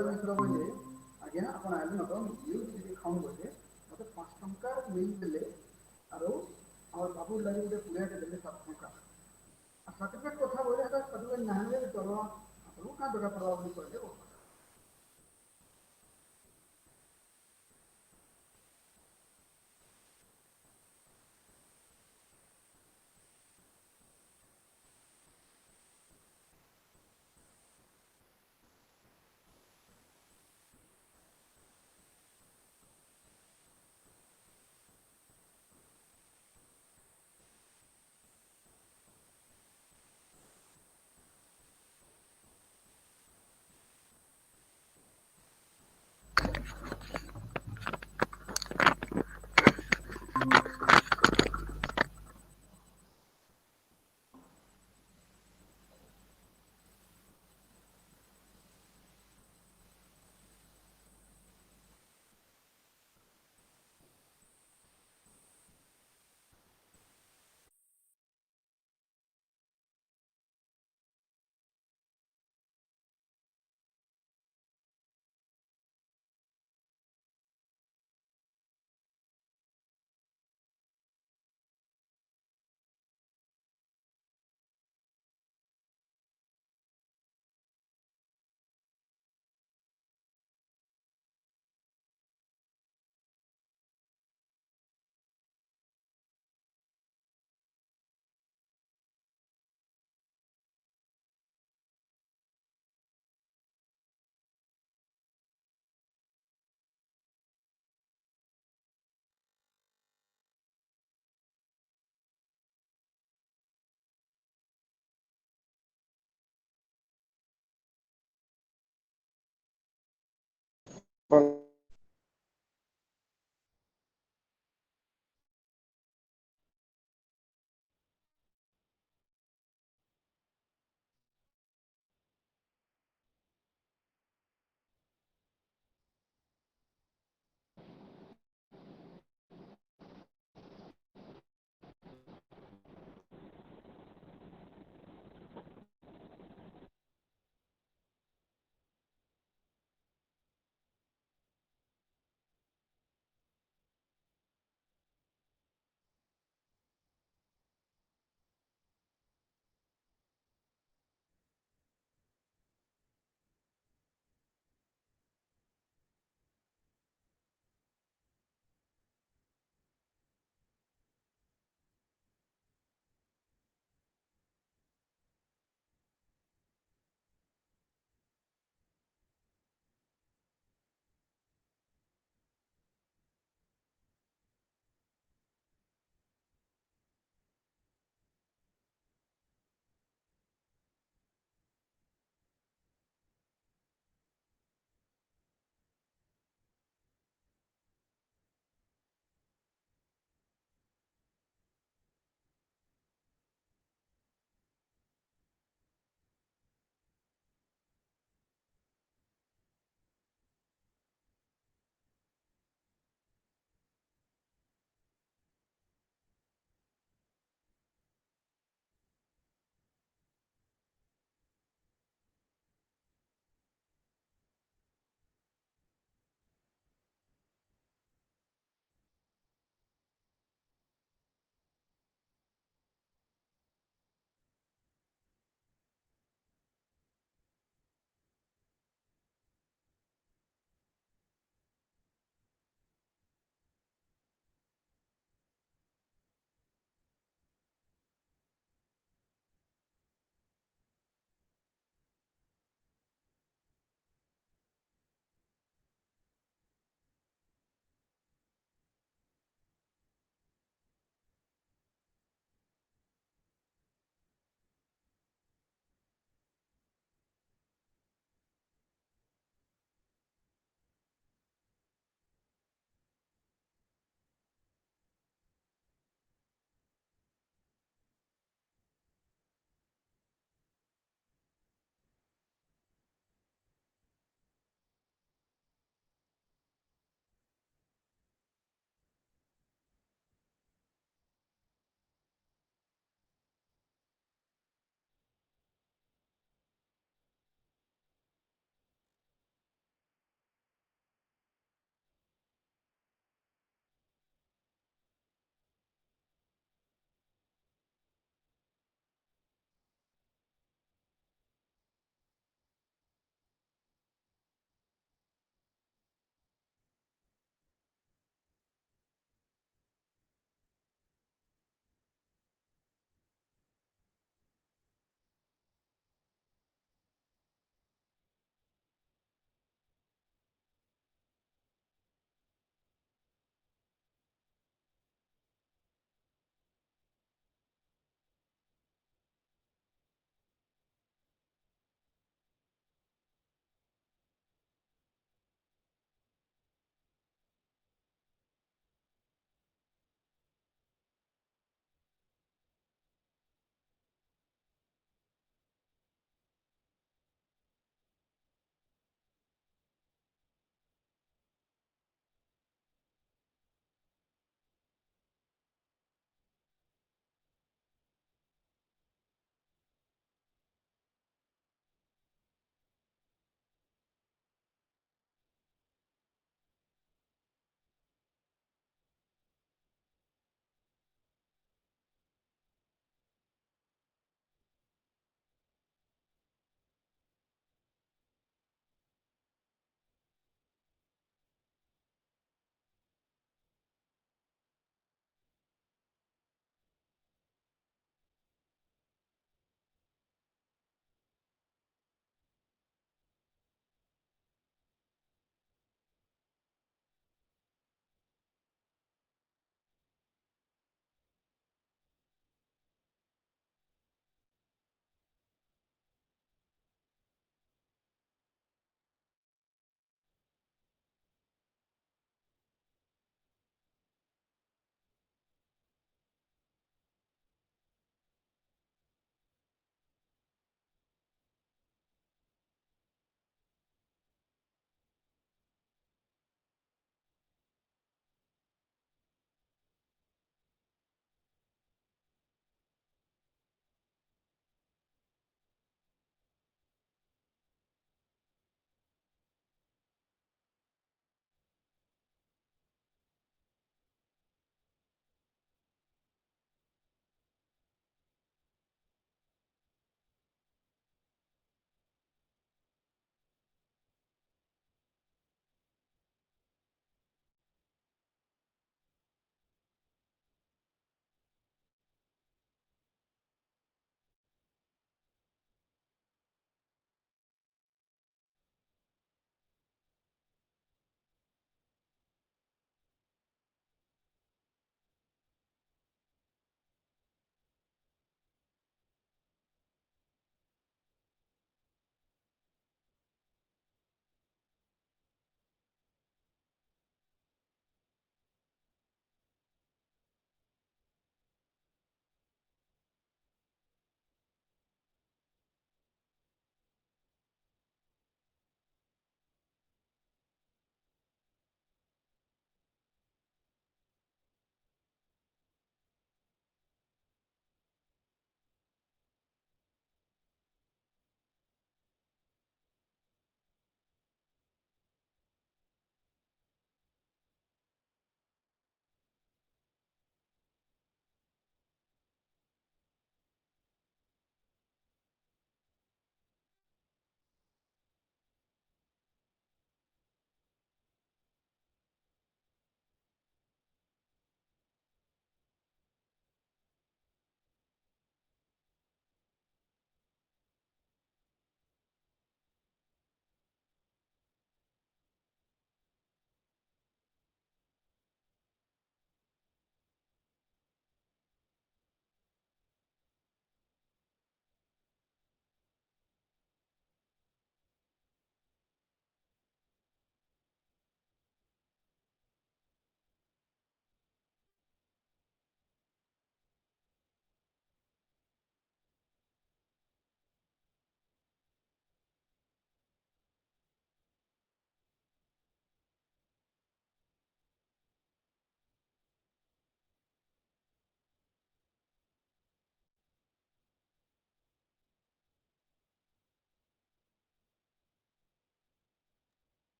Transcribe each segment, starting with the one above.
ବିଷୟ କହିଲେ ଆଜ୍ଞା ଆପଣ ଆଜି ନତ ୟୁଜ୍ ଯଦି ଖାଉଁ ବୋଲେ ମୋତେ 5 ଟଙ୍କା ମିଲ୍ ଦେଲେ ଆରୁ ଆମର ବାବୁ ଲାଗି ଗୋଟେ ପୁଡ଼ିଆଟେ ଦେଲେ 7 ଟଙ୍କା ଆଉ ସାର୍ଟିଫିକେଟ୍ କଥା ବୋଇଲେ ହେଟା ସାର୍ଟିଫିକେଟ୍ ନାହିଁଲେ ଚଲବା ଆପଣଙ୍କୁ କାଁ ଦରକାର ପଡ଼ବା ବୋଲି କହିଲେ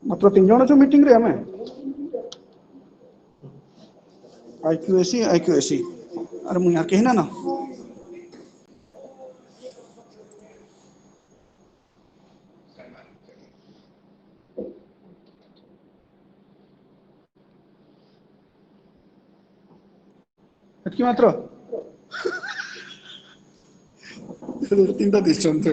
मात्र 3 जन अछु मीटिंग रे हमें IQAC अरे मुझे यहाँ कहना ना एटकी मात्र 3टा दिसते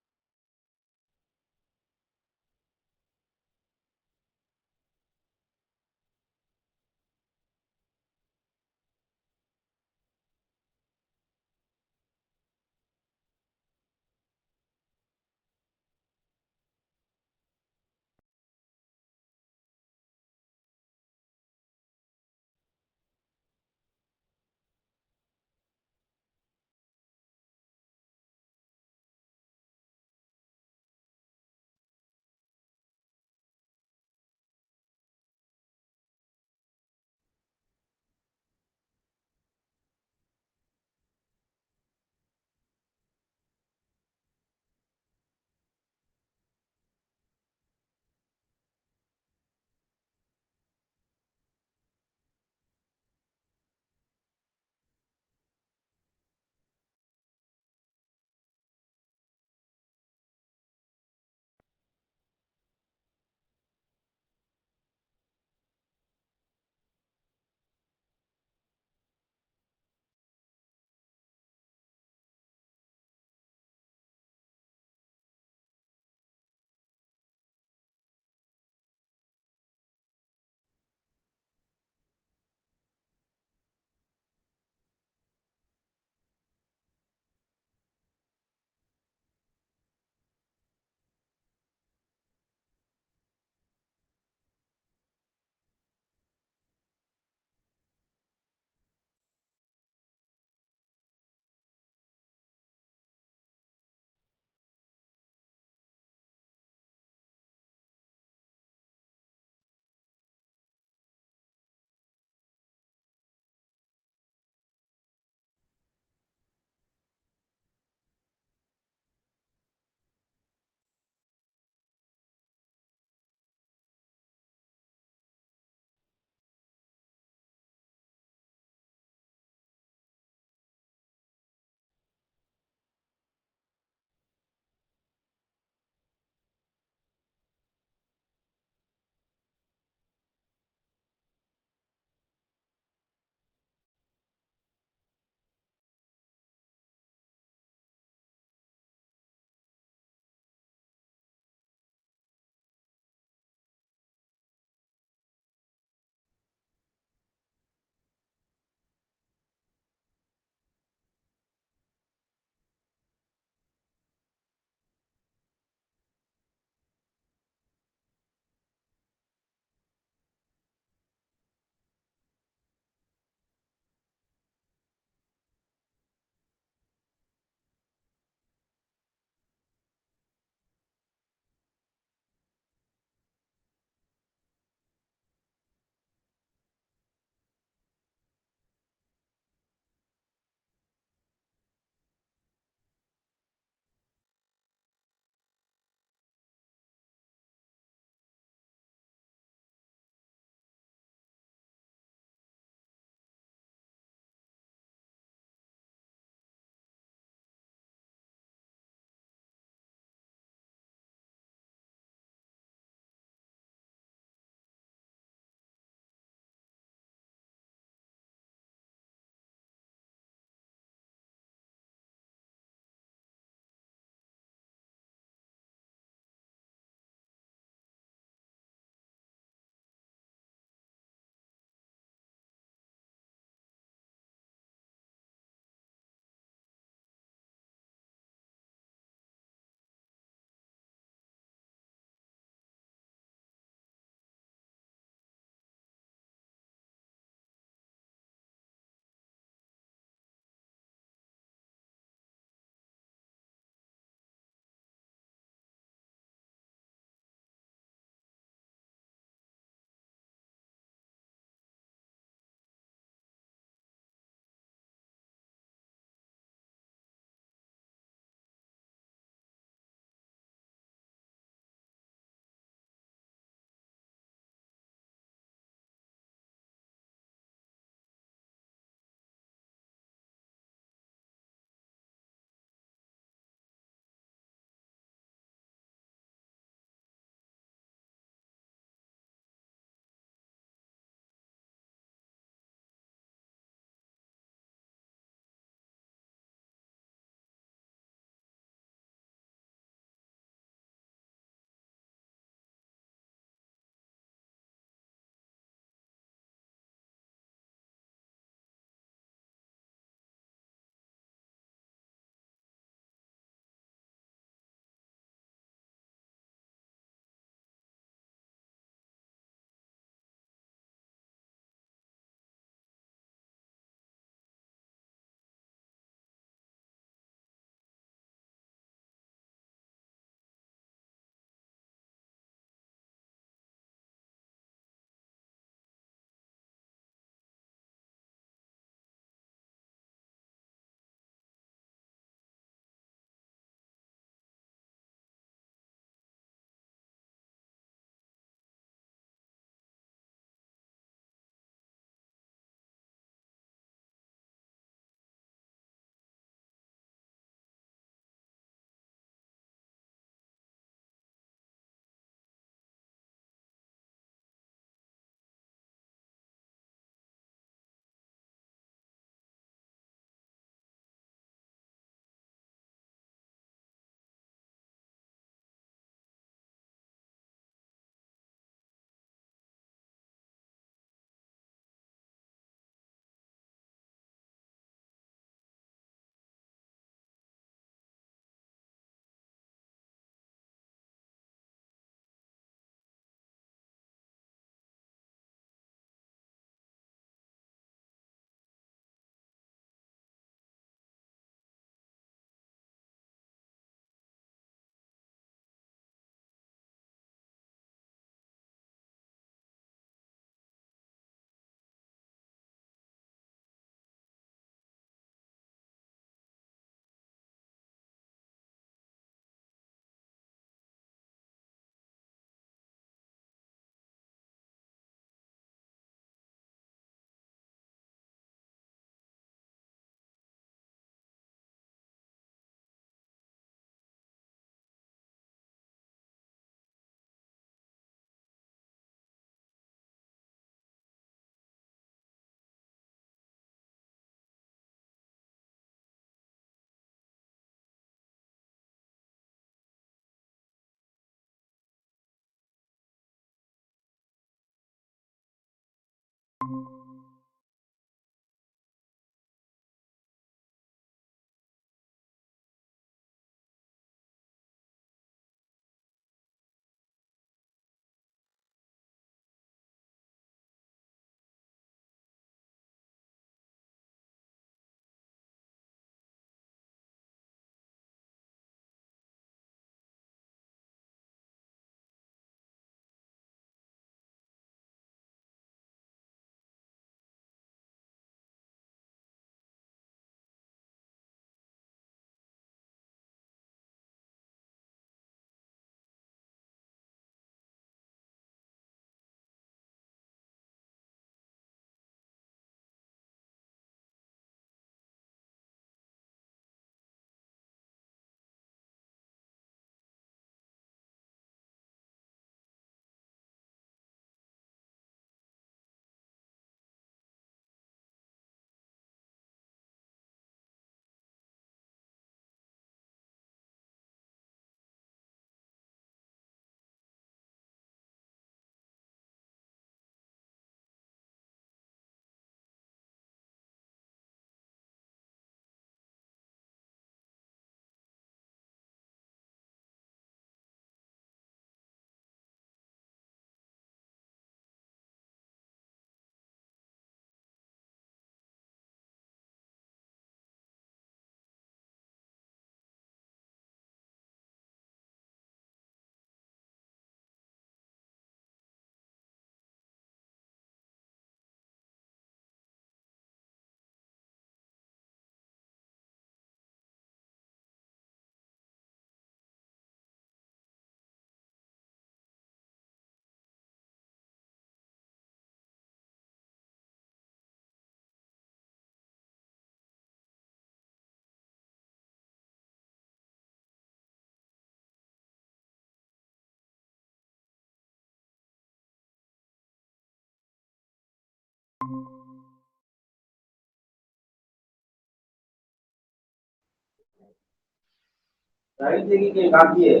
राइट देखिए कि बाकी है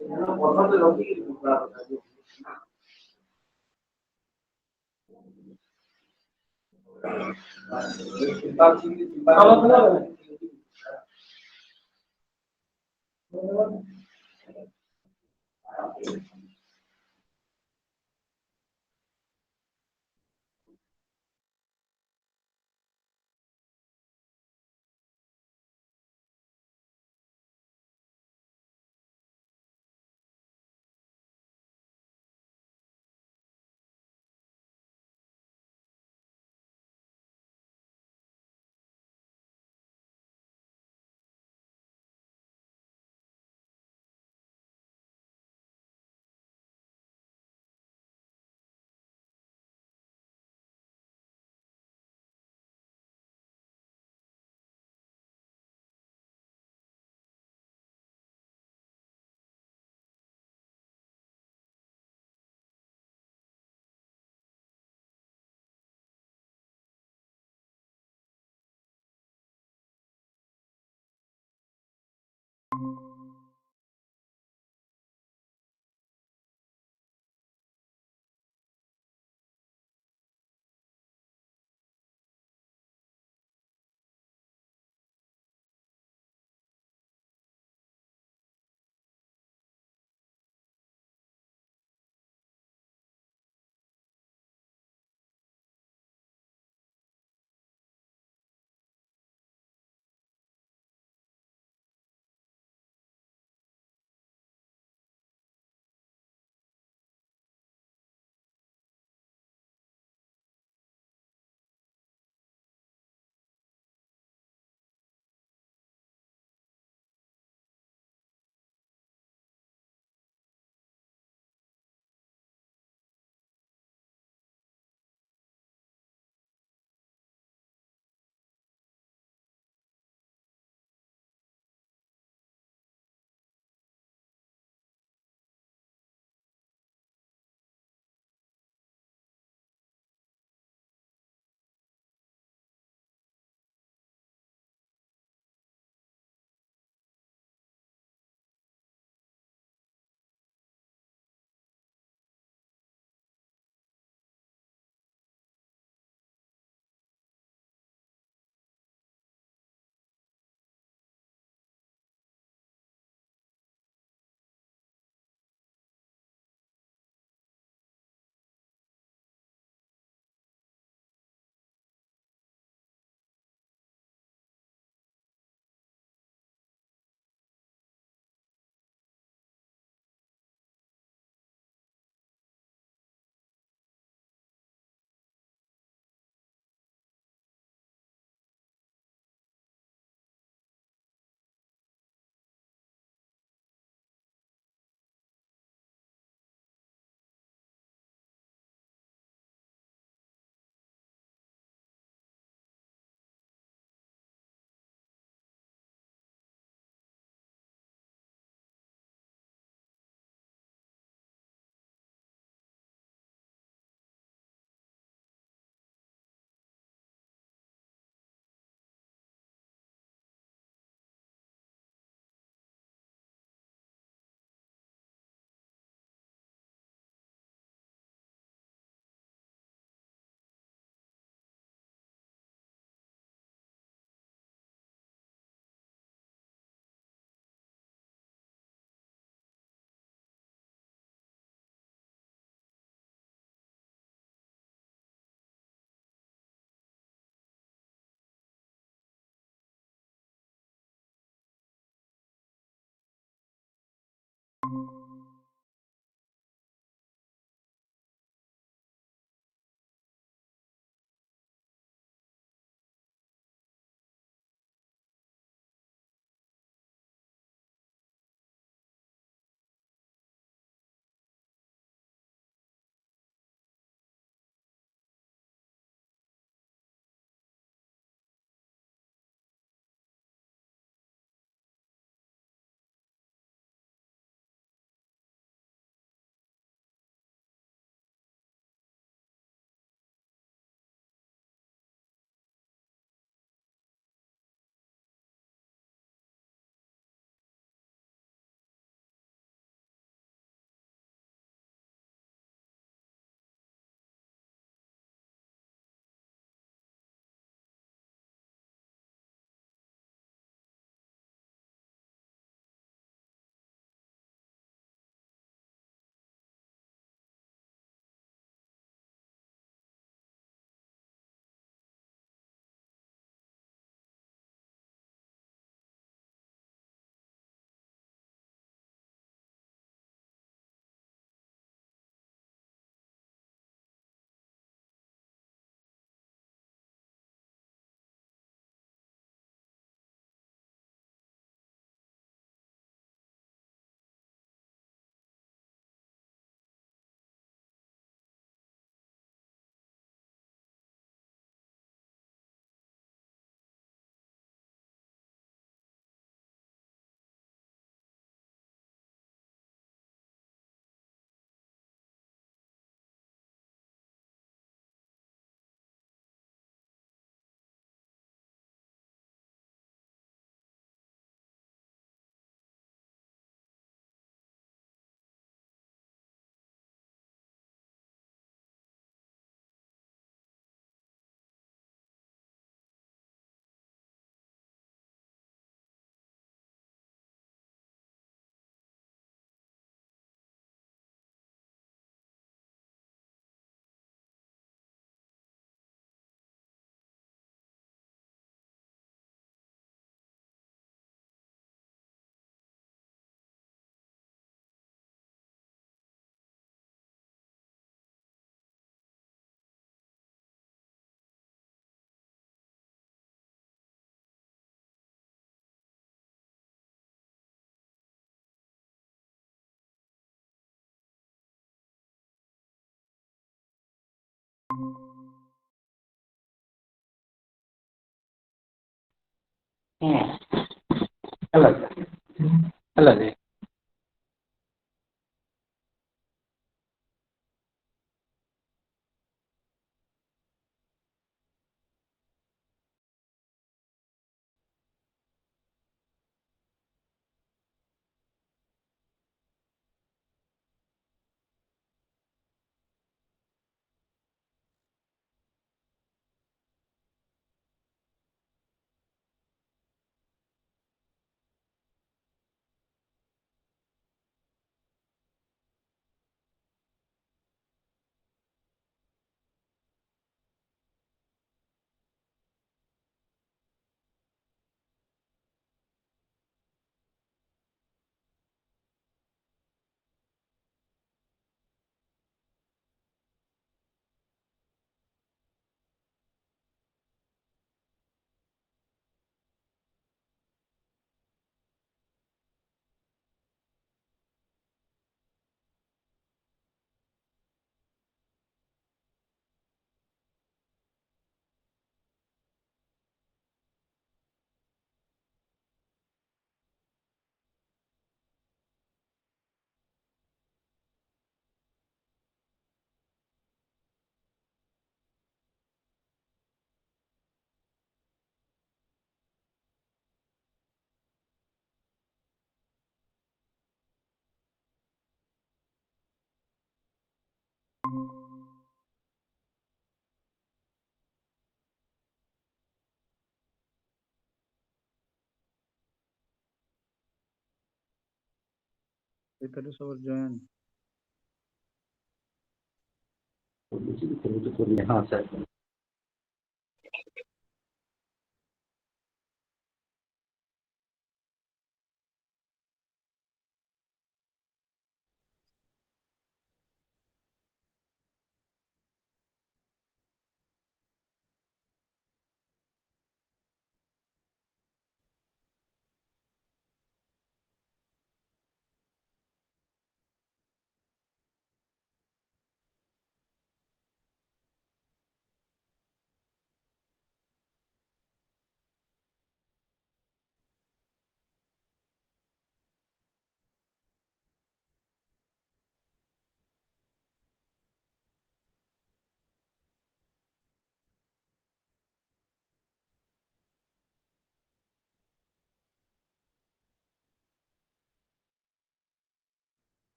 ना बहुत लोग की बड़ा बता दो बात ಅಲ್ಲ ಅಲ್ಲ ರೀ Let us our join. ಹಾಂ sir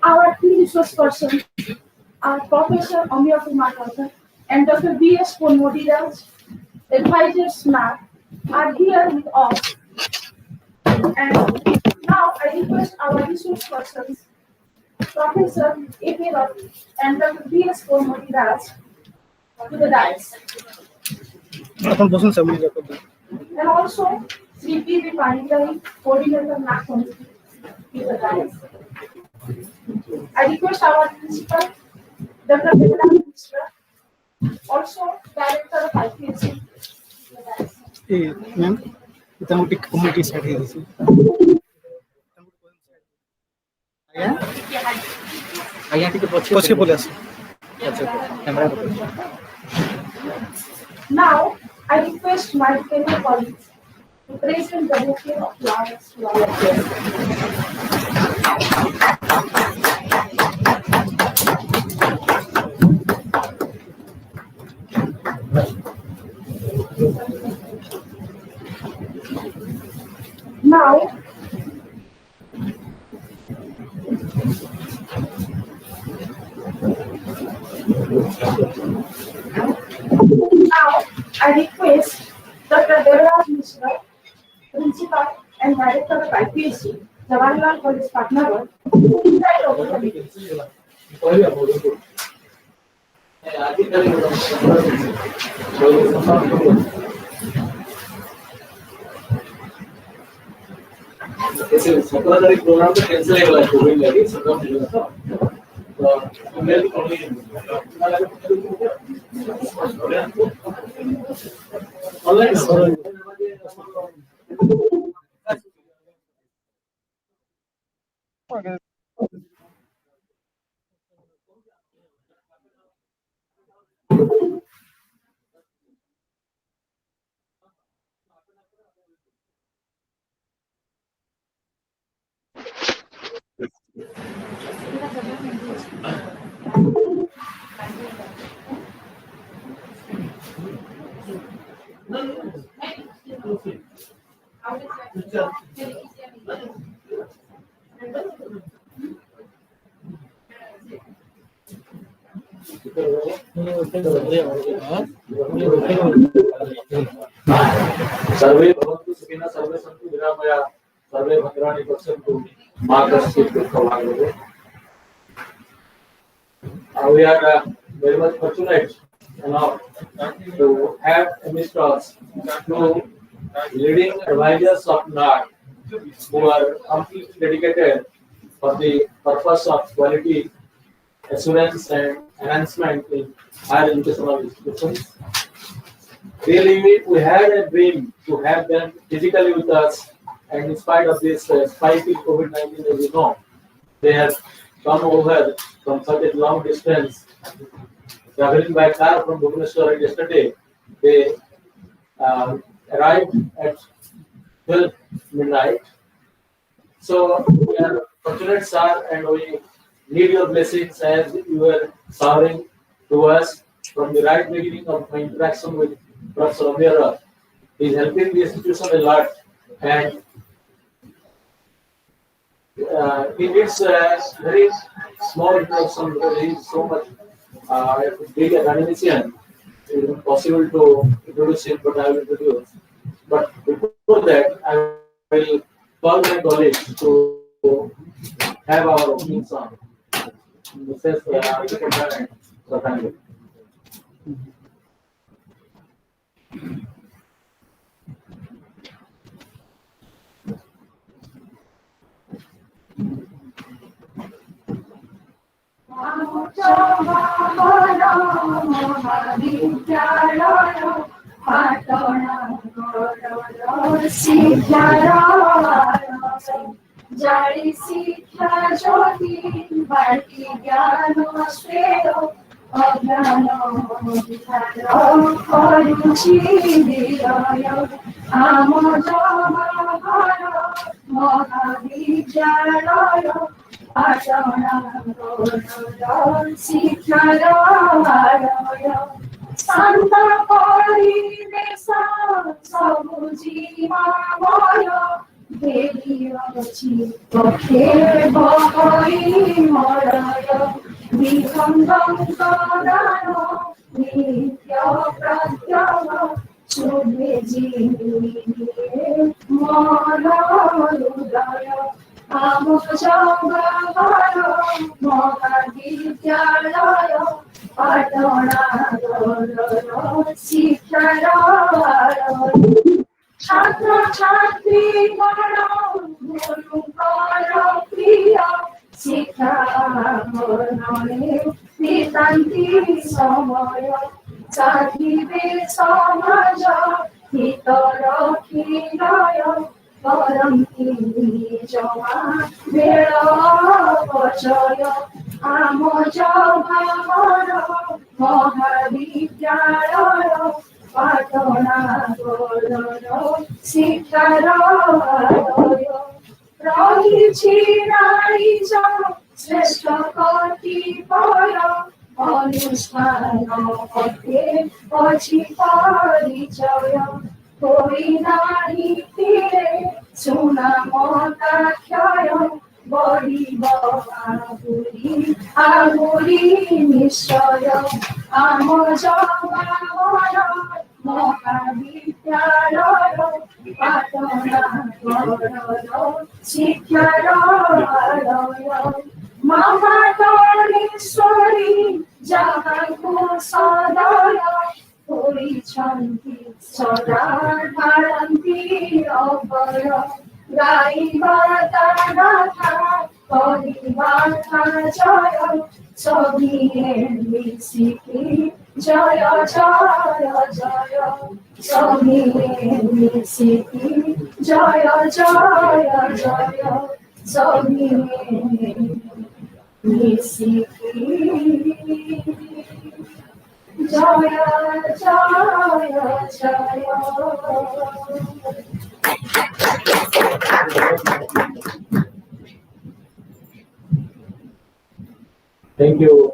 Our three resource persons are Professor Amir Kumar and Dr. B.S. Ponmodiraj, advisors NAAC, are here with us. And now I request our resource persons, Professor A.K. Ravi and Dr. B.S. Ponmodiraj, to the dais. And also Sri P.V. Panigrahi, coordinator NAAC committee, to the dais. I request our principal, Dr. Jawaharlal Mishra, also director of IQAC. Ma'am इतना मोटी community set है जैसे आया ठीक है पहुंच के बोले अच्छा camera Now I request my fellow colleagues to present the bouquet of flowers to our guests. Now, I request Dr. Jawaharlal Mishra, Principal and Director of IQAC, Jawaharlal College, Patnagarh, to preside over the meeting. ऐसे 17 तारीख programme तो cancel हो गया Covid लगी 17 तारीख तो mail call online survey भवन्तु सुखिनः सर्वे सन्तु निरामया सर्वे भद्राणि पश्यन्तु मा कश्चित् दुःखं वा भवेत्. We are very much fortunate enough to have amidst us two leading advisors of NAAC who are completely dedicated for the purpose of quality assurance and enhancement in higher educational institutions. Really, we had a dream to have them physically with us, and in spite of this spiky COVID-19, as you know, they have come over from such a long distance, traveling by car from Bhubaneswar yesterday. They arrived at 12 midnight. So we are fortunate, sir, and we need your blessings as you were showering to us from the right beginning of my interaction with Professor Amira. He is helping the institution a lot, and he needs a very small introduction because he is so much big academician. It is not possible to introduce him, but I will introduce. But before that, I will call my colleagues to have our opening song. This is Patnagarh. Jari Sikha Jyoti Bharti Gyano Shreyo Ajnano Vidharo Karuchi Vidayo Amojamahara Mahavidyalayo Ajnano Sikha Jyarayo Santa Kori Desa Sabuji Maya দেরিয়াছি পথে বহই মরয় বিহঙ্গম করায় নিত্য প্রত্যয় শুভে জীবনে মনোহৃদয় আম জগবর মহাবিদ্যালয় পাটনাগর শিক্ষালয় ছাত্র ছাত্রী গণ গুরুকর প্রিয় শিক্ষা মনে নিতান্তি সময় চাহিবে সমাজ হিত রক্ষিণয় করন্তি জমা বেଳ পচয় আম জগবর মহাবিদ্যালয় পাটনাগর শিক্ষালয় রহিছি নারীজ শ্রেষ্ঠ কর্তৃপয় অনুষ্ঠান পথে অছি পরিচয় হই নারী তীরে সুনামতাক্ষয় বড়িব আগুরি নিশ্চয় আম জগবর মহাবিদ্যালয় পাটনাগর শিক্ষালয় মহাগণেশ্বরী যাহাকু সদয় হইছন্তি সদা ধারন্তি অভয় গাইবা তারা করিবা জয় সবিয়ে মিশিকি জয় জয় জয় সবিয়ে মিশিকি জয় জয় জয় সবিয়ে মিশিকি জয় জয় জয় Thank you,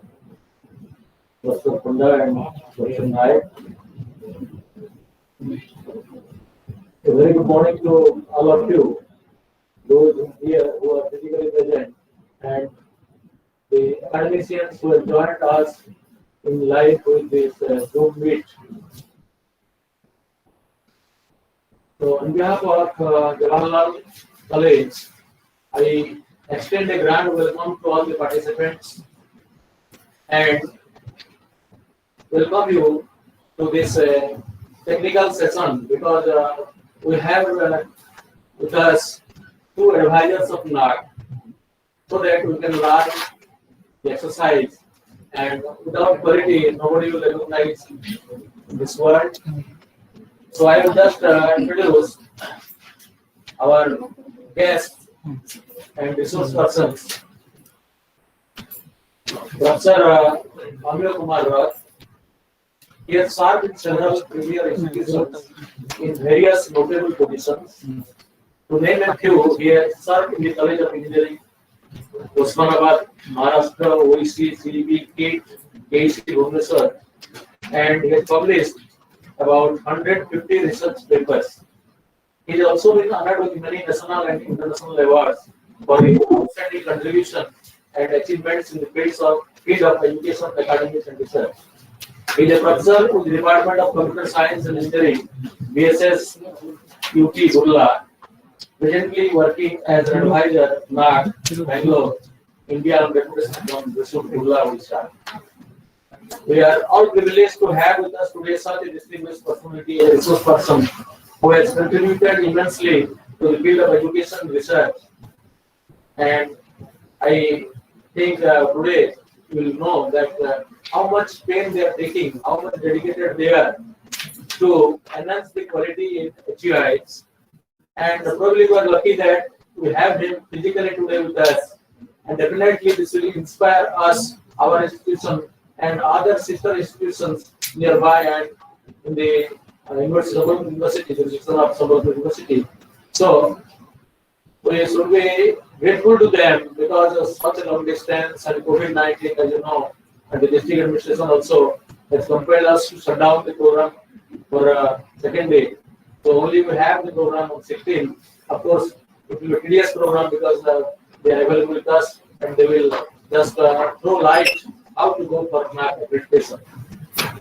Dr. Kunda and Dr. Naik. A very good morning to all of you, those here who are physically present, and the academicians who have joined us in live with this Zoom meet. So, on behalf of Jawaharlal College, I extend a grand welcome to all the participants and welcome you to this technical session, because we have with us two advisors of NAAC, so that we can learn the exercise, and without quality nobody will recognize this word. So I will just introduce our guests and resource persons. Professor Amir Kumar Roth. He has served in several premier institutions in various notable positions. To name a few, he has served in the College of Engineering, Osmanabad, Maharashtra, OEC, CEB, KIT, KEC, Bhubaneswar, and he has published about 150 research papers. He has also been honored with many national and international awards for his outstanding contribution and achievements in the field of education, academics, and research. He is a professor in the Department of Computer Science and Engineering, BSS UT Burla, presently working as an advisor NAAC, Bangalore, India, on reputation from Burla, Odisha. We are all privileged to have with us today such a distinguished personality, a resource person who has contributed immensely to the field of education and research. And I think today you will know that how much pain they are taking, how much dedicated they are to enhance the quality in HEIs. And probably we are lucky that we have him physically today with us. And definitely this will inspire us, our institution, and other sister institutions nearby and in the University, the jurisdiction of Sambalpur University. So we should be grateful to them because of such a long distance and COVID-19, as you know, and the district administration also has compelled us to shut down the program for a second day. So only we have the program on 16th. Of course, it will be a tedious program because they are available with us and they will just throw light how to go for NAAC accreditation.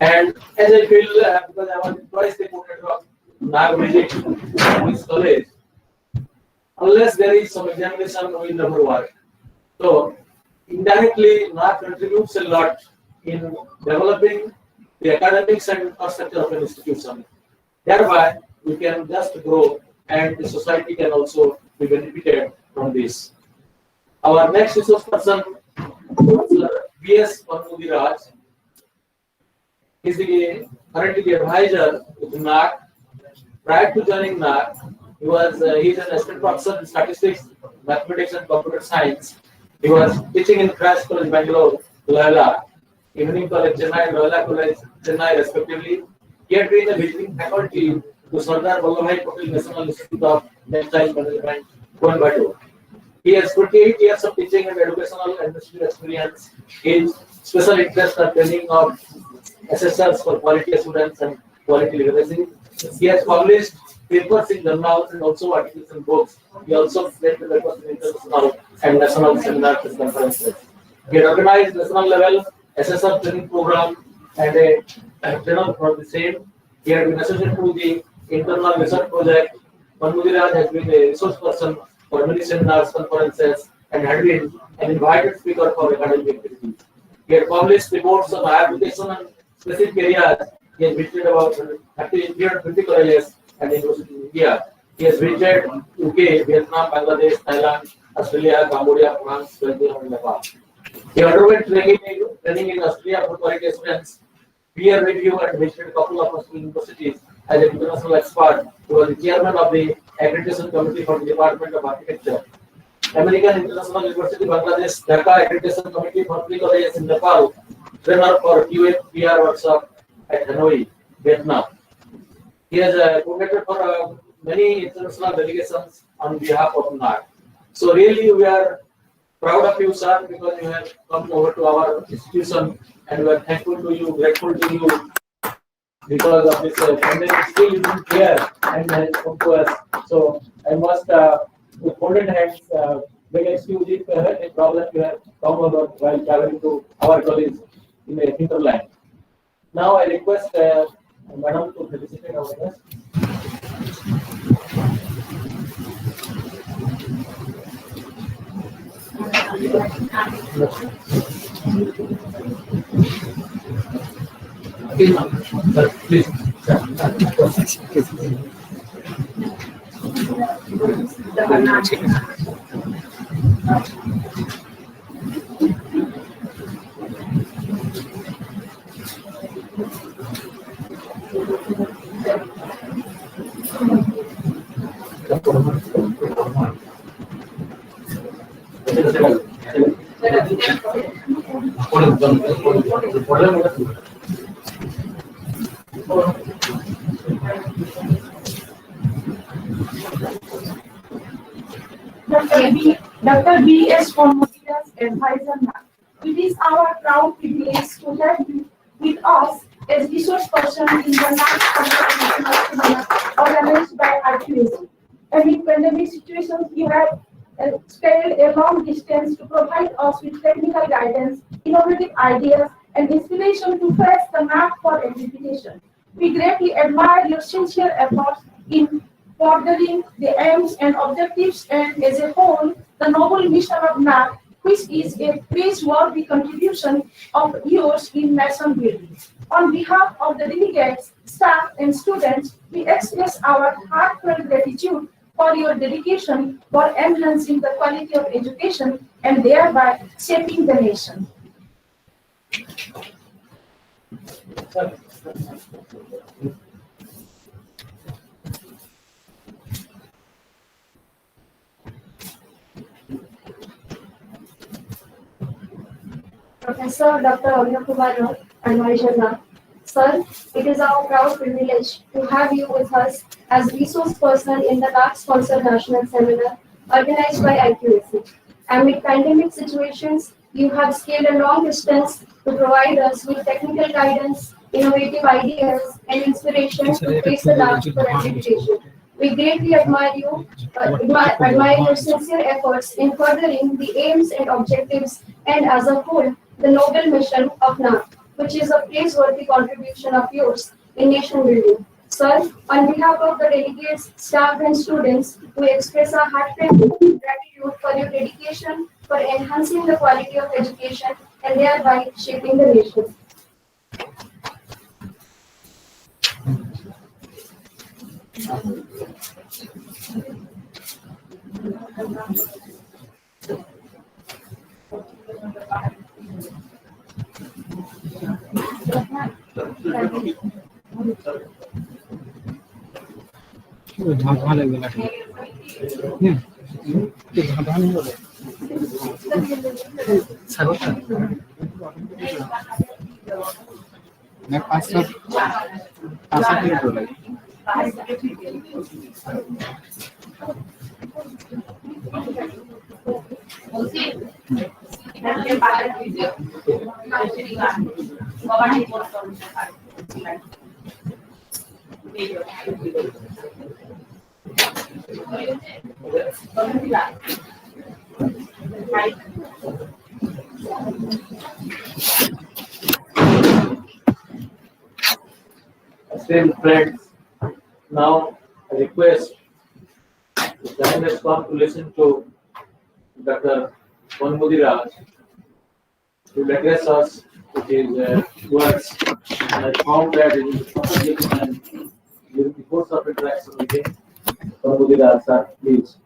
And as I feel, because I was twice deported from NAAC visit to this college, unless there is some examination, we will never work. So indirectly, NAAC contributes a lot in developing the academics and infrastructure of an institution. Thereby, we can just grow and the society can also be benefited from this. Our next resource person is B.S. Patnagarh. He is currently the advisor with NAAC. Prior to joining NAAC, he is an assistant professor in statistics, mathematics, and computer science. He was teaching in Crash College, Bangalore, Loyola, Evening College, Chennai, and Loyola College, Chennai, respectively. He had been a visiting faculty to Sardar Vallabhbhai Patel National Institute of Textile Management, Coimbatore. He has 28 years of teaching and educational administrative experience. His special interests are training of assessors for quality assurance and quality literacy. He has published papers in journals and also articles in books. He also presented papers in international and national seminars and conferences. He had organized national level assessor training program and a journal for the same. He had been associated to the internal research project. Patnagarh has been a resource person for many seminars, conferences, and had been an invited speaker for academic activities. He had published reports on application and specific areas. He has visited about 350 colleges and universities in India. He has visited UK, Vietnam, Bangladesh, Thailand, Australia, Cambodia, France, Belgium, and Nepal. He underwent training in Australia for quality assurance, peer review, and visited a couple of Australian universities as an international expert. He was the chairman of the Accreditation Committee for the Department of Architecture. American International University, Bangladesh, Dhaka Accreditation Committee for 3 colleges in Nepal, trainer for QA/PR workshop at Hanoi, Vietnam. He has coordinated for many international delegations on behalf of NAAC. So really, we are proud of you, sir, because you have come over to our institution, and we are thankful to you, grateful to you, because of this pandemic still isn't here and has come to us. So I must, with folded hands, beg excuse if a problem you have come over while traveling to our college in the hinterland. Now I request Madam to felicitate our guest. Please. Dr. B.S. Patnagarh, advisor NAAC. It is our proud privilege to have you with us as resource person in the NAAC organized by IQAC. Amid pandemic situations, you have scaled a long distance to provide us with technical guidance, innovative ideas, and inspiration to face the NAAC for accreditation. We greatly admire your sincere efforts in furthering the aims and objectives and, as a whole, the noble mission of NAAC, which is a praiseworthy contribution of yours in nation building. On behalf of the delegates, staff, and students, we express our heartfelt gratitude for your dedication for enhancing the quality of education and thereby shaping the nation. Professor Dr. Jawaharlal, advisor. Sir, it is our proud privilege to have you with us as resource person in the NAAC-sponsored national seminar organized by IQAC. Amid pandemic situations, you have scaled a long distance to provide us with technical guidance, innovative ideas, and inspiration to face the NAAC for accreditation. We greatly admire your sincere efforts in furthering the aims and objectives and as a whole, the noble mission of NAAC, which is a praiseworthy contribution of yours in nation building. Sir, on behalf of the delegates, staff and students, we express our heartfelt gratitude for your dedication for enhancing the quality of education and thereby shaping the nation. Esteemed friends, now I request the time has come to listen to Dr. Raj to address us with his words. And I found that in the public and during the course of interaction with him, Raj, sir, please.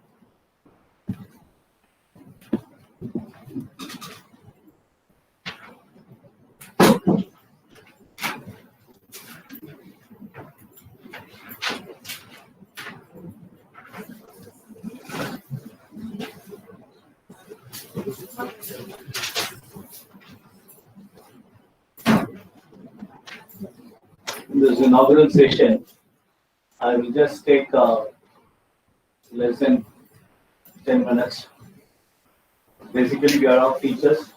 In this inaugural session, I will just take less than 10 minutes. Basically, we are all teachers,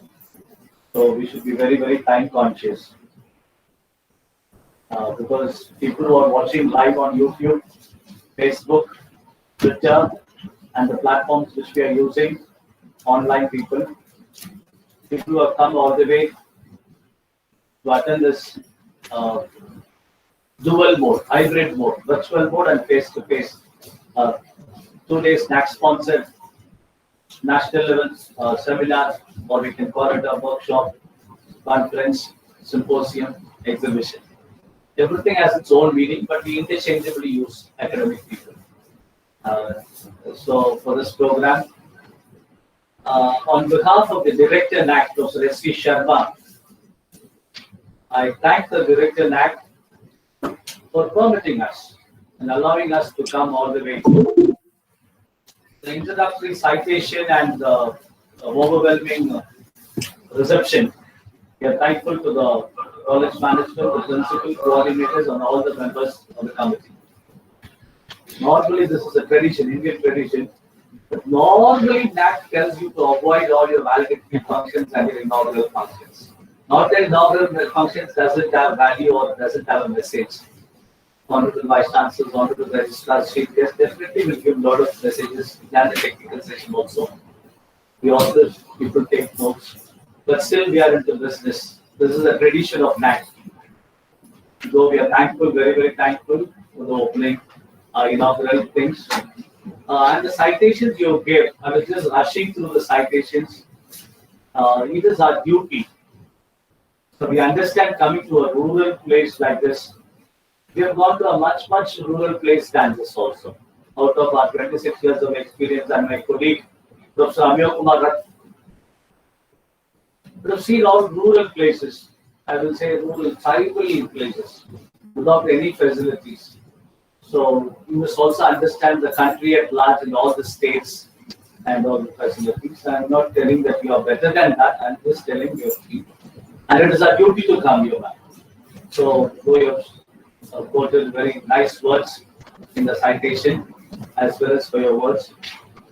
so we should be very, very time conscious. Because people who are watching live on YouTube, Facebook, Twitter, and the platforms which we are using, online people who have come all the way to attend this dual mode, hybrid mode, virtual mode and face-to-face. 2 days NAAC sponsored national level seminar, or we can call it a workshop, conference, symposium, exhibition. Everything has its own meaning, but we interchangeably use academic people. So for this program, on behalf of the Director NAAC, Professor S.V. Sharma, I thank the Director NAAC for permitting us and allowing us to come all the way. The introductory citation and the overwhelming reception. We are thankful to the college management, the principal, coordinators, and all the members of the committee. Normally, this is a tradition, Indian tradition. But normally, NAAC tells you to avoid all your valedictory functions and your inaugural functions. Not that inaugural functions doesn't have value or doesn't have a message. Honorable Vice Chancellors, Honorable Registrars, Chief Guests definitely will give a lot of messages and the technical session also. We also, people take notes. But still, we are into business. This is a tradition of NAAC. Though we are thankful, very, very thankful for the opening inaugural things. And the citations you gave, I was just rushing through the citations. It is our duty. So we understand coming to a rural place like this, we have gone to a much, much rural place than this also. Out of our 26 years of experience and my colleague, Professor Kumar, we have seen all rural places, I will say rural, tribal places, without any facilities. So you must also understand the country at large in all the states and all the facilities. I am not telling that you are better than that, I am just telling you. And it is our duty to come here back. So you have quoted very nice words in the citation, as well as for your words.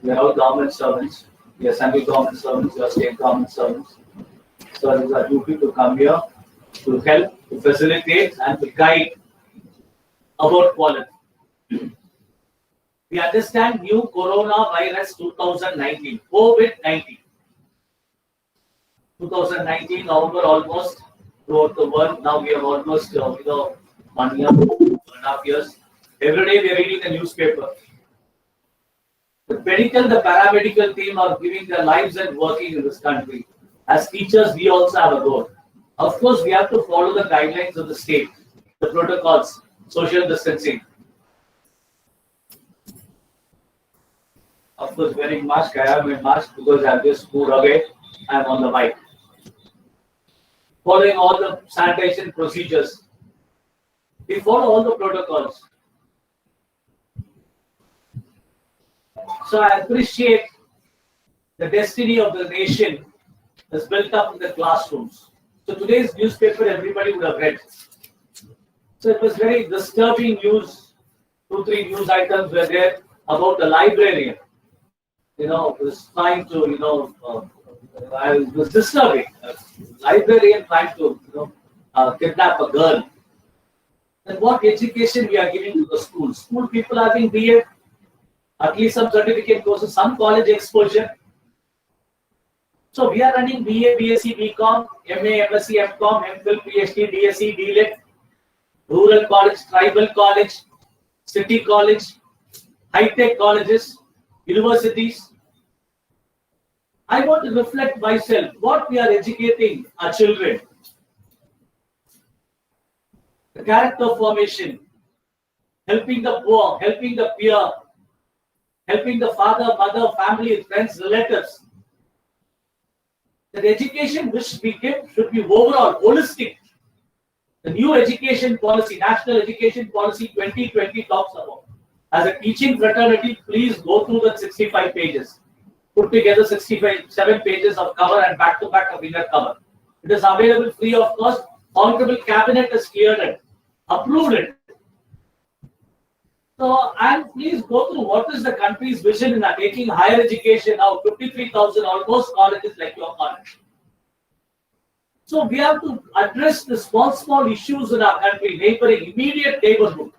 We are all government servants. We are central government servants, we are state government servants. So it is our duty to come here to help, to facilitate, and to guide about quality. We understand new coronavirus 2019, COVID-19. 2019 November almost throughout the world. Now we have almost 1 year, 1.5 years. Every day we are reading the newspaper. The medical, the paramedical team are giving their lives and working in this country. As teachers, we also have a role. Of course, we have to follow the guidelines of the state, the protocols, social distancing. Of course, wearing mask, I have a mask because I have just moved away. I am on the mic. Following all the sanitation procedures. We follow all the protocols. So I appreciate the destiny of the nation is built up in the classrooms. So today's newspaper, everybody would have read. So it was very disturbing news. 2-3 news items were there about the librarian. Was trying to, it was disturbing. A librarian trying to, kidnap a girl. And what education we are giving to the schools? School people are being BA, at least some certificate courses, some college exposure. So we are running BA, BSc, BCom, MA, MSc, MCom, MPhil, PhD, DSc, DLET, rural college, tribal college, city college, high-tech colleges, universities. I want to reflect myself what we are educating our children. The character formation, helping the poor, helping the peer, helping the father, mother, family, friends, relatives. The education which we give should be overall, holistic. The new education policy, National Education Policy 2020 talks about. As a teaching fraternity, please go through the 65 pages. Put together 7 pages of cover and back-to-back of inner cover. It is available free of cost. Honorable Cabinet has cleared it, approved it. So, and please go through what is the country's vision in taking higher education now, 53,000 almost colleges like your college. So we have to address the small issues in our country, neighboring, immediate neighborhood.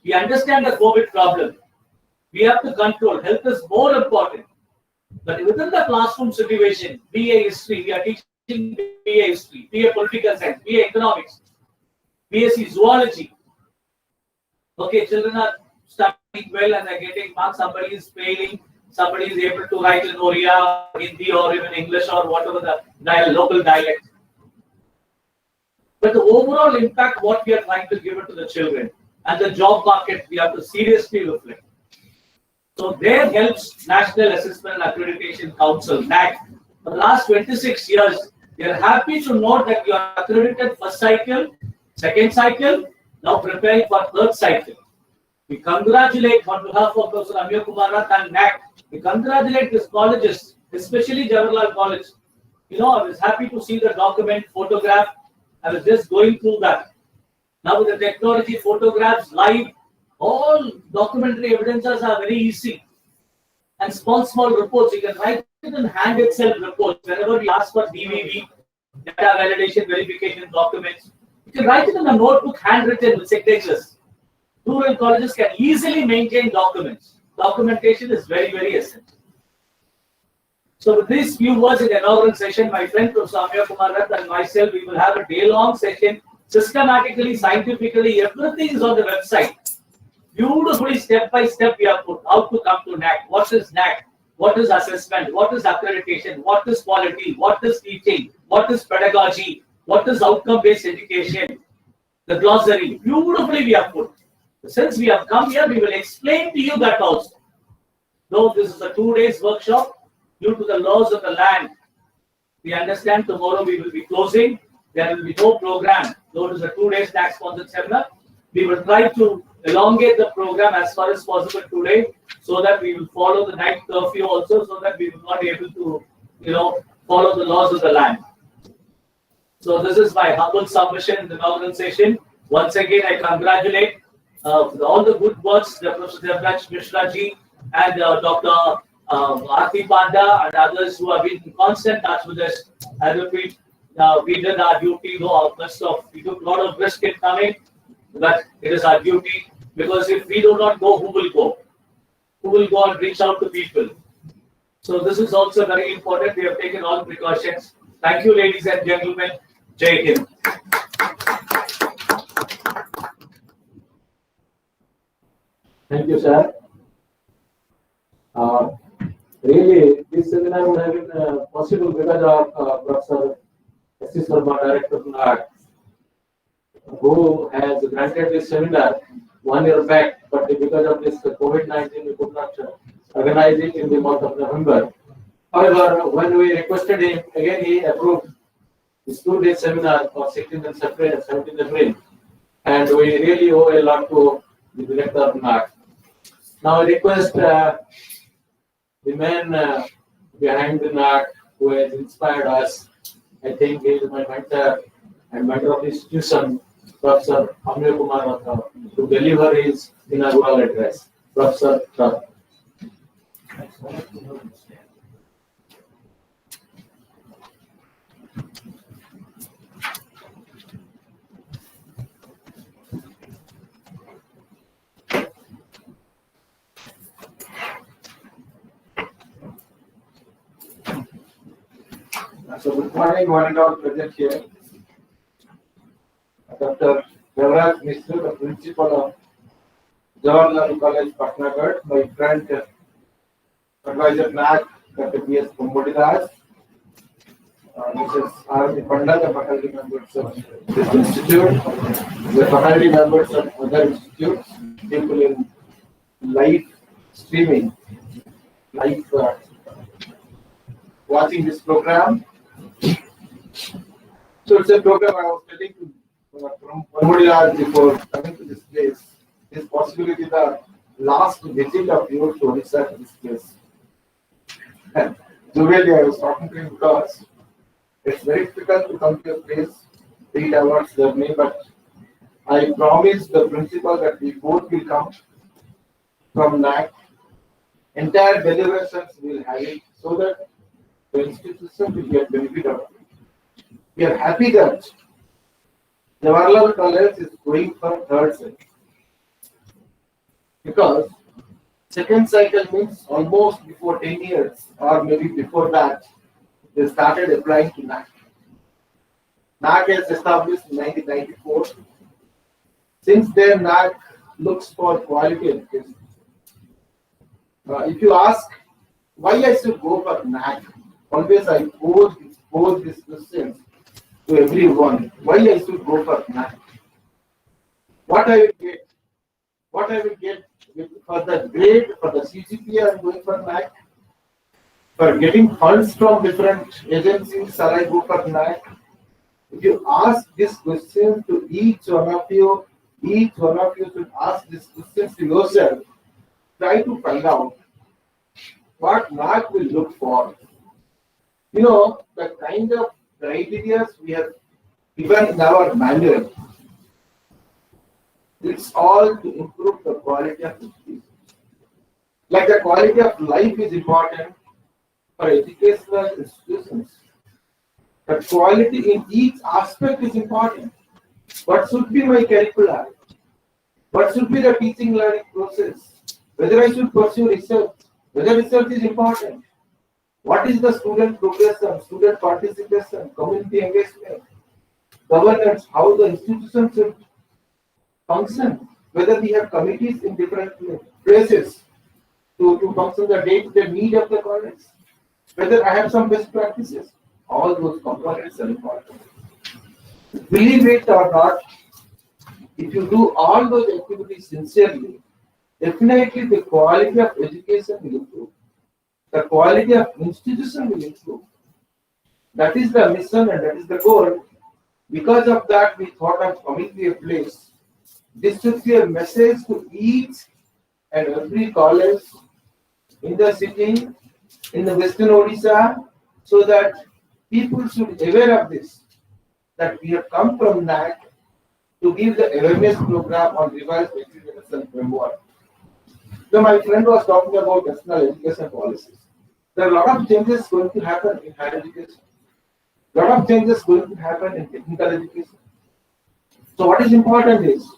We understand the COVID problem. We have to control. Health is more important. But within the classroom situation, BA History, we are teaching BA History, BA Political Science, BA Economics, BSc Zoology. Okay, children are studying well and they're getting marks. Somebody is failing. Somebody is able to write in Oriya, Hindi, or even English, or whatever the local dialect. But the overall impact, what we are trying to give it to the children and the job market, we have to seriously reflect. So there helps National Assessment and Accreditation Council, NAAC. For the last 26 years, they are happy to know that you are accredited first cycle, second cycle, now preparing for third cycle. We congratulate on behalf of Professor Amir Kumar Rath and NAAC. We congratulate these colleges, especially Jawaharlal College. I was happy to see the document, photograph. I was just going through that. Now with the technology, photographs, live, all documentary evidences are very easy. And small reports, you can write it in hand itself reports. Whenever we ask for DVV, data validation, verification documents, you can write it in a notebook, handwritten with signatures. Rural colleges can easily maintain documents. Documentation is very, very essential. So with these few words in the inaugural session, my friend Professor Amir Kumar Rath and myself, we will have a day-long session, systematically, scientifically, everything is on the website. Beautifully, step by step, we have put how to come to NAAC. What is NAAC? What is assessment? What is accreditation? What is quality? What is teaching? What is pedagogy? What is outcome-based education? The glossary. Beautifully, we have put. Since we have come here, we will explain to you that also. Though this is a 2 days workshop, due to the laws of the land, we understand tomorrow we will be closing. There will be no program. Though it is a 2 days NAAC sponsored seminar, we will try to elongate the program as far as possible today, so that we will follow the night curfew also, so that we will not be able to, follow the laws of the land. So this is my humble submission in the inaugural session. Once again, I congratulate all the good words, Professor Devraj Mishra ji and Dr. Aarti Panda and others who have been in constant touch with us. I repeat, we did our duty, we took a lot of risk in coming, but it is our duty, because if we do not go, who will go? who will go and reach out to people. So this is also very important. We have taken all precautions. Thank you, ladies and gentlemen. Jai Hind. Thank you, sir. Really, this seminar would have been possible because of Professor S. Sharma, Director of NAAC, who has granted this seminar 1 year back, but because of this COVID-19, we could not organize it in the month of November. However, when we requested him, again he approved this 2-day seminar of 16th and 17th April, and we really owe a lot to the Director of NAAC. Now I request the man behind the NAAC who has inspired us. I think he is my mentor and mentor of the institution, Professor Amir Kumar Rathore, to deliver his inaugural address. Professor Rathore. So good morning, one and all present here. Dr. Jawaharlal, the principal of Jawaharlal College, Patnagarh, my friend, advisor NAAC, Dr. B.S. Kumbudidas, Mrs. R. Panda, the faculty members of this institute, the faculty members of other institutes, people in live streaming, live watching this program. So it's a program I was telling you from 1 hour before coming to this place. This possibility the last visit of yours to Odisha to this place. And Jubilee, I was talking to him because it's very difficult to come to a place 8 hours journey, but I promised the principal that we both will come from NAAC. Entire deliberations will have it so that the institution will get benefit of it. We are happy that Jawaharlal College is going for third cycle. Because second cycle means almost before 10 years or maybe before that, they started applying to NAAC. NAAC has established in 1994. Since then, NAAC looks for quality education. If you ask why I should go for NAAC, always I pose these questions to everyone. Why I should go for NAAC? What I will get? What I will get for the grade, for the CGPA, I am going for NAAC. For getting funds from different agencies, shall I go for NAAC? If you ask this question to each one of you should ask this question to yourself. Try to find out what NAAC will look for. You know, the kind of criteria we have given in our manual, it's all to improve the quality of education. Like the quality of life is important for educational institutions. The quality in each aspect is important. What should be my curricula? What should be the teaching learning process? Whether I should pursue research, whether research is important. What is the student progression, student participation, community engagement, governance, how the institution should function, whether we have committees in different places to function the day-to-day need of the college, whether I have some best practices, all those components are important. Believe it or not, if you do all those activities sincerely, definitely the quality of education will improve. The quality of institution will improve. That is the mission and that is the goal. Because of that, we thought of coming to a place. This should be a message to each and every college in the city, in the Western Odisha, so that people should be aware of this, that we have come from NAAC to give the awareness program on revised education framework. So my friend was talking about national education policies. There are a lot of changes going to happen in higher education. A lot of changes going to happen in technical education. So what is important is,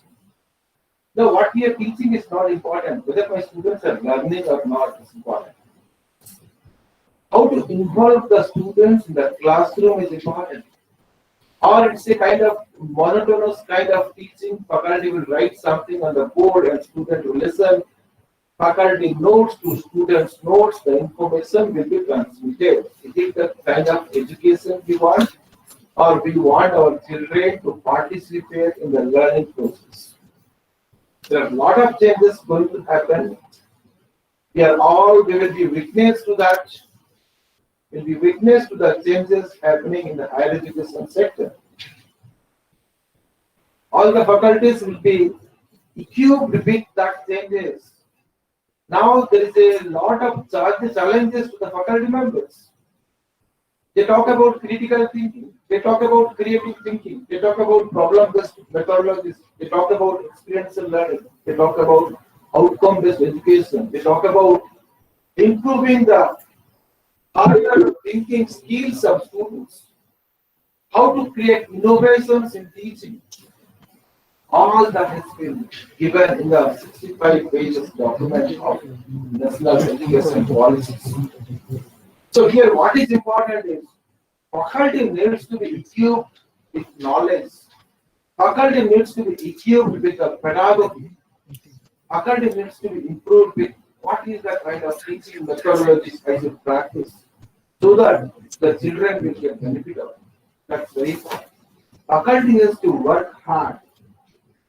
No, what we are teaching is not important. Whether my students are learning or not is important. How to involve the students in the classroom is important. Or it's a kind of monotonous kind of teaching. Faculty will write something on the board and student will listen. Faculty notes to students' notes, the information will be transmitted. Is it the kind of education we want? Or we want our children to participate in the learning process? There are a lot of changes going to happen. We will be witness to that. Will be witness to the changes happening in the higher education sector. All the faculties will be equipped with that changes. Now there is a lot of challenges to the faculty members. They talk about critical thinking. They talk about creative thinking. They talk about problem-based methodologies. They talk about experiential learning. They talk about outcome-based education. They talk about improving the higher thinking skills of students. How to create innovations in teaching. All that has been given in the 65 pages document of national education policies. So here what is important is faculty needs to be equipped with knowledge. Faculty needs to be equipped with a pedagogy. Faculty needs to be improved with what is the kind of teaching methodologies I should practice so that the children will get benefit of it. That's very important. Faculty has to work hard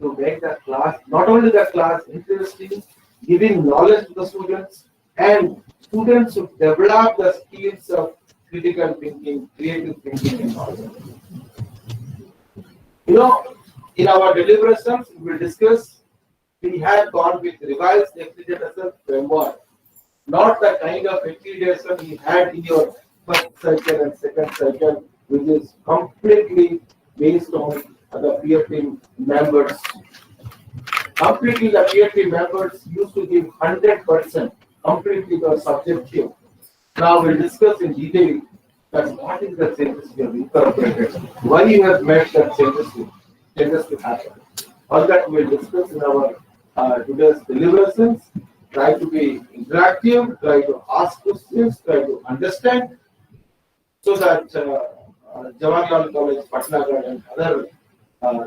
to make the class, not only the class interesting, giving knowledge to the students, and students should develop the skills of critical thinking, creative thinking, and all that. In our deliberations, we will discuss, we have gone with revised accreditation framework, not the kind of accreditation you had in your first cycle and second cycle, which is completely based on the peer team members. Completely, the peer team members used to give 100%, completely the subjective. Now we'll discuss in detail that what is the changes you have incorporated, why you have made that changes to happen. All that we'll discuss in our today's deliberations. Try to be interactive, try to ask questions, try to understand, so that Jawaharlal College, Patnagarh, and other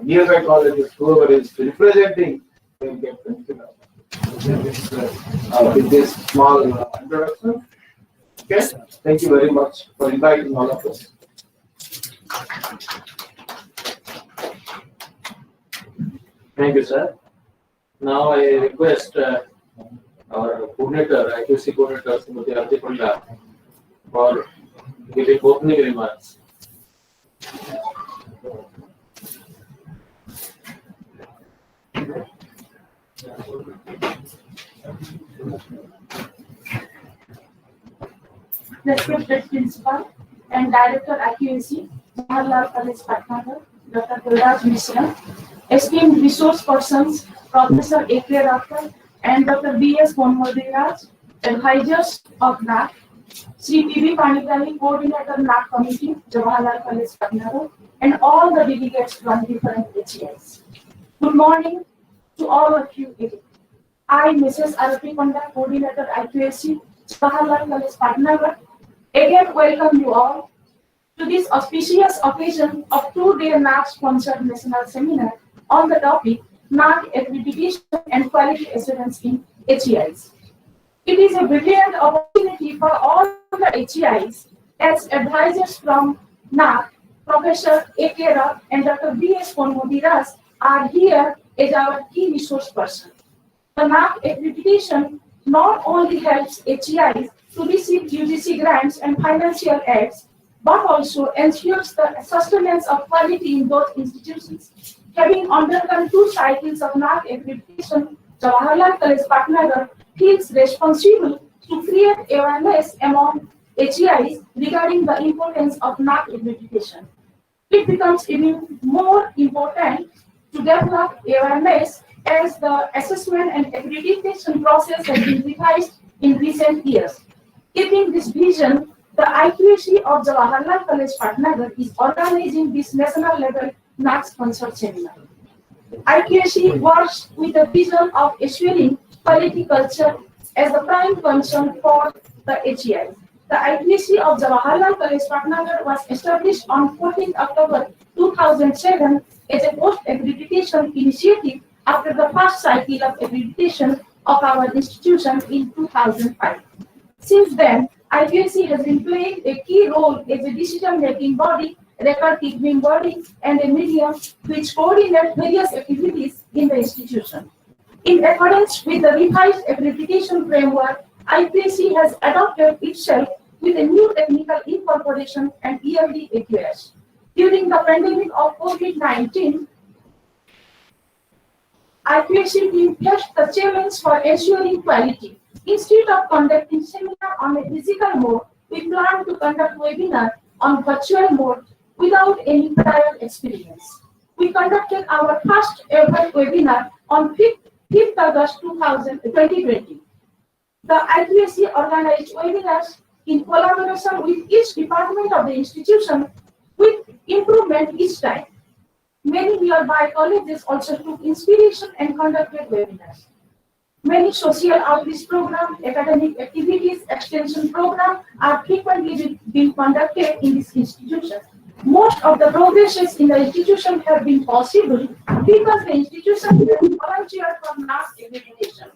nearby colleges, whoever is representing, will get benefit with this small introduction. Okay, thank you very much for inviting all of us. Thank you, sir. Now I request our coordinator, IQAC coordinator, Srimati Artipalla, for giving opening remarks. Respected Principal and Director IQAC, Jawaharlal College, Patnagarh, Dr. Mishra, esteemed resource persons, Professor A.K. Rathar and Dr. B.S. Ponmodiraj, advisors of NAAC, Sri P.V. Panigrani, Coordinator NAAC Committee, Jawaharlal College, Patnagarh, and all the delegates from different HEIs. Good morning to all of you. I, Mrs. Arati Panda, Coordinator IQAC, Jawaharlal College, Patnagarh, again welcome you all to this auspicious occasion of two-day NAAC-sponsored national seminar on the topic NAAC Accreditation and Quality Assurance in HEIs. It is a brilliant opportunity for all the HEIs as advisors from NAAC, Professor A.K. Rath and Dr. B.S. Ponmodiraj are here as our key resource person. The NAAC accreditation not only helps HEIs to receive UGC grants and financial aids, but also ensures the sustenance of quality in those institutions. Having undergone 2 cycles of NAAC accreditation, Jawaharlal College, Patnagarh feels responsible to create awareness among HEIs regarding the importance of NAAC accreditation. It becomes even more important to develop awareness as the assessment and accreditation process has been revised in recent years. Keeping this vision, the IQAC of Jawaharlal College, Patnagarh is organizing this national level NAAC sponsored seminar. IQAC works with the vision of ensuring quality culture as the prime concern for the HEIs. The IQAC of Jawaharlal College, Patnagarh was established on 14th October 2007 as a post-accreditation initiative after the first cycle of accreditation of our institution in 2005. Since then, IQAC has been playing a key role as a decision-making body, record-keeping body, and a medium which coordinates various activities in the institution. In accordance with the revised accreditation framework, IQAC has adopted itself with a new technical incorporation and yearly AQS. During the pandemic of COVID-19, IQAC team faced the challenge for ensuring quality. Instead of conducting seminar on a physical mode, we plan to conduct webinar on virtual mode without any prior experience. We conducted our first ever webinar on 5th August 2020. The IQAC organized webinars in collaboration with each department of the institution with improvement each time. Many nearby colleges also took inspiration and conducted webinars. Many social outreach programs, academic activities, extension programs are frequently being conducted in this institution. Most of the progresses in the institution have been possible because the institution has volunteered for NAAC accreditation.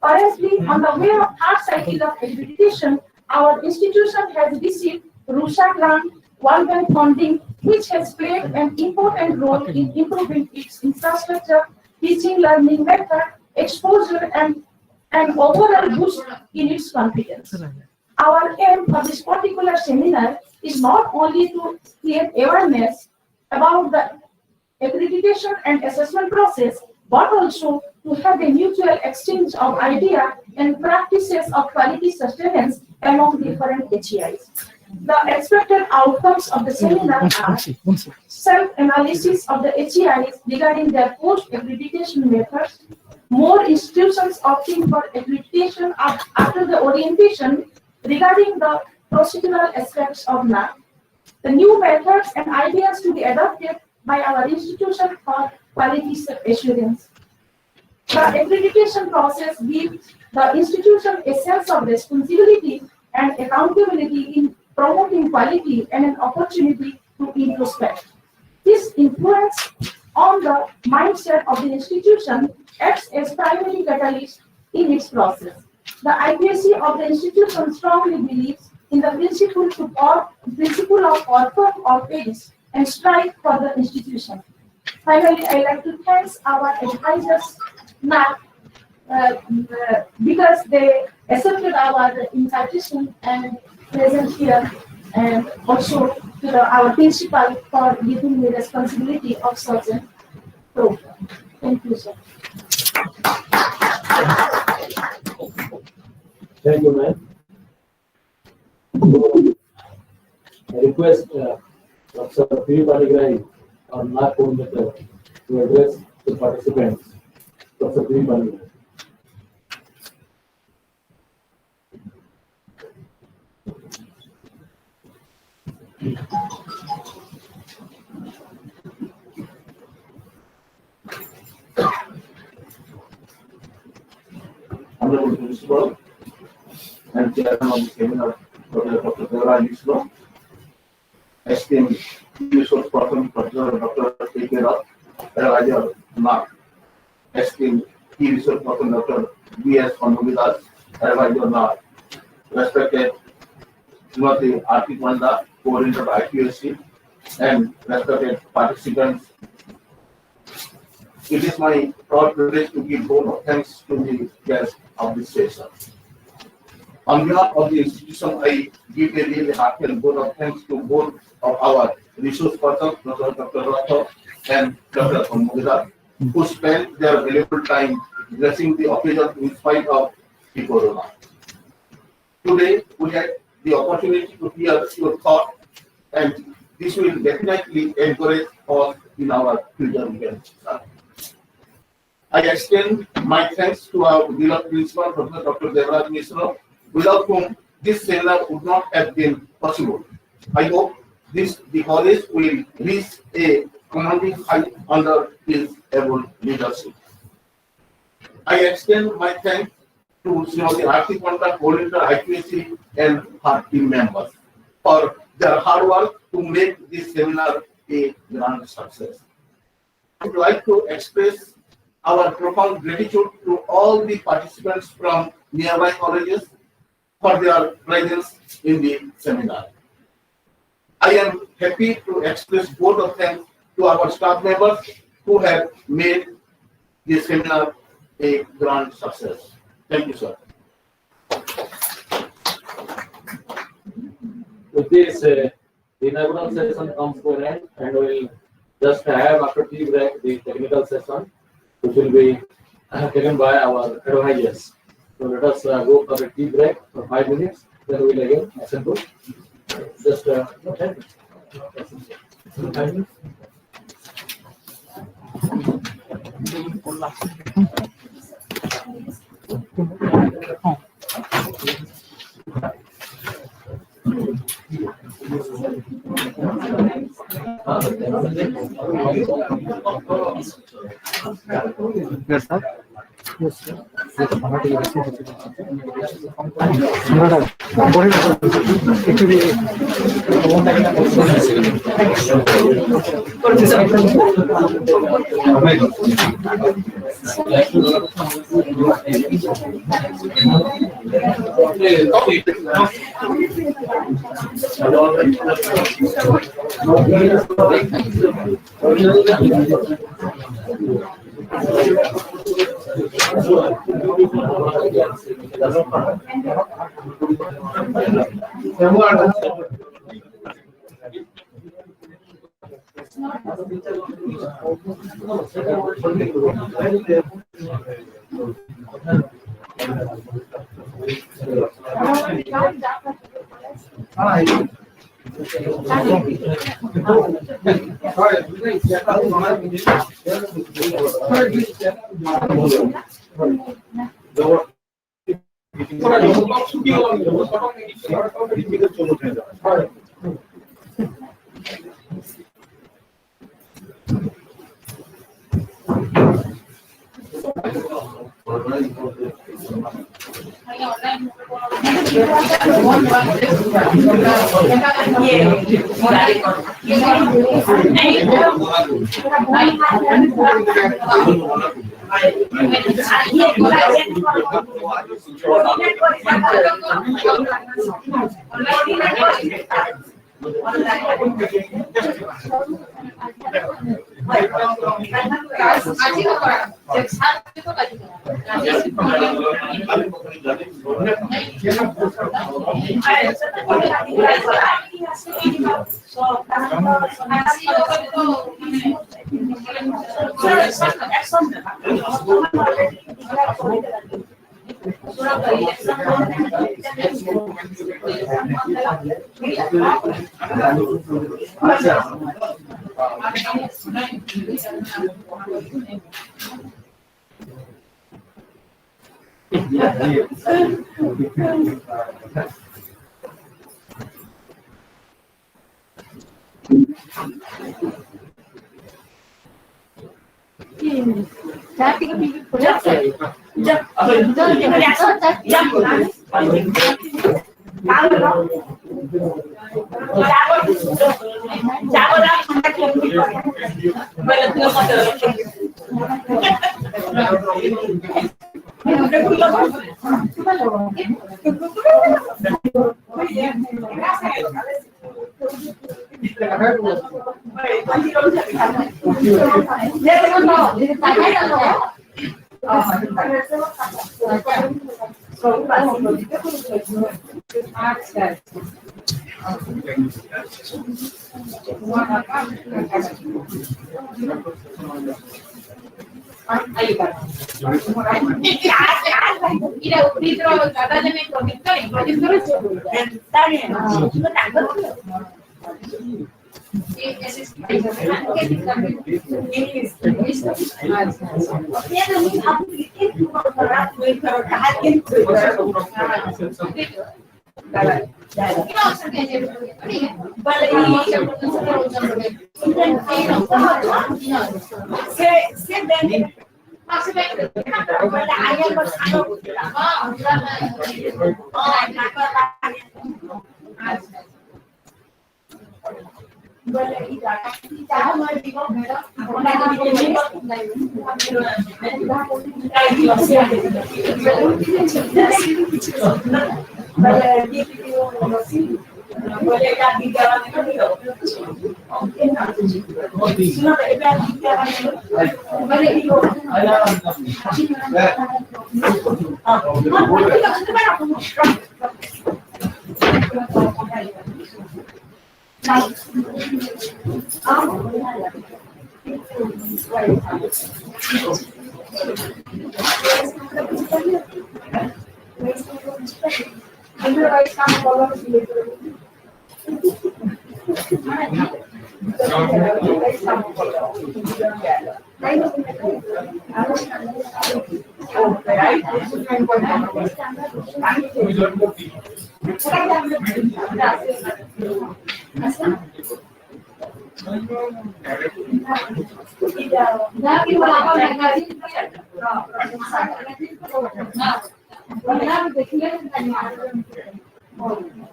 Currently, on the way of third cycle of accreditation, our institution has received RUSA grant, World Bank funding, which has played an important role in improving its infrastructure, teaching, learning method, exposure, and an overall boost in its confidence. Our aim for this particular seminar is not only to create awareness about the accreditation and assessment process, but also to have a mutual exchange of ideas and practices of quality sustenance among different HEIs. The expected outcomes of the seminar are self-analysis of the HEIs regarding their post-accreditation methods, more institutions opting for accreditation after the orientation regarding the procedural aspects of NAAC, the new methods and ideas to be adopted by our institution for quality assurance. The accreditation process gives the institution a sense of responsibility and accountability in promoting quality and an opportunity to introspect. This influence on the mindset of the institution acts as primary catalyst in its process. The IQAC of the institution strongly believes in the principle of orphan or pace and strive for the institution. Finally, I like to thank our advisors NAAC because they accepted our invitation and present here, and also to our principal for giving me responsibility of such a program. Thank you, sir. Thank you, ma'am. I request Dr. Patnagarh, our NAAC coordinator, to address the participants. Dr. Patnagarh. Honorable Principal and Chairman of the Seminar, Dr. Jawaharlal, esteemed resource person, Professor Dr. A.K. Advisor NAAC, esteemed key resource person, Dr. B.S. Patnagarh, Advisor NAAC, respected Srimati Arti Panda, coordinator of IQAC, and respected participants. It is my proud privilege to give vote of thanks to the guests of this session. On behalf of the institution, I give a really heartfelt vote of thanks to both of our resource persons, Dr. Ratho and Dr. Patnagarh, who spent their valuable time blessing the occasion in spite of the corona. Today, we had the opportunity to hear your thoughts, and this will definitely encourage us in our future events. I extend my thanks to our beloved principal, Professor Dr. Jawaharlal Mishra, without whom this seminar would not have been possible. I hope the college will reach a commanding height under his able leadership. I extend my thanks to Srimati Arti Panta, coordinator IQAC, and her team members for their hard work to make this seminar a grand success. I would like to express our profound gratitude to all the participants from nearby colleges for their presence in the seminar. I am happy to express vote of thanks to our staff members who have made this seminar a grand success. Thank you, sir. With this, the inaugural session comes to an end, and we'll just have after tea break the technical session, which will be taken by our advisors. So let us go for a tea break for 5 minutes. Then we will again assemble. Just 10 minutes. 5 minutes. Yes, sir. Yes, sir.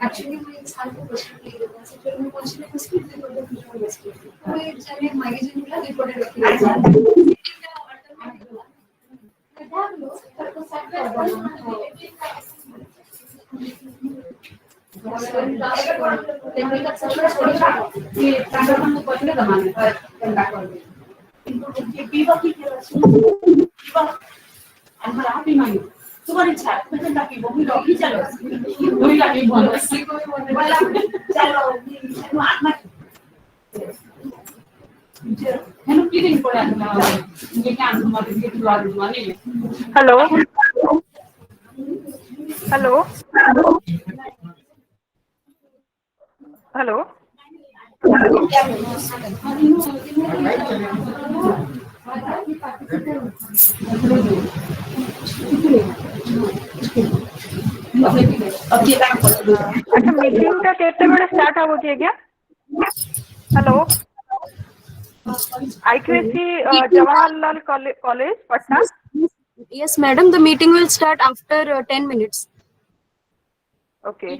Actually, my insan को question नहीं देता है फिर मैं question उसकी कोई चले migration का रिपोर्ट रखी Hello. Hello. Hello. अच्छा मीटिंग का कितने बजे स्टार्ट होगी क्या? Hello IQAC Jawaharlal College Patna. Yes, madam. The meeting will start after 10 minutes. Okay.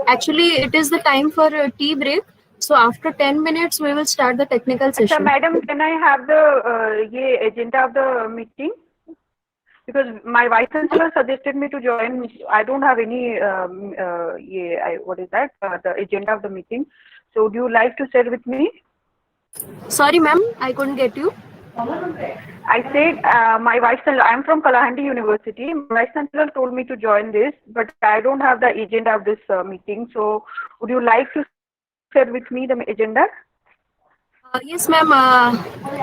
Actually, it is the time for tea break. So after 10 minutes, we will start the technical अच्छा session. madam, can I have the ये agenda of the meeting? Because my vice chancellor suggested me to join. I don't have any what is that? The agenda of the meeting. So would you like to share with me? Sorry, ma'am, I couldn't get you. I said my vice chancellor. I'm from Kalahandi University. My vice chancellor told me to join this, but I don't have the agenda of this meeting. So would you like to share with me the agenda? Yes, ma'am.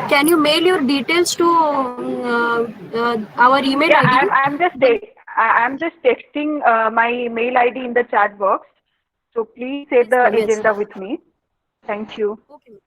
Can you mail your details to our email Yeah, ID? I'm just texting my mail ID in the chat box. So please share Yes, the ma'am, yes. agenda with me. Thank you. Okay.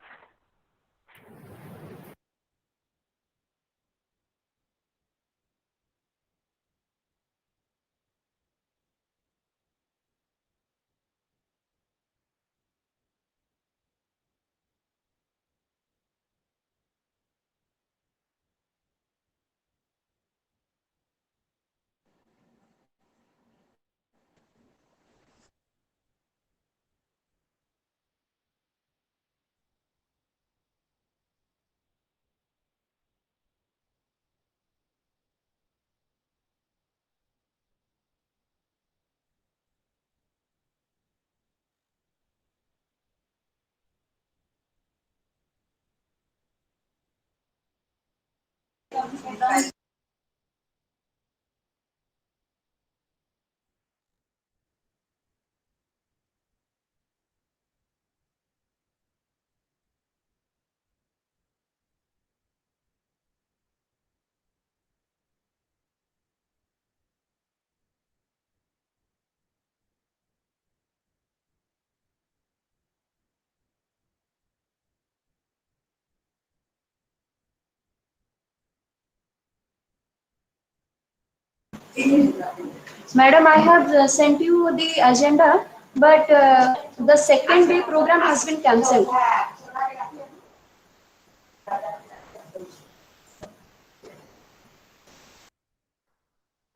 Madam, I have sent you the agenda, but the second day program has been cancelled.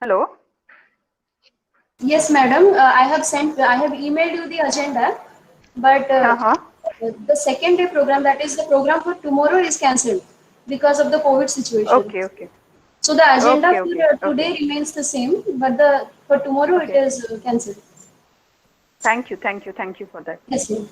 Hello. Yes, madam, I have emailed you the agenda, but Uh-huh. the second day program, that is the program for tomorrow, is cancelled because of the COVID situation. Okay, okay. So the agenda Okay, okay, for okay. today remains the same, but the for tomorrow it Okay. is cancelled. Thank you, thank you for that. Yes, ma'am.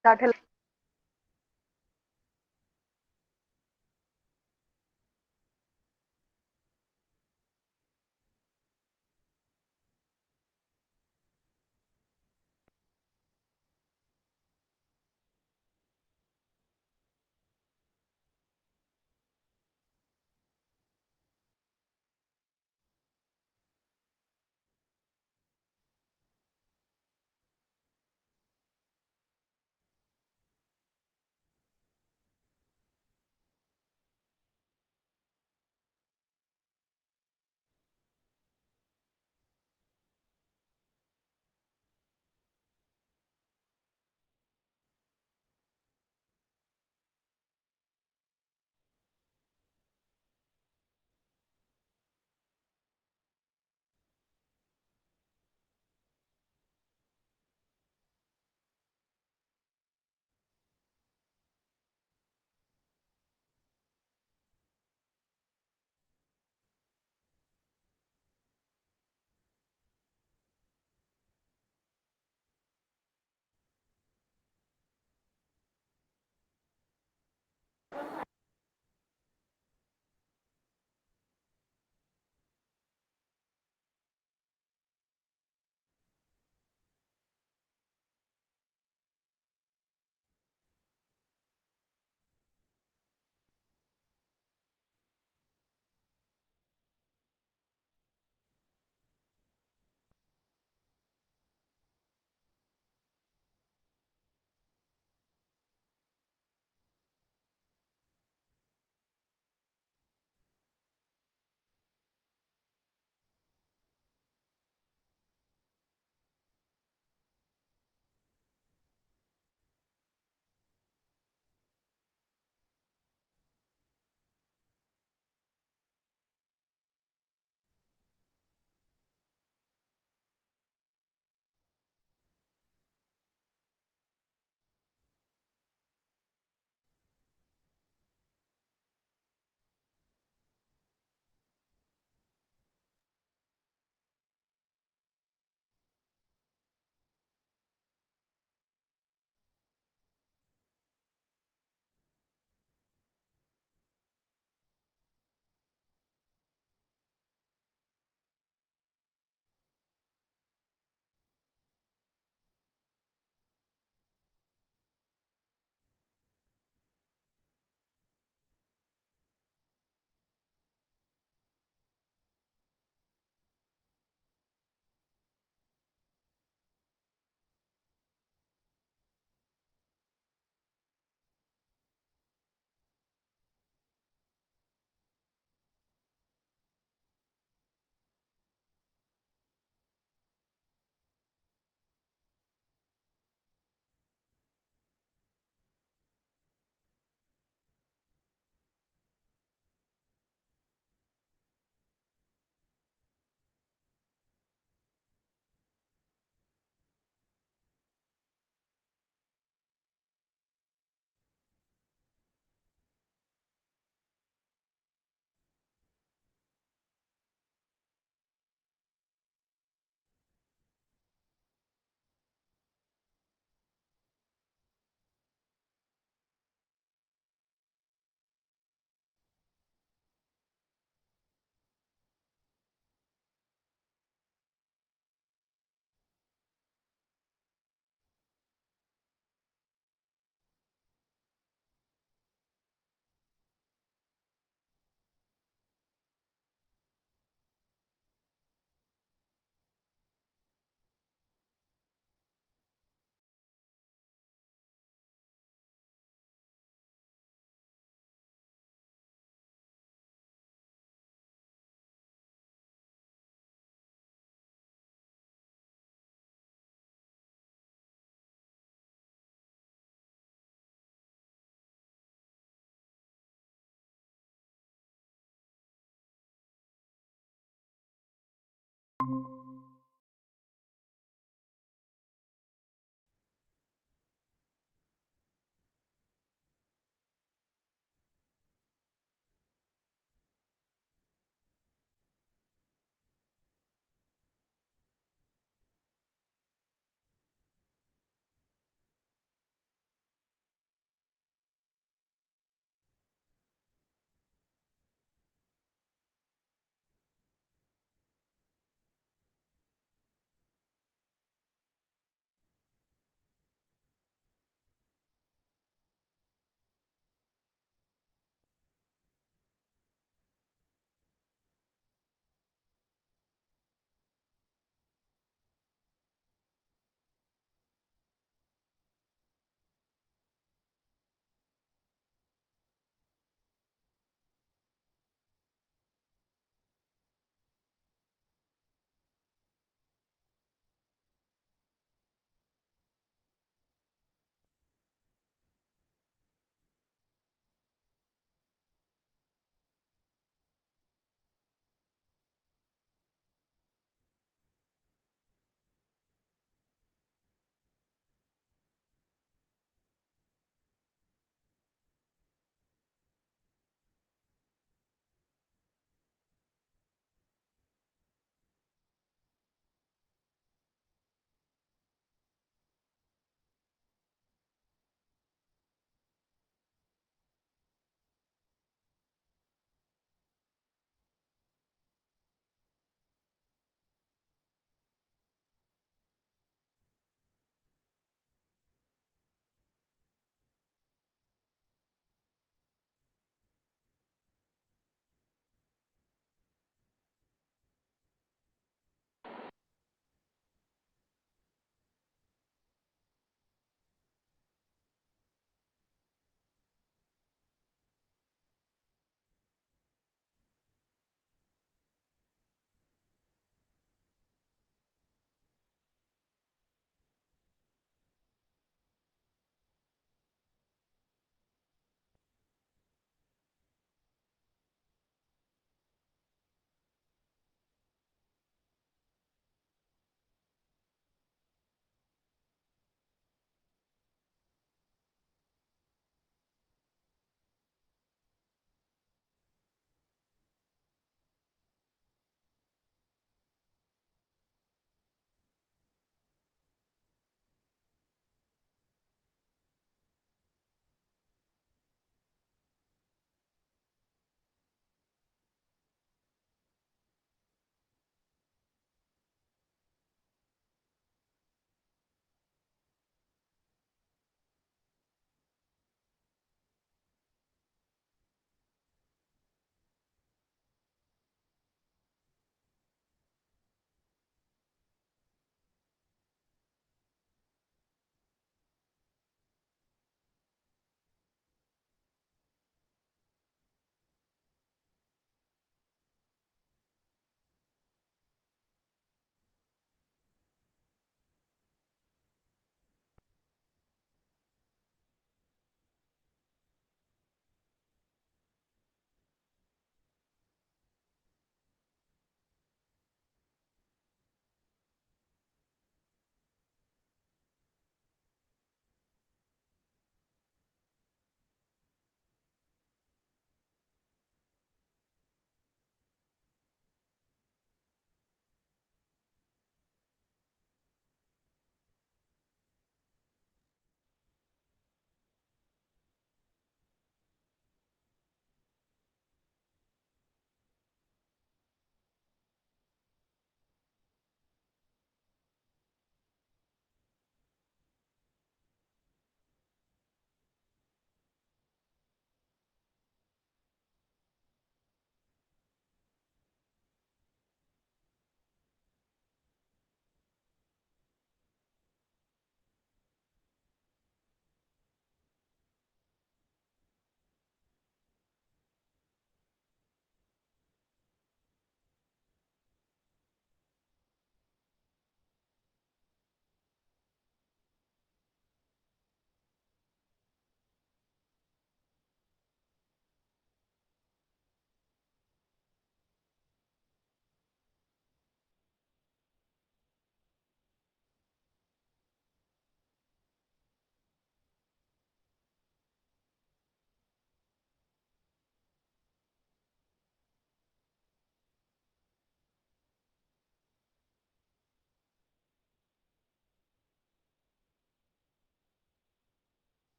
Start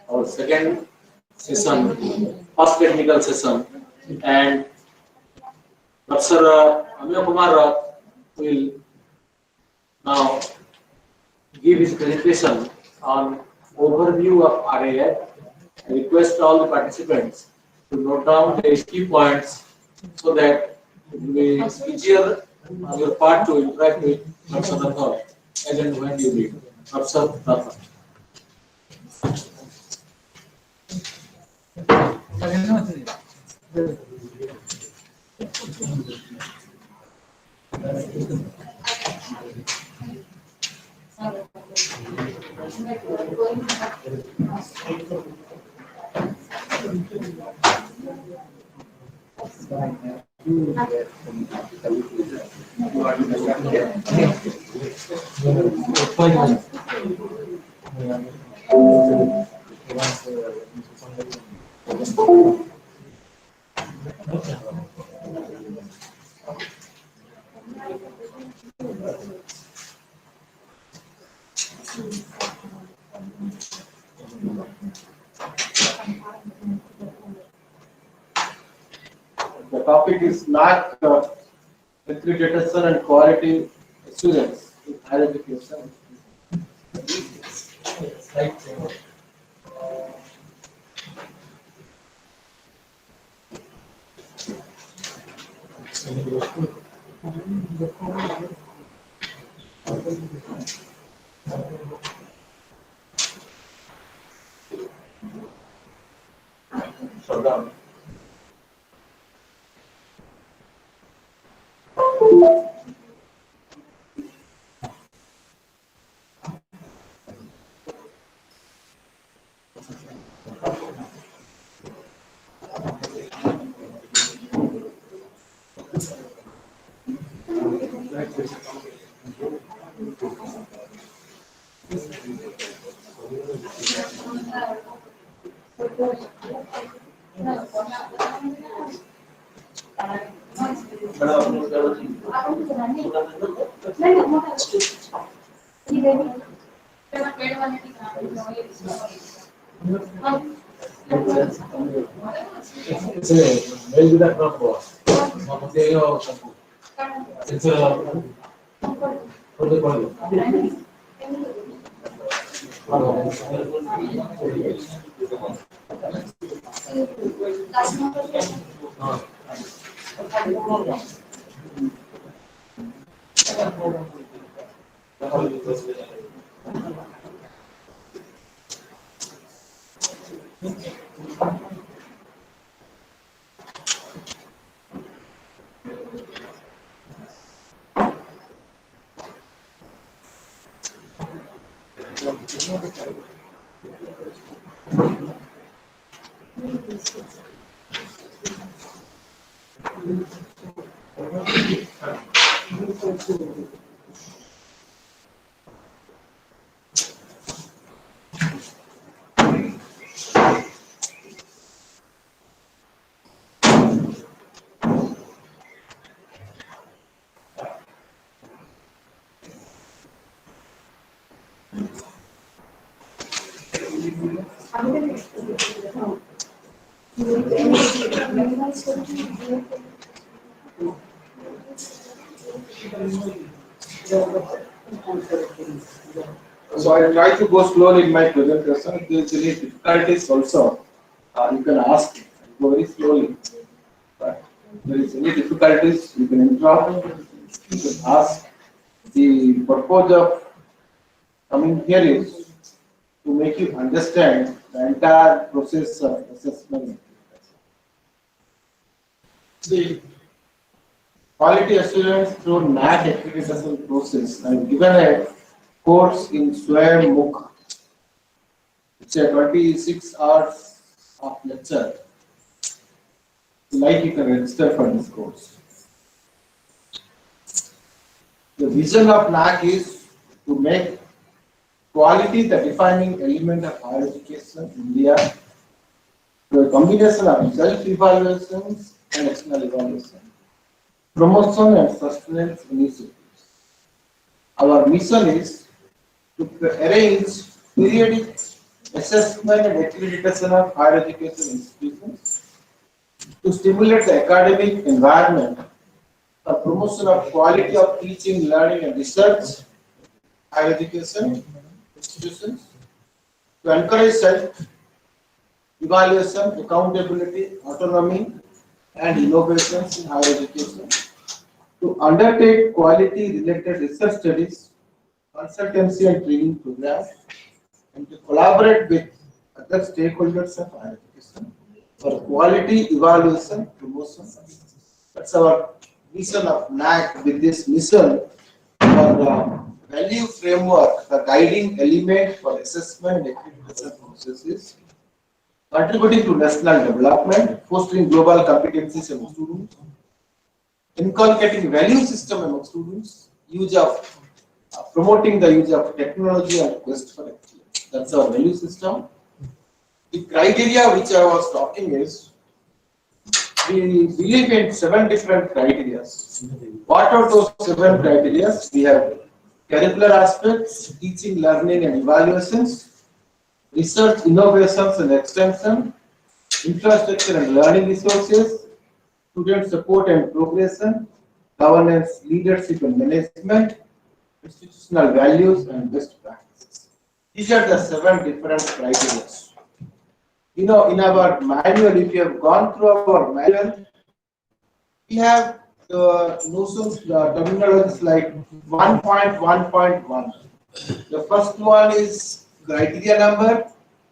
our second session, first technical session, and Professor Amir Kumar will now give his presentation on overview of RAI. I request all the participants to note down the key points so that it will be easier on your part to interact with Professor Rathod as and when you need. Professor Rathod. The topic is NAAC accreditation and quality assurance in higher education. So I try to go slowly in my presentation. If there is any difficulties also, you can ask. Go very slowly. But if there is any difficulties, you can interrupt. You can ask. The purpose of coming here is to make you understand the entire process of assessment. The quality assurance through NAAC accreditation process. I have given a course in Swayam Mukh. It's a 26 hours of lecture. Like you can register for this course. The vision of NAAC is to make quality the defining element of higher education in India through a combination of self-evaluations and external evaluation, promotion and sustenance initiatives. Our mission is to arrange periodic assessment and accreditation of higher education institutions, to stimulate the academic environment, the promotion of quality of teaching, learning and research, higher education institutions, to encourage self-evaluation, accountability, autonomy and innovations in higher education, to undertake quality-related research studies, consultancy and training programs, and to collaborate with other stakeholders of higher education for quality evaluation promotion. That's our vision of NAAC. With this mission, our value framework, the guiding element for assessment and accreditation processes, contributing to national development, fostering global competencies among students, inculcating value system among students, use of promoting the use of technology and quest for excellence. That's our value system. The criteria which I was talking is, we believe in 7 different criteria. What are those 7 criteria? We have curricular aspects, teaching, learning and evaluations, research, innovations and extension, infrastructure and learning resources, student support and progression, governance, leadership and management, institutional values and best practices. These are the 7 different criteria. You know, in our manual, if you have gone through our manual, we have the notions, the terminologies like 1.1.1. The first one is criteria number,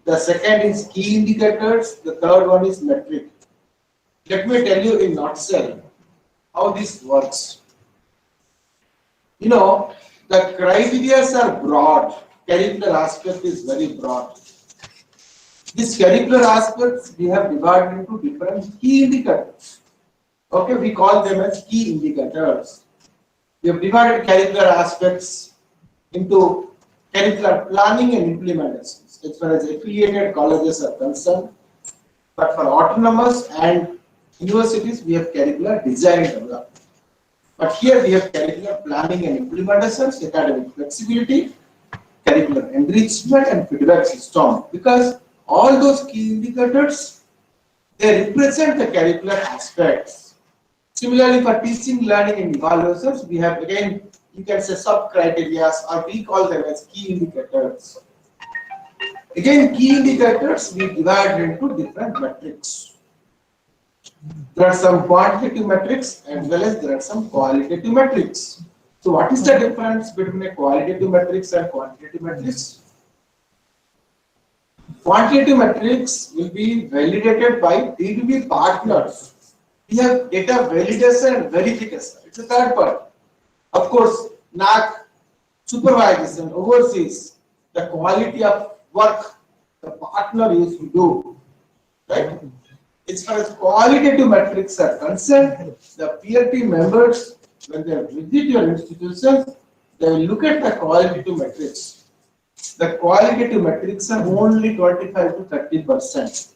the second is key indicators, the third one is metric. Let me tell you in nutshell how this works. You know, the criteria are broad. Curricular aspect is very broad. These curricular aspects we have divided into different key indicators. Okay, we call them as key indicators. We have divided curricular aspects into curricular planning and implementation as far as affiliated colleges are concerned. But for autonomous and universities, we have curricular design and development. But here we have curricular planning and implementation, academic flexibility, curricular enrichment and feedback system. Because all those key indicators, they represent the curricular aspects. Similarly, for teaching, learning and evaluations, we have again, you can say sub-criteria, or we call them as key indicators. Again, key indicators we divide into different metrics. There are some quantitative metrics as well as there are some qualitative metrics. So what is the difference between a qualitative metrics and quantitative metrics? Quantitative metrics will be validated by DBB partners. We have data validation and verification. It's the third part. Of course, NAAC supervises and oversees the quality of work the partner used to do. Right? As far as qualitative metrics are concerned, the peer team members, when they visit your institutions, they will look at the qualitative metrics. The qualitative metrics are only 25 to 30%.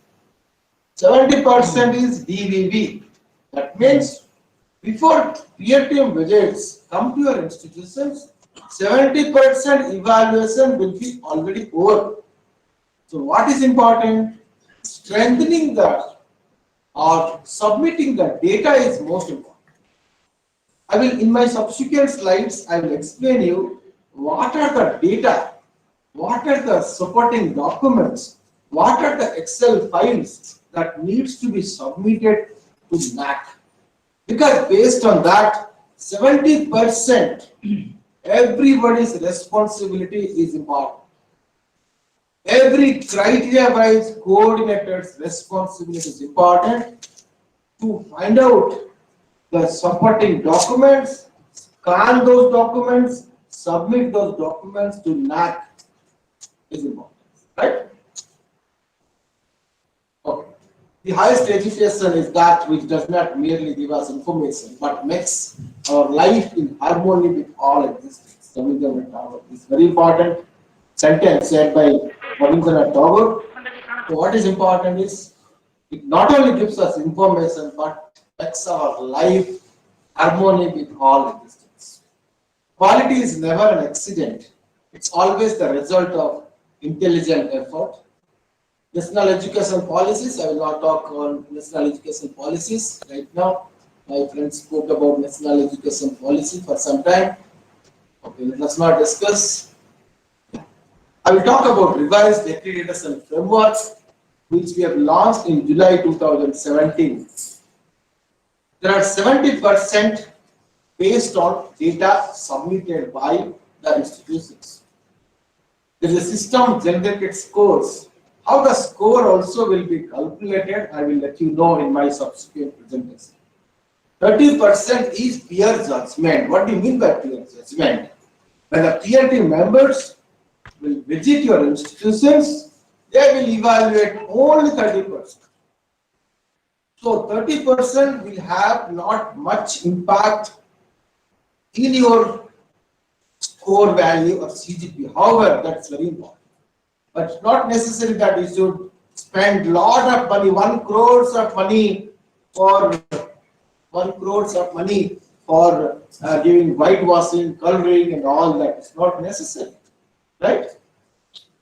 70% is DVV. That means before peer team visits come to your institutions, 70% evaluation will be already over. So what is important? Strengthening the or submitting the data is most important. I will, in my subsequent slides, I will explain you what are the data, what are the supporting documents, what are the Excel files that needs to be submitted to NAAC. Because based on that, 70% everybody's responsibility is important. Every criteria-wise coordinator's responsibility is important to find out the supporting documents, scan those documents, submit those documents to NAAC is important, right? Okay. The highest education is that which does not merely give us information, but makes our life in harmony with all existence. This is very important sentence said by Rabindranath Tagore. So what is important is it not only gives us information, but makes our life harmony with all existence. Quality is never an accident. It's always the result of intelligent effort, National education policies. I will not talk on national education policies right now. My friends spoke about national education policy for some time. Okay, let us not discuss. I will talk about revised accreditation frameworks, which we have launched in July 2017. There are 70% based on data submitted by the institutions. There is a system generated scores. How the score also will be calculated, I will let you know in my subsequent presentation. 30% is peer judgment. What do you mean by peer judgment? When the peer team members will visit your institutions, they will evaluate only 30%. So 30% will have not much impact in your score value or CGP. However, that's very important. But it's not necessary that you should spend lot of money, 1 crore of money for giving whitewashing, coloring, and all that. It's not necessary, right?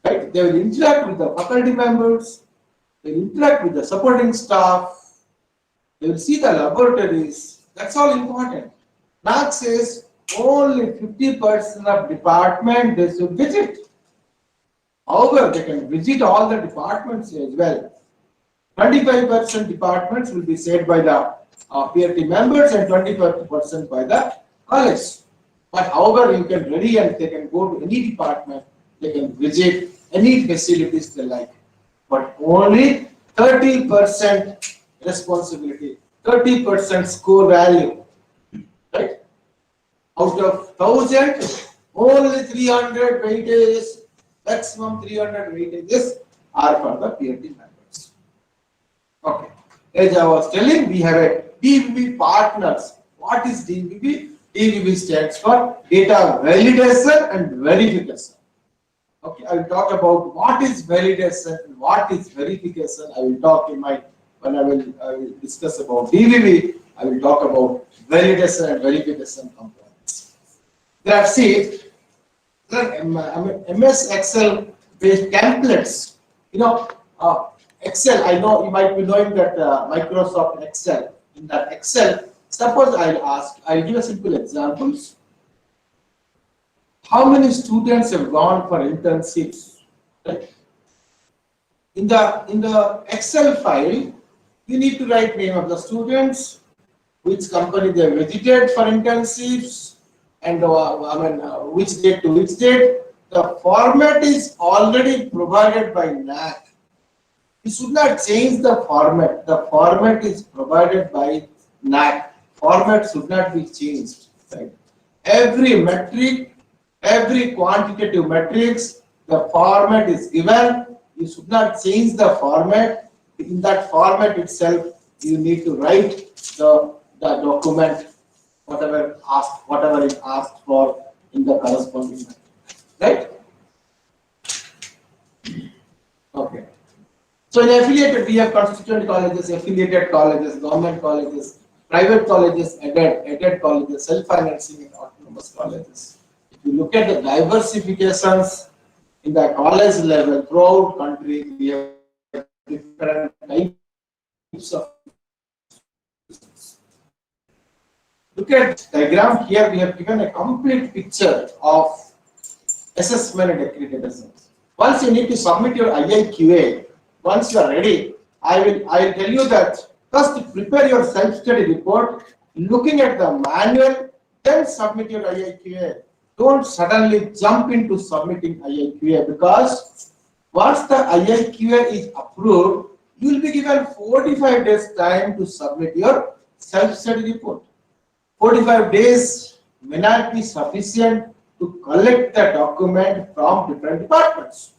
Right? They will interact with the faculty members. They will interact with the supporting staff. They will see the laboratories. That's all important. NAAC says only 50% of department they should visit. However, they can visit all the departments as well. 25% departments will be said by the peer team members and 25% by the college. But however, you can ready and they can go to any department, they can visit any facilities they like. But only 30% responsibility, 30% score value, right? Out of 1,000, only 300 weightages, maximum 300 weightages are for the peer team members. Okay. As I was telling, we have a DVB partners. What is DVB? DVB stands for data validation and verification. Okay, I will talk about what is validation and what is verification. I will talk in my when I will discuss about DVB. I will talk about validation and verification components. That's it. MS Excel based templates. You know, Excel. I know you might be knowing that Microsoft Excel. In that Excel, suppose I'll give a simple examples. How many students have gone for internships? Right? In the Excel file, you need to write name of the students, which company they visited for internships, and which date to which date. The format is already provided by NAAC. You should not change the format. The format is provided by NAAC. Format should not be changed. Right? Every metric, every quantitative metrics, the format is given. You should not change the format. In that format itself, you need to write the document, whatever is asked for in the corresponding metric. Right? Okay. So in affiliated, we have constituent colleges, affiliated colleges, government colleges, private colleges, aided colleges, self-financing and autonomous colleges. If you look at the diversifications in the college level throughout country, we have different types of. Look at diagram here. We have given a complete picture of assessment and accreditation. Once you need to submit your IIQA, once you are ready, I will tell you that first prepare your self-study report, looking at the manual, then submit your IIQA. Don't suddenly jump into submitting IIQA, because once the IIQA is approved, you will be given 45 days time to submit your self-study report. 45 days may not be sufficient to collect the document from different departments.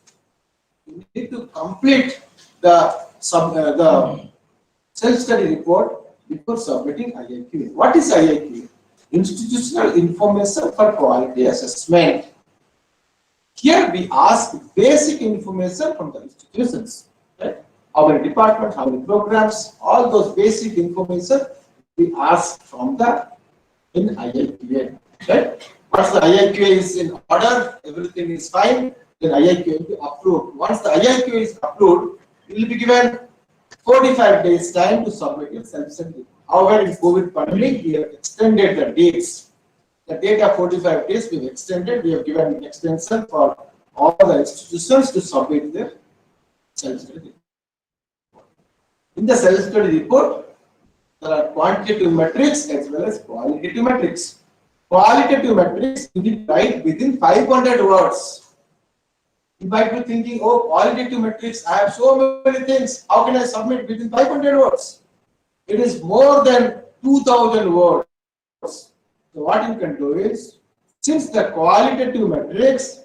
You need to complete the self-study report before submitting IIQA. What is IIQA? Institutional Information for Quality Assessment. Here we ask basic information from the institutions. Right? How many departments, how many programs, all those basic information we ask from in IIQA. Right? Once the IIQA is in order, everything is fine, then IIQA will be approved. Once the IIQA is approved, you will be given 45 days time to submit your self-study. However, in COVID pandemic, we have extended the dates. The date of 45 days we have extended. We have given an extension for all the institutions to submit their self-study report. In the self-study report, there are quantitative metrics as well as qualitative metrics. Qualitative metrics you need to write within 500 words. You might be thinking, oh, qualitative metrics, I have so many things. How can I submit within 500 words? It is more than 2000 words. So what you can do is, since the qualitative metrics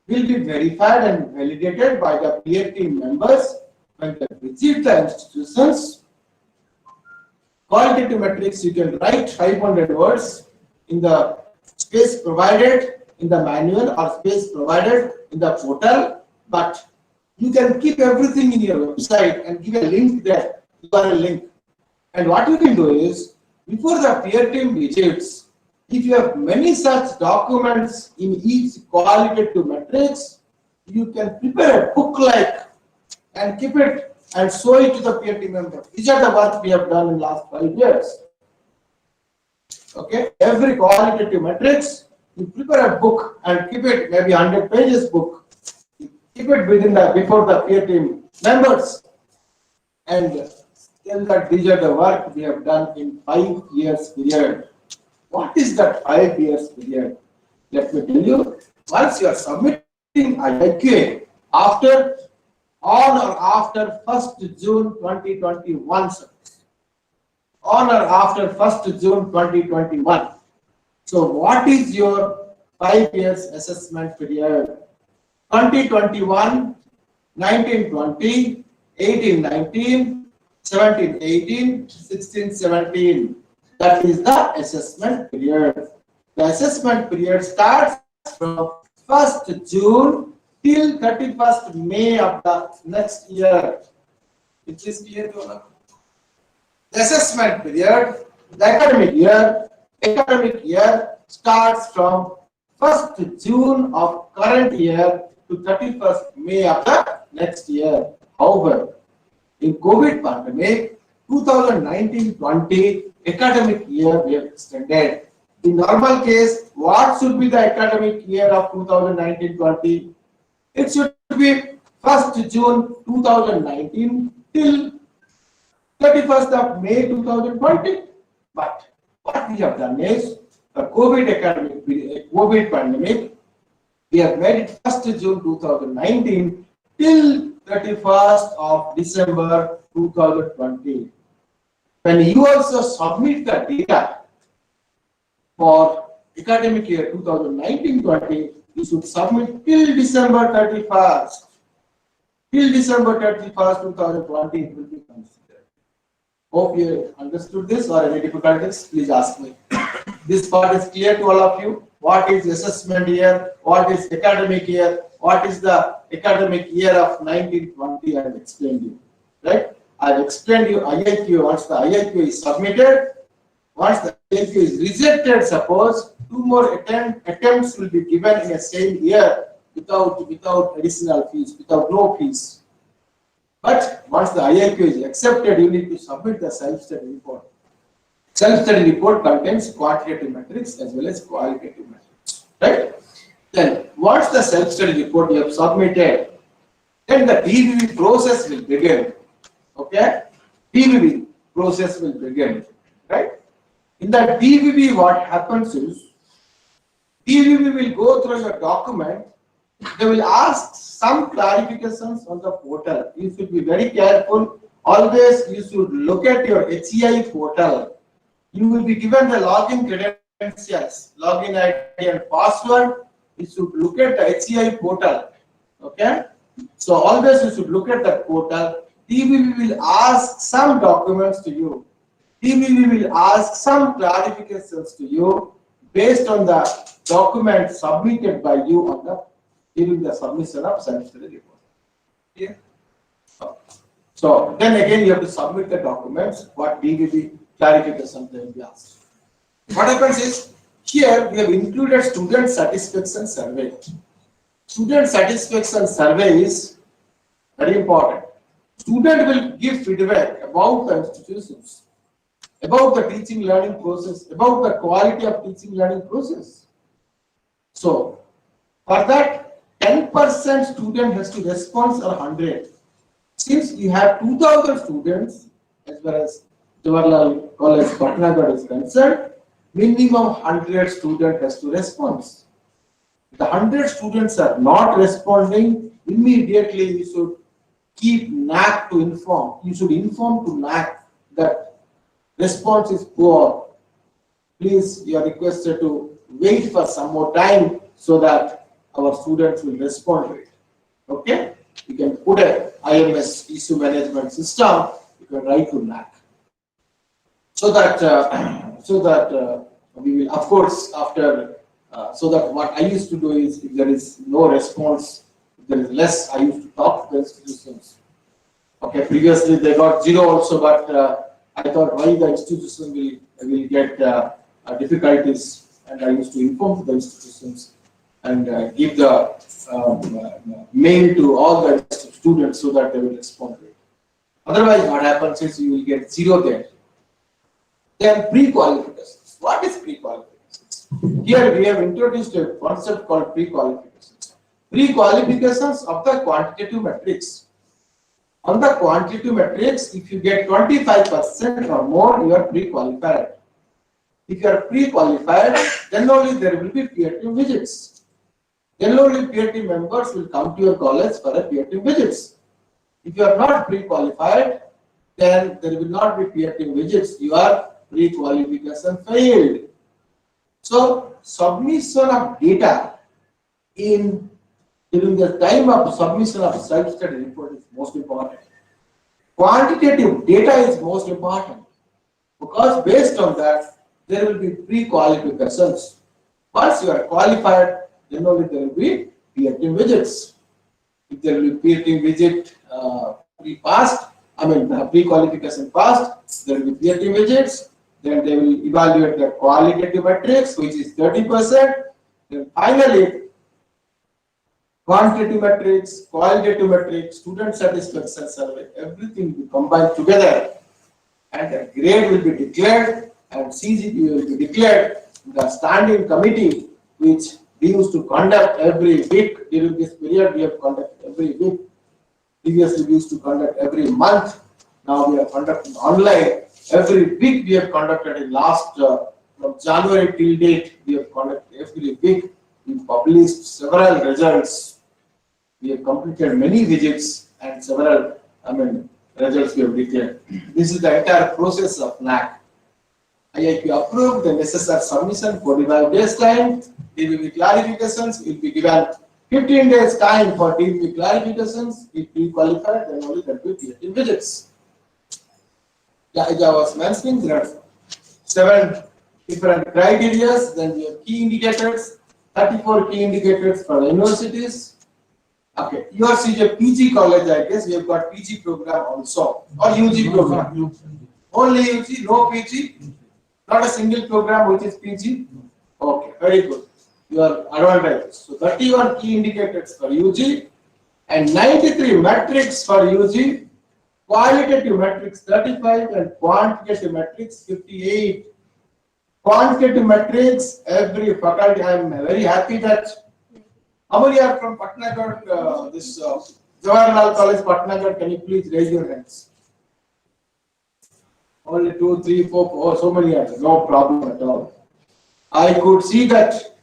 will be verified and validated by the peer team members when they visit the institutions, qualitative metrics you can write 500 words in the space provided in the manual or space provided in the portal, but you can keep everything in your website and give a link there, URL link. And what you can do is, before the peer team visits, if you have many such documents in each qualitative metrics, you can prepare a book-like and keep it and show it to the peer team member. These are the work we have done in the last 5 years. Okay, every qualitative metrics, you prepare a book and keep it, maybe 100 pages book. Keep it within the before the peer team members and tell that these are the work we have done in 5 years period. What is that 5 years period? Let me tell you. Once you are submitting IQAC after on or after 1st June 2021, on or after 1st June 2021. So what is your 5 years assessment period? 2021, 19-20, 18-19, 17-18, 16-17. That is the assessment period. The assessment period starts from 1st June till 31st May of the next year. It is clear to all? The assessment period, the academic year starts from 1st June of current year to 31st May of the next year. However, in COVID pandemic, 2019-20 academic year we have extended. In normal case, what should be the academic year of 2019-20? It should be 1st June 2019 till 31st of May 2020. But what we have done is, the COVID pandemic, we have made it 1st June 2019 till 31st of December 2020. When you also submit the data for academic year 2019-20, you should submit till December 31st. Till December 31st, 2020, it will be considered. Hope you understood this, or any difficulties, please ask me. This part is clear to all of you. What is assessment year? What is academic year? What is the academic year of 19-20? I have explained you, right? I have explained you IIQ. Once the IIQ is submitted, once the IIQ is rejected, suppose 2 more attempts will be given in the same year without additional fees, without no fees. But once the IIQ is accepted, you need to submit the self-study report. Self-study report contains quantitative metrics as well as qualitative metrics, right? Then once the self-study report you have submitted, then the DVV process will begin. Okay, DVV process will begin, right? In the DVV, what happens is, DVV will go through your document. They will ask some clarifications on the portal. You should be very careful. Always you should look at your HEI portal. You will be given the login credentials, login ID and password. You should look at the HEI portal. Okay, so always you should look at the portal. DVV will ask some documents to you. DVV will ask some clarifications to you based on the document submitted by you on the during the submission of self-study report. Yeah. So then again you have to submit the documents. What DVV clarification they will be asked. What happens is, here we have included student satisfaction survey. Student satisfaction survey is very important. Student will give feedback about the institutions, about the teaching learning process, about the quality of teaching learning process. So for that, 10% student has to respond or 100. Since you have 2000 students, as well as Jawaharlal College Patnagarh is concerned, minimum 100 student has to respond. If the 100 students are not responding, immediately you should keep NAAC to inform. You should inform to NAAC that response is poor. Please, you are requested to wait for some more time so that our students will respond to it. Okay? You can put a IMS issue management system. You can write to NAAC. So that we will, of course, after so that what I used to do is, if there is no response, if there is less, I used to talk to the institutions. Okay, previously they got 0 also, but I thought why the institution will get difficulties, and I used to inform the institutions and give the mail to all the students so that they will respond to it. Otherwise, what happens is you will get 0 there. Then pre-qualifications. What is pre-qualifications? Here we have introduced a concept called pre-qualifications. Pre-qualifications of the quantitative matrix. On the quantitative matrix, if you get 25% or more, you are pre-qualified. If you are pre-qualified, then only there will be peer team visits. Then only peer team members will come to your college for a peer team visits. If you are not pre-qualified, then there will not be peer team visits. You are pre-qualification failed. So submission of data during the time of submission of self-study report is most important. Quantitative data is most important, because based on that there will be pre-qualifications. Once you are qualified, then only there will be peer team visits. If there will be peer team visit pre-qualification passed, there will be peer team visits. Then they will evaluate the qualitative matrix, which is 30%. Then finally, quantitative matrix, qualitative matrix, student satisfaction survey, everything will be combined together, and a grade will be declared and CGPA will be declared. The standing committee, which we used to conduct every week during this period, we have conducted every week. Previously, we used to conduct every month. Now we are conducting online. Every week we have conducted in last from January till date. We have conducted every week. We published several results. We have completed many visits and several results we have declared. This is the entire process of NAAC. IIQ approved the necessary submission, 45 days time. DBB clarifications will be given 15 days time for DBB clarifications. If we qualify, then only there will be 15 visits. As I was mentioning, there are 7 different criteria. Then we have key indicators, 34 key indicators for the universities. Okay, yours is a PG college, I guess. We have got PG program also, or UG program. Only UG, no PG. Not a single program which is PG. Okay, very good. Your advantages. So 31 key indicators for UG and 93 metrics for UG. Qualitative metrics 35 and quantitative metrics 58. Quantitative metrics, every faculty, I am very happy that how many are from Patnagarh, this Jawaharlal College Patnagarh, can you please raise your hands? Only 2, 3, 4, oh, so many are, no problem at all. I could see that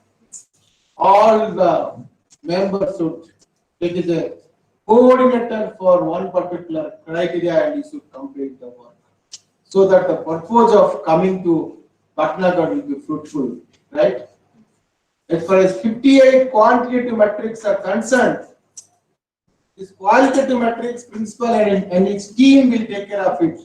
all the members should take it a coordinator for one particular criteria and you should complete the work, so that the purpose of coming to Patnagarh will be fruitful, right? As far as 58 quantitative metrics are concerned, this qualitative metrics principal and its team will take care of it.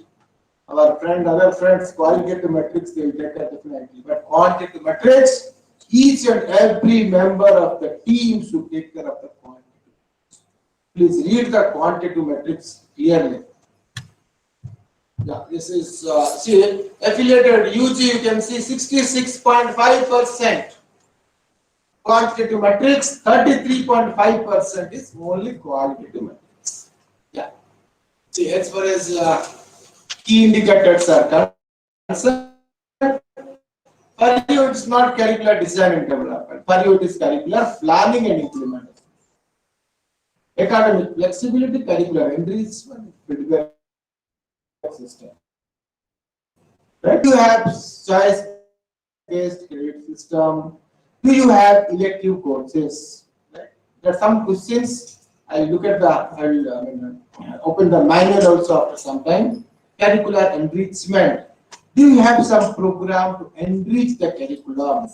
Our other friends, qualitative metrics, they will take care definitely. But quantitative metrics, each and every member of the team should take care of the quantitative. Please read the quantitative metrics clearly. Yeah, this is see affiliated UG. You can see 66.5%. Quantitative metrics, 33.5% is only qualitative metrics. Yeah. See, as far as key indicators are concerned, for you it's not curricular design and development. For you it is curricular planning and implementation. Academic flexibility, curricular enrichment, feedback system. Right? You have choice-based credit system. Do you have elective courses? Right? There are some questions. I'll look at open the manual also after some time. Curricular enrichment. Do you have some program to enrich the curriculum?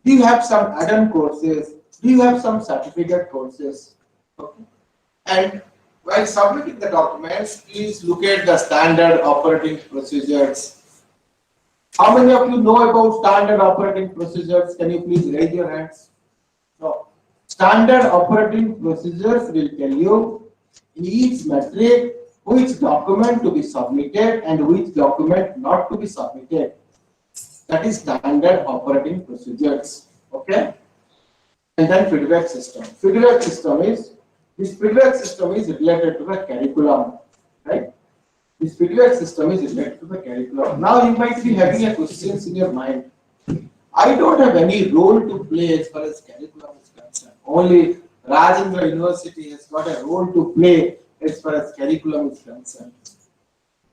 Do you have some add-on courses? Do you have some certificate courses? Okay. And while submitting the documents, please look at the standard operating procedures. How many of you know about standard operating procedures? Can you please raise your hands? No. Standard operating procedures will tell you in each metric which document to be submitted and which document not to be submitted. That is standard operating procedures. Okay? And then feedback system. This feedback system is related to the curriculum. Right? This feedback system is related to the curriculum. Now you might be having a questions in your mind. I don't have any role to play as far as curriculum is concerned. Only Rajendra University has got a role to play as far as curriculum is concerned.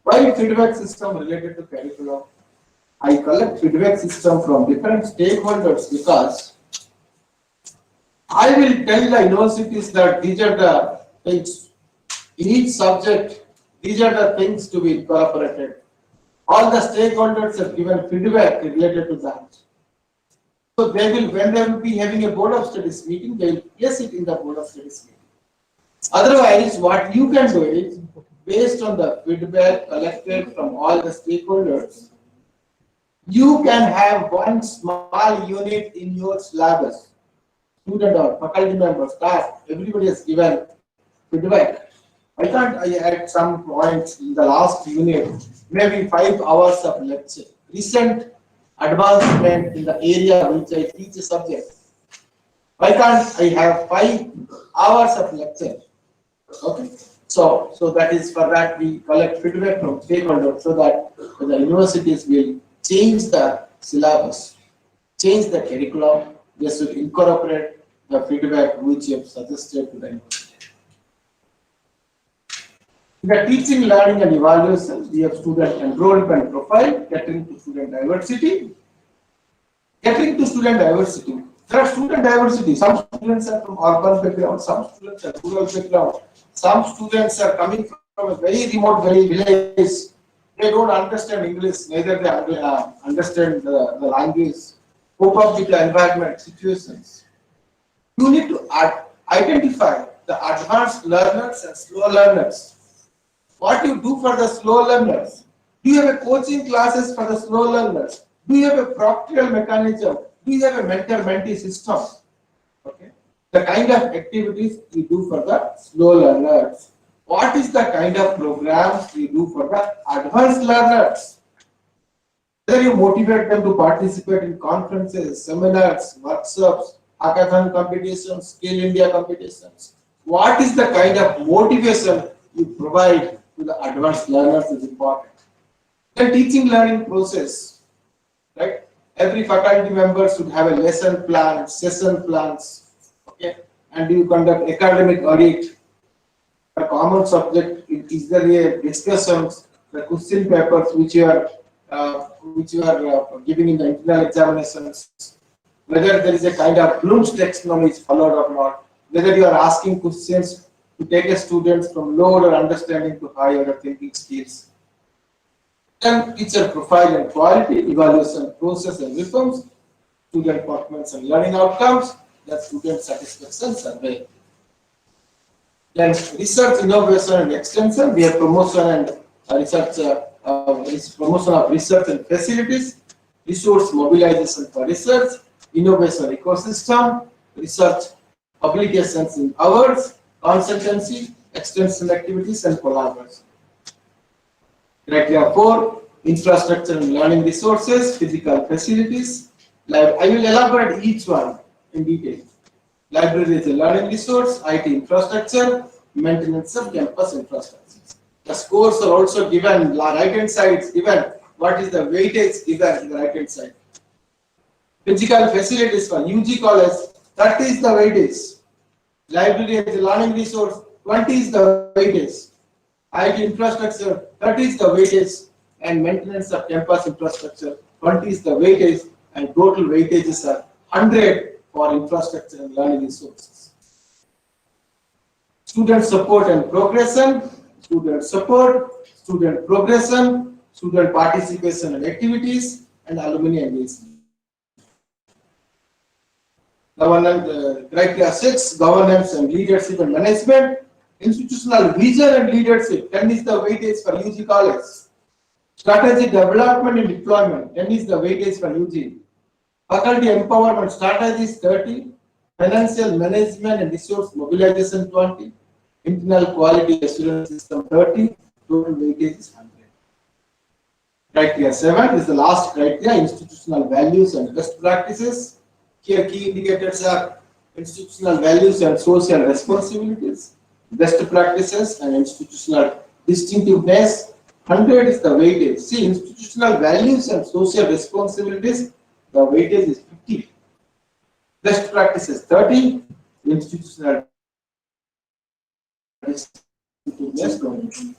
Why feedback system related to curriculum? I collect feedback system from different stakeholders because I will tell the universities that these are the things in each subject, these are the things to be incorporated. All the stakeholders have given feedback related to that. So they will, when they will be having a board of studies meeting, they will place it in the board of studies meeting. Otherwise, what you can do is, based on the feedback collected from all the stakeholders, you can have one small unit in your syllabus. Student or faculty member, staff, everybody has given feedback. I thought I had some points in the last unit, maybe 5 hours of lecture. Recent advancement in the area which I teach a subject. Why can't I have 5 hours of lecture? Okay. So that is for that we collect feedback from stakeholders so that the universities will change the syllabus, change the curriculum. They should incorporate the feedback which you have suggested to the university. In the teaching, learning and evaluation, we have student enrollment profile, catering to student diversity. Catering to student diversity. There are student diversity. Some students are from urban background, some students are rural background, some students are coming from a very remote village. They don't understand English, neither they understand the language, cope up with the environment situations. You need to identify the advanced learners and slow learners. What you do for the slow learners? Do you have a coaching classes for the slow learners? Do you have a proctoral mechanism? Do you have a mentor-mentee system? Okay. The kind of activities you do for the slow learners. What is the kind of programs you do for the advanced learners? Whether you motivate them to participate in conferences, seminars, workshops, hackathon competitions, Skill India competitions. What is the kind of motivation you provide to the advanced learners is important. The teaching learning process, right? Every faculty member should have a lesson plan, session plans, okay? And you conduct academic audit. A common subject is there a discussions, the question papers which you are giving in the internal examinations, whether there is a kind of Bloom's taxonomy is followed or not, whether you are asking questions to take a students from lower understanding to higher thinking skills. Then teacher profile and quality, evaluation process and reforms, student performance and learning outcomes, the student satisfaction survey. Then research, innovation and extension, we have promotion and research, promotion of research and facilities, resource mobilization for research, innovation ecosystem, research publications in hours, consultancy, extension activities and collaboration. Criteria 4, infrastructure and learning resources, physical facilities. I will elaborate each one in detail. Library is a learning resource, IT infrastructure, maintenance of campus infrastructure. The scores are also given, right hand side is given, what is the weightage given in the right hand side. Physical facilities for UG college, 30 is the weightage. Library as a learning resource, 20 is the weightage. IT infrastructure, 30 is the weightage. And maintenance of campus infrastructure, 20 is the weightage. And total weightages are 100 for infrastructure and learning resources. Student support and progression, student support, student progression, student participation and activities, and alumni engagement. Governance, criteria 6, governance and leadership and management. Institutional vision and leadership, 10 is the weightage for UG college. Strategy development and deployment, 10 is the weightage for UG. Faculty empowerment strategies, 30. Financial management and resource mobilization, 20. Internal quality assurance system, 30. Total weightage is 100. Criteria 7 is the last criteria, institutional values and best practices. Here key indicators are institutional values and social responsibilities, best practices and institutional distinctiveness. 100 is the weightage. See, institutional values and social responsibilities, the weightage is 50. Best practices 30, institutional distinctiveness 20.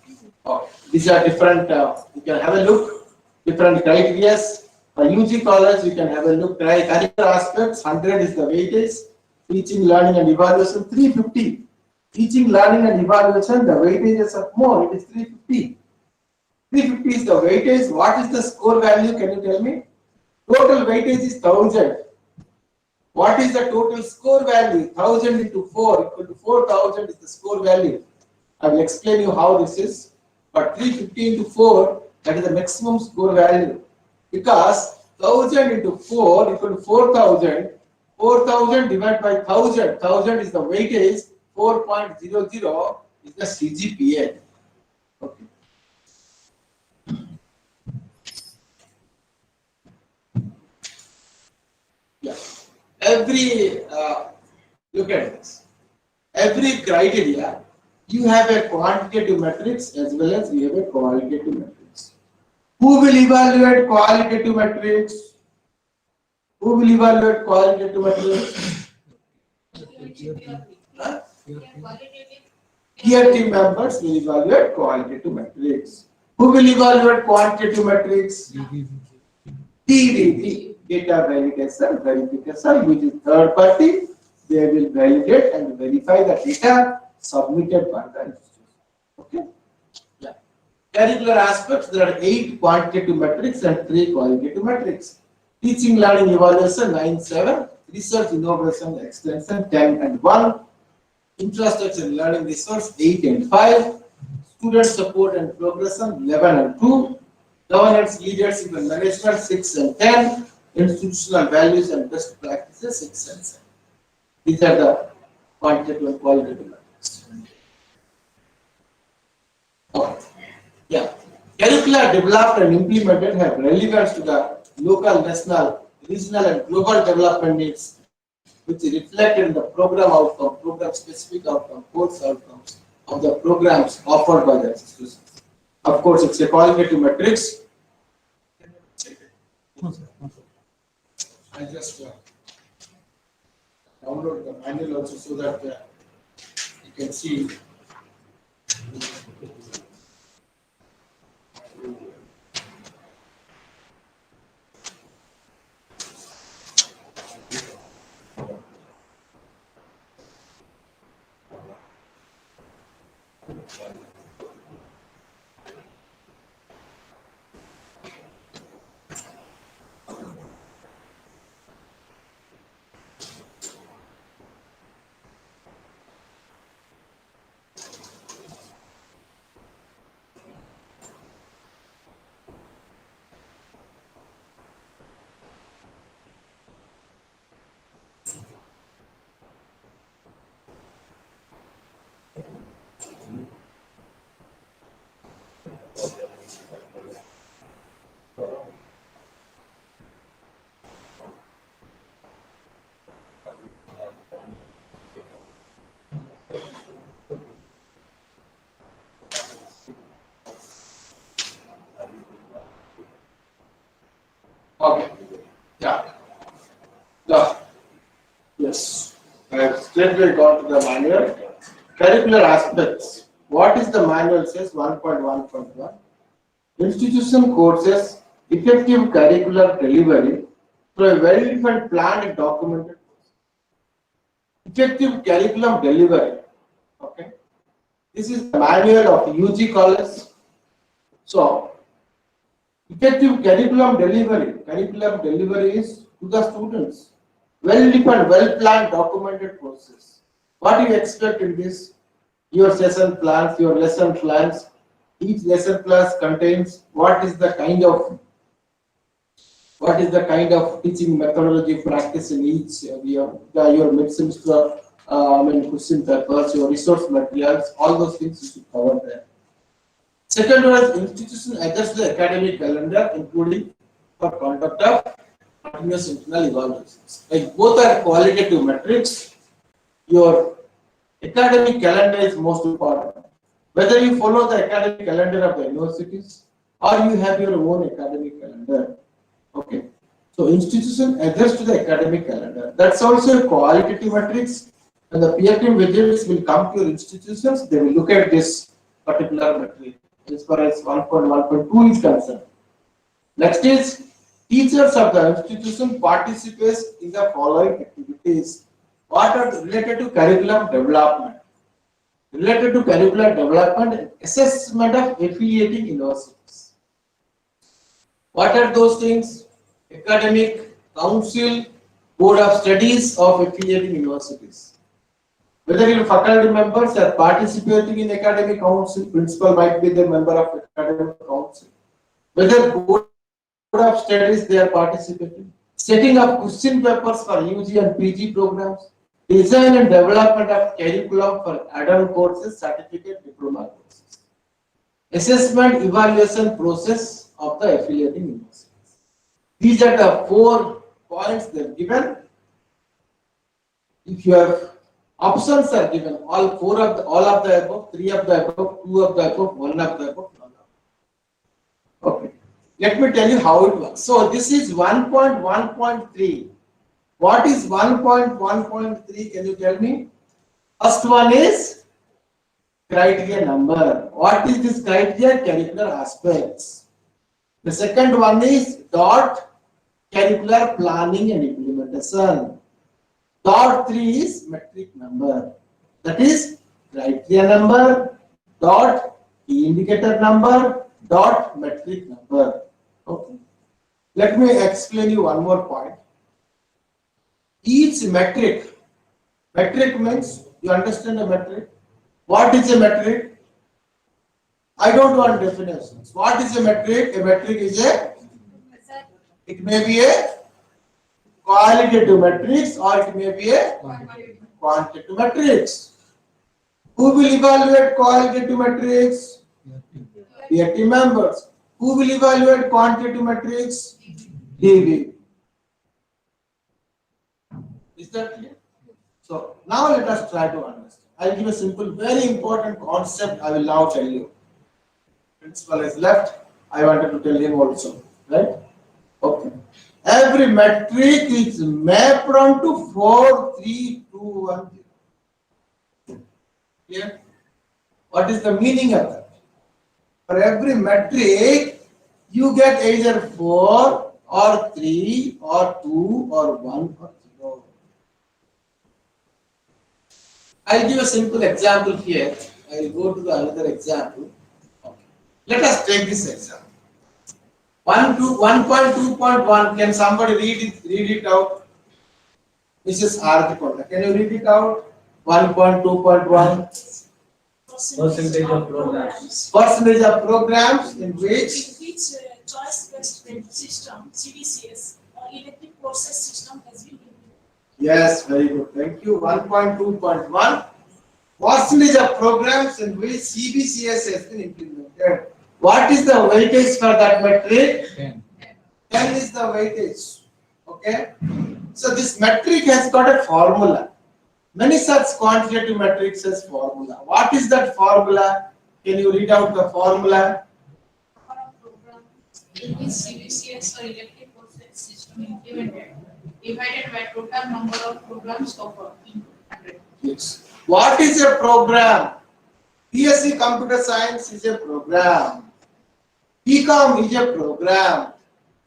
These are different, you can have a look, different criteria. For UG college, you can have a look, curricular aspects, 100 is the weightage, teaching, learning and evaluation, 350. Teaching, learning and evaluation, the weightages are more, it is 350. 350 is the weightage. What is the score value? Can you tell me? Total weightage is 1000. What is the total score value? 1000 into 4 equal to 4000 is the score value. I will explain you how this is. But 350 into 4, that is the maximum score value. Because 1000 into 4 equal to 4000. 4000 divided by 1000. 1000 is the weightage. 4.00 is the CGPA. Okay. Yeah. Every look at this. Every criteria, you have a quantitative matrix as well as you have a qualitative matrix. Who will evaluate qualitative matrix? Who will evaluate qualitative matrix? Huh? Here team members will evaluate qualitative matrix. Who will evaluate quantitative matrix? TVT, data validation, verification, which is third party. They will validate and verify the data submitted by the institution. Okay? Yeah. Curricular aspects, there are 8 quantitative metrics and 3 qualitative metrics. Teaching, learning, evaluation, 9-7. Research, innovation, extension, 10 and 1. Infrastructure and learning resource, 8 and 5. Student support and progression, 11 and 2. Governance, leadership and management, 6 and 10. Institutional values and best practices, 6 and 7. These are the quantitative and qualitative metrics. Oh, yeah. Curricula developed and implemented have relevance to the local, national, regional and global development needs, which is reflected in the program outcome, program specific outcome, course outcomes of the programs offered by the institutions. Of course, it's a qualitative matrix. I just download the manual also so that you can see. manual. Curricular aspects. What is the manual says? 1.1.1. Institution courses effective curricular delivery through a well-defined planned and documented. Effective curriculum delivery. Okay. This is the manual of UG college. So, effective curriculum delivery is to the students. Well-defined, well-planned, documented process. What do you expect in this? Your session plans, your lesson plans. Each lesson class contains what is the kind of teaching methodology practice in each your mid-semester question papers, your resource materials, all those things you should cover there. Second one is institution adjusts the academic calendar, including for conduct of continuous internal evaluations. Like both are qualitative metrics, your academic calendar is most important. Whether you follow the academic calendar of the universities or you have your own academic calendar. Okay. So institution adjusts to the academic calendar. That's also a qualitative metrics. And the peer team visits will come to your institutions. They will look at this particular metric as far as 1.1.2 is concerned. Next is teachers of the institution participate in the following activities. What are related to curriculum development? Related to curricular development and assessment of affiliating universities. What are those things? Academic Council, Board of Studies of affiliating universities. Whether your faculty members are participating in academic council, principal might be the member of academic council. Whether Board of Studies they are participating. Setting up question papers for UG and PG programs. Design and development of curriculum for adult courses, certificate, diploma courses. Assessment evaluation process of the affiliating universities. These are the 4 points they have given. If you have options are given, all of the above, 3 of the above, 2 of the above, 1 of the above, none of. Okay. Let me tell you how it works. So this is 1.1.3. What is 1.1.3? Can you tell me? First one is criteria number. What is this criteria? Curricular aspects. The second one is dot curricular planning and implementation. Dot 3 is metric number. That is criteria number, dot key indicator number, dot metric number. Okay. Let me explain you one more point. Each metric means, you understand a metric? What is a metric? I don't want definitions. What is a metric? A metric is it may be a qualitative matrix or it may be a quantitative matrix. Who will evaluate qualitative matrix? Peer team members. Who will evaluate quantitative matrix? DB. Is that clear? So now let us try to understand. I will give a simple, very important concept I will now tell you. Principal has left. I wanted to tell him also. Right? Okay. Every metric is mapped onto 4, 3, 2, 1, 0. Clear? What is the meaning of that? For every metric, you get either 4 or 3 or 2 or 1 or 0. I'll give a simple example here. I will go to the another example. Okay. Let us take this example. 1.2.1. Can somebody read it out? Mrs. Arthikonda. Can you read it out? 1.2.1. Percentage of programs. Percentage of programs in which choice-based credit system (CBCS) or elective courses system has been implemented. Yes, very good. Thank you. 1.2.1. Percentage of programs in which CBCS has been implemented. What is the weightage for that metric? 10. 10 is the weightage. Okay. So this metric has got a formula. Many such quantitative metrics has formula. What is that formula? Can you read out the formula? Program in which CBCS or elective courses system implemented divided by total number of programs offered into 100. Yes. What is a program? BSc Computer Science is a program. BCom is a program.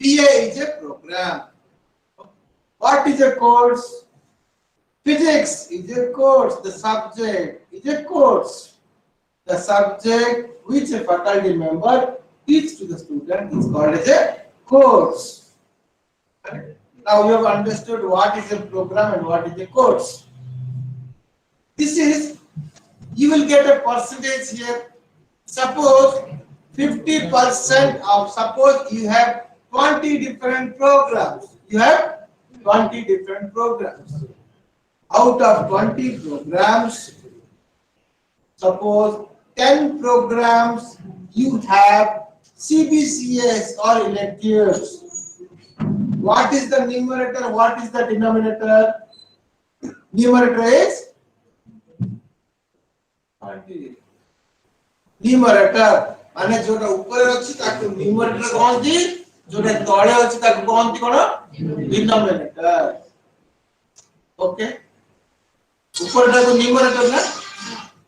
PA is a program. What is a course? Physics is a course. The subject is a course. The subject which a faculty member teaches to the student is called as a course. Now you have understood what is a program and what is a course. This is, you will get a percentage here. Suppose 50% of, suppose you have 20 different programs. You have 20 different programs. Out of 20 programs, suppose 10 programs you have CBCS or electives. What is the numerator? What is the denominator? Numerator is 20. Numerator माने जोटा ऊपर अछि ताकू numerator कहंती जोटा तळे अछि ताकू कहंती कोन denominator okay ऊपर टाकू न्यूमरेटर ना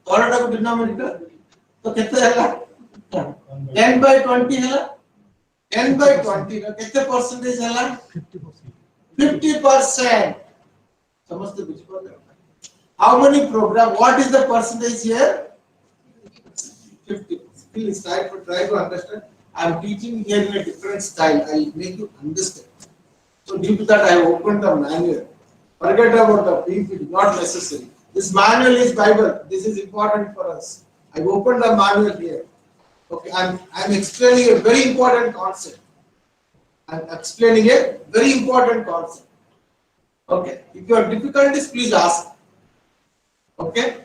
तळे टाकू डिनोमिनेटर तो केते हला 10/20 हला 10/20 का केते परसेंटेज हला 50% समझते बुझ पाले how many program what is the percentage here 50 please try to understand. I am teaching here in a different style. I will make you understand. So due to that, I have opened the manual. Forget about the PPT, not necessary. This manual is Bible. This is important for us. I have opened the manual here. Okay, I am explaining a very important concept. I am explaining a very important concept. Okay, if you have difficulties, please ask. Okay,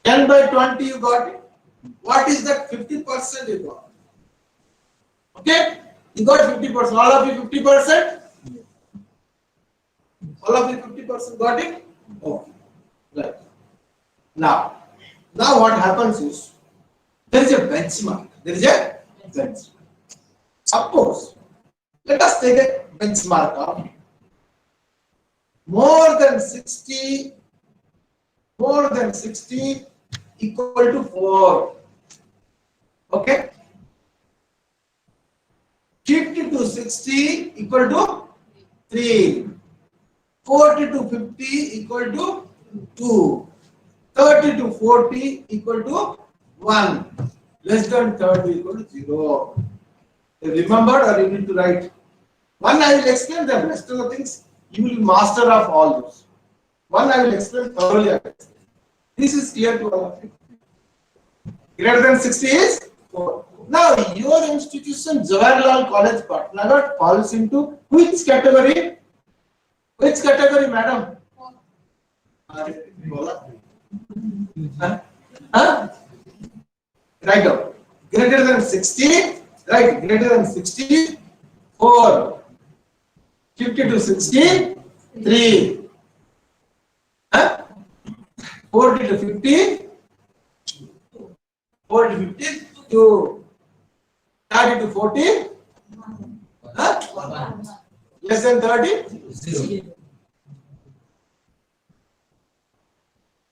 10/20 you got it. What is that 50% you got? Okay, you got 50%. All of you 50%? All of you 50% got it? Okay, right. Now what happens is, there is a benchmark. There is a benchmark. Suppose, let us take a benchmark of more than 60 equal to 4. Okay? 50 to 60 equal to 3. 40 to 50 equal to 2. 30 to 40 equal to 1. Less than 30 equal to 0. You remembered or you need to write? One I will explain the rest of the things. You will master of all those. One I will explain thoroughly. This is clear to all of you. Greater than 60 is 4. Now your institution Jawaharlal College Patnagarh falls into which category? Which category, madam? Write down. Greater than 60. Right. Greater than 60. 4. 50 to 60. 3. 40 to 50. 40 to 50. 2. 30 to 40. Less than 30. 0.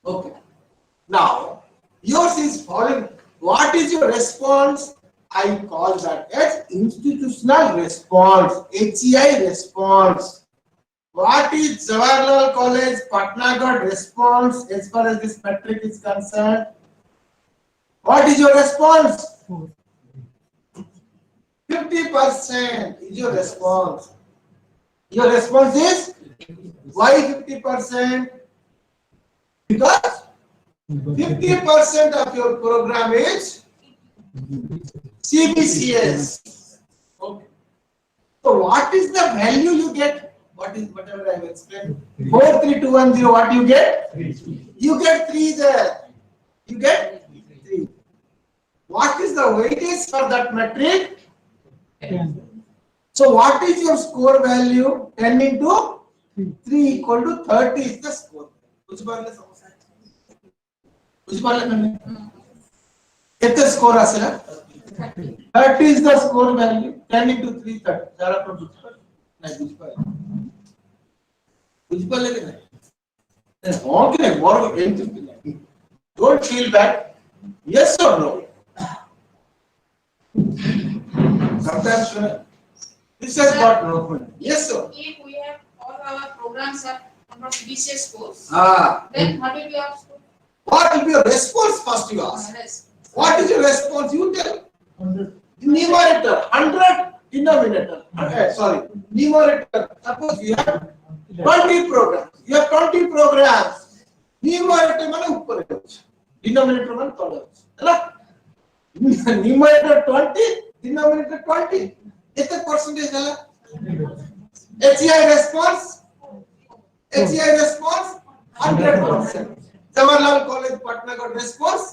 Okay. Now, yours is following. What is your response? I call that as institutional response, HEI response. What is Jawaharlal College Patnagarh response as far as this metric is concerned? What is your response? 50% is your response. Your response is why 50%? Because 50% of your program is CBCS. Okay. So what is the value you get? What is whatever I have explained? 43210. What you get? 3. You get 3 there. You get 3. What is the weightage for that metric? 10. So what is your score value? 10 into 3 equal to 30 is the score. Which one is the score? 30 is the score value. 10 into 3 30. Which one? Don't feel bad. Yes or no? Sometimes this has got no. Yes sir. If we have all our programs are from BCS course, Then what will be our score? what will be your response first you ask? Yes. What is your response? You tell. Numerator 100, denominator. Sorry, numerator. Suppose you have 20 programs. You have 20 programs. Numerator mane upar hai. Denominator mane tole hai. Numerator 20, denominator 20. It's percentage है. HEI response. HEI response 100%. Jawaharlal College Patnagarh response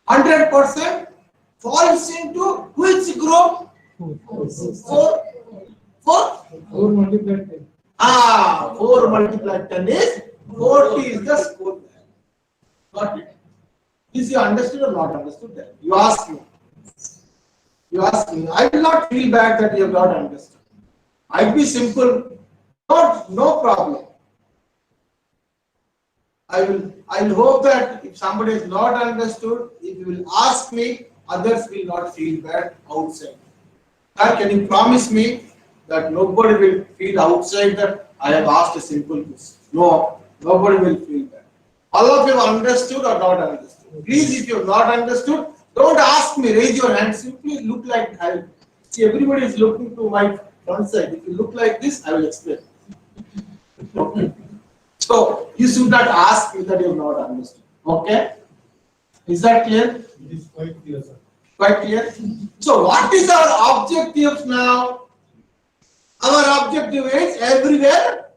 100% falls into which group? 4. 4 multiplied 10. 4 multiplied 10 is 40 is the score. Got it? Is you understood or not understood that? You ask me. You ask me. I will not feel bad that you have not understood. I'll be simple. No problem. I'll hope that if somebody is not understood, if you will ask me, others will not feel bad outside. Can you promise me that nobody will feel outside that I have asked a simple question? No, nobody will feel bad. All of you have understood or not understood? Please, if you have not understood, don't ask me, raise your hand, simply look like I see everybody is looking to my front side. If you look like this, I will explain. Okay. So you should not ask me that you have not understood. Okay? Is that clear? It is quite clear, sir. Quite clear? So what is our objective now? Our objective is everywhere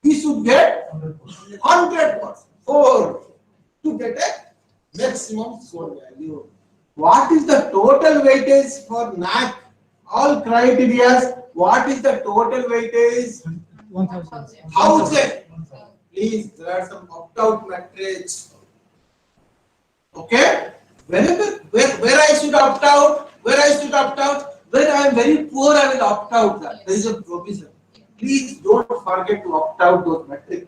we should get 100%. 4 to get a maximum score value. What is the total weightage for NAAC? All criteria. What is the total weightage? 1000. Please, there are some opt-out metrics. Okay? Where I should opt out? Where I should opt out? When I am very poor, I will opt out. There is a provision. Please don't forget to opt out those metrics.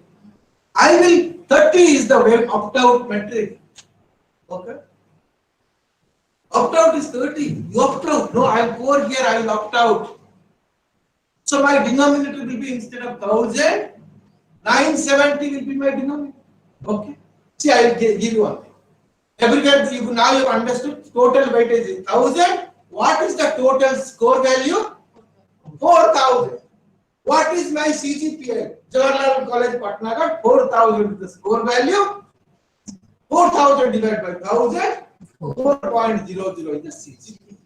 30 is the way opt-out metric. Okay? Opt-out is 30. You opt out. No, I am poor here, I will opt out. So my denominator will be instead of 1000, 970 will be my denominator. Okay? See, I will give you one thing. Everywhere you now you have understood total weightage is 1000. What is the total score value? 4000. What is my CGPA? Jawaharlal College Patnagarh, 4000 is the score value. 4000 divided by 1000, 4.00 is the CGPA.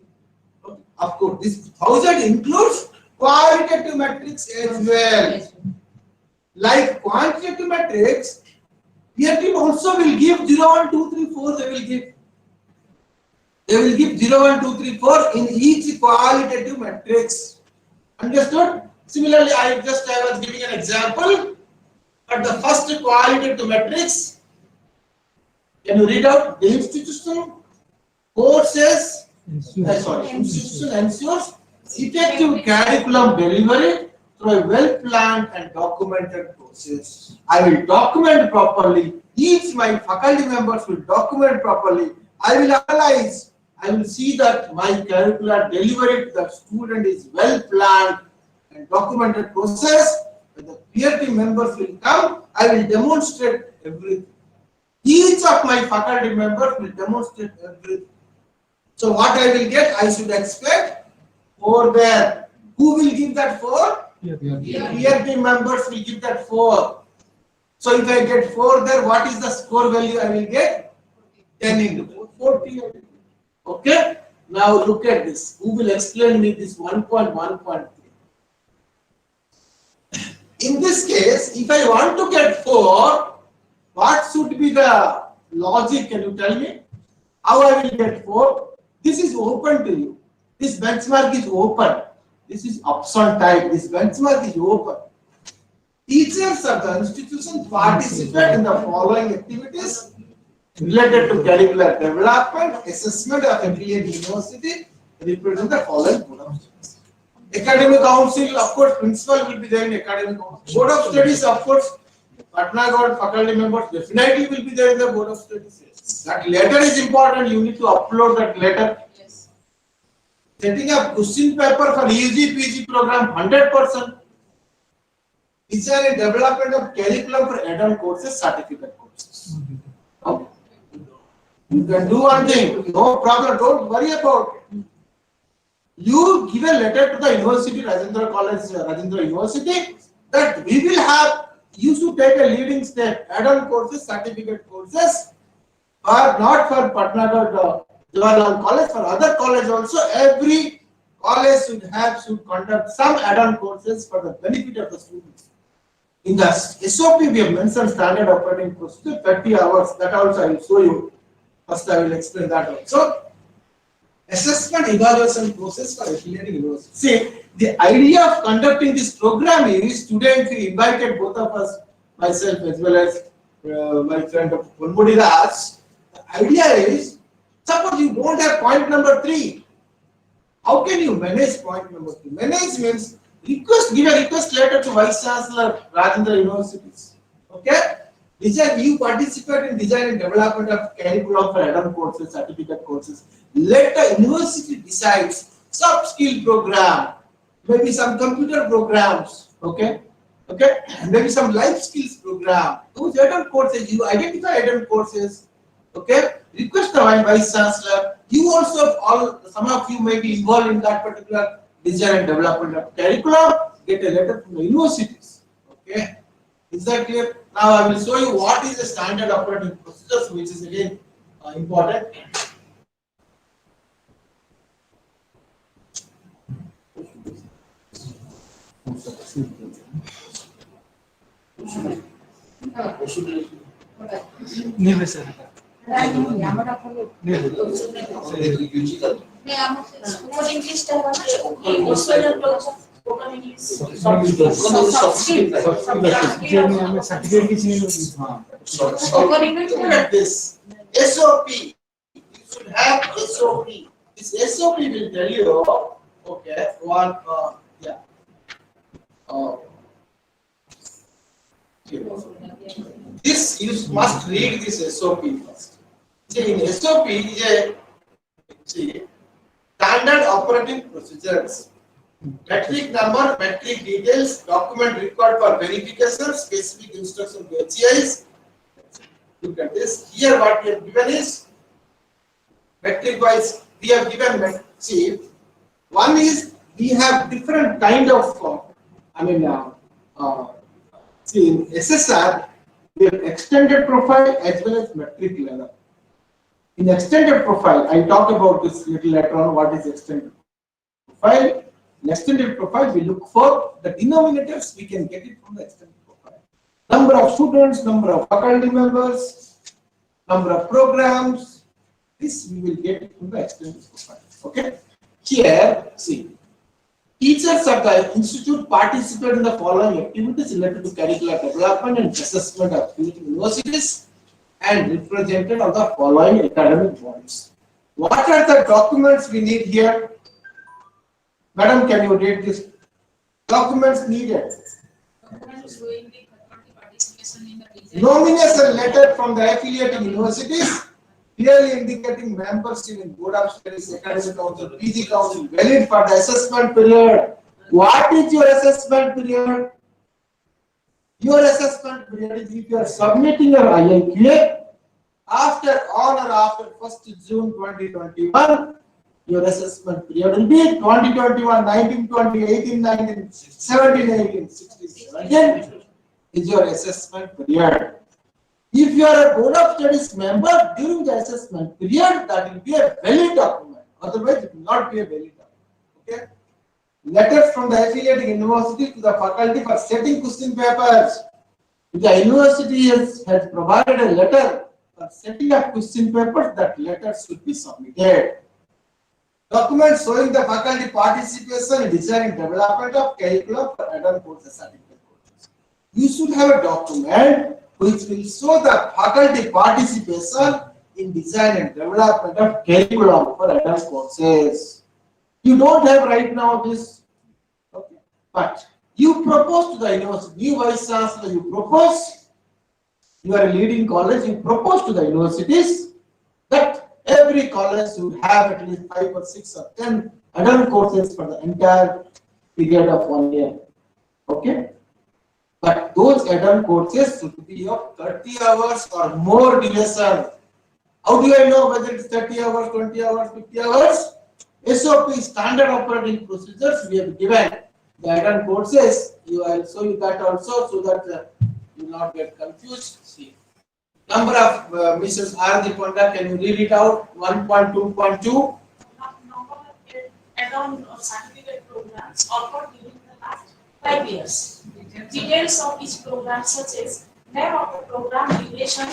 Okay. Of course, this 1000 includes qualitative metrics as well. Like quantitative metrics, your team also will give 0, 1, 2, 3, 4. They will give 0, 1, 2, 3, 4 in each qualitative metrics. Understood? Similarly, I was giving an example. At the first qualitative metrics, can you read out? The institution courses, institution ensures effective curriculum delivery through a well-planned and documented process. I will document properly. Each my faculty members will document properly. I will analyze. I will see that my curricular delivery to the student is well-planned and documented process. When the peer team members will come, I will demonstrate everything. Each of my faculty members will demonstrate everything. So what I will get, I should expect 4 there. Who will give that 4? Peer team members will give that 4. So if I get 4 there, what is the score value I will get? 10 into 4, 40. Okay? Now look at this. Who will explain me this 1.1.3? In this case, if I want to get 4, what should be the logic? Can you tell me? How I will get 4? This is open to you. This benchmark is open. This is option type. This benchmark is open. Teachers of the institution participate in the following activities related to curricular development, assessment of affiliate university, represent the following board of studies. Academic council, of course, principal will be there in academic council. Board of studies, of course, Patnagarh faculty members definitely will be there in the board of studies. That letter is important. You need to upload that letter. Yes. Setting up question paper for UG PG program 100%. Design and development of curriculum for add-on courses, certificate courses. Okay. You can do one thing, no problem, don't worry about it. You give a letter to the university, Rajendra College, Rajendra University, that we will have, you should take a leading step, add-on courses, certificate courses, or not for Patnagarh, Jawaharlal College, for other college also, every college should conduct some add-on courses for the benefit of the students. In the SOP, we have mentioned standard operating procedure, 30 hours, that also I will show you. First, I will explain that also. Assessment evaluation process for affiliating university. See, the idea of conducting this program is today we invited both of us, myself as well as my friend Ponmudi Raj. The idea is, suppose you don't have point number 3. How can you manage point number 3? Manage means give a request letter to Vice Chancellor Rajendra Universities. Okay? You participate in design and development of curriculum for add-on courses, certificate courses. Let the university decide soft skill program, maybe some computer programs, okay, maybe some life skills program. Those add-on courses, you identify add-on courses, okay. Request the Vice Chancellor. You also, some of you may be involved in that particular design and development of curriculum. Get a letter from the universities, okay. Is that clear? Now I will show you what is the standard operating procedures, which is again important. Look at this SOP. You should have SOP. This SOP will tell you, okay, one, this you must read this SOP first. See, in SOP is a standard operating procedures. Metric number, metric details, document required for verification, specific instruction to HEIs. Look at this. Here what we have given is metric wise we have given, see, one is we have different kind of see, in SSR we have extended profile as well as metric level. In extended profile, I talk about this little later on, what is extended profile. In extended profile, we look for the denominators, we can get it from the extended profile. Number of students, number of faculty members, number of programs, this we will get it from the extended profile. Okay. Here, see, teachers at the institute participate in the following activities related to curricular development and assessment of universities and represented on the following academic bodies. What are the documents we need here? Madam, can you read this? Documents needed. Nomination letter from the affiliating universities, clearly indicating membership in Board of Studies, Academic Council, PG Council, valid for the assessment period. What is your assessment period? Your assessment period is if you are submitting your IQAC after on or after 1st June 2021. Your assessment period will be 2021, 19, 20, 18, 19, 17, 18, 16, 17 is your assessment period. If you are a Board of Studies member during the assessment period, that will be a valid document. Otherwise, it will not be a valid document. Okay? Letters from the affiliating university to the faculty for setting question papers. If the university has provided a letter for setting up question papers, that letter should be submitted. Documents showing the faculty participation in design and development of curriculum for add-on courses, certificate courses. You should have a document which will show the faculty participation in design and development of curriculum for add-on courses. You don't have right now this, okay, but you propose to the university, new Vice Chancellor, you propose you are a leading college, you propose to the universities that every college should have at least 5 or 6 or 10 add-on courses for the entire period of 1 year. Okay? But those add-on courses should be of 30 hours or more duration. How do I know whether it's 30 hours, 20 hours, 50 hours? SOP, standard operating procedures, we have given the add-on courses. I will show you that also so that you will not get confused. See, number of Mrs. R. Ponda, can you read it out? 1.2.2. Number of add-on certificate programs offered during the last 5 years. Details of each program, such as name of the program, duration,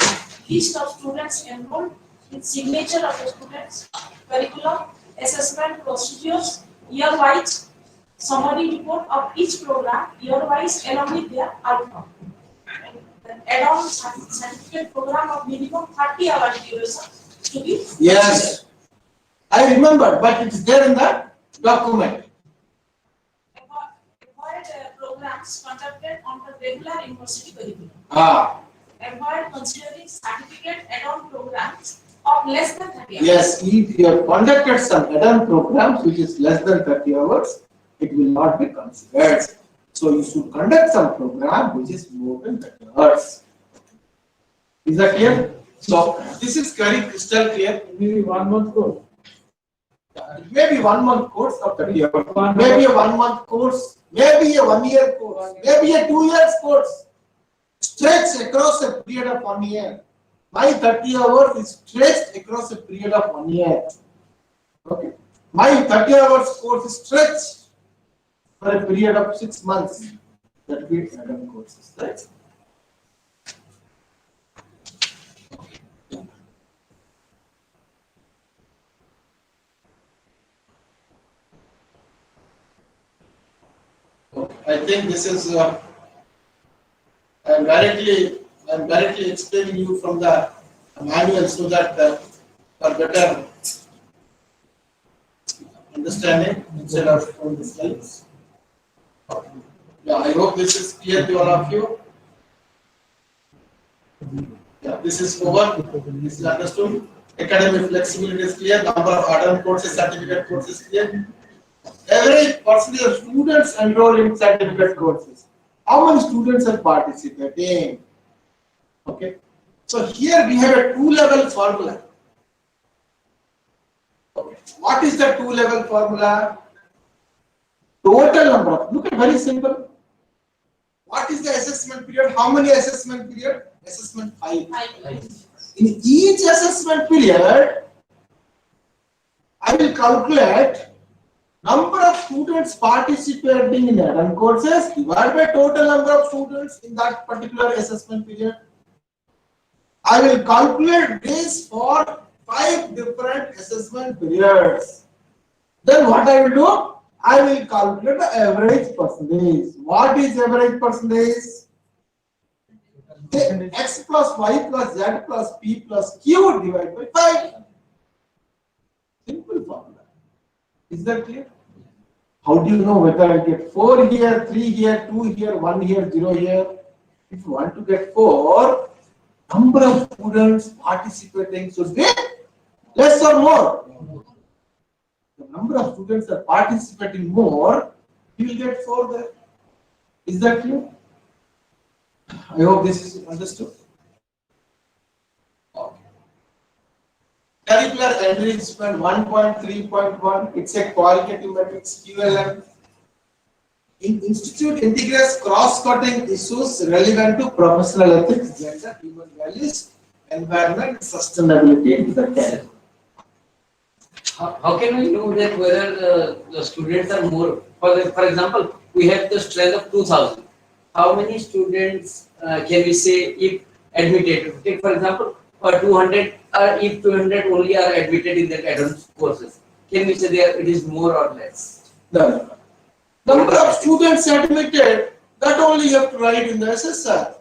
list of students enrolled, with signature of the students, curriculum, assessment procedures, year-wise, summary report of each program, year-wise, along with their outcome. The add-on certificate program of minimum 30 hours duration to be. Yes, I remember, but it's there in the document. Avoid programs conducted on the regular university curriculum. Avoid considering certificate add-on programs of less than 30 hours. Yes, if you have conducted some add-on programs which is less than 30 hours, it will not be considered. So you should conduct some program which is more than 30 hours. Is that clear? So this is very crystal clear. Maybe 1 month course. Maybe 1 month course of 30 hours. Maybe a 1 month course. Maybe a 1 year course. Maybe a 2 years course. Stretched across a period of 1 year. My 30 hours is stretched across a period of 1 year. Okay. My 30 hours course is stretched for a period of 6 months. That will be add-on courses, right? I think this is I'm directly explaining you from the manual so that for better understanding instead of on the slides. Yeah, I hope this is clear to all of you. Yeah, this is over. This is understood. Academic flexibility is clear. Number of add-on courses, certificate courses clear. Average percentage of students enrolled in certificate courses. How many students are participating? Okay. So here we have a 2-level formula. Okay. What is the 2-level formula? Total number of, look at very simple. What is the assessment period? How many assessment period? Assessment 5. In each assessment period, I will calculate number of students participating in add-on courses divided by total number of students in that particular assessment period. I will calculate this for 5 different assessment periods. Then what I will do? I will calculate the average percentage. What is average percentage? X plus Y plus Z plus P plus Q divided by 5. Simple formula. Is that clear? How do you know whether I get 4 here, 3 here, 2 here, 1 here, 0 here? If you want to get 4, number of students participating should be less or more. The number of students are participating more, you will get 4 there. Is that clear? I hope this is understood. Okay. Curricular enrichment 1.3.1, it's a qualitative matrix QLM. Institute integrates cross-cutting issues relevant to professional ethics, gender, human values, environment, sustainability into the career. How can we know that whether the students are more? For example, we have the strength of 2,000. How many students can we say if admitted? Take for example, for 200, if 200 only are admitted in the add-on courses, can we say there it is more or less? No. Number of students admitted, that only you have to write in the SSR.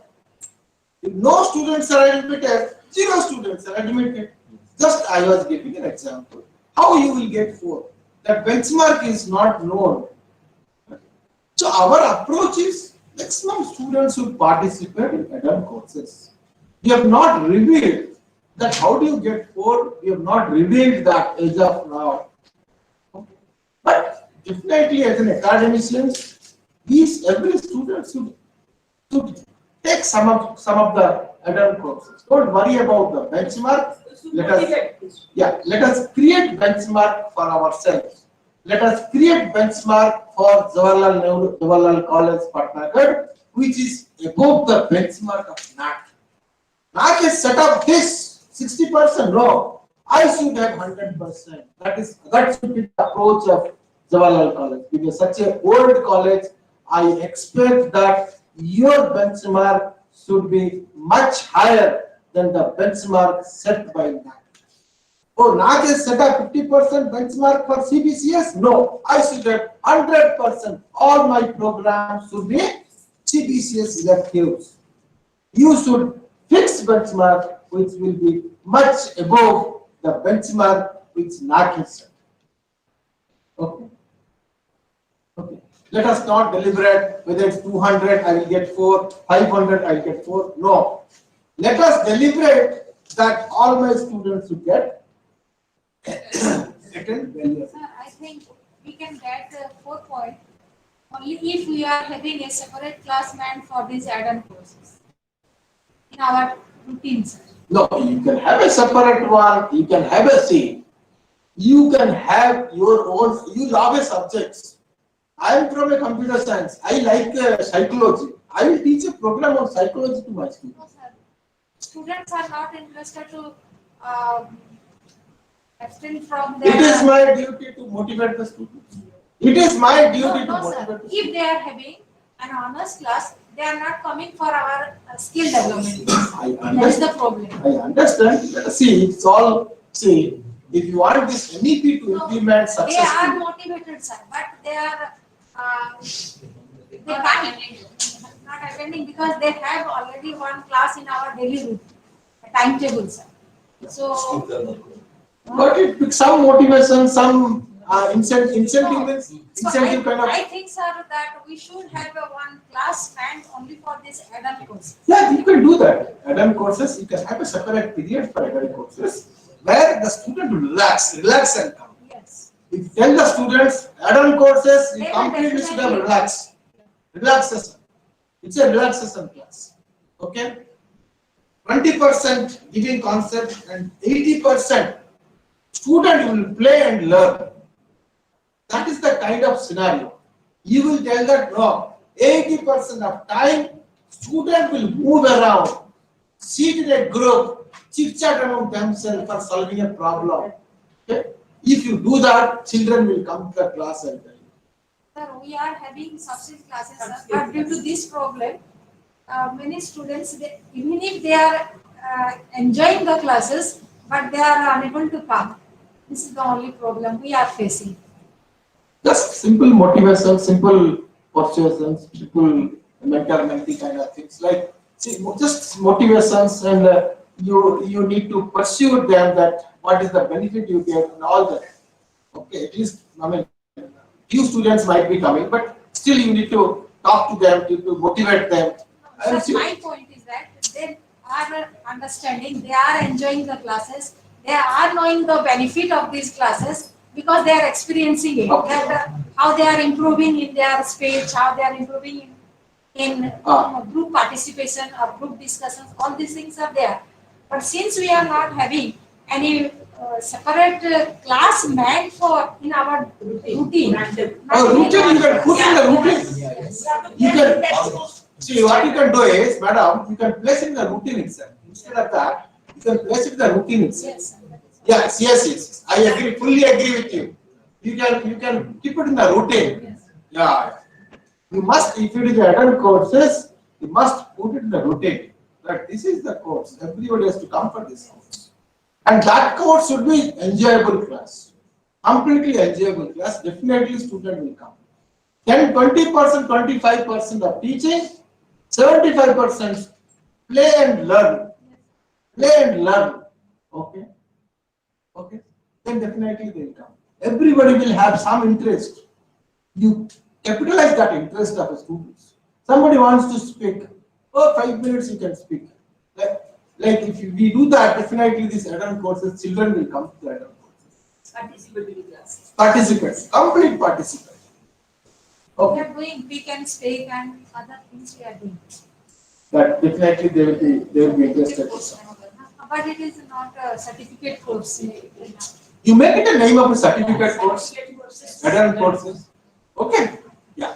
If no students are admitted, 0 students are admitted. Just I was giving an example. How you will get 4? That benchmark is not known. So our approach is maximum students should participate in add-on courses. We have not revealed that how do you get 4? We have not revealed that as of now. Okay. But definitely as an academician, every student should take some of the adult courses. Don't worry about the benchmark. Let us create benchmark for ourselves. Let us create benchmark for Jawaharlal College, Patnagarh, which is above the benchmark of NAAC. NAAC has set up this 60%. No, I should have 100%. That should be the approach of Jawaharlal College. Because such an old college, I expect that your benchmark should be much higher than the benchmark set by NAAC. Oh, NAAC has set up 50% benchmark for CBCS? No, I should have 100%. All my programs should be CBCS electives. You should fix benchmark which will be much above the benchmark which NAAC has set. Okay. Okay. Let us not deliberate whether it's 200 I will get 4, 500 I will get 4. No. Let us deliberate that all my students should get certain value. Sir, I think we can get 4 points only if we are having a separate class meant for these add-on courses in our routine, sir. No, you can have a separate one. You can have a C. You can have your own. You love a subjects. I am from a computer science. I like psychology. I will teach a program on psychology to my students. No, sir. Students are not interested to abstain from their. It is my duty to motivate the students. It is my duty to motivate sir. the students. If they are having an honors class, they are not coming for our skill development. That is the problem. I understand. See, it's all. See, if you want this NEP to implement successfully. They are motivated, sir, but they are not attending because they have already one class in our daily routine, timetable, sir. So. But it with some motivation, some incentive kind of. I think, sir, that we should have one class meant only for this add-on courses. Yeah, you can do that. Add-on courses, you can have a separate period for add-on courses where the student will relax and come. Yes. If you tell the students add-on courses, you completely should have relaxation. It's a relaxation class. Okay? 20% giving concept and 80% student will play and learn. That is the kind of scenario. You will tell that no, 80% of time student will move around, sit in a group, chit chat among themselves for solving a problem. Okay? If you do that, children will come to the class and tell you. Sir, we are having substitute classes, sir, but due to this problem, many students, even if they are enjoying the classes, but they are unable to come. This is the only problem we are facing. Just simple motivation, simple persuasions, simple mentality kind of things. Like, see, just motivations, and you need to pursue them. That what is the benefit you get and all that. Okay, at least I mean, few students might be coming, but still you need to talk to them, to motivate them. So my point is that they are understanding, they are enjoying the classes, they are knowing the benefit of these classes because they are experiencing it. Okay. That, how they are improving in their speech, how they are improving in group participation or group discussions, all these things are there. But since we are not having any separate class meant for in our routine. You can put in the routine. Yes. You can see what you can do is, madam, you can place it in the routine itself. Instead of that, you can place it in the routine itself. Yes. I agree, fully agree with you. You can keep it in the routine. Yes. Yeah. You must, if it is add-on courses, you must put it in the routine. That this is the course. Everybody has to come for this course. And that course should be enjoyable class. Completely enjoyable class. Definitely student will come. Then 20%, 25% of teaching, 75% play and learn. Play and learn. Okay. Then definitely they will come. Everybody will have some interest. You capitalize that interest of the students. Somebody wants to speak. Oh, 5 minutes you can speak. Like if we do that, definitely these add-on courses, children will come to add-on courses. Participatory classes. Participants, complete participants. We Okay. are doing pick and speak and other things we are doing. But definitely they will be interested. But it is not a certificate course. You make it a name of a certificate course, add-on courses. Okay. Yeah.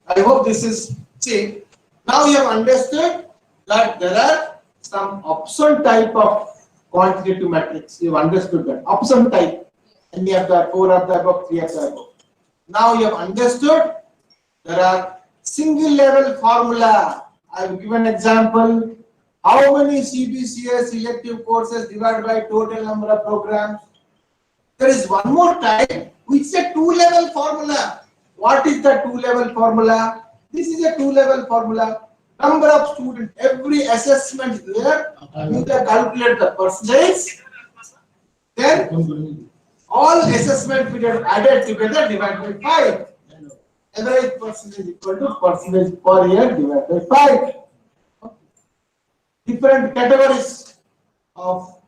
I hope this is, see, now you have understood that there are some option type of quantitative metrics. You have understood that. Option type. Any of the 4 of the above, 3 of the above. Now you have understood there are single level formula. I will give an example. How many CBCS elective courses divided by total number of programs? There is one more type which is a 2-level formula. What is the 2-level formula? This is a 2-level formula. Number of students, every assessment here, you can calculate the percentage. Then all assessment period added together divided by 5. Average percentage equal to percentage per year divided by 5. Different categories of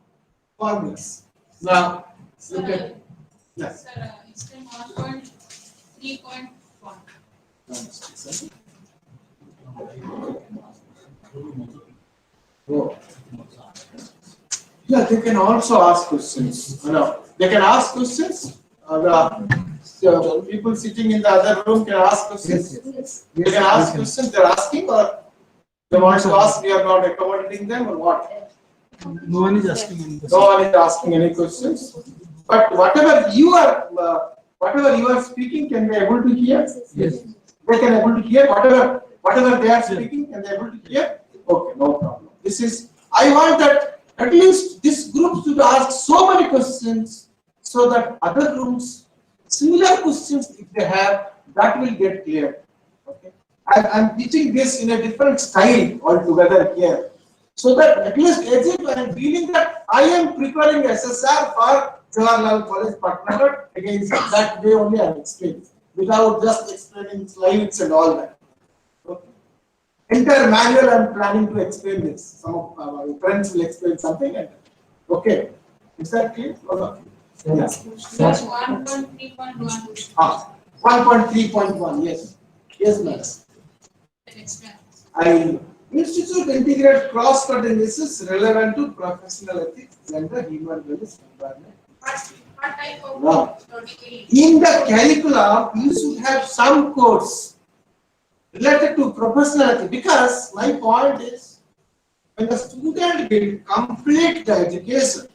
formulas. Now, look at yes. Sir, instead 1.3.1. Oh. Yeah, they can also ask questions. No, they can ask questions. The people sitting in the other room can ask questions. Yes. They can ask questions. They're asking, or they want to ask. We are not accommodating them, or what? No one is asking any No one is asking any questions. But whatever you are speaking, can they able to hear? Yes. They can able to hear whatever they are speaking. Can they able to hear? Okay, no problem. This is. I want that at least this group should ask so many questions so that other groups similar questions if they have that will get clear. Okay. I'm teaching this in a different style altogether here. So that at least as if I am feeling that I am preparing SSR for Jawaharlal College, Patnagarh, against that way only I am explaining, without just explaining slides and all that. Okay. Entire manual I am planning to explain this. Some of my friends will explain something. And okay, is that clear? Yes. 1.3.1. 1.3.1. Yes. Yes, ma'am. I institute integrate cross-cutting analysis relevant to professional ethics, gender, human values, environment. What type of Now, protocol? in the curriculum, you should have some course related to professional ethics, because my point is when the student will complete the education,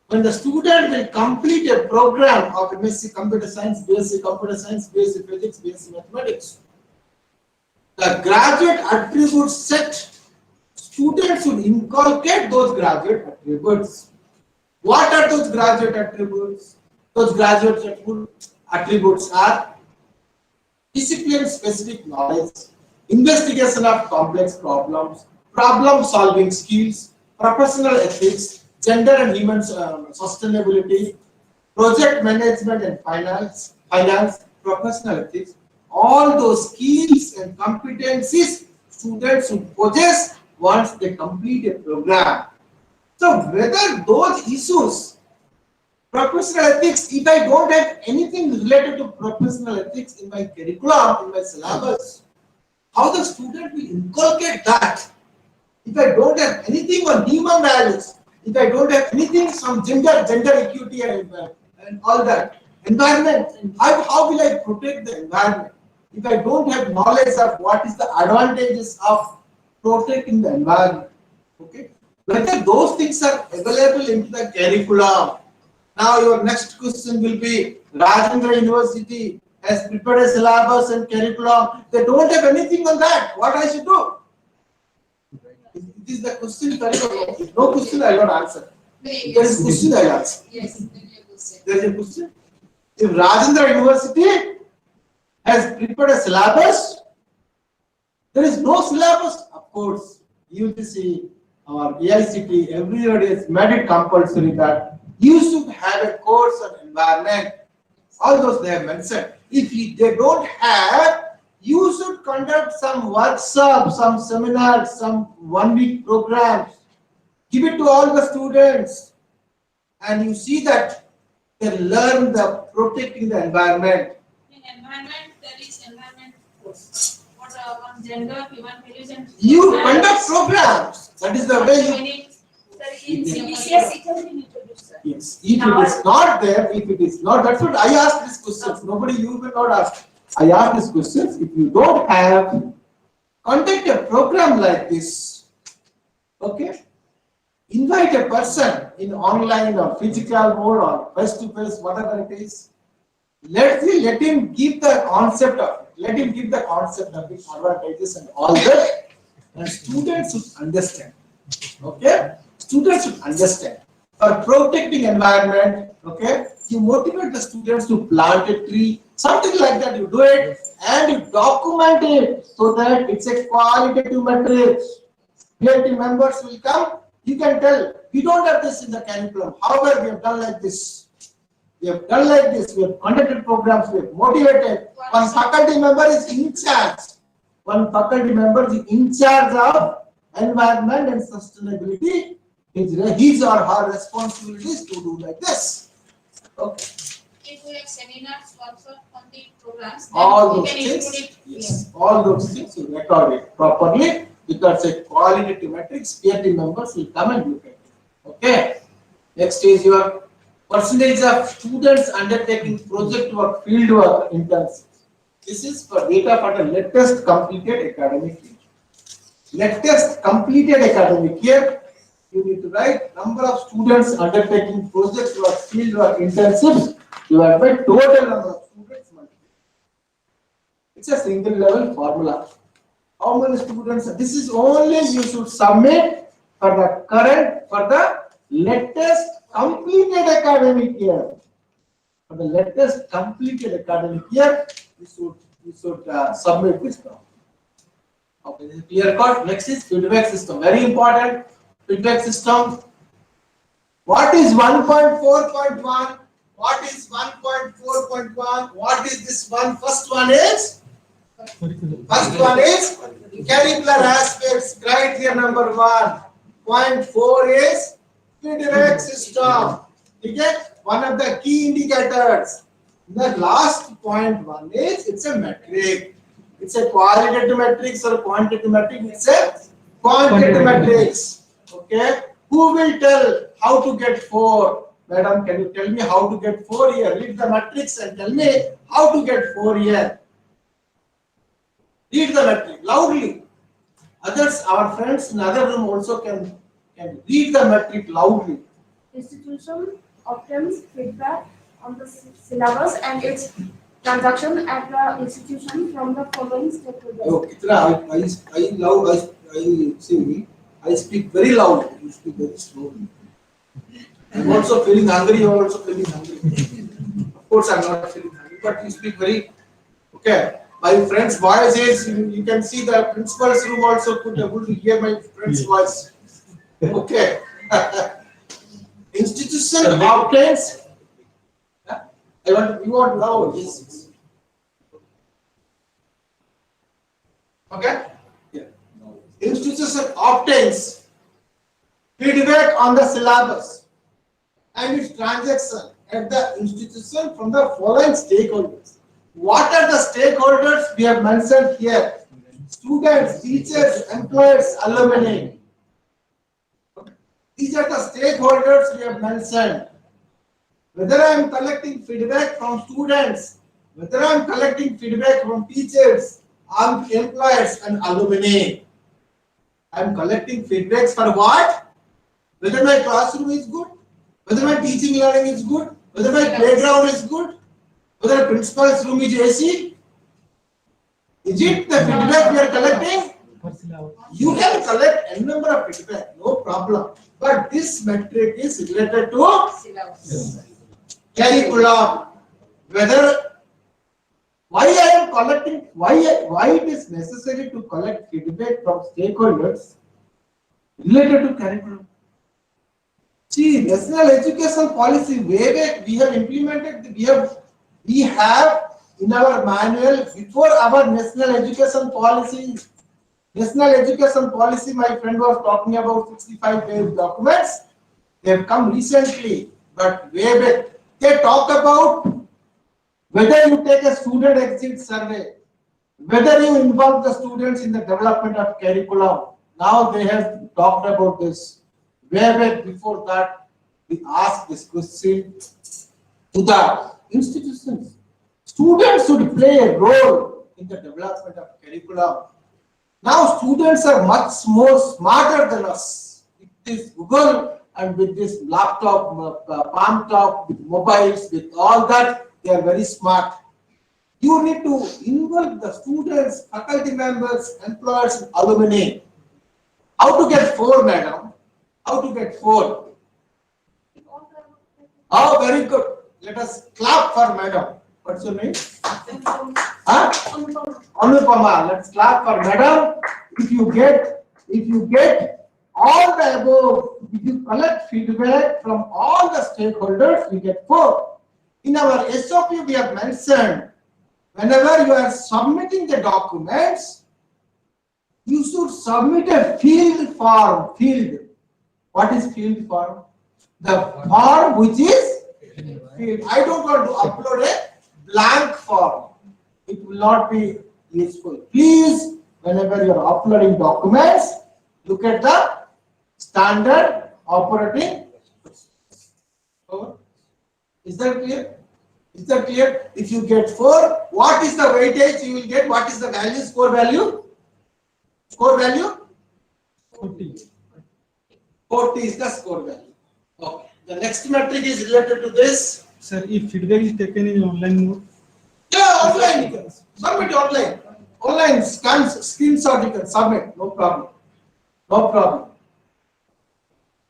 when the student will complete a program of MSc Computer Science, BSc Computer Science, BSc Physics, BSc Mathematics, the graduate attributes set, students should inculcate those graduate attributes. What are those graduate attributes? Those graduate attributes are discipline-specific knowledge, investigation of complex problems, problem-solving skills, professional ethics, gender and human sustainability, project management and finance, professional ethics. All those skills and competencies students should possess once they complete a program. So whether those issues, professional ethics, if I don't have anything related to professional ethics in my curriculum, in my syllabus, how the student will inculcate that? If I don't have anything on human values, if I don't have anything on gender equity and all that, environment, how will I protect the environment? If I don't have knowledge of what is the advantages of protecting the environment, okay? Whether those things are available into the curriculum. Now your next question will be, Rajendra University has prepared a syllabus and curriculum. They don't have anything on that. What I should do? It is the question. If no question, I will not answer. If there is a question, I will answer. Yes, there is a question. There is a question. If Rajendra University has prepared a syllabus, there is no syllabus. Of course, UGC or AICT, everybody has made it compulsory that you should have a course on environment. All those they have mentioned. If they don't have, you should conduct some workshops, some seminars, some 1-week programs Give it to all the students, and you see that they learn the protecting the environment. In environment, there is environment course. What on gender, human values, and You conduct programs. That is the way you. in CBCS it has been introduced, sir. Yes. If it is not there, if it is not, that's what I asked this question. Nobody, you will not ask. I asked this question. If you don't have, conduct a program like this. Okay. Invite a person in online or physical mode or face to face, whatever it is. Let him give the concept of it. Let him give the concept of it, advantages and all that. And students should understand. Okay? Students should understand. For protecting environment, okay, you motivate the students to plant a tree, something like that. You do it and you document it so that it's a qualitative metric. PhD members will come. You can tell, we don't have this in the curriculum. However, we have done like this. We have done like this. We have conducted programs. We have motivated. One faculty member is in charge. One faculty member is in charge of environment and sustainability. His or her responsibility is to do like this. Okay. If we have seminars also on the programs, then All we those can include things, it. yes, all those things you record it properly because a qualitative metrics, PhD members will come and look at it. Okay. Next is your percentage of students undertaking project work, field work, internships. This is for data for the latest completed academic year. Latest completed academic year, you need to write number of students undertaking project work, field work, internships. You have the total number of students. It's a single level formula. How many students? This is only you should submit for the current, for the latest completed academic year. For the latest completed academic year, you should submit this now. Okay, this is clear cut. Next is feedback system. Very important. Feedback system. What is 1.4.1? What is 1.4.1? What is this one? First one is curricular aspects, criteria number 1. Point 4 is feedback system. Okay? One of the key indicators. The last point 1 is it's a metric. It's a qualitative matrix or quantitative matrix. It's a quantitative matrix. Okay? Who will tell how to get 4? Madam, can you tell me how to get 4 here? Read the matrix and tell me how to get 4 here. Read the matrix loudly. Others, our friends in other room also can read the matrix loudly. Institution obtains feedback on the syllabus and its transaction at the institution from the following stakeholders. Okay, I speak very loud. You speak very slowly. I'm also feeling hungry. You are also feeling hungry. Of course, I'm not feeling hungry, but you speak very. Okay. My friend's voice is. You can see the principal's room also could able to hear my friend's voice. Okay. Institution obtains. You want now. Yes. Okay. Yeah. Institution obtains feedback on the syllabus and its transaction at the institution from the following stakeholders. What are the stakeholders we have mentioned here? Students, teachers, employers, alumni. These are the stakeholders we have mentioned. Whether I am collecting feedback from students, whether I am collecting feedback from teachers, employers and alumni. I am collecting feedbacks for what? Whether my classroom is good, whether my teaching learning is good, whether my playground is good, whether principal's room is AC. Is it the feedback we are collecting? You can collect a number of feedback, no problem. But this metric is related to curriculum. Whether why I am collecting, why it is necessary to collect feedback from stakeholders related to curriculum. See, national education policy way back we have implemented. We have in our manual before our national education policy National education policy, my friend was talking about 65-page documents. They have come recently, but way back. They talk about whether you take a student exit survey, whether you involve the students in the development of curriculum. Now they have talked about this. Way back before that, we asked this question to the institutions. Students should play a role in the development of curriculum. Now students are much more smarter than us. With this Google and with this laptop, palm top, with mobiles, with all that, they are very smart. You need to involve the students, faculty members, employers, and alumni. How to get 4, madam? How to get 4? Oh, very good. Let us clap for madam. What's your name? Huh? Anupama. Let's clap for madam. If you get all the above, if you collect feedback from all the stakeholders, we get 4. In our SOP, we have mentioned whenever you are submitting the documents, you should submit a field form. Field. What is field form? The form which is field. I don't want to upload a blank form. It will not be useful. Please, whenever you are uploading documents, look at the standard operating procedure. Is that clear? Is that clear? If you get 4, what is the weightage you will get? What is the value? Score value? Score value? 40. 40 is the score value. Okay. The next metric is related to this. Sir, if feedback is taken in online mode? Yeah, online you can submit online. Online screenshot you can submit. No problem. No problem.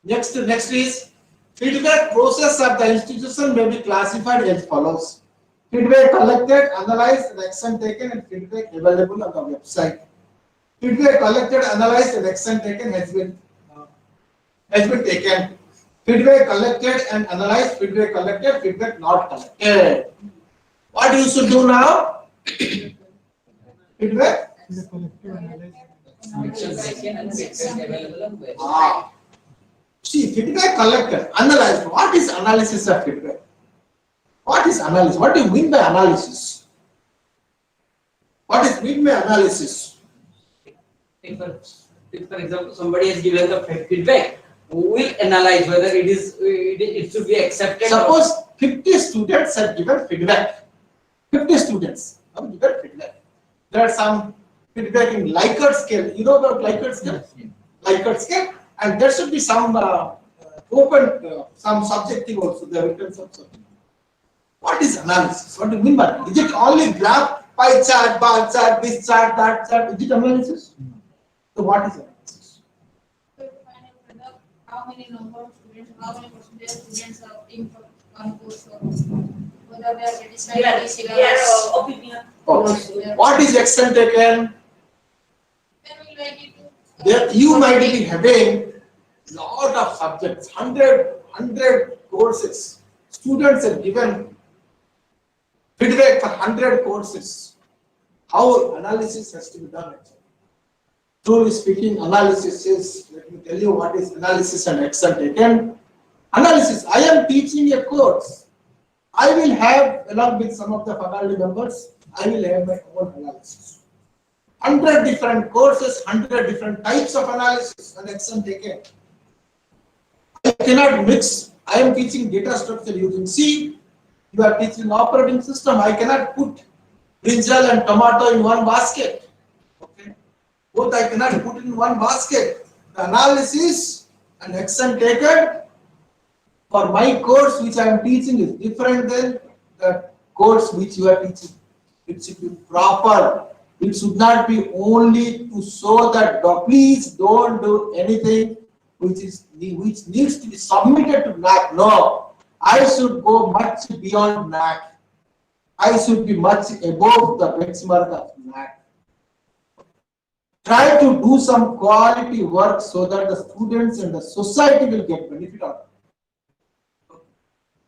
Next is feedback process of the institution may be classified as follows. Feedback collected, analyzed, and action taken, and feedback available on the website. Feedback collected, analyzed, and action taken has been taken. Feedback collected and analyzed, feedback collected, feedback not collected. What you should do now? Feedback? See, feedback collected, analyzed. What is analysis of feedback? What is analysis? What do you mean by analysis? What is mean by analysis? If for example, somebody has given the feedback, we will analyze whether it should be accepted. Suppose 50 students have given feedback. 50 students have given feedback. There are some feedback in Likert scale. You know about Likert scale? Likert scale. And there should be some open, some subjective also. They are written some subjective. What is analysis? What do you mean by it? Is it only graph, pie chart, bar chart, this chart, that chart? Is it analysis? So what is analysis? How many number of students, how many percentage students are in one course, or whether they are satisfied with syllabus. Opinion. Okay. What is action taken? Then we like it to. There you might be having lot of subjects, 100 courses. Students are given feedback for 100 courses. How analysis has to be done? Actually? Truly speaking, analysis is, let me tell you what is analysis and action taken. Analysis, I am teaching a course. I will have, along with some of the faculty members, I will have my own analysis. 100 different courses, 100 different types of analysis and action taken. I cannot mix. I am teaching data structure using C. You are teaching operating system. I cannot put brinjal and tomato in one basket. Okay. Both I cannot put in one basket. The analysis and action taken for my course which I am teaching is different than the course which you are teaching. It should be proper. It should not be only to show that please don't do anything which needs to be submitted to NAAC. No, I should go much beyond NAAC. I should be much above the benchmark of NAAC. Try to do some quality work so that the students and the society will get benefit out of it.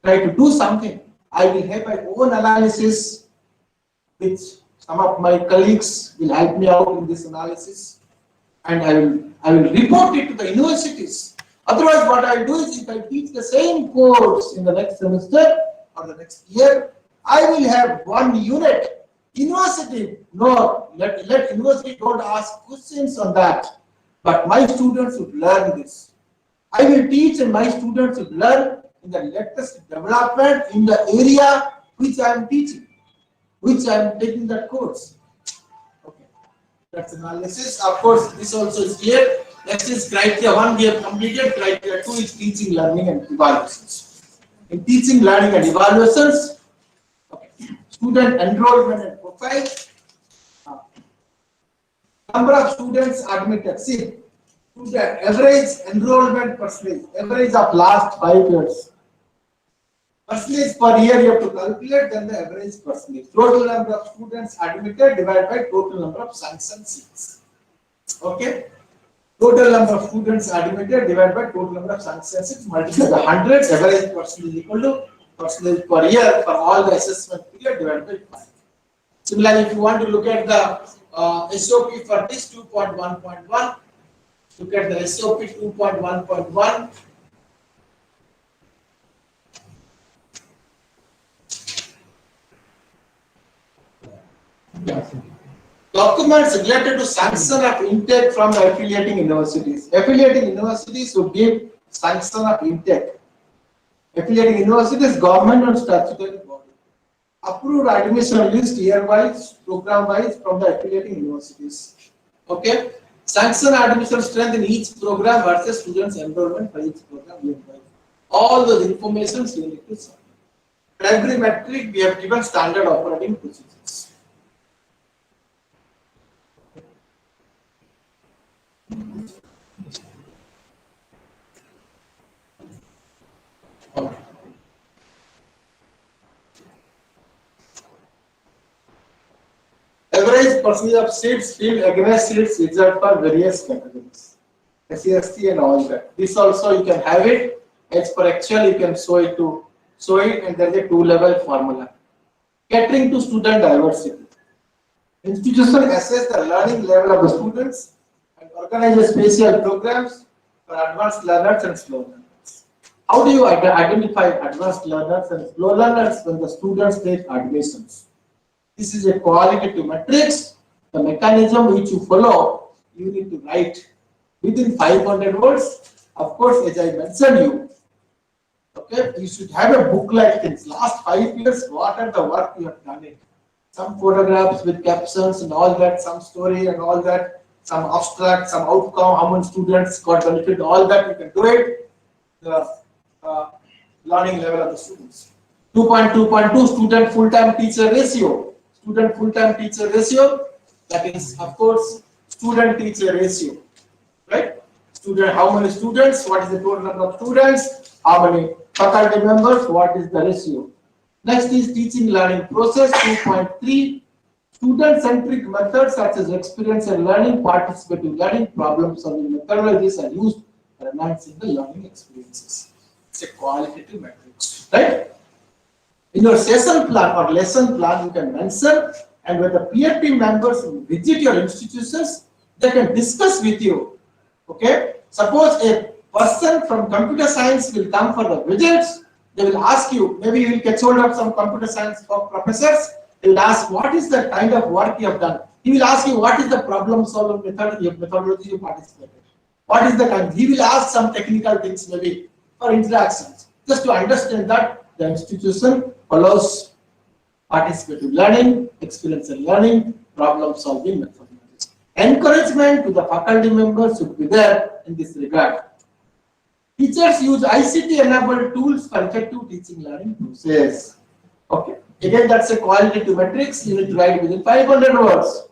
Try to do something. I will have my own analysis, which some of my colleagues will help me out in this analysis. and I will report it to the universities. Otherwise, what I will do is, if I teach the same course in the next semester or the next year, I will have one unit. University, no, let university don't ask questions on that. But my students should learn this. I will teach, and my students should learn in the latest development in the area which I am teaching, which I am taking that course. Okay, that's analysis. Of course, this also is clear. Next is criteria 1 we have completed. Criteria 2 is teaching, learning, and evaluations. In teaching, learning, and evaluations, okay, student enrollment and profile. Number of students admitted. See, student average enrollment percentage, average of last 5 years. Percentage per year you have to calculate, then the average percentage. Total number of students admitted divided by total number of sanctioned seats. Okay? Total number of students admitted divided by total number of sanctioned seats multiplied by 100. Average percentage equal to percentage per year for all the assessment period divided by 5. Similarly, if you want to look at the SOP for this 2.1.1, look at the SOP 2.1.1. Documents related to sanction of intake from the affiliating universities. Affiliating universities would give sanction of intake. Affiliating universities, government and statutory body. Approved admission list year-wise, program-wise from the affiliating universities. Okay. Sanction admission strength in each program versus students enrollment for each program year-wise. All those informations you need to submit. For every metric, we have given standard operating procedures. Okay. Average percentage of seats filled against seats reserved for various categories, SC, and all that. This also you can have it as per actual. You can show it, and there is a 2-level formula. Catering to student diversity. Institution assess the learning level of the students and organize special programs for advanced learners and slow learners. How do you identify advanced learners and slow learners when the students take admissions? This is a qualitative matrix. The mechanism which you follow, you need to write within 500 words. Of course, as I mentioned you, okay, you should have a book like this. Last 5 years, what are the work you have done it? Some photographs with captions and all that, some story and all that, some abstract, some outcome, how many students got benefit, all that you can do it. The learning level of the students. 2.2.2 student full-time teacher ratio. Student full-time teacher ratio, that is, of course, student teacher ratio, right? Student, how many students, what is the total number of students, how many faculty members, what is the ratio. Next is teaching learning process. 2.3 student-centric methods such as experience and learning, participative learning, problem-solving methodologies are used for enhancing the learning experiences. It's a qualitative matrix, right? In your session plan or lesson plan, you can mention, and when the peer team members visit your institutions, they can discuss with you. Okay? Suppose a person from computer science will come for the visits, they will ask you, maybe you will catch hold of some computer science professors, they will ask what is the kind of work you have done. He will ask you what is the problem solving methodology you participated. What is the kind? He will ask some technical things maybe for interactions. Just to understand that the institution follows participative learning, experiential learning, problem solving methodologies. Encouragement to the faculty members should be there in this regard. Teachers use ICT enabled tools for effective teaching learning process. Okay. Again, that's a qualitative matrix. You need to write within 500 words.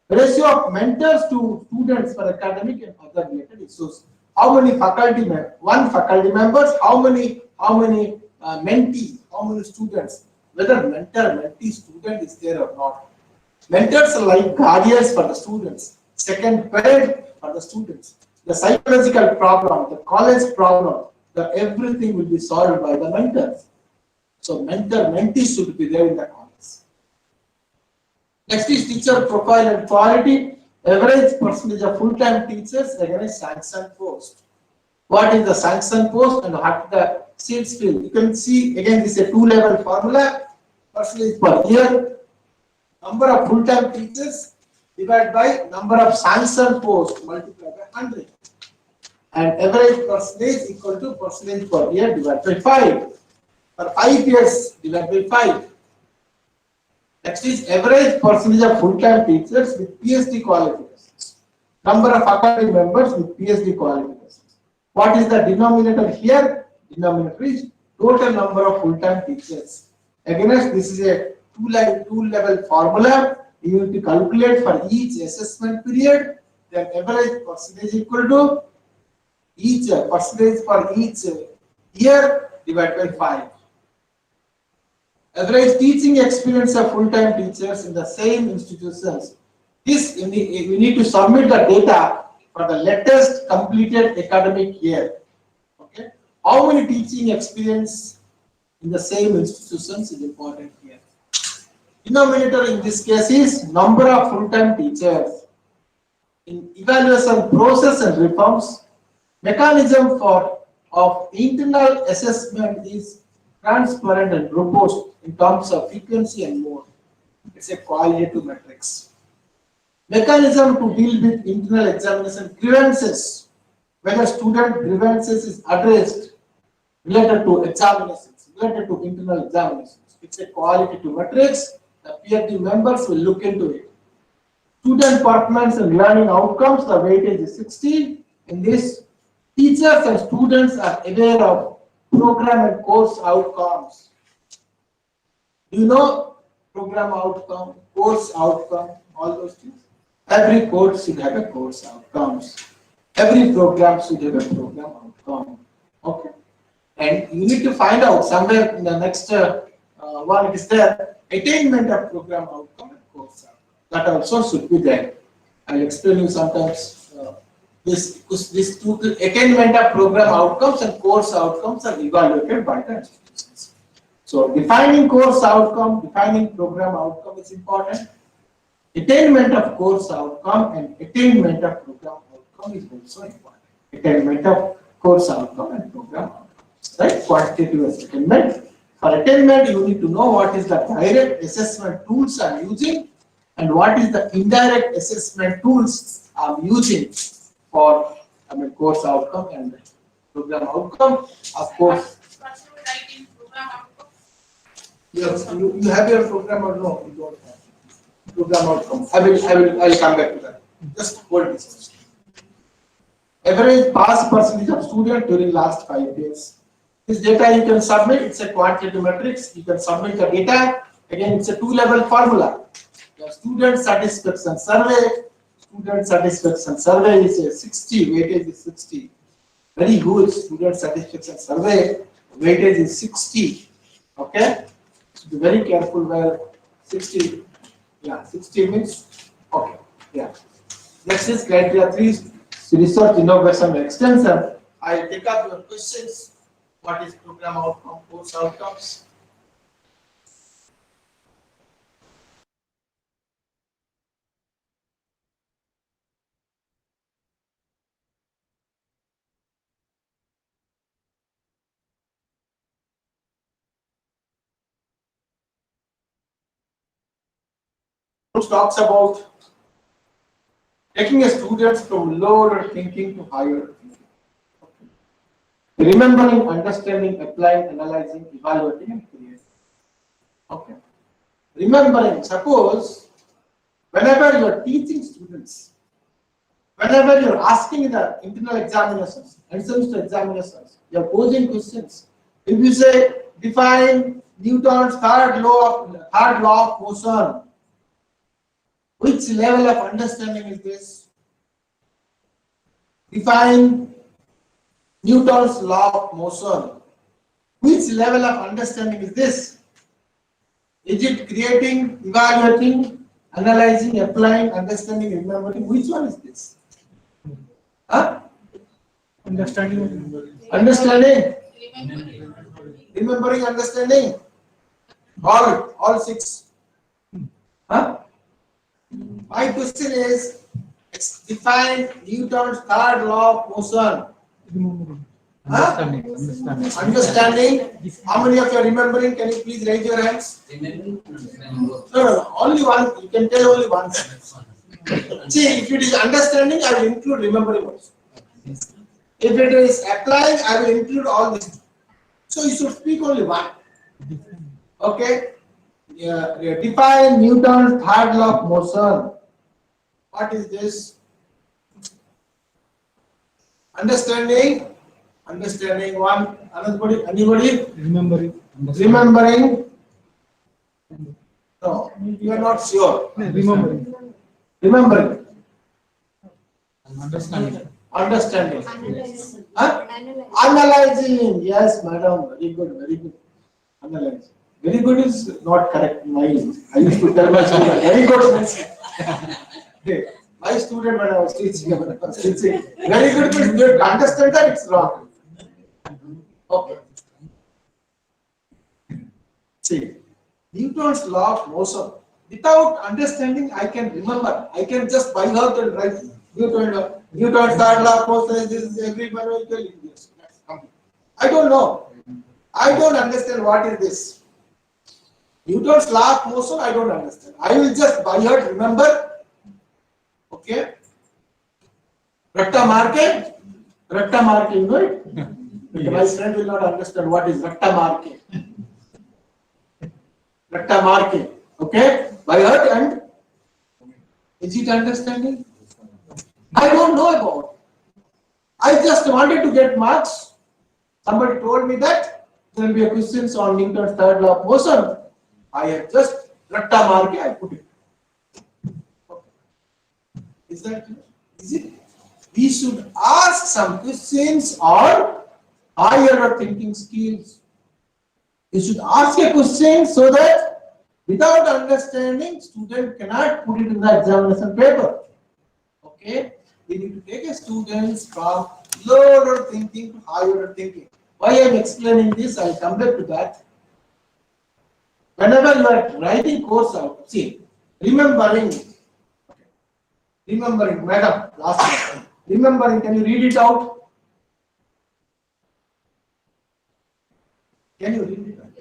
Ratio of mentors to students for academic and other related issues. How many faculty members? 1 faculty members. How many mentees? How many students? Whether mentor-mentee student is there or not. Mentors are like guardians for the students. Second parent for the students. The psychological problem, the college problem, everything will be solved by the mentors. So mentor-mentee should be there in the college. Next is teacher profile and quality. Average percentage of full-time teachers against sanctioned post. What is the sanctioned post and what the seats filled? You can see again this is a two-level formula. Percentage per year, number of full-time teachers divided by number of sanctioned posts multiplied by 100. And average percentage equal to percentage per year divided by 5. For 5 years divided by 5. Next is average percentage of full-time teachers with PhD qualifications. Number of faculty members with PhD qualifications. What is the denominator here? Denominator is total number of full-time teachers. Again, this is a two-level formula. You need to calculate for each assessment period. Then average percentage equal to each percentage for each year divided by 5. Average teaching experience of full-time teachers in the same institutions. This we need to submit the data for the latest completed academic year. Okay, how many teaching experience in the same institutions is important here. Denominator in this case is number of full-time teachers. In evaluation process and reforms, mechanism of internal assessment is transparent and robust in terms of frequency and mode. It's a qualitative matrix. Mechanism to deal with internal examination grievances. Whether student grievances is addressed related to examinations, related to internal examinations. It's a qualitative matrix. The PhD members will look into it. Student performance and learning outcomes, the weightage is 60. In this, teachers and students are aware of program and course outcomes. Do you know program outcome, course outcome, all those things? Every course should have a course outcomes. Every program should have a program outcome. Okay. And you need to find out somewhere in the next one it is there, attainment of program outcome and course outcome. That also should be there. I'll explain you sometimes this two attainment of program outcomes and course outcomes are evaluated by the institutions. So defining course outcome, defining program outcome is important. Attainment of course outcome and attainment of program outcome is also important. Attainment of course outcome and program outcomes, right? Quantitative attainment. For attainment, you need to know what is the direct assessment tools I'm using and what is the indirect assessment tools I'm using for course outcome and program outcome. Of course, yes, you have your program or no? You don't have program outcome. I'll come back to that. Just hold this. Average pass percentage of students during last 5 years. This data you can submit. It's a quantitative matrix. You can submit the data. Again, it's a two-level formula. The student satisfaction survey. Student satisfaction survey is a 60. Weightage is 60. Very good. Student satisfaction survey. Weightage is 60. Okay. So be very careful where 60. Yeah, 60 means okay. Yeah. Next is criteria 3. Research, innovation, and extension. I'll take up your questions. What is program outcome, course outcomes? Talks about taking a student from lower thinking to higher thinking. Okay. Remembering, understanding, applying, analyzing, evaluating, and creating. Okay. Remembering, suppose whenever you are teaching students, whenever you are asking the internal examinations and semester examinations, you are posing questions. If you say define Newton's third law of motion, which level of understanding is this? Define Newton's law of motion. Which level of understanding is this? Is it creating, evaluating, analyzing, applying, understanding, remembering? Which one is this? Huh? Understanding. Understanding. Remembering, understanding. All 6. Huh? My question is, Define Newton's third law of motion. Understanding. How many of you are remembering? Can you please raise your hands? No. Only one. You can tell only one. See, if it is understanding, I will include remembering also. If it is applying, I will include all this. So you should speak only one. Okay. Yeah. Define Newton's third law of motion. What is this? Understanding. Understanding one. Anybody? Remembering. No, you are not sure. Remembering. Understanding. Huh? Analyzing. Yes, madam. Very good. Analyzing. Very good is not correct. I used to tell my student, very good. Okay. My student, when I was teaching, very good means good. Understand that it's wrong. Okay. See, Newton's law of motion. Without understanding, I can remember. I can just by heart and write Newton's third law of motion. This is every mathematical English. I don't know. I don't understand what is this. Newton's law of motion, I don't understand. I will just by heart remember. Okay. Rakta market, you know it? Yes. My friend will not understand what is rakta market. Rakta market. Okay. By heart and is it understanding? I don't know about it. I just wanted to get marks. Somebody told me that there will be a questions on Newton's third law of motion. I have just rakta market, I put it. Okay. Is that clear? Is it? We should ask some questions on higher thinking skills. You should ask a question so that without understanding, student cannot put it in the examination paper. Okay? We need to take a students from lower thinking to higher thinking. Why I am explaining this, I will come back to that. Whenever you are writing course out, see, remembering, madam, last one. Remembering, can you read it out? Can you read it out?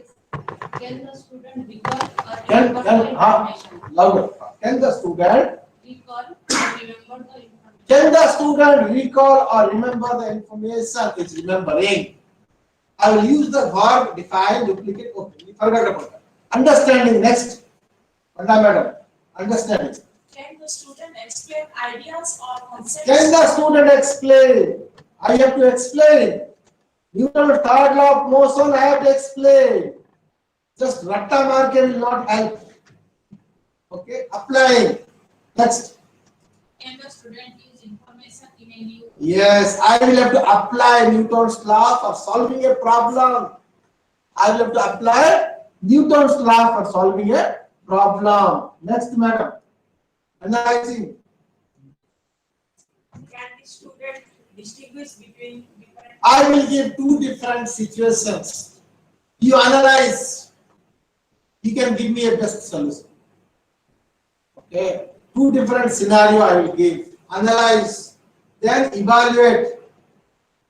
Can the student recall or remember the information? Louder. Can the student Recall or remember the information? Can the student recall or remember the information? It's remembering. I will use the verb define, duplicate. Okay, we forgot about that. Understanding next. Madam, understanding. Can the student explain ideas or concepts? Can the student explain? I have to explain. Newton's third law of motion, I have to explain. Just rakta marker will not help. Okay, applying. Next. Can the student use information in a new? Yes, I will have to apply Newton's law for solving a problem. I will have to apply Newton's law for solving a problem. Next, madam. Analyzing. Can the student distinguish between different? I will give two different situations. You analyze. He can give me a best solution. Okay. Two different scenario I will give. Analyze. Then evaluate.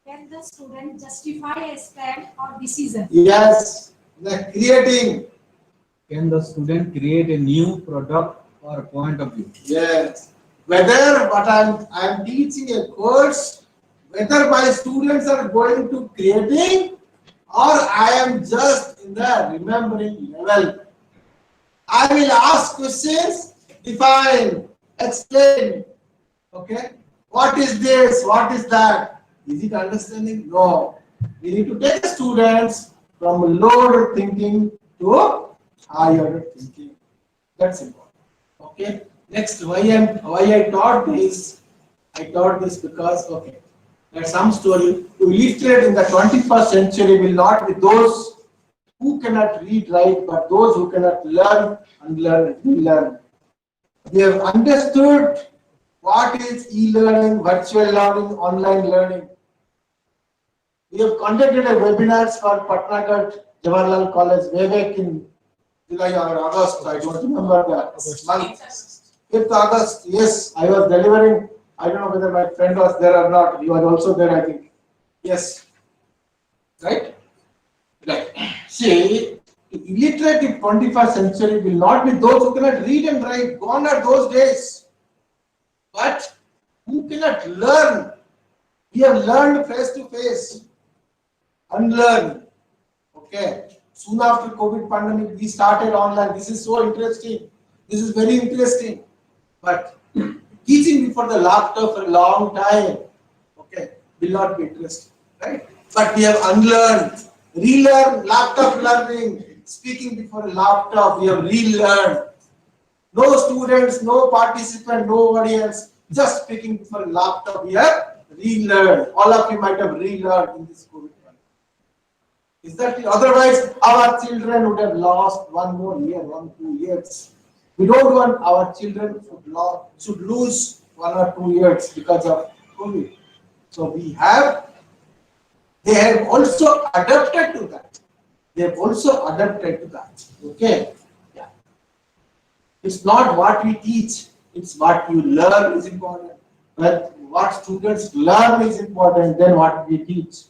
Can the student justify a stand or decision? Yes. The creating. Can the student create a new product or point of view? Yes. Whether what I am teaching a course, whether my students are going to creating or I am just in the remembering level. I will ask questions, define, explain. Okay. What is this? What is that? Is it understanding? No. We need to take students from lower thinking to higher thinking. That's important. Okay. Next, why I taught this? I taught this because there's some story. To illiterate in the 21st century will not be those who cannot read, write, but those who cannot learn and learn. We have understood what is e-learning, virtual learning, online learning. We have conducted a webinars for Patnagarh, Jawaharlal College, way back in July or August. I don't remember the month. 5th August. Yes, I was delivering I don't know whether my friend was there or not. You are also there, I think. Yes. Right? Right. See, illiterate in 21st century will not be those who cannot read and write. Gone are those days. But who cannot learn? We have learned face to face. Unlearn. Okay. Soon after COVID pandemic, we started online. This is so interesting. This is very interesting. But teaching before the laptop for a long time, okay, will not be interesting, right? But we have unlearned, relearned laptop learning, speaking before a laptop, we have relearned. No students, no participant, no audience, just speaking before a laptop, we have relearned. All of you might have relearned in this COVID. Is that it? Otherwise, our children would have lost one more year, 2 years. We don't want our children should lose 1 or 2 years because of COVID. So they have also adapted to that. They have also adapted to that. Okay. Yeah. It's not what we teach, it's what you learn is important. But what students learn is important than what we teach.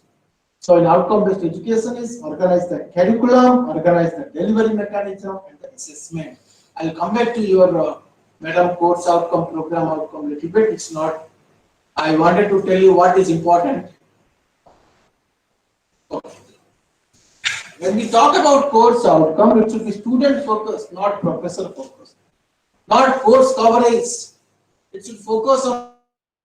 So in outcome-based education is organize the curriculum, organize the delivery mechanism, and the assessment. I'll come back to your madam course outcome, program outcome little bit. It's not. I wanted to tell you what is important. Okay. When we talk about course outcome, it should be student focused, not professor focused. Not course coverage. It should focus on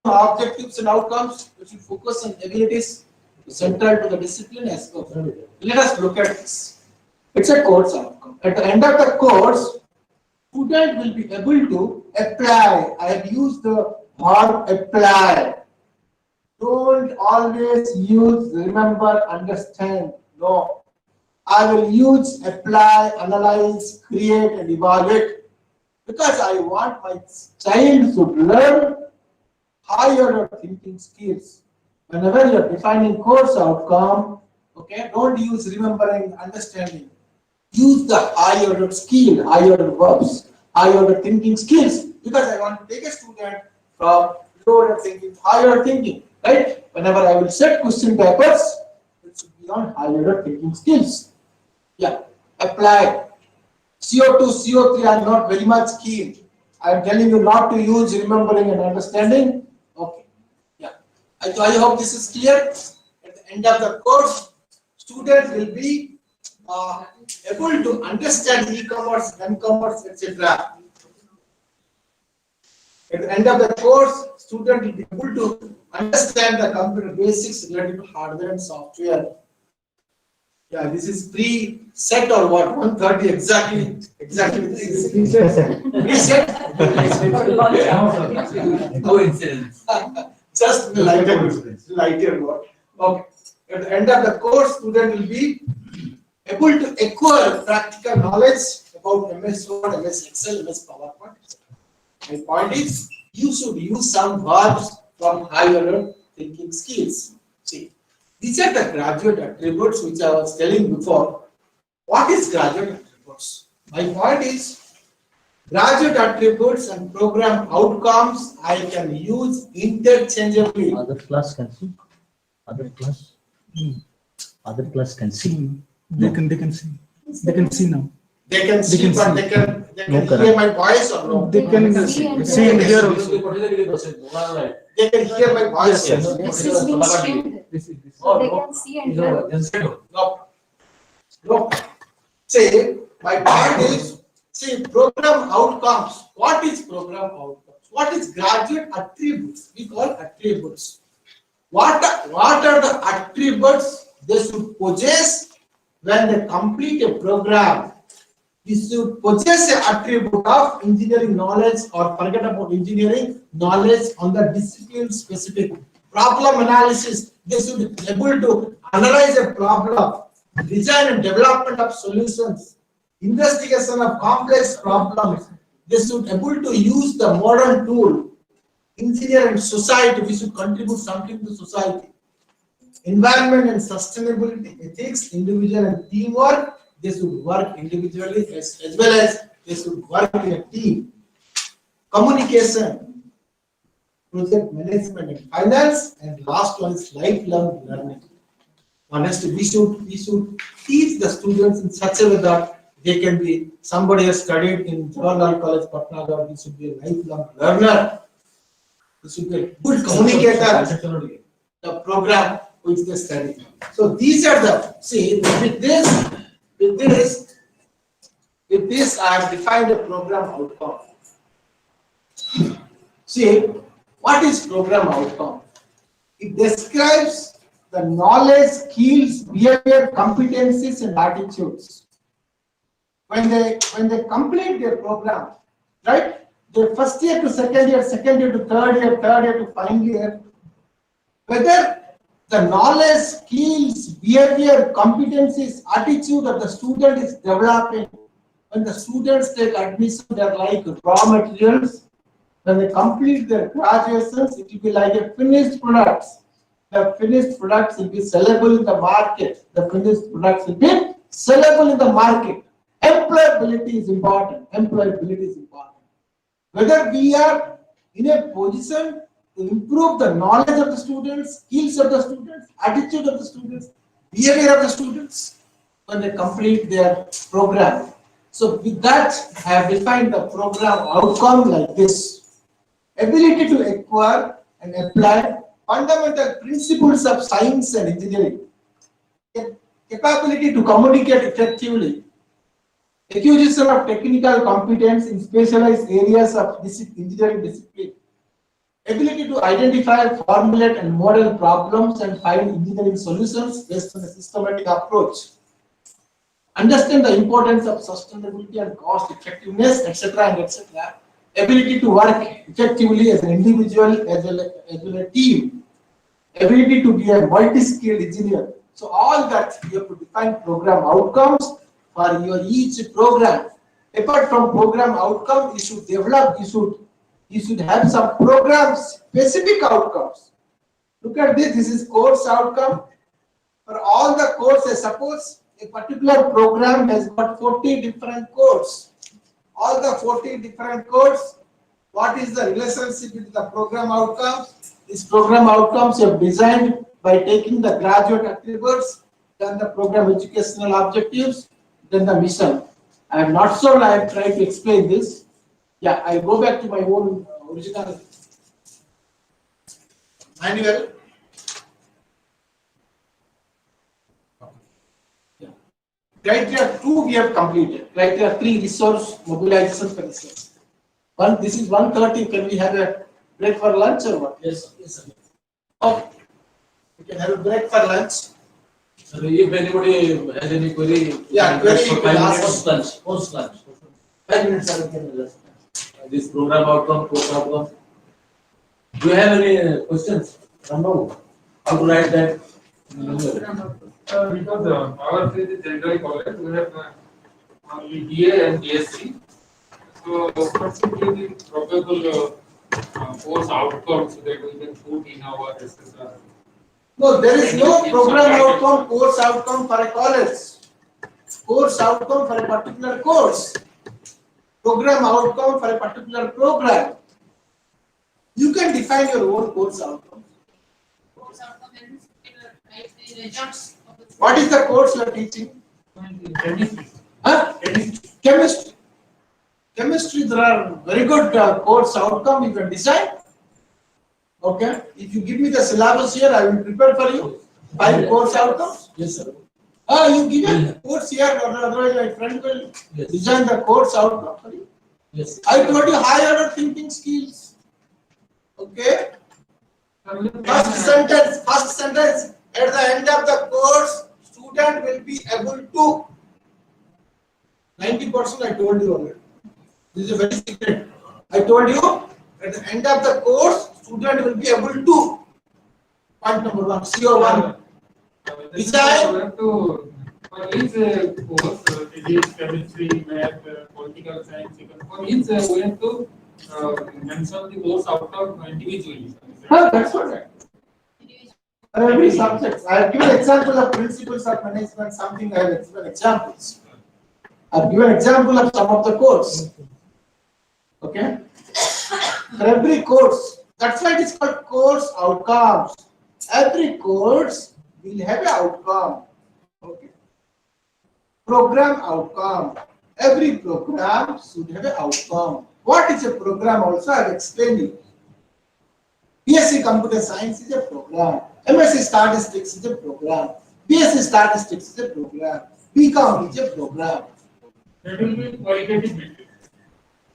objectives and outcomes. It should focus on abilities central to the discipline as well. Let us look at this. It's a course outcome. At the end of the course, student will be able to apply. I have used the word apply. Don't always use remember, understand. No. I will use apply, analyze, create, and evaluate because I want my child to learn higher thinking skills. Whenever you are defining course outcome, okay, don't use remembering, understanding. Use the high order skill, high order verbs, high order thinking skills, because I want to take a student from low order thinking to high order thinking, right? Whenever I will set question papers, it should be on high order thinking skills. Yeah, apply. CO2, CO3 are not very much keen. I am telling you not to use remembering and understanding. Okay. Yeah. So I hope this is clear. At the end of the course, students will be able to understand e-commerce, m-commerce, etc. At the end of the course, student will be able to understand the computer basics related to hardware and software. Yeah, this is pre-set or what? 1:30 exactly. Pre-set. Coincidence. Just lighter word. Okay. At the end of the course, student will be able to acquire practical knowledge about MS Word, MS Excel, MS PowerPoint, etc. My point is, you should use some verbs from high order thinking skills. See, these are the graduate attributes which I was telling before. What is graduate attributes? My point is, graduate attributes and program outcomes I can use interchangeably. Other class can see. Other class. Other class can see. They can see. They can see now. They can see, but they can hear my voice or no? They can see and hear also. They can hear my voice. Yes. This is being streamed. So they can see and hear. No. See, my point is, see, program outcomes. What is program outcomes? What is graduate attributes? We call attributes. What are the attributes they should possess when they complete a program? You should possess an attribute of engineering knowledge, or forget about engineering knowledge on the discipline specific. Problem analysis, they should be able to analyze a problem, design and development of solutions, investigation of complex problems. They should be able to use the modern tool. Engineer and society, we should contribute something to society. Environment and sustainability, ethics, individual and teamwork. They should work individually as well as they should work in a team. Communication. project management and finance, and last one is lifelong learning. Honestly, we should teach the students in such a way that they can be, somebody has studied in Jawaharlal College, Patnagarh, he should be a lifelong learner. He should be a good communicator, the program which they study. So these are the, see, with this I have defined a program outcome. See, what is program outcome? It describes the knowledge, skills, behavior, competencies, and attitudes. When they complete their program, right? Their first year to second year to third year to final year, whether the knowledge, skills, behavior, competencies, attitude of the student is developing. When the students take admission, they are like raw materials. When they complete their graduations, it will be like a finished product. The finished products will be sellable in the market. The finished products will be sellable in the market. Employability is important. Employability is important. Whether we are in a position to improve the knowledge of the students, skills of the students, attitude of the students, behavior of the students when they complete their program. So with that, I have defined the program outcome like this. Ability to acquire and apply fundamental principles of science and engineering. Capability to communicate effectively. Acquisition of technical competence in specialized areas of engineering discipline. Ability to identify, formulate, and model problems and find engineering solutions based on a systematic approach. Understand the importance of sustainability and cost effectiveness, etc. and etc. Ability to work effectively as an individual, as well as a team. Ability to be a multi-skilled engineer. So all that you have to define program outcomes for your each program. Apart from program outcome, you should develop, you should have some program specific outcomes. Look at this, this is course outcome. For all the courses, suppose a particular program has got 40 different codes. All the 40 different codes, what is the relationship with the program outcomes? These program outcomes are designed by taking the graduate attributes, then the program educational objectives, then the mission. I am not sure I have tried to explain this. Yeah, I go back to my own original manual. Yeah. Criteria 2 we have completed. Criteria 3 resource mobilization for research. This is 1:30. Can we have a break for lunch or what? Yes, yes, sir. Okay. We can have a break for lunch. So if anybody has any query, yeah, query for 5 minutes post lunch. 5 minutes I can address. This program outcome, course outcome. Do you have any questions? No. How to write that? Because our field is general college, we have only BA and BSc. So, what should be the probable course outcomes that we can put in our SSR? No, there is no program outcome, course outcome for a college. Course outcome for a particular course. Program outcome for a particular program. You can define your own course outcome. Course outcome and write the results of the What is the course you are teaching? Chemistry. Huh? Chemistry. Chemistry, there are very good course outcome you can design. Okay. If you give me the syllabus here, I will prepare for you 5 course outcomes. Yes, sir. You give a course here, or otherwise my friend will design the course outcome for you. Yes. I told you high order thinking skills. Okay. First sentence. At the end of the course, student will be able to. 90% I told you already. This is a very secret. I told you at the end of the course, student will be able to. Point number 1, CO1. Design. For each course, physics, chemistry, math, political science, for each we have to mention the course outcome individually. That's what. Every subject. I have given example of principles of management. Something I have given examples. I have given example of some of the course. Okay. For every course, That's why it is called course outcomes. Every course will have an outcome. Okay. Program outcome. Every program should have an outcome. What is a program also? I have explained it. BSc Computer Science is a program. MSc Statistics is a program. BSc Statistics is a program. BCom is a program. That will be qualitative metric.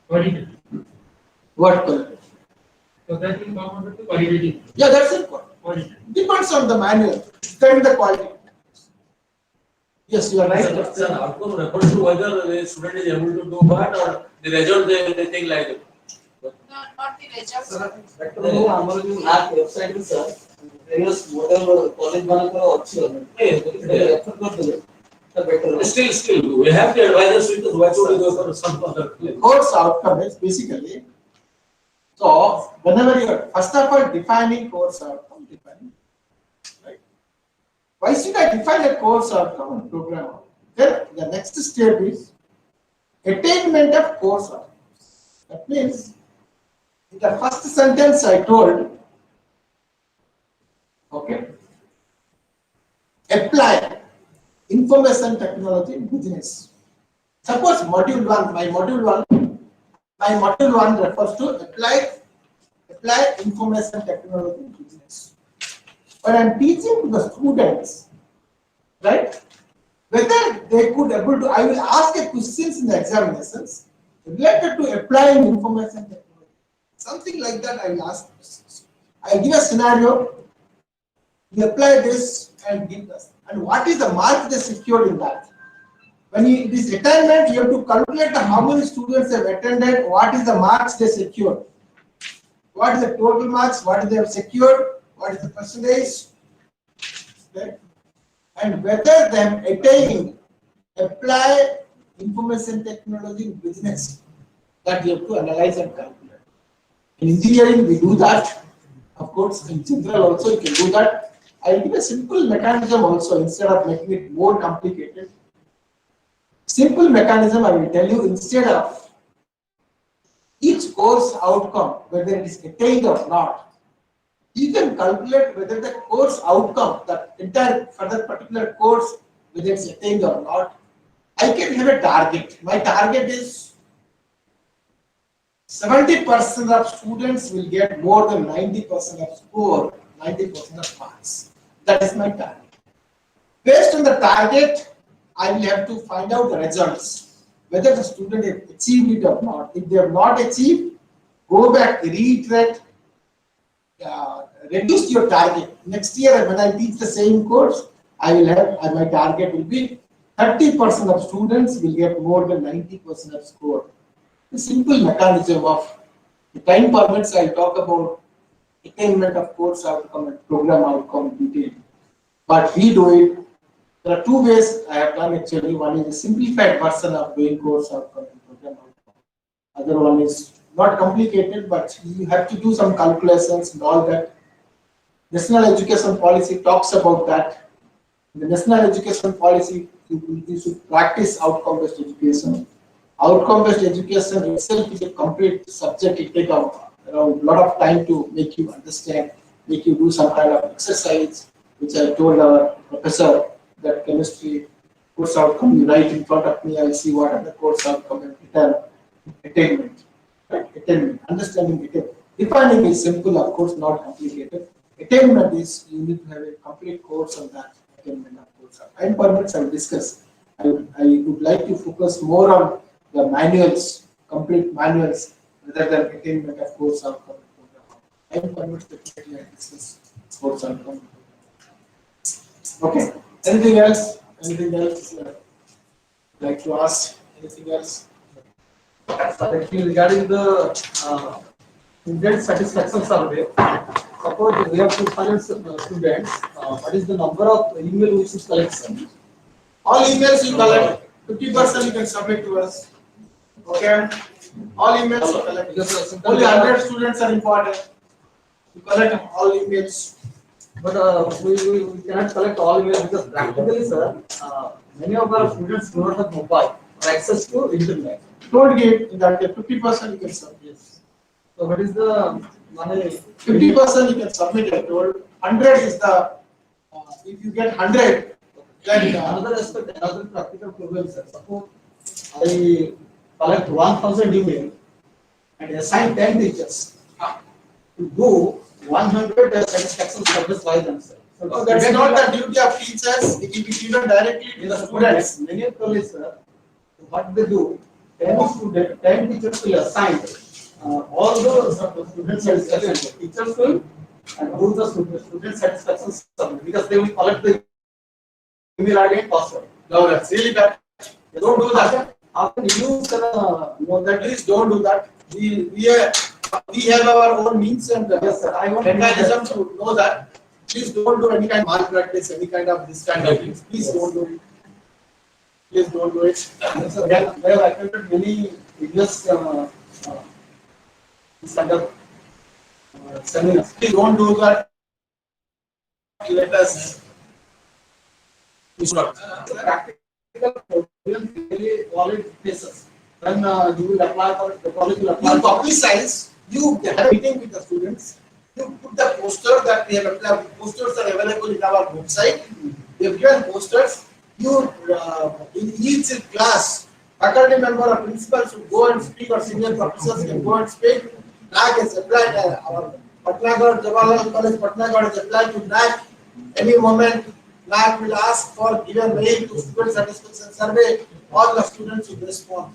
Qualitative. What qualitative? So that will come under the qualitative. Yeah, that's it. Qualitative. Depends on the manual. Then the quality. Yes, you are right. Sir, outcome refers to whether the student is able to do what or the result they think like it. Not the results. ଆମର ଯୋଉ NAAC website ରେ sir various model college ମାନଙ୍କର ଅଛି refer କରିଦେଲେ ତ better. Still, we have the advisors with us. Why should we go for some other place? Course outcome is basically, so whenever you are first of all defining course outcome, right? Why should I define a course outcome and program outcome? Then the next step is attainment of course outcomes. That means in the first sentence I told, okay, apply information technology in business. Suppose module 1, my module 1 refers to apply information technology in business. When I am teaching to the students, right, whether they could able to, I will ask a questions in the examinations related to applying information technology. Something like that I will ask questions. I give a scenario, you apply this and give this. And what is the mark they secured in that? When it is attainment, you have to calculate how many students have attended, what is the marks they secured. What is the total marks, what they have secured, what is the percentage, okay? And whether them attain, apply information technology in business, that you have to analyze and calculate. In engineering, we do that. Of course, in general also you can do that. I will give a simple mechanism also instead of making it more complicated. Simple mechanism I will tell you, instead of each course outcome, whether it is attained or not, you can calculate whether the course outcome, that entire for that particular course, whether it's attained or not. I can have a target. My target is 70% of students will get more than 90% of score, 90% of marks. That is my target. Based on the target, I will have to find out the results, whether the student has achieved it or not. If they have not achieved, go back, reiterate, reduce your target. Next year, when I teach the same course, I will have, my target will be 30% of students will get more than 90% of score. The simple mechanism of the time permits, I'll talk about attainment of course outcome and program outcome detail. But we do it. There are two ways I have done actually. One is a simplified version of doing course outcome and program outcome. Other one is not complicated, but you have to do some calculations and all that. National Education Policy talks about that. In the National Education Policy, you should practice outcome-based education. Outcome-based education itself is a complete subject. It takes around a lot of time to make you understand, make you do some kind of exercise, which I told our professor that chemistry course outcome you write in front of me. I will see what are the course outcome and attainment. Right? Attainment, understanding attainment. Defining is simple, of course, not complicated. Attainment is you need to have a complete course on that attainment of course. Time permits I will discuss. I would like to focus more on the manuals, complete manuals, rather than attainment of course outcome. Time permits definitely I discuss course outcome. Okay. Anything else? Anything else? Like to ask? Anything else? Actually, regarding the student satisfaction survey, suppose we have 200 students, what is the number of email which is collection? All emails you collect, 50% you can submit to us. Okay? All emails you collect. Only 100 students are important. You collect all emails. But we cannot collect all emails because practically, sir, many of our students do not have mobile or access to internet. Don't give in that 50% you can submit. So what is the 50% you can submit. I told 100 is the if you get 100, then Another aspect, another practical problem, sir. Suppose I collect 1,000 email and assign 10 teachers to do 100 satisfaction surveys by themselves. So no, that's not the duty of teachers. It will be given directly to the students. Many colleges, sir, what they do, 10 teachers will assign all the student satisfaction. Teachers will and do the student satisfaction survey because they will collect the email ID and password. No, that's really bad. Don't do that. How can you know that? Please don't do that. We have our own means and yes, sir. I want mechanism to know that. Please don't do any kind of malpractice, any kind of this kind of things. Please don't do it. Please don't do it. So I have attended many previous kind of seminars. Please don't do that. Let us. Practical really college faces. Then you will apply for the college will apply. You publicize. You have a meeting with the students. You put the poster that we have applied. Posters are available in our website. We have given posters. You in each class, faculty member or principal should go and speak, or senior professors can go and speak. NAAC has applied. Our Patnagarh, Jawaharlal College, Patnagarh has applied to NAAC. Any moment, NAAC will ask for given mail to student satisfaction survey. All the students will respond.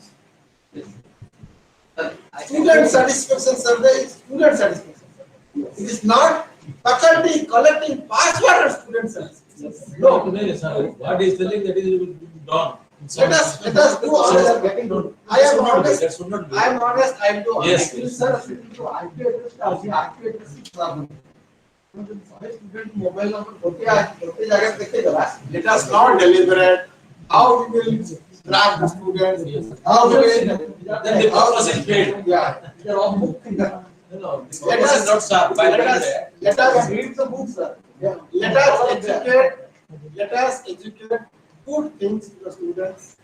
Student satisfaction survey is student satisfaction survey. It is not faculty collecting password of student satisfaction. No, what is telling that is done. Let us do all that. I am honest. I am honest. I will do all Yes, that. yes. Sir, let us not deliberate how we will track the students. How we will. Then the purpose is failed. Yeah. They are all booked. No, the Let purpose is not us served by let us Read the book, sir. let us educate good things to the students.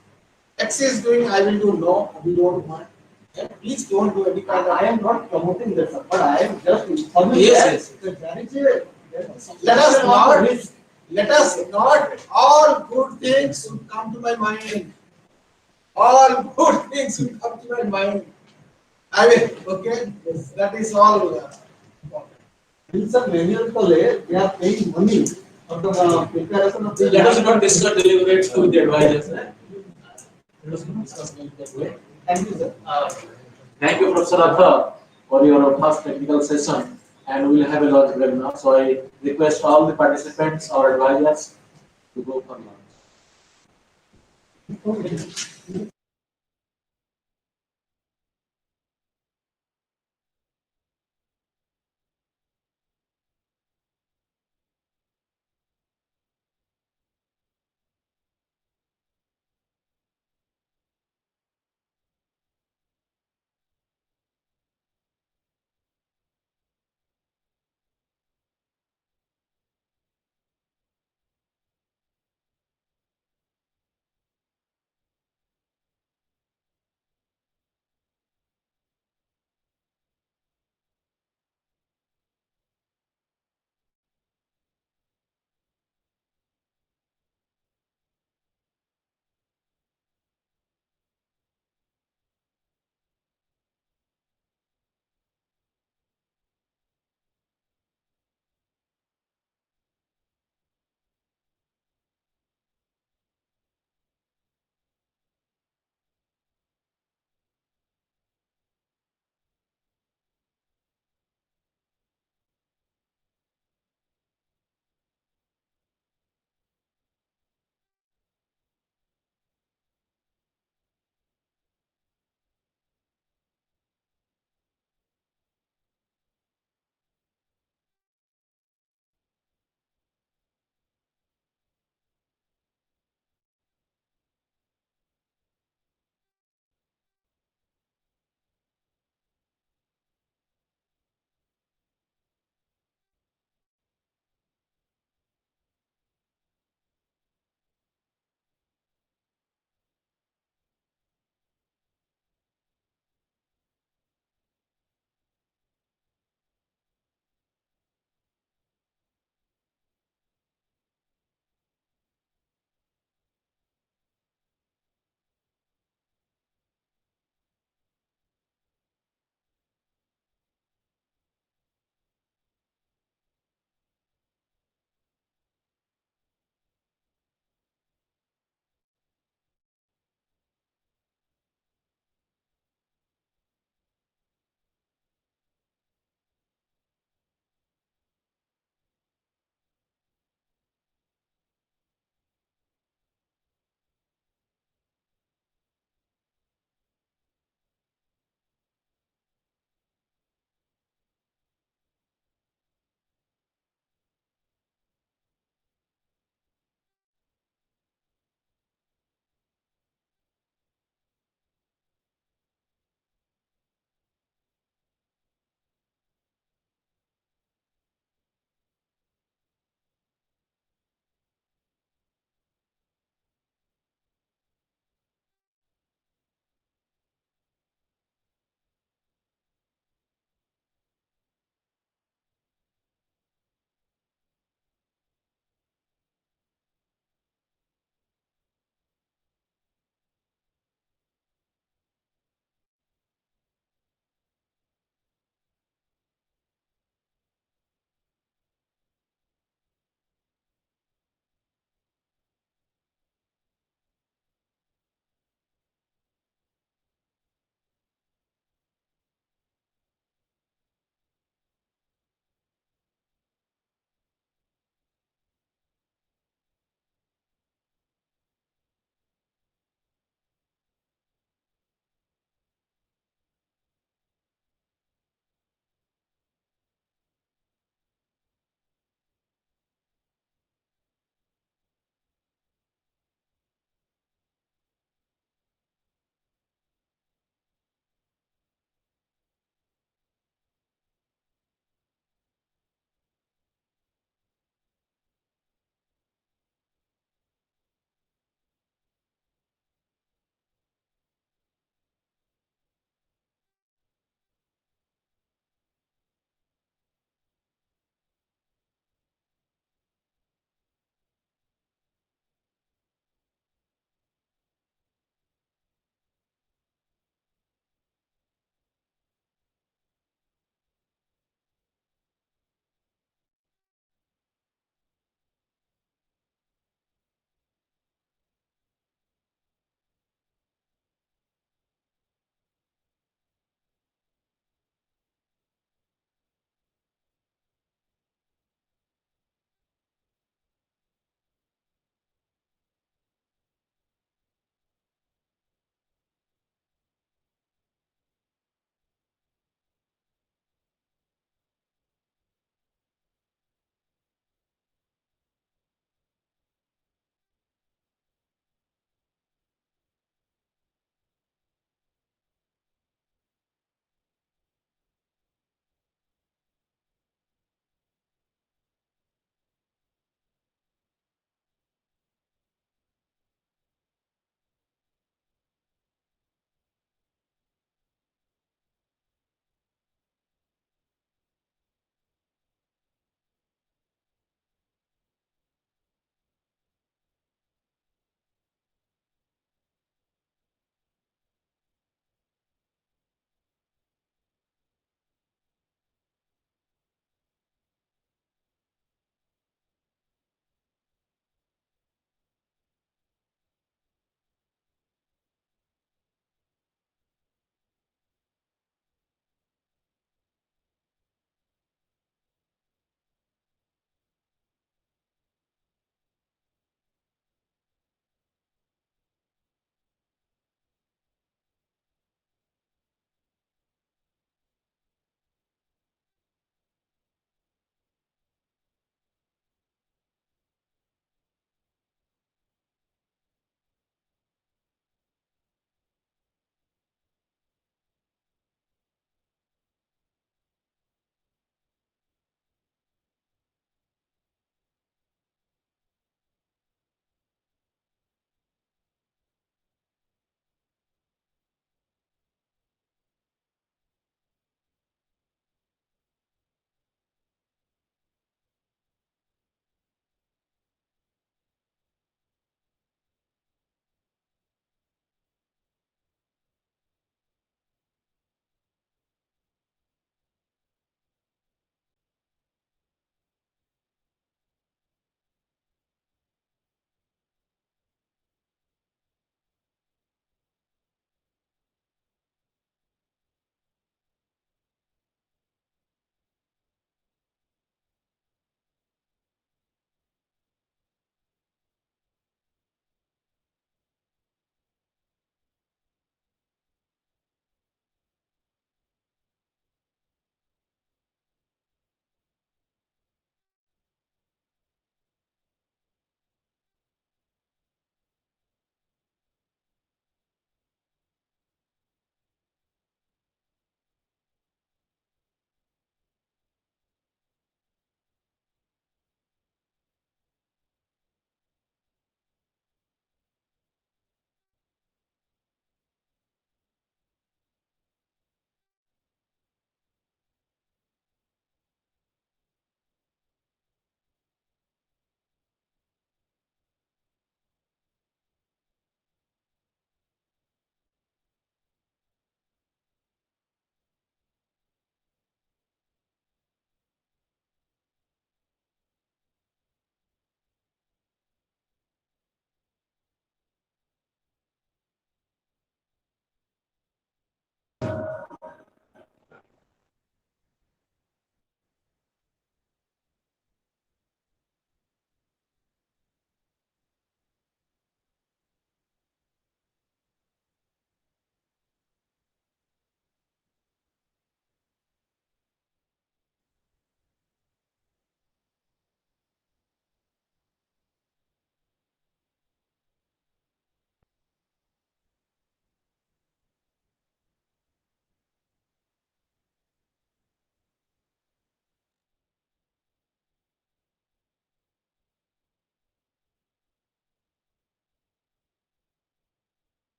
X is doing, I will do no, we don't want. And please don't do any kind of. I am not promoting that, sir, but I am just informing Yes, that there is a Let us not all good things should come to my mind. All good things should come to my mind. I will, okay? Yes, that is all. In some manual college, they are paying money for the preparation of the. Let us not discuss deliberate with the advisors. Let us not discuss in that way. Thank you, sir. Thank you, Professor Arthur, for your first technical session, and we will have a lunch break now. So I request all the participants or advisors to go for lunch.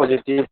positive.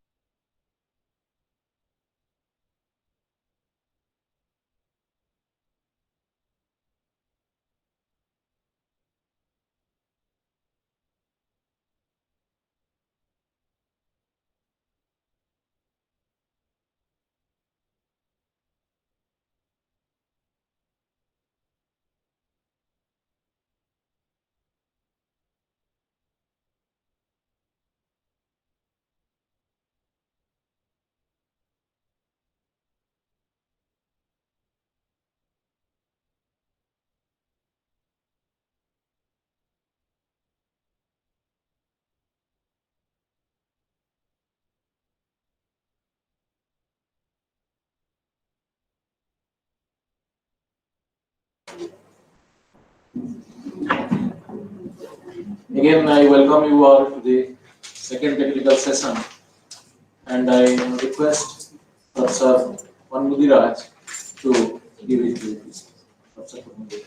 Again, I welcome you all to the second technical session, and I request Professor Mudiraj to give it to Professor Mudiraj.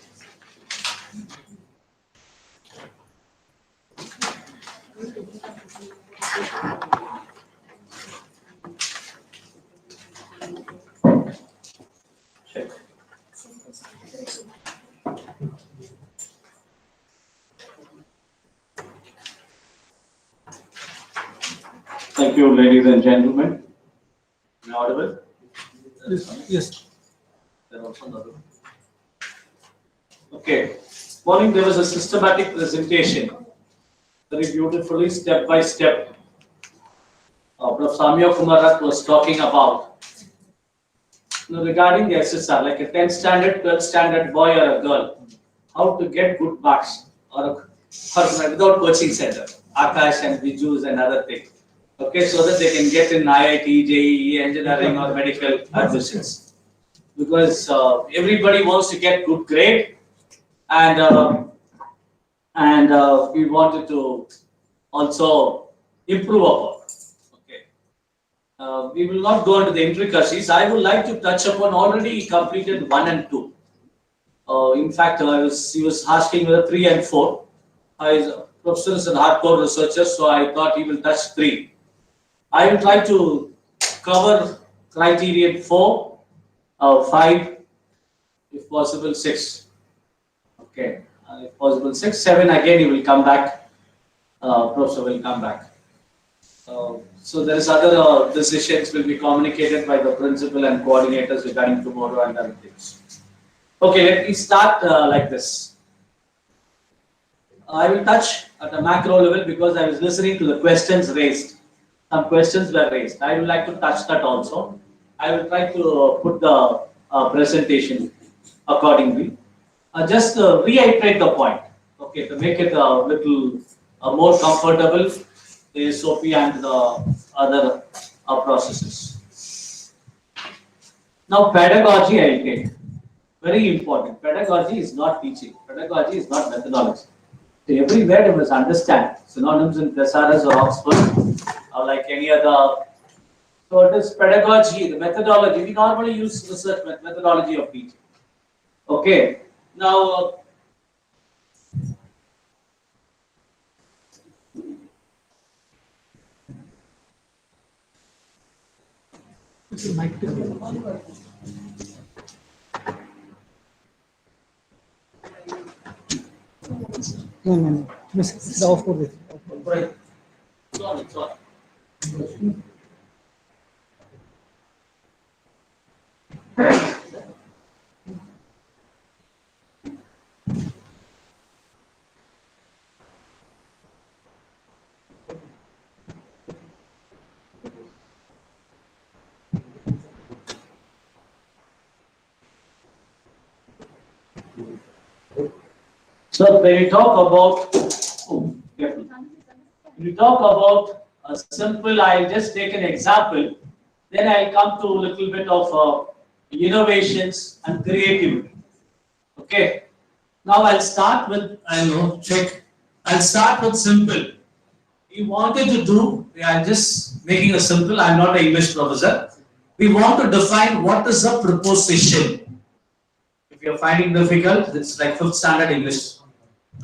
Thank you, ladies and gentlemen. Am I audible? Yes. There are also another. Okay. Morning, there was a systematic presentation, very beautifully, step by step. Prof. Samya Kumarat was talking about regarding the SSR, like a 10th standard, 12th standard boy or a girl, how to get good marks or without coaching center, Akash and Bijus and other things. Okay, so that they can get in IIT, JEE, engineering or medical admissions. Because everybody wants to get good grade, and we wanted to also improve upon. We will not go into the intricacies. I would like to touch upon already completed 1 and 2. In fact, he was asking whether 3 and 4. Professor is a hardcore researcher, so I thought he will touch 3. I will try to cover criterion 4, 5, if possible 6. Okay, if possible 6, 7 again he will come back. Professor will come back. So there is other decisions will be communicated by the principal and coordinators regarding tomorrow and other things. Okay, let me start like this. I will touch at a macro level because I was listening to the questions raised. Some questions were raised. I would like to touch that also. I will try to put the presentation accordingly. Just reiterate the point. Okay, to make it a little more comfortable, the SOP and the other processes. Now, pedagogy I will take. Very important. Pedagogy is not teaching. Pedagogy is not methodology. So everywhere you must understand synonyms in thesaurus or Oxford or like any other. So it is pedagogy, the methodology. We normally use research methodology of teaching. Okay. Now, No. The off code. right. Sorry. So when you talk about, a simple, I'll just take an example, then I'll come to a little bit of innovations and creativity. Okay. Now I'll start with, I'll start with simple. We wanted to do, I'm just making a simple, I'm not an English professor. We want to define what is a preposition. If you're finding difficult, it's like 5th standard English,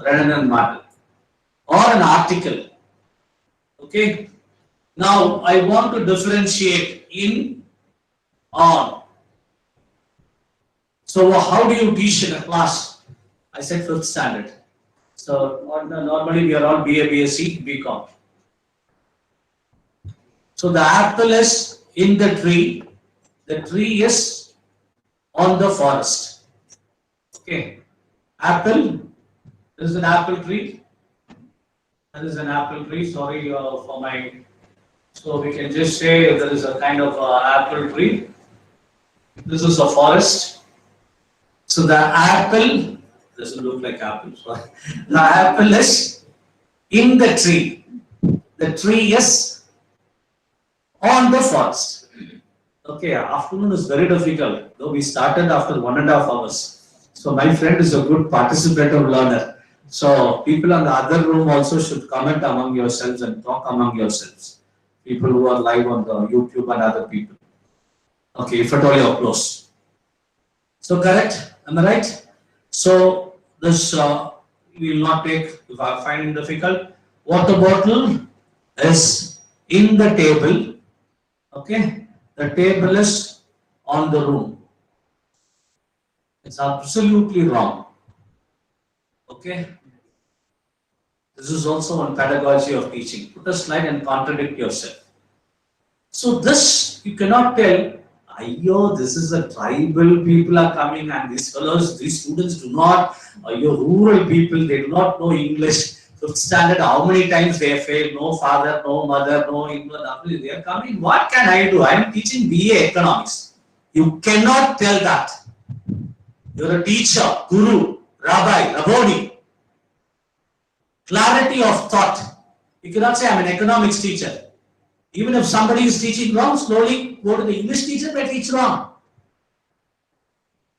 Renan and Martin. Or an article. Okay. Now I want to differentiate in, on. So how do you teach in a class? I said 5th standard. So normally we are all BA, BSc, BCom. So the apple is in the tree is on the forest. Okay. Apple, this is an apple tree. That is an apple tree. Sorry for my. So we can just say there is a kind of apple tree. This is a forest. So the apple doesn't look like apple. Sorry. The apple is in the tree. The tree is on the forest. Okay, afternoon is very difficult. Though we started after 1.5 hours. So my friend is a good participative learner. So people on the other room also should comment among yourselves and talk among yourselves. People who are live on the YouTube and other people. Okay, if at all you're close. So correct, am I right? So this we will not take if I find it difficult. Water bottle is in the table. Okay, the table is on the room. It's absolutely wrong. Okay. This is also one pedagogy of teaching. Put a slide and contradict yourself. So this you cannot tell. Ayyo, this is a tribal people are coming and these fellows, these students do not. Ayyo, rural people, they do not know English. 5th standard, how many times they fail? No father, no mother, no English. They are coming. What can I do? I am teaching BA economics. You cannot tell that. You're a teacher, guru, rabbi, rabboni. Clarity of thought. You cannot say I'm an economics teacher. Even if somebody is teaching wrong, slowly go to the English teacher but teach wrong.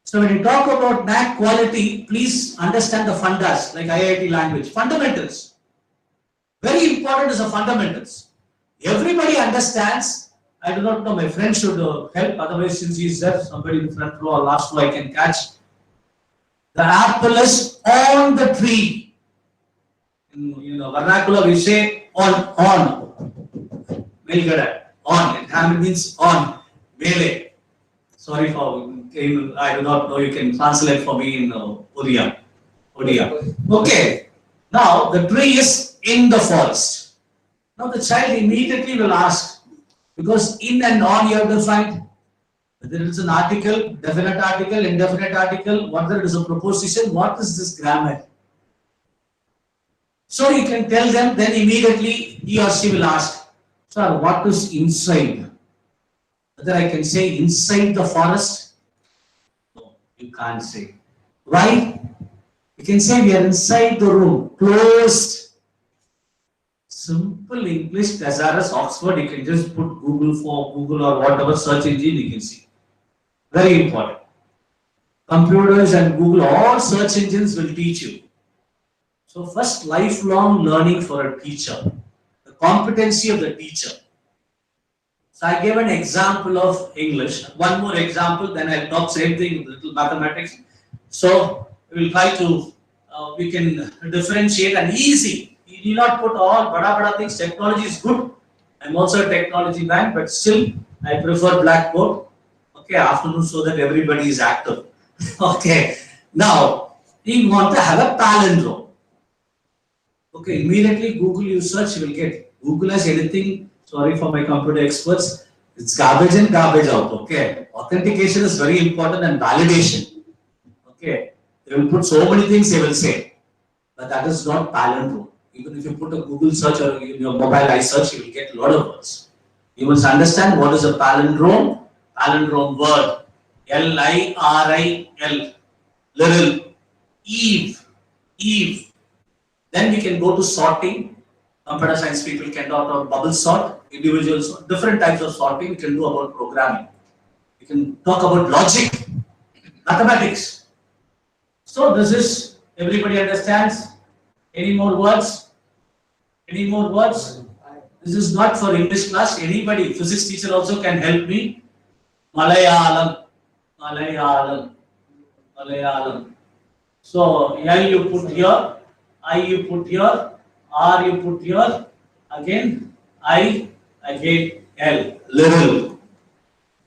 So when you talk about NAAC quality, please understand the fundas like IIT language. Fundamentals. Very important is the fundamentals. Everybody understands. I do not know, my friend should help. Otherwise, since he is there, somebody in the front row or last row I can catch. The apple is on the tree. In vernacular we say on. Melgada, on. It means on. Mele. Sorry for, I do not know, you can translate for me in Odia. Okay. Now the tree is in the forest. Now the child immediately will ask, because in and on you have to find whether it is an article, definite article, indefinite article, whether it is a preposition, what is this grammar? So you can tell them, then immediately he or she will ask, sir, what is inside? Whether I can say inside the forest? No, you can't say. Why? You can say we are inside the room, closed. Simple English, thesaurus, Oxford, you can just put Google or whatever search engine you can see. Very important. Computers and Google, all search engines will teach you. So first, lifelong learning for a teacher. The competency of the teacher. So I gave an example of English. One more example, then I'll talk same thing, little mathematics. So we will try to, we can differentiate and easy. You need not put all bada things. Technology is good. I'm also a technology man, but still I prefer blackboard. Okay, afternoon so that everybody is active. Okay, now you want to have a palindrome. Okay, immediately Google you search, you will get. Google has anything, sorry for my computer experts, it's garbage in, garbage out. Okay, authentication is very important and validation. Okay, they will put so many things they will say, but that is not palindrome. Even if you put a Google search or in your mobile iSearch, you will get a lot of words. You must understand what is a palindrome. Palindrome word, L-I-R-I-L, little, Eve. Then we can go to sorting. Computer science people can talk about bubble sort, individual sort, different types of sorting we can do about programming. We can talk about logic, mathematics. So this is, everybody understands? Any more words? Any more words? This is not for English class. Anybody, physics teacher also can help me. Malayalam. So L you put here, I you put here, R you put here, again I again L, little.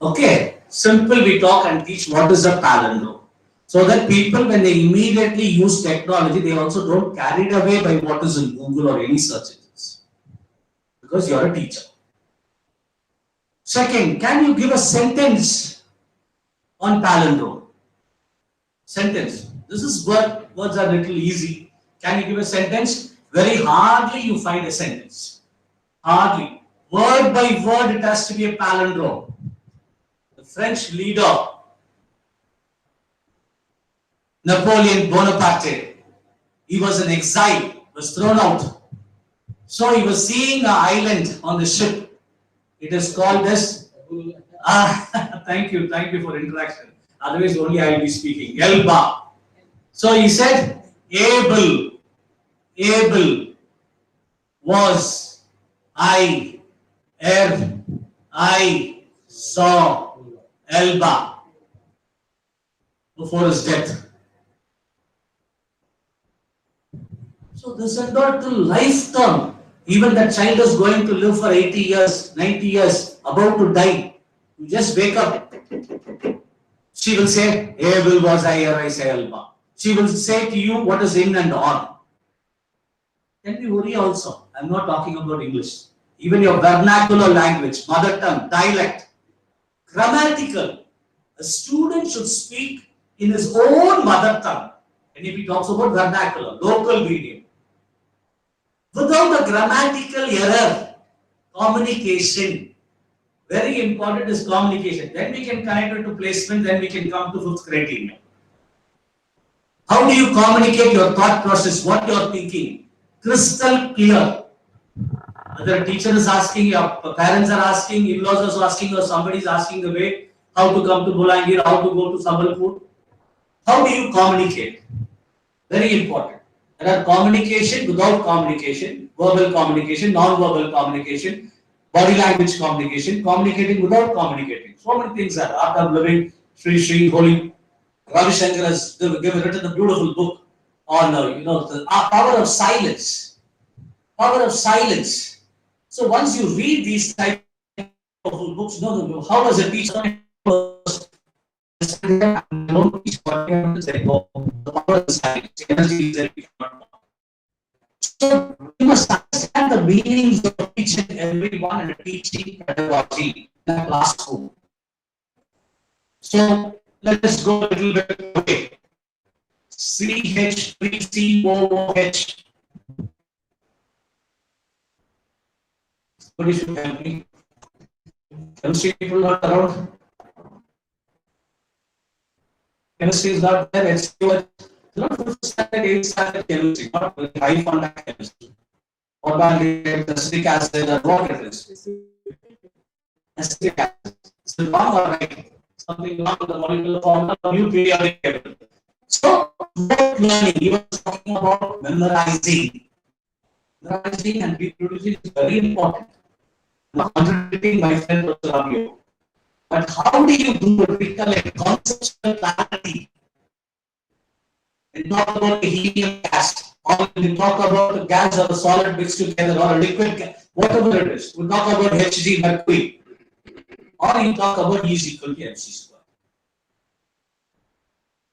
Okay, simple we talk and teach what is a palindrome. So that people, when they immediately use technology, they also don't carried away by what is in Google or any search engines. Because you're a teacher. Second, can you give a sentence on palindrome? Sentence. This is words are little easy. Can you give a sentence? Very hardly you find a sentence. Hardly. Word by word it has to be a palindrome. The French leader, Napoleon Bonaparte, he was in exile, was thrown out. So he was seeing an island on the ship. It is called as, thank you for interaction. Otherwise only I will be speaking. Elba. So he said, able was I, ere I saw Elba before his death. So this is not the lifetime. Even that child is going to live for 80 years, 90 years, about to die. You just wake up. She will say, able was I, ere I saw Elba. She will say to you what is in and on. Can we worry also? I'm not talking about English. Even your vernacular language, mother tongue, dialect, grammatical. A student should speak in his own mother tongue. And if he talks about vernacular, local medium. Without the grammatical error, communication. Very important is communication. Then we can connect it to placement, then we can come to fifth criteria. How do you communicate your thought process, what you are thinking? Crystal clear. Whether a teacher is asking, your parents are asking, in-laws are asking, or somebody is asking the way, how to come to Bolangir, how to go to Sambalpur. How do you communicate? Very important. There are communication without communication, verbal communication, non-verbal communication, body language communication, communicating without communicating. So many things are art of living. Sri Holy Ravi Shankar has written a beautiful book on the power of silence. Power of silence. So once you read these type of books, how does a teacher so you must understand the meanings of each and every one in a teaching pedagogy in a classroom. So let us go a little bit away. CH3COOH. Somebody should help me. Chemistry people not around. Chemistry is not there. It's not fifth standard, eighth standard chemistry, not very high contact chemistry. Organic, acetic acid, or what it is. Acetic acid. So wrong or right? Something wrong with the molecular formula, new periodic table. So, what learning? You were talking about memorizing. Memorizing and reproducing is very important. I'm not contradicting my friend Dr. Ramyo. But how do you do it? Recollect conceptual clarity. And talk about a helium gas, or when you talk about a gas or a solid mixed together, or a liquid gas, whatever it is. We talk about Hg, mercury, or you talk about E is equal to mc square.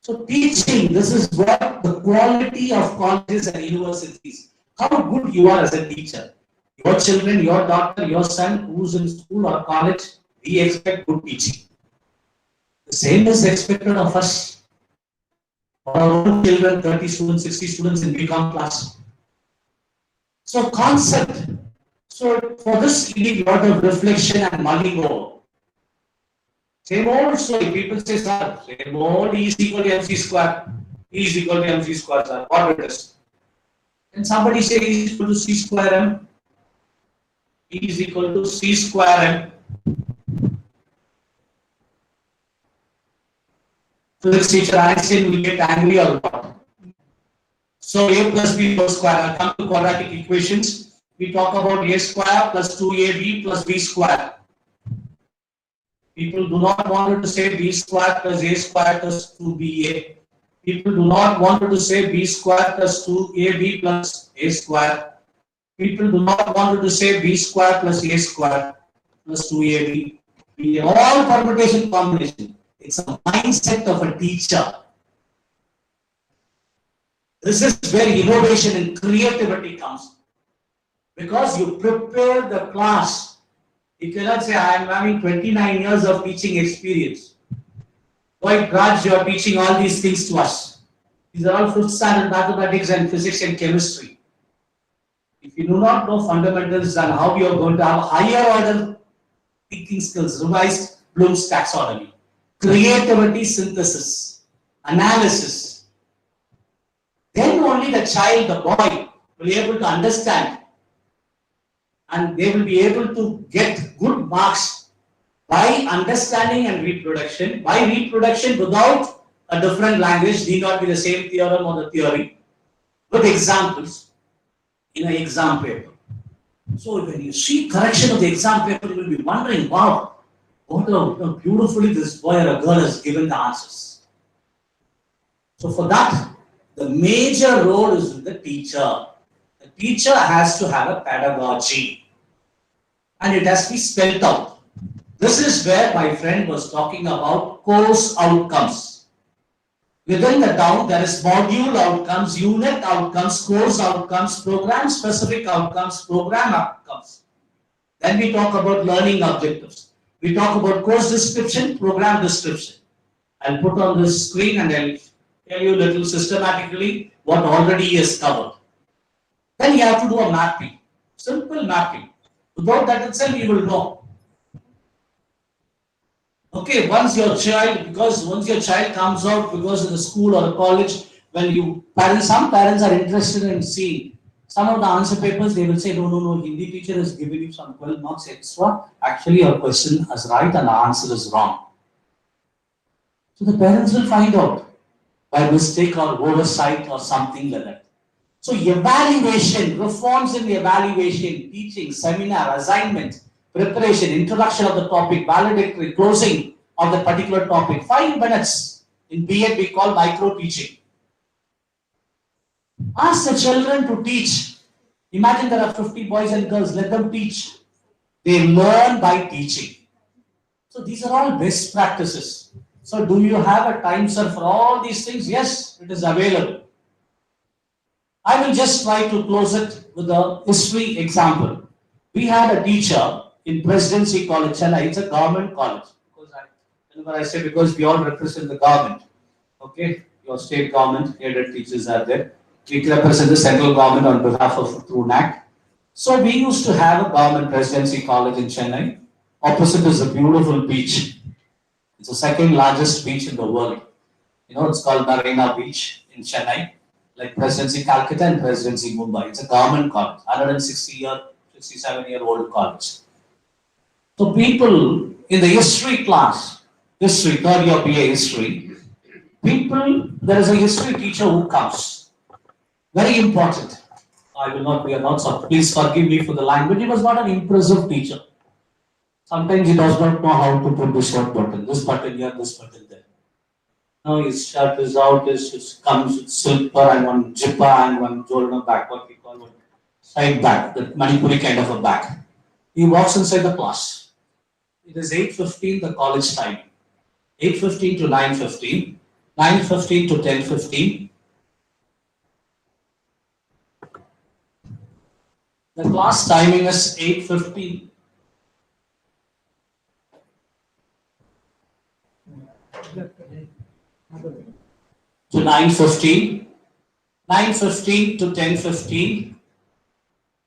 So teaching, this is what the quality of colleges and universities, how good you are as a teacher. Your children, your daughter, your son who's in school or college, we expect good teaching. The same is expected of us. For our own children, 30 students, 60 students in BCom class. So concept. So for this, you need a lot of reflection and mulling over. Same old story. People say, sir, same old E is equal to mc square. E is equal to mc square, sir. What it is? And somebody say E is equal to c square m. E is equal to c square m. Physics teacher Einstein will get angry or what? So a plus b whole square. I'll come to quadratic equations. We talk about a square plus 2ab plus b square. People do not want to say b square plus a square plus 2ba. People do not want to say b square plus 2ab plus a square. People do not want to say b square plus a square plus 2ab. All permutation combination. It's a mindset of a teacher. This is where innovation and creativity comes. Because you prepare the class. You cannot say, I am having 29 years of teaching experience. Why, Raj, you are teaching all these things to us. These are all 5th standard mathematics and physics and chemistry. If you do not know fundamentals and how you are going to have higher order thinking skills, revised Bloom's taxonomy, creativity, synthesis, analysis, then only the child, the boy, will be able to understand and they will be able to get good marks by understanding and reproduction. By reproduction without a different language, need not be the same theorem or the theory, with examples in an exam paper. So when you see correction of the exam paper, you will be wondering, wow, what a beautifully this boy or a girl has given the answers. So for that, the major role is with the teacher. The teacher has to have a pedagogy and it has to be spelled out. This is where my friend was talking about course outcomes. Within the town, there is module outcomes, unit outcomes, course outcomes, program specific outcomes, program outcomes. Then we talk about learning objectives. We talk about course description, program description. I'll put on this screen and I'll tell you a little systematically what already is covered. Then you have to do a mapping, simple mapping. Without that itself, you will know. Okay, once your child comes out because of the school or the college, when some parents are interested in seeing some of the answer papers, they will say, no, Hindi teacher has given you some 12 marks extra. Actually, your question is right and the answer is wrong. So the parents will find out by mistake or oversight or something like that. So evaluation, reforms in the evaluation, teaching, seminar, assignment, preparation, introduction of the topic, valedictory, closing of the particular topic. 5 minutes. In B.Ed we call micro teaching. Ask the children to teach. Imagine there are 50 boys and girls, let them teach. They learn by teaching. So these are all best practices. So do you have a time, sir, for all these things? Yes, it is available. I will just try to close it with a history example. We had a teacher in Presidency College, Chennai. It's a government college. Whenever I say because we all represent the government, okay, your state government, aided teachers are there. We represent the central government on behalf of through NAAC. So we used to have a government Presidency College in Chennai. Opposite is a beautiful beach. It's the second largest beach in the world. It's called Marina Beach in Chennai, like Presidency Calcutta and Presidency Mumbai. It's a government college, 67-year-old college. So people in the history class, history, third year BA history, there is a history teacher who comes. Very important. I will not be announced, so please forgive me for the language. He was not an impressive teacher. Sometimes he does not know how to put this button here, this button there. Now his shirt is out, it comes with slipper and one jipper and one Jordan bag, what we call one side bag, the Manipuri kind of a bag. He walks inside the class. It is 8:15 the college time. 8:15 to 9:15, 9:15 to 10:15. The class timing is 8:15. To 9:15, 9:15 to 10:15,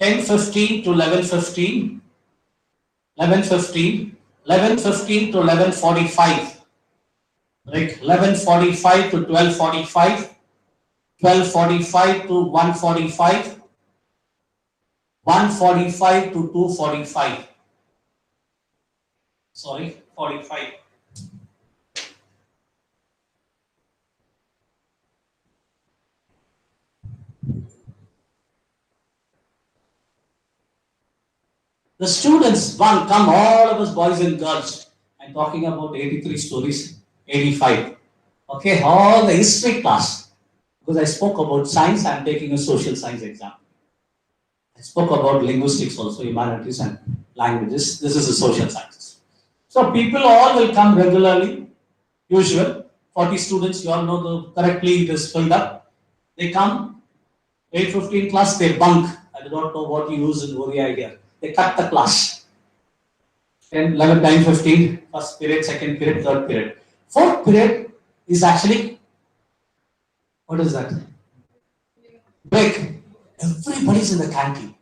10:15 to 11:15, 11:15, 11:15 to 11:45, right? 11:45 to 12:45, 12:45 to 1:45, 1:45 to 2:45. Sorry, 45. The students, come all of us boys and girls. I'm talking about 83 stories, 85. Okay, all the history class. Because I spoke about science, I'm taking a social science exam. I spoke about linguistics also, humanities and languages. This is the social sciences. So people all will come regularly, usual. 40 students, you all know correctly it is filled up. They come, 8:15 class, they bunk. I do not know what you use in ODI here. They cut the class. 10, 11, 9, 15, first period, second period, third period. Fourth period is actually, what is that? Break. Everybody's in the canteen.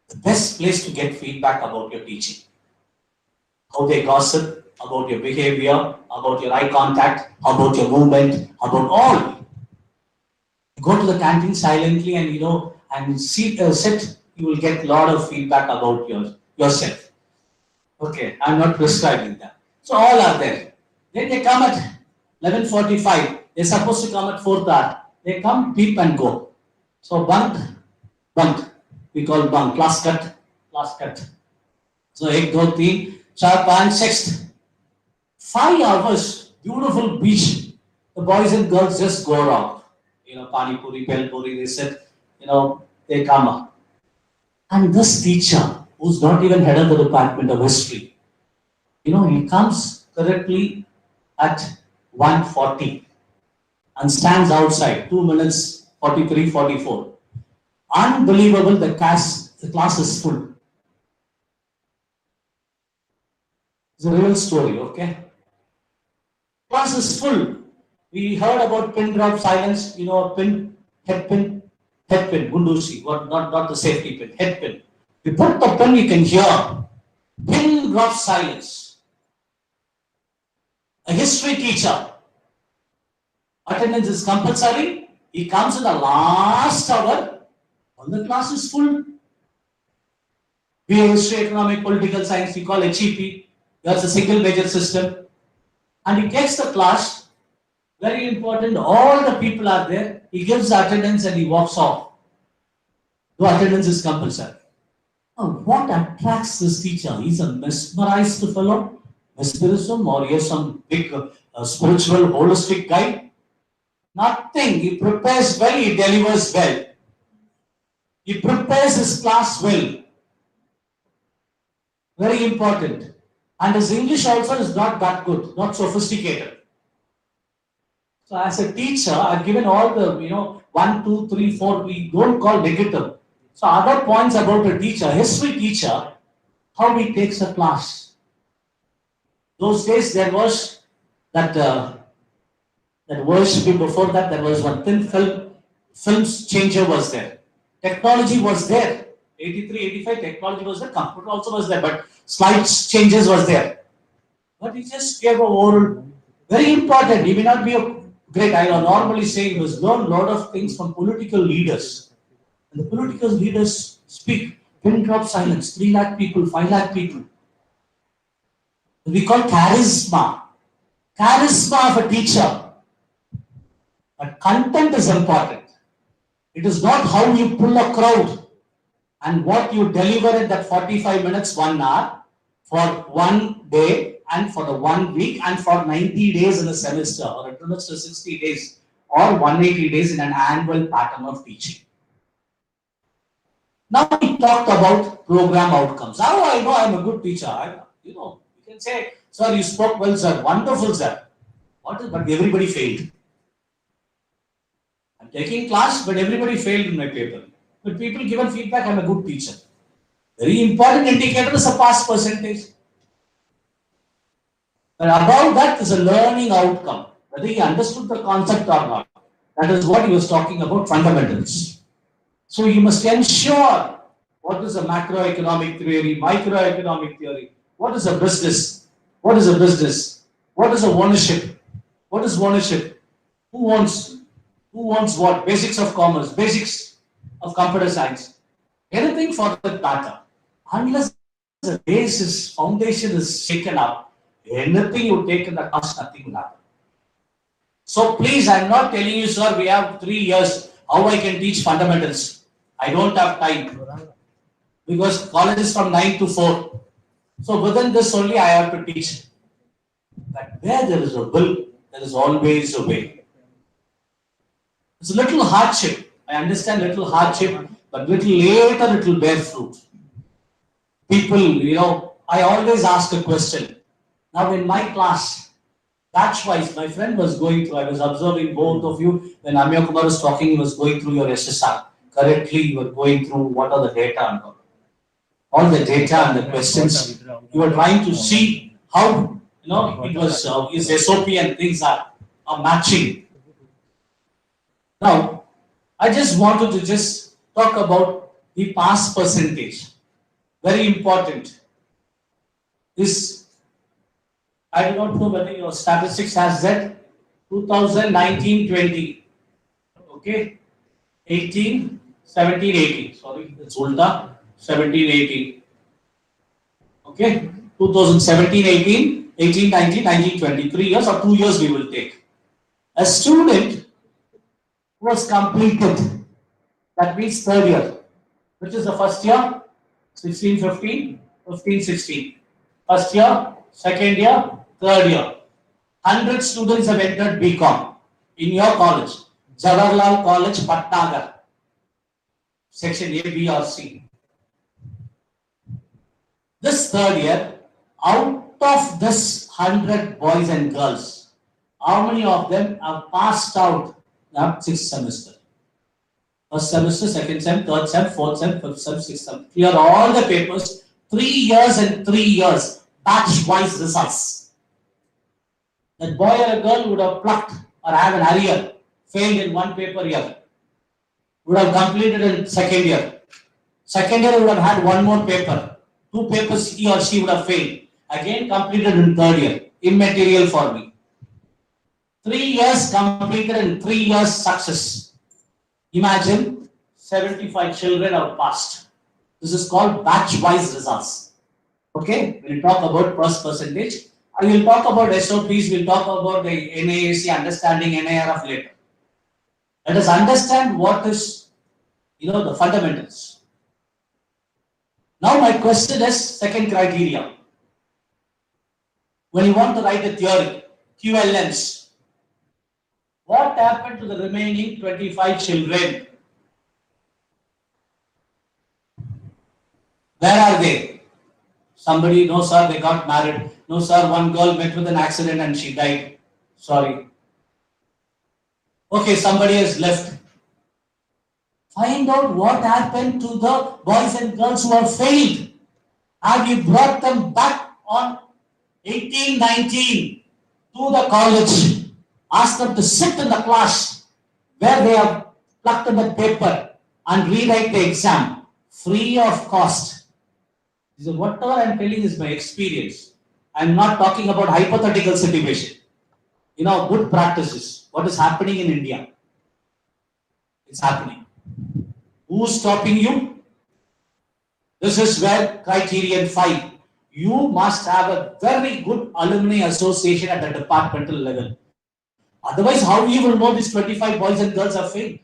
The best place to get feedback about your teaching. How they gossip, about your behavior, about your eye contact, about your movement, about all. Go to the canteen silently and sit, you will get a lot of feedback about yourself. Okay, I'm not prescribing that. So all are there. Then they come at 11:45. They're supposed to come at 4th hour. They come, peep and go. So bunk. We call bunk. Class cut. So 1, 2, 3, 4, 5, 6. 5 hours, beautiful beach. The boys and girls just go around. Pani puri, bel puri, they said, they come up. And this teacher, who's not even head of the department of history, he comes correctly at 1:40 and stands outside, 2 minutes, 43, 44. Unbelievable, the class is full. It's a real story, okay? Class is full. We heard about pin drop silence, head pin, gundusi, not the safety pin, head pin. You put the pin, you can hear. Pin drop silence. A history teacher. Attendance is compulsory. He comes in the last hour. All the class is full. We have history, economic, political science, we call HEP. That's a single major system. And he takes the class. Very important, all the people are there. He gives the attendance and he walks off. The attendance is compulsory. Now, what attracts this teacher? He's a mesmerized fellow, mesmerism, or he is some big spiritual, holistic guy. Nothing. He prepares well, he delivers well. He prepares his class well. Very important. And his English also is not that good, not sophisticated. So as a teacher, I've given all the, 1, 2, 3, 4, we don't call negative. So other points about a teacher, history teacher, how he takes a class. Those days there was that worship, before that there was one thin films changer was there. Technology was there. 83, 85, technology was there, computer also was there, but slides changes was there. But he just gave a oral, very important, he may not be a great, I normally say he was learned a lot of things from political leaders. And the political leaders speak, pin drop silence, 3 lakh people, 5 lakh people. We call charisma. Charisma of a teacher. But content is important. It is not how you pull a crowd and what you deliver in that 45 minutes, 1 hour, for 1 day, and for the 1 week, and for 90 days in a semester, or a trimester 60 days, or 180 days in an annual pattern of teaching. Now we talked about program outcomes. How I know I'm a good teacher? You can say, sir, you spoke well, sir, wonderful, sir. But everybody failed. I'm taking class, but everybody failed in my paper. But people given feedback, I'm a good teacher. Very important indicator is a pass percentage. But above that is a learning outcome, whether he understood the concept or not. That is what he was talking about, fundamentals. So you must ensure what is a macroeconomic theory, microeconomic theory, what is a business, what is a business, what is a ownership, what is ownership, who owns what, basics of commerce, basics of computer science, anything for that matter. Unless the basis, foundation is shaken up, anything you take in the class, nothing will happen. So please, I'm not telling you, sir, we have 3 years, how I can teach fundamentals. I don't have time. Because college is from 9 to 4. So within this only I have to teach. But where there is a will, there is always a way. It's a little hardship. I understand little hardship. but little later it will bear fruit. People, I always ask a question. Now in my class, batch-wise, my friend was going through, I was observing both of you, when Amya Kumar was talking, he was going through your SSR. Correctly, you were going through what are the data and all the data and the questions. You were trying to see how, it was, his SOP and things are matching. Now, I just wanted to just talk about the pass percentage. Very important. This, I do not know whether your statistics has that 2019-20. Okay, 18, 17, 18. Sorry, it's Ulta, 17, 18. Okay, 2017, 18, 18, 19, 19, 20. 3 years or 2 years we will take. A student who was completed, that means third year, which is the first year, 16, 15, 15, 16. First year, second year, third year. 100 students have entered BCom in your college. Jawaharlal College, Patnagarh. Section A, B or C. This third year, out of this 100 boys and girls, how many of them have passed out that 6th semester? First semester, second sem, third sem, fourth sem, fifth sem, sixth sem. Clear all the papers, 3 years and 3 years, batch-wise results. That boy or a girl would have plucked or have an arrear, failed in one paper year, would have completed in second year. Second year would have had one more paper. 2 papers he or she would have failed. Again completed in third year. Immaterial for me. 3 years completed and 3 years success. Imagine 75 children have passed. This is called batch-wise results. Okay, we'll talk about first percentage. I will talk about SOPs, we'll talk about the NAAC, understanding NIRF later. Let us understand what is, the fundamentals. Now my question is second criteria. When you want to write a theory, QLMs, what happened to the remaining 25 children? Where are they? Somebody, no sir, they got married. No sir, one girl met with an accident and she died. Sorry. Okay, somebody has left. Find out what happened to the boys and girls who have failed. Have you brought them back on 18, 19 to the college? Ask them to sit in the class where they have plucked in the paper and rewrite the exam free of cost. So whatever I am telling is my experience. I am not talking about hypothetical situation. Good practices. What is happening in India? It's happening. Who's stopping you? This is where criterion 5. You must have a very good alumni association at the departmental level. Otherwise, how you will know these 25 boys and girls have failed?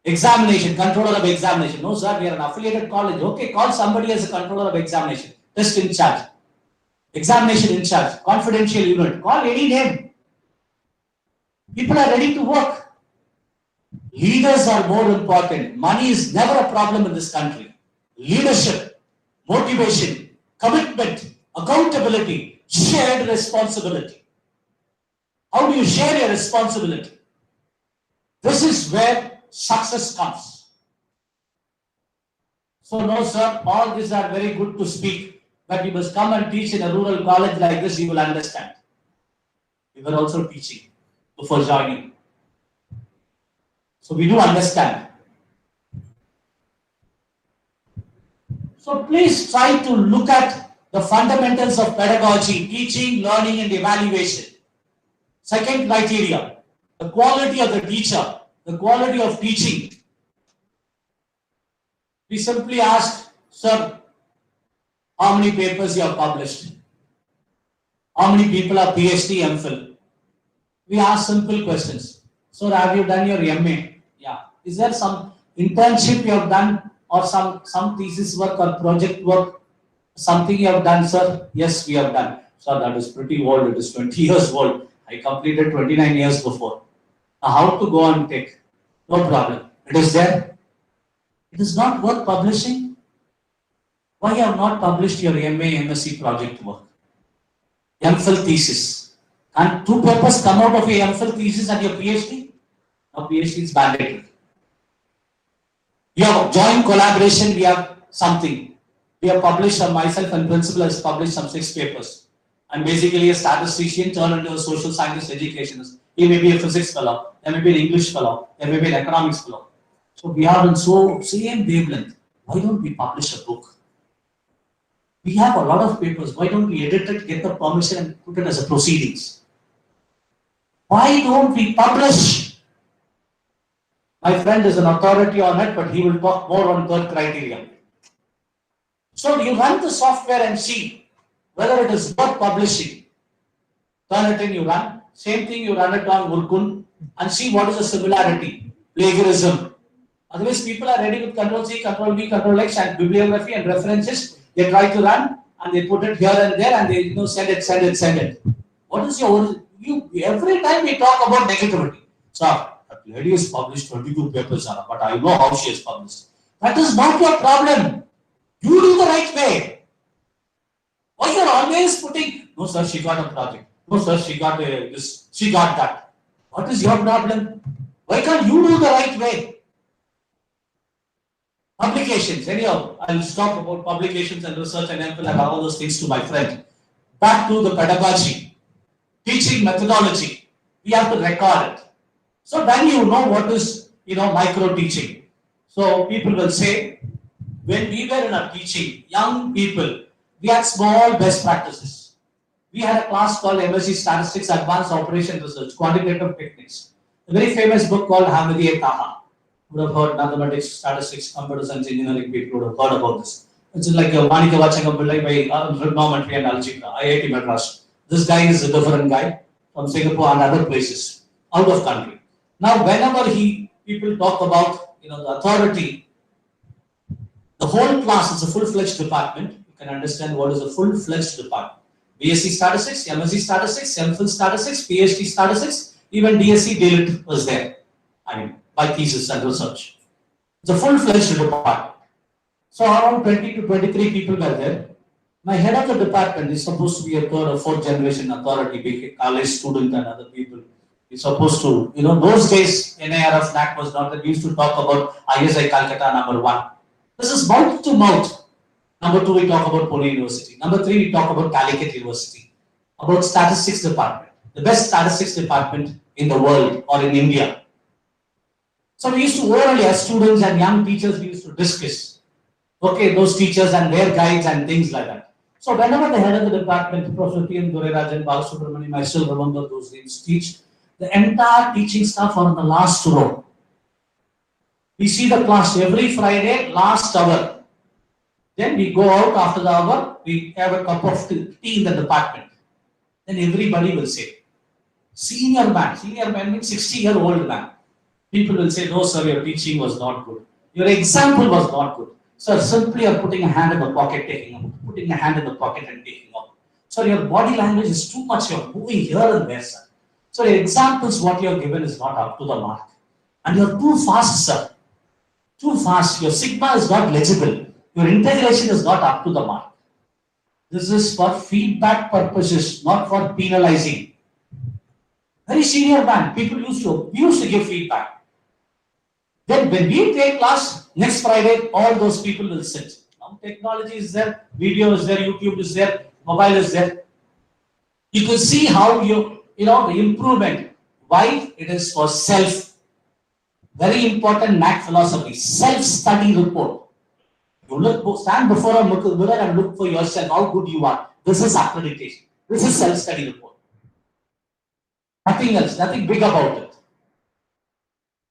Examination, controller of examination. No, sir, we are an affiliated college. Okay, call somebody as a controller of examination. Test in charge. Examination in charge. Confidential unit. Call any name. People are ready to work. Leaders are more important. Money is never a problem in this country. Leadership, motivation, commitment, accountability, shared responsibility. How do you share your responsibility? This is where success comes. So no sir, all these are very good to speak, but you must come and teach in a rural college like this, you will understand. We were also teaching before joining. So we do understand. So please try to look at the fundamentals of pedagogy, teaching, learning and evaluation. Second criteria, the quality of the teacher, the quality of teaching. We simply ask, sir, how many papers you have published? How many people are PhD, MPhil? We ask simple questions. So have you done your MA? Yeah. Is there some internship you have done or some thesis work or project work? Something you have done, sir? Yes, we have done. Sir, that is pretty old. It is 20 years old. I completed 29 years before. Now, how to go and take? No problem. It is there. It is not worth publishing. Why you have not published your MA, MSc project work? MPhil thesis. And 2 papers come out of your MPhil thesis and your PhD? Now PhD is mandatory. Your joint collaboration, we have something. We have published, myself and principal has published some 6 papers. I'm basically a statistician turned into a social scientist educationist. He may be a physics fellow, there may be an English fellow, there may be an economics fellow. So we are on same wavelength. Why don't we publish a book? We have a lot of papers. Why don't we edit it, get the permission and put it as a proceedings? Why don't we publish? My friend is an authority on it, but he will talk more on 3rd criteria. So you run the software and see whether it is worth publishing. Turn it in, you run. Same thing, you run it on Urkun and see what is the similarity. Plagiarism. Otherwise, people are ready with Control-C, Control-V, Control-X and bibliography and references. They try to run and they put it here and there and they send it. What is your every time we talk about negativity. Sir, that lady has published 22 papers, but I know how she has published. That is not your problem. You do the right way. Why you are always putting, no sir, she got a project. No sir, she got this, she got that. What is your problem? Why can't you do the right way? Publications, anyhow, I'll stop about publications and research and MPhil and all those things to my friend. Back to the pedagogy, teaching methodology. We have to record it. So then you know what is, micro teaching. So people will say, when we were in our teaching, young people, we had small best practices. We had a class called MSc Statistics, Advanced Operation Research, Quantitative Techniques. A very famous book called Hamidi Taha. You would have heard mathematics, statistics, computer science, engineering, people would have heard about this. It's like a Manika Vachanga Pillai by trigonometry and algebra, IIT Madras. This guy is a different guy from Singapore and other places, out of country. Now, whenever people talk about the authority, the whole class is a full-fledged department. You can understand what is a full-fledged department. BSc Statistics, MSc Statistics, MPhil Statistics, PhD Statistics, even DSc DLIT was there. By thesis and research. It's a full-fledged department. So around 20 to 23 people were there. My head of the department is supposed to be a 3rd or 4th generation authority, big college student and other people. He's supposed to, those days NARF NAAC was not that. We used to talk about ISI Calcutta number 1. This is mouth to mouth. Number 2, we talk about Pune University. Number 3, we talk about Calicut University. About statistics department. The best statistics department in the world or in India. So we used to orally, as students and young teachers, we used to discuss, those teachers and their guides and things like that. So whenever the head of the department, Professor T. N. Durarajan, Balasubramanian, I still remember those names, teach, the entire teaching staff are on the last row. We see the class every Friday, last hour. Then we go out after the hour, we have a cup of tea in the department. Then everybody will say, senior man means 60-year-old man. People will say, no sir, your teaching was not good. Your example was not good. Sir, simply you're putting a hand in the pocket, taking out, putting a hand in the pocket and taking out. Sir, your body language is too much, you're moving here and there, sir. So your examples, what you're given is not up to the mark. And you're too fast, sir. Too fast. Your sigma is not legible. Your integration is not up to the mark. This is for feedback purposes, not for penalizing. Very senior man, we used to give feedback. Then when we take class, next Friday, all those people will sit. Now technology is there, video is there, YouTube is there, mobile is there. You could see how the improvement. Why? It is for self. Very important NAAC philosophy, self-study report. You stand before a mirror and look for yourself, how good you are. This is accreditation. This is self-study report. Nothing else, nothing big about it.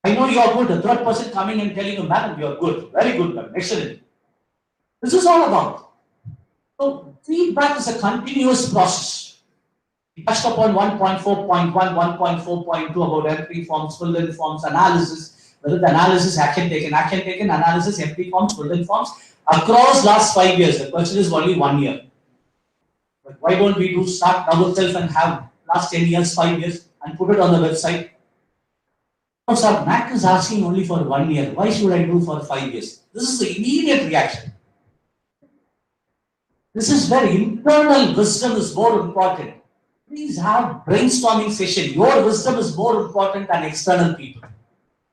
I know you are good. The 3rd person coming and telling you, madam, you are good. Very good, madam. Excellent. This is all about. So, feedback is a continuous process. We touched upon 1.4.1, 1.4.2 about entry forms, fill-in forms, analysis. Whether the analysis, action taken, analysis, empty forms, fill-in forms. Across last 5 years, the question is only 1 year. But why don't we start ourselves and have last 10 years, 5 years and put it on the website? Oh, sir, NAAC is asking only for 1 year. Why should I do for 5 years? This is the immediate reaction. This is where internal wisdom is more important. Please have brainstorming session. Your wisdom is more important than external people.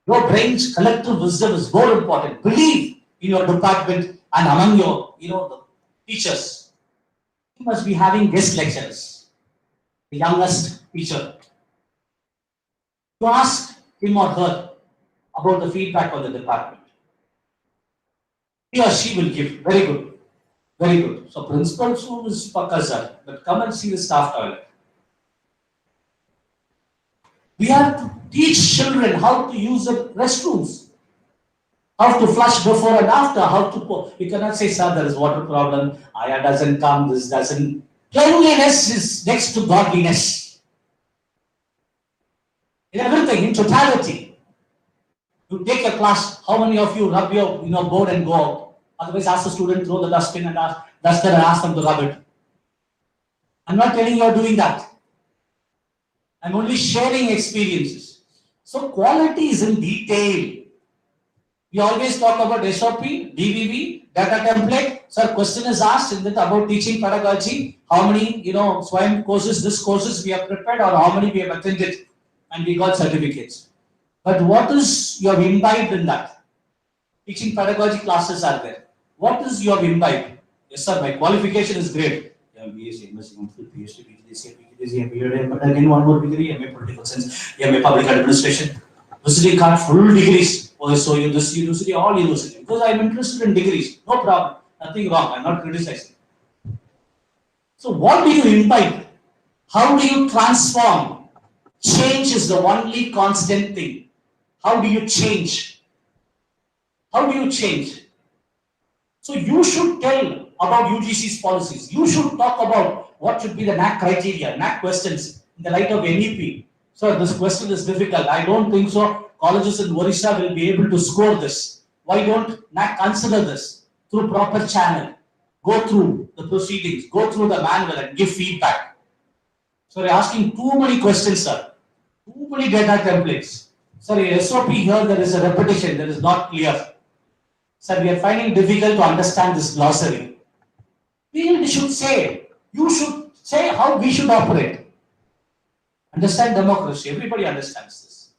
Your brain's collective wisdom is more important. Believe in your department and among your, the teachers. You must be having guest lecturers. The youngest teacher. You ask him or her about the feedback on the department. He or she will give. Very good. Very good. So principal's room is pakka, sir. But come and see the staff toilet. We have to teach children how to use the restrooms. How to flush before and after. How to pour. You cannot say, sir, there is water problem. Aya doesn't come. This doesn't. Cleanliness is next to godliness. In everything, in totality. You take a class, how many of you rub your board and go out? Otherwise, ask the student, throw the dustbin and duster and ask them to rub it. I'm not telling you are doing that. I'm only sharing experiences. So quality is in detail. We always talk about SOP, DVV, data template. Sir, question is asked in that about teaching pedagogy. How many, SWAYAM courses, this courses we have prepared or how many we have attended and we got certificates. But what is you have imbibed in that? Teaching pedagogy classes are there. What is you have imbibed? Yes, sir, my qualification is great. Yeah, BSc, MSc, PhD, PhD, but again one more degree, MA Political Science, MA Public Administration. Visiting card, full degrees. Oh, so you this university, all university. Because I'm interested in degrees. No problem. Nothing wrong. I'm not criticizing. So what do you imbibe? How do you transform? Change is the only constant thing. How do you change? How do you change? So you should tell about UGC's policies. You should talk about what should be the NAAC criteria, NAAC questions in the light of NEP. So this question is difficult. I don't think so. Colleges in Orissa will be able to score this. Why don't NAAC consider this through proper channel? Go through the proceedings, go through the manual and give feedback. So they're asking too many questions, sir. Too many data templates. Sorry, SOP here there is a repetition, that is not clear. Sir, we are finding difficult to understand this glossary. We should say, you should say how we should operate. Understand democracy, everybody understands this.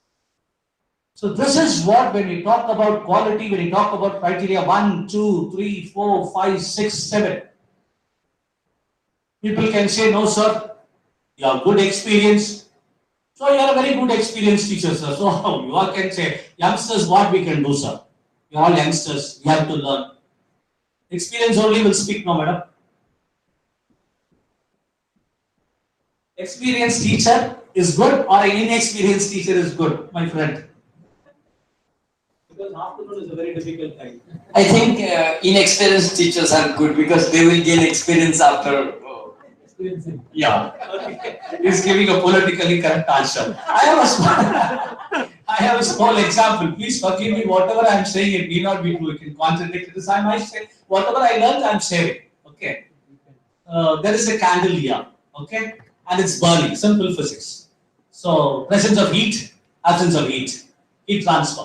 So this is what when we talk about quality, when we talk about criteria 1, 2, 3, 4, 5, 6, 7. People can say, no sir, you have good experience. So you are a very good experienced teacher, sir. So you all can say, youngsters, what we can do, sir? You are all youngsters, you have to learn. Experience only will speak, no, madam. Experienced teacher is good or an inexperienced teacher is good, my friend. Because afternoon is a very difficult time. I think inexperienced teachers are good because they will gain experience after. Yeah. Okay. He's giving a politically correct answer. I have a small example. Please forgive me. Whatever I am saying, it need not be true. It can contradict this. I might say whatever I learned, I am sharing. Okay. There is a candle here. Okay. And it's burning. Simple physics. So presence of heat, absence of heat, heat transfer.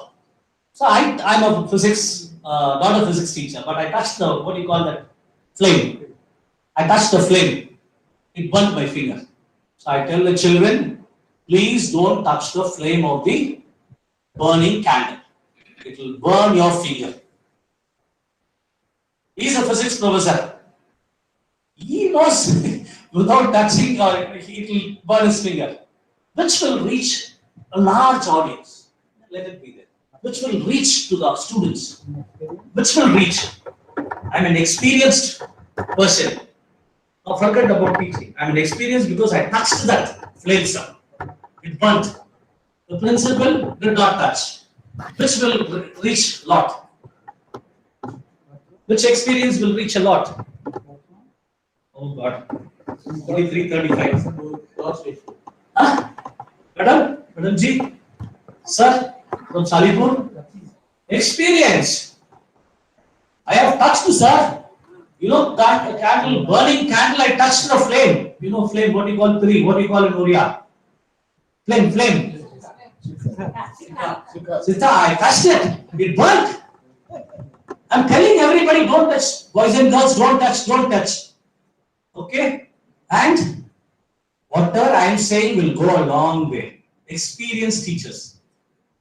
So I'm a physics, not a physics teacher, but I touched the, what do you call that? Flame. I touched the flame. It burnt my finger. So I tell the children, please don't touch the flame of the burning candle. It will burn your finger. He is a physics professor. He knows without touching or it will burn his finger. Which will reach a large audience. Let it be there. Which will reach to the students. Which will reach. I'm an experienced person. Now forget about teaching. I'm an experienced because I touched that flame, sir. It burnt. The principal did not touch. Which will reach a lot. Which experience will reach a lot? Oh God. 43:35. Huh? Madam Ji, sir, from Salipur. Experience. I have touched, sir. You know that a candle, burning candle, I touched the flame. You know flame, what do you call three? What do you call in Oriya? Flame. Sita, I touched it. It burnt. I'm telling everybody, don't touch. Boys and girls, don't touch, don't touch. Okay? And whatever I am saying will go a long way. Experienced teachers.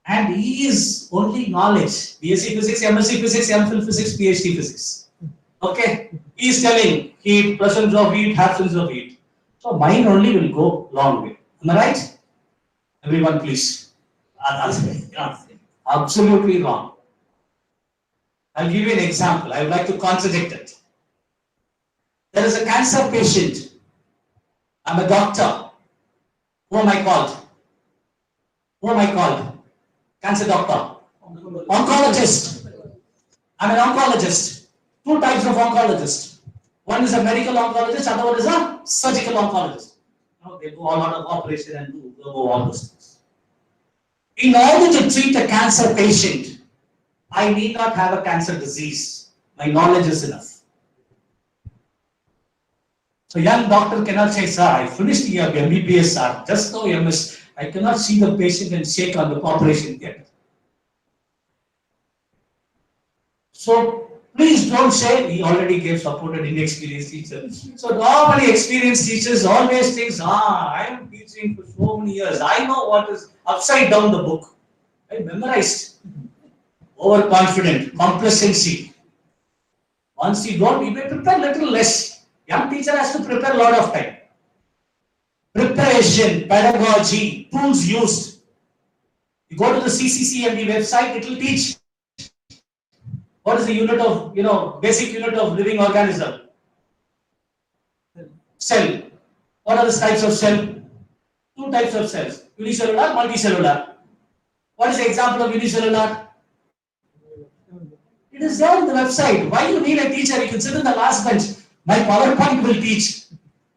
And he is only knowledge. BSc Physics, MSc Physics, MPhil Physics, PhD Physics. Okay? He is telling heat, presence of heat, absence of heat. So mine only will go long way. Am I right? Everyone, please. Absolutely wrong. I'll give you an example. I would like to contradict it. There is a cancer patient. I'm a doctor. Who am I called? Who am I called? Cancer doctor. Oncologist. I'm an oncologist. Two types of oncologist. One is a medical oncologist, other one is a surgical oncologist. Now they do all lot of operation and do all those things. In order to treat a cancer patient, I need not have a cancer disease. My knowledge is enough. So young doctor cannot say, sir, I finished your MBBS, sir, just now MS. I cannot see the patient and shake on the operation theatre. So please don't say he already gave support and inexperienced teacher. So normally experienced teachers always think, I am teaching for so many years. I know what is upside down the book. I memorized. Overconfident, complacency. Once you don't, you may prepare little less. Young teacher has to prepare a lot of time. Preparation, pedagogy, tools used. You go to the CCCMB website, it will teach. What is the unit of, basic unit of living organism? Cell. What are the types of cell? Two types of cells. Unicellular, multicellular. What is the example of unicellular? It is there on the website. Why you need a teacher? You can sit in the last bench. My PowerPoint will teach.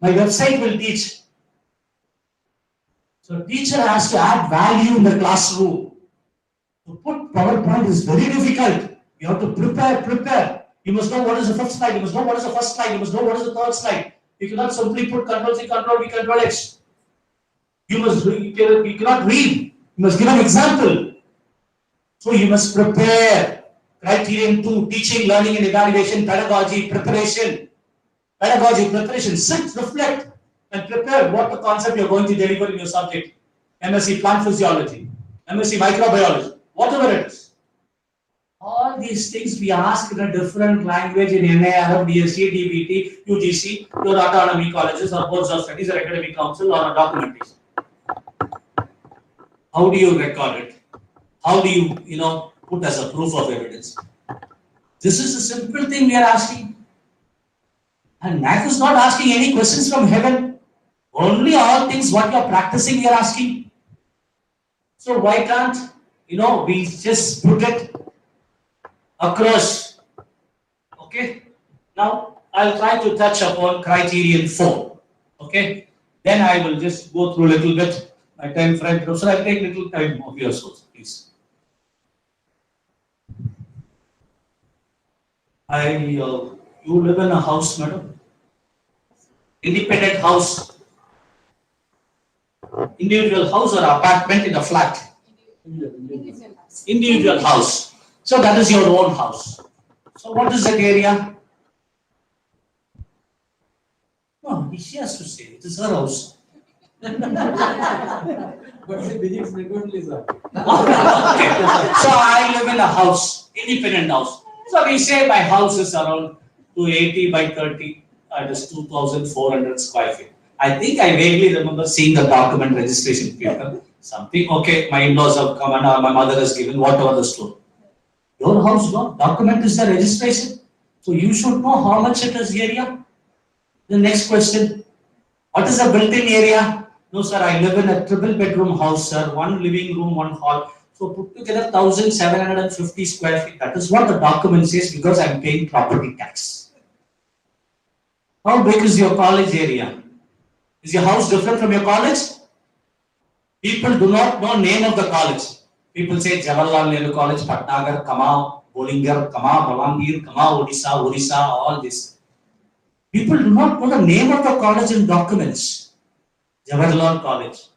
My website will teach. So teacher has to add value in the classroom. To put PowerPoint is very difficult. You have to prepare. You must know what is the fifth slide. You must know what is the first slide. You must know what is the third slide. You cannot simply put Control-C, Control-V, Control-X. You cannot read. You must give an example. So you must prepare. Criterion 2, teaching, learning and evaluation, pedagogy, preparation. Pedagogy, preparation, sit, reflect and prepare what the concept you are going to deliver in your subject. MSc Plant Physiology, MSc Microbiology, whatever it is. All these things we ask in a different language in NAAC, DSC, DBT, UGC, your autonomy colleges or boards of studies or academic council or a documentation. How do you record it? How do you, put as a proof of evidence? This is a simple thing we are asking. And NAAC is not asking any questions from heaven. Only all things what you are practicing we are asking. So why can't, we just put it across. Okay. Now I'll try to touch upon criterion 4. Okay. Then I will just go through a little bit. My time frame. So I'll take little time of yours also, please. You live in a house, madam? Independent house. Individual house or apartment in a flat? Individual house. So that is your own house. So what is that area? No, she has to say it is her house. But the digits frequently, sir. Okay. So I live in a house, independent house. So we say my house is around 280 by 30, that is 2,400 square feet. I think I vaguely remember seeing the document registration paper. Something, okay, my in-laws have come and my mother has given, whatever the story. Your house, no? Document is the registration. So you should know how much it is area. The next question, what is the built-in area? No, sir, I live in a triple bedroom house, sir. One living room, one hall. So put together 1,750 square feet. That is what the document says because I am paying property tax. How big is your college area? Is your house different from your college? People do not know name of the college. People say Jawaharlal College, Patnagarh, Kama, Bolingar, Kama, Balangir, Kama, Odisha, all this. People do not know the name of the college in documents. Jawaharlal College,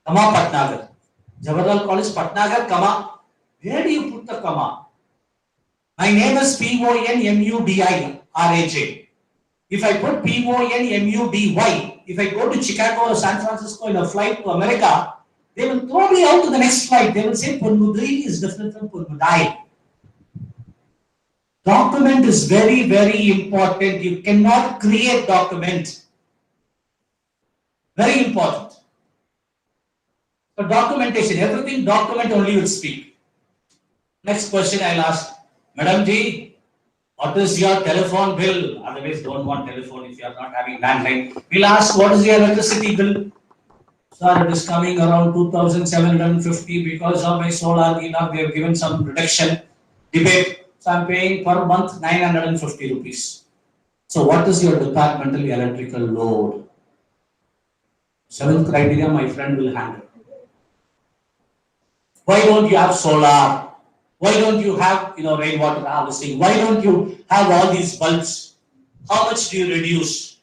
Kama, Patnagarh. Jawaharlal College, Patnagarh, comma. Where do you put the comma? My name is Ponmudi-Raj. If I put Ponmudi, if I go to Chicago or San Francisco in a flight to America, they will throw me out to the next flight. They will say Ponmudi is different from Ponmudai. Document is very, very important. You cannot create document. Very important. So documentation, everything document only will speak. Next question I'll ask. Madam Ji, what is your telephone bill? Otherwise, don't want telephone if you are not having landline. We'll ask, what is your electricity bill? Sir, it is coming around 2,750 because of my solar. We have given some reduction. Debate. So I'm paying per month 950 rupees. So what is your departmental electrical load? Seventh criteria, my friend will handle. Why don't you have solar? Why don't you have rainwater harvesting? Why don't you have all these bulbs? How much do you reduce?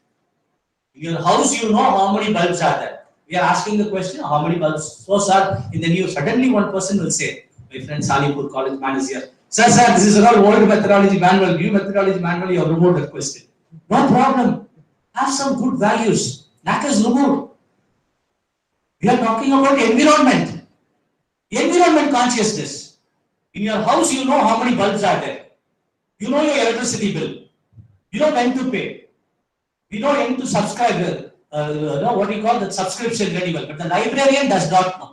In your house, you know how many bulbs are there. We are asking the question, how many bulbs? So, sir, in the news, suddenly one person will say, my friend Salipur College man is here. Sir, this is an old methodology manual. New methodology manual, you have removed that question. No problem. Have some good values. NAAC is removed. We are talking about environment. Environment consciousness. In your house, you know how many bulbs are there. You know your electricity bill. You know when to pay. You know when to subscribe. What we call that subscription very well. But the librarian does not know.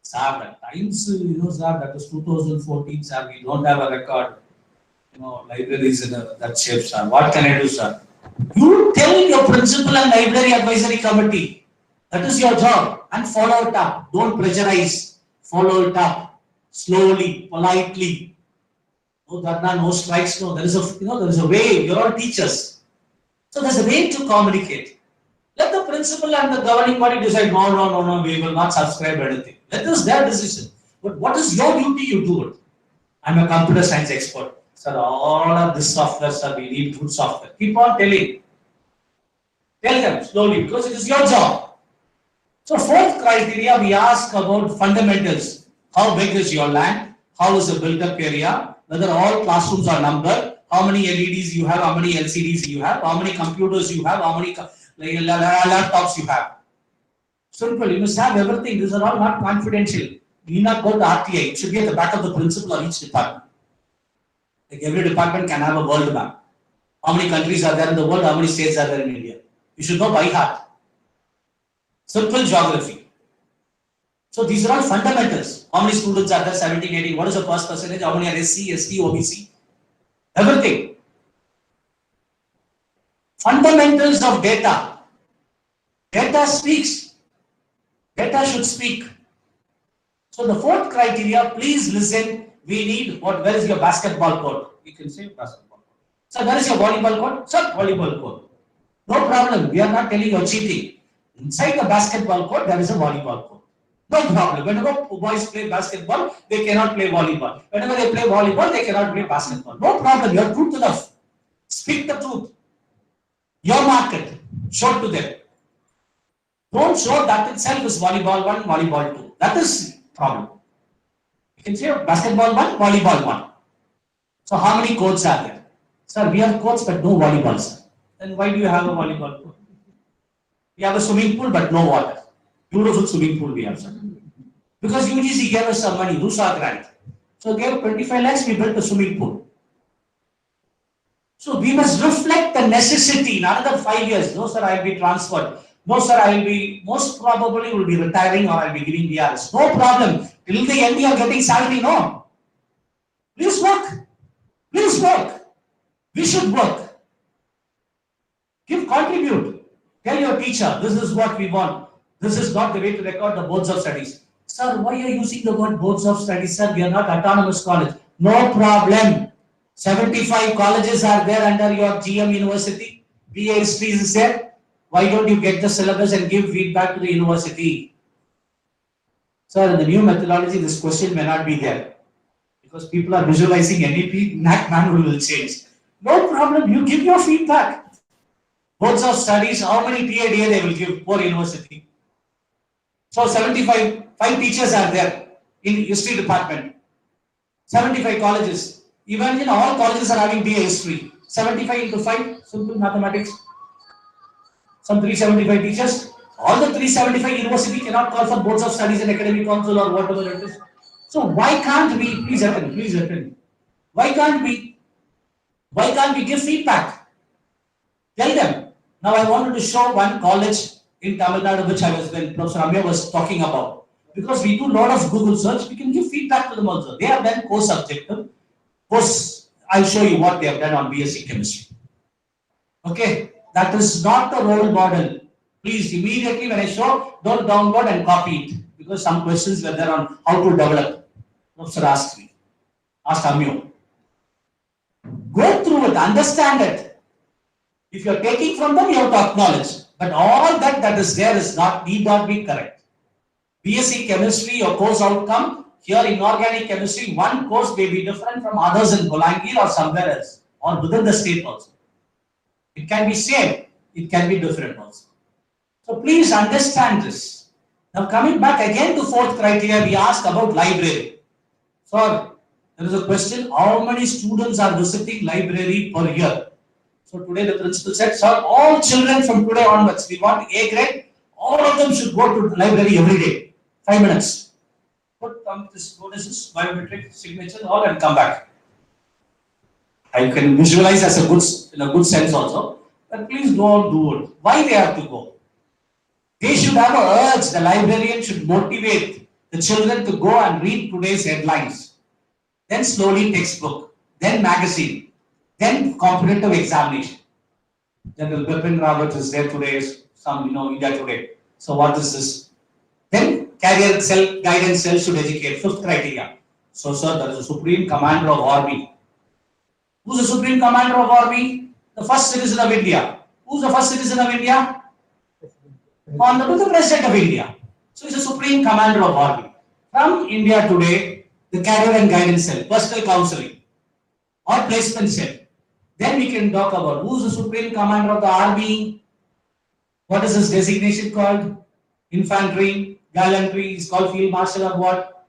Sir, the times, sir, that was 2014, sir. We don't have a record. Libraries in that shape, sir. What can I do, sir? You tell your principal and library advisory committee. That is your job. And follow it up. Don't pressurize. Follow it up. Slowly, politely. No dharna, no strikes. No, there is a way. You're all teachers. So there's a way to communicate. Let the principal and the governing body decide, no, we will not subscribe anything. That is their decision. But what is your duty? You do it. I'm a computer science expert. Sir, all of this software, sir, we need good software. Keep on telling. Tell them slowly because it is your job. So fourth criteria, we ask about fundamentals. How big is your land? How is the built-up area? Whether all classrooms are numbered? How many LEDs you have? How many LCDs you have? How many computers you have? How many laptops you have? Simple. You must have everything. These are all not confidential. You need not go to RTI. It should be at the back of the principal of each department. Like every department can have a world map. How many countries are there in the world? How many states are there in India? You should know by heart. Simple geography. So these are all fundamentals. How many students are there? 17, 18. What is the first percentage? How many are SC, ST, OBC? Everything. Fundamentals of data. Data speaks. Data should speak. So the fourth criteria, please listen. We need where is your basketball court? We can say basketball court. So where is your volleyball court? Sir, volleyball court. No problem. We are not telling you cheating. Inside the basketball court, there is a volleyball court. No problem. Whenever boys play basketball, they cannot play volleyball. Whenever they play volleyball, they cannot play basketball. No problem. You are truth enough. Speak the truth. Your market. Show to them. Don't show that itself is volleyball 1, volleyball 2. That is problem. You can say basketball 1, volleyball 1. So how many courts are there? Sir, we have courts but no volleyball, sir. Then why do you have a volleyball court? We have a swimming pool but no water. Beautiful swimming pool we have, sir. Because UGC gave us some money, RUSA grant. So gave 25 lakhs, we built a swimming pool. So we must reflect the necessity in another 5 years. No, sir, I will be transferred. No, sir, I will be, most probably will be retiring or I will be giving DRS. No problem. Till the end you are getting salary, no. Please work. Please work. We should work. Contribute. Tell your teacher, this is what we want. This is not the way to record the boards of studies. Sir, why are you using the word boards of studies, sir? We are not autonomous college. No problem. 75 colleges are there under your GM University. BA History is there. Why don't you get the syllabus and give feedback to the university? Sir, in the new methodology, this question may not be there. Because people are visualizing NEP, NAAC manual will change. No problem, you give your feedback. Boards of studies, how many TADA they will give for university? So 75, 5 teachers are there. in history department. 75 colleges. Imagine all colleges are having BA history. 75 into 5, simple mathematics. Some 375 teachers. All the 375 university cannot call for boards of studies and academic council or whatever it is. So why can't we, please attend. Why can't we give feedback? Tell them. Now I wanted to show one college in Tamil Nadu which when Professor Amya was talking about. Because we do a lot of Google search, we can give feedback to them also. They have done course objective. Course, I'll show you what they have done on BSc chemistry. Okay, that is not the role model. Please, immediately when I show, don't download and copy it. Because some questions were there on how to develop. Professor asked Amyo. Go through it, understand it. If you're taking from them, you have to acknowledge. But all that is there need not be correct. BSc chemistry or course outcome, here in organic chemistry, one course may be different from others in Bolangir or somewhere else, or within the state also. It can be same, it can be different also. So please understand this. Now coming back again to fourth criteria, we asked about library. So there is a question, how many students are visiting library per year? So today the principal said, sir, all children from today onwards, we want A grade, all of them should go to the library every day, 5 minutes. Put this notices, biometric signature, all and come back. I can visualize as a good, in a good sense also, but please don't do it. Why they have to go? They should have a urge, the librarian should motivate the children to go and read today's headlines. Then slowly textbook, then magazine, then competitive examination. General Bipin Rawat is there today, some India Today. So what is this? Then career cell, guidance cell should educate. Fifth criteria. So sir, there is a Supreme Commander of Army. Who's the Supreme Commander of Army? The first citizen of India. Who's the first citizen of India? Honorable the President of India. So he's the Supreme Commander of Army. From India Today, the career and guidance cell, personal counseling, or placement cell. Then we can talk about who's the Supreme Commander of the Army. What is his designation called? Infantry, gallantry, is called Field Marshal or what?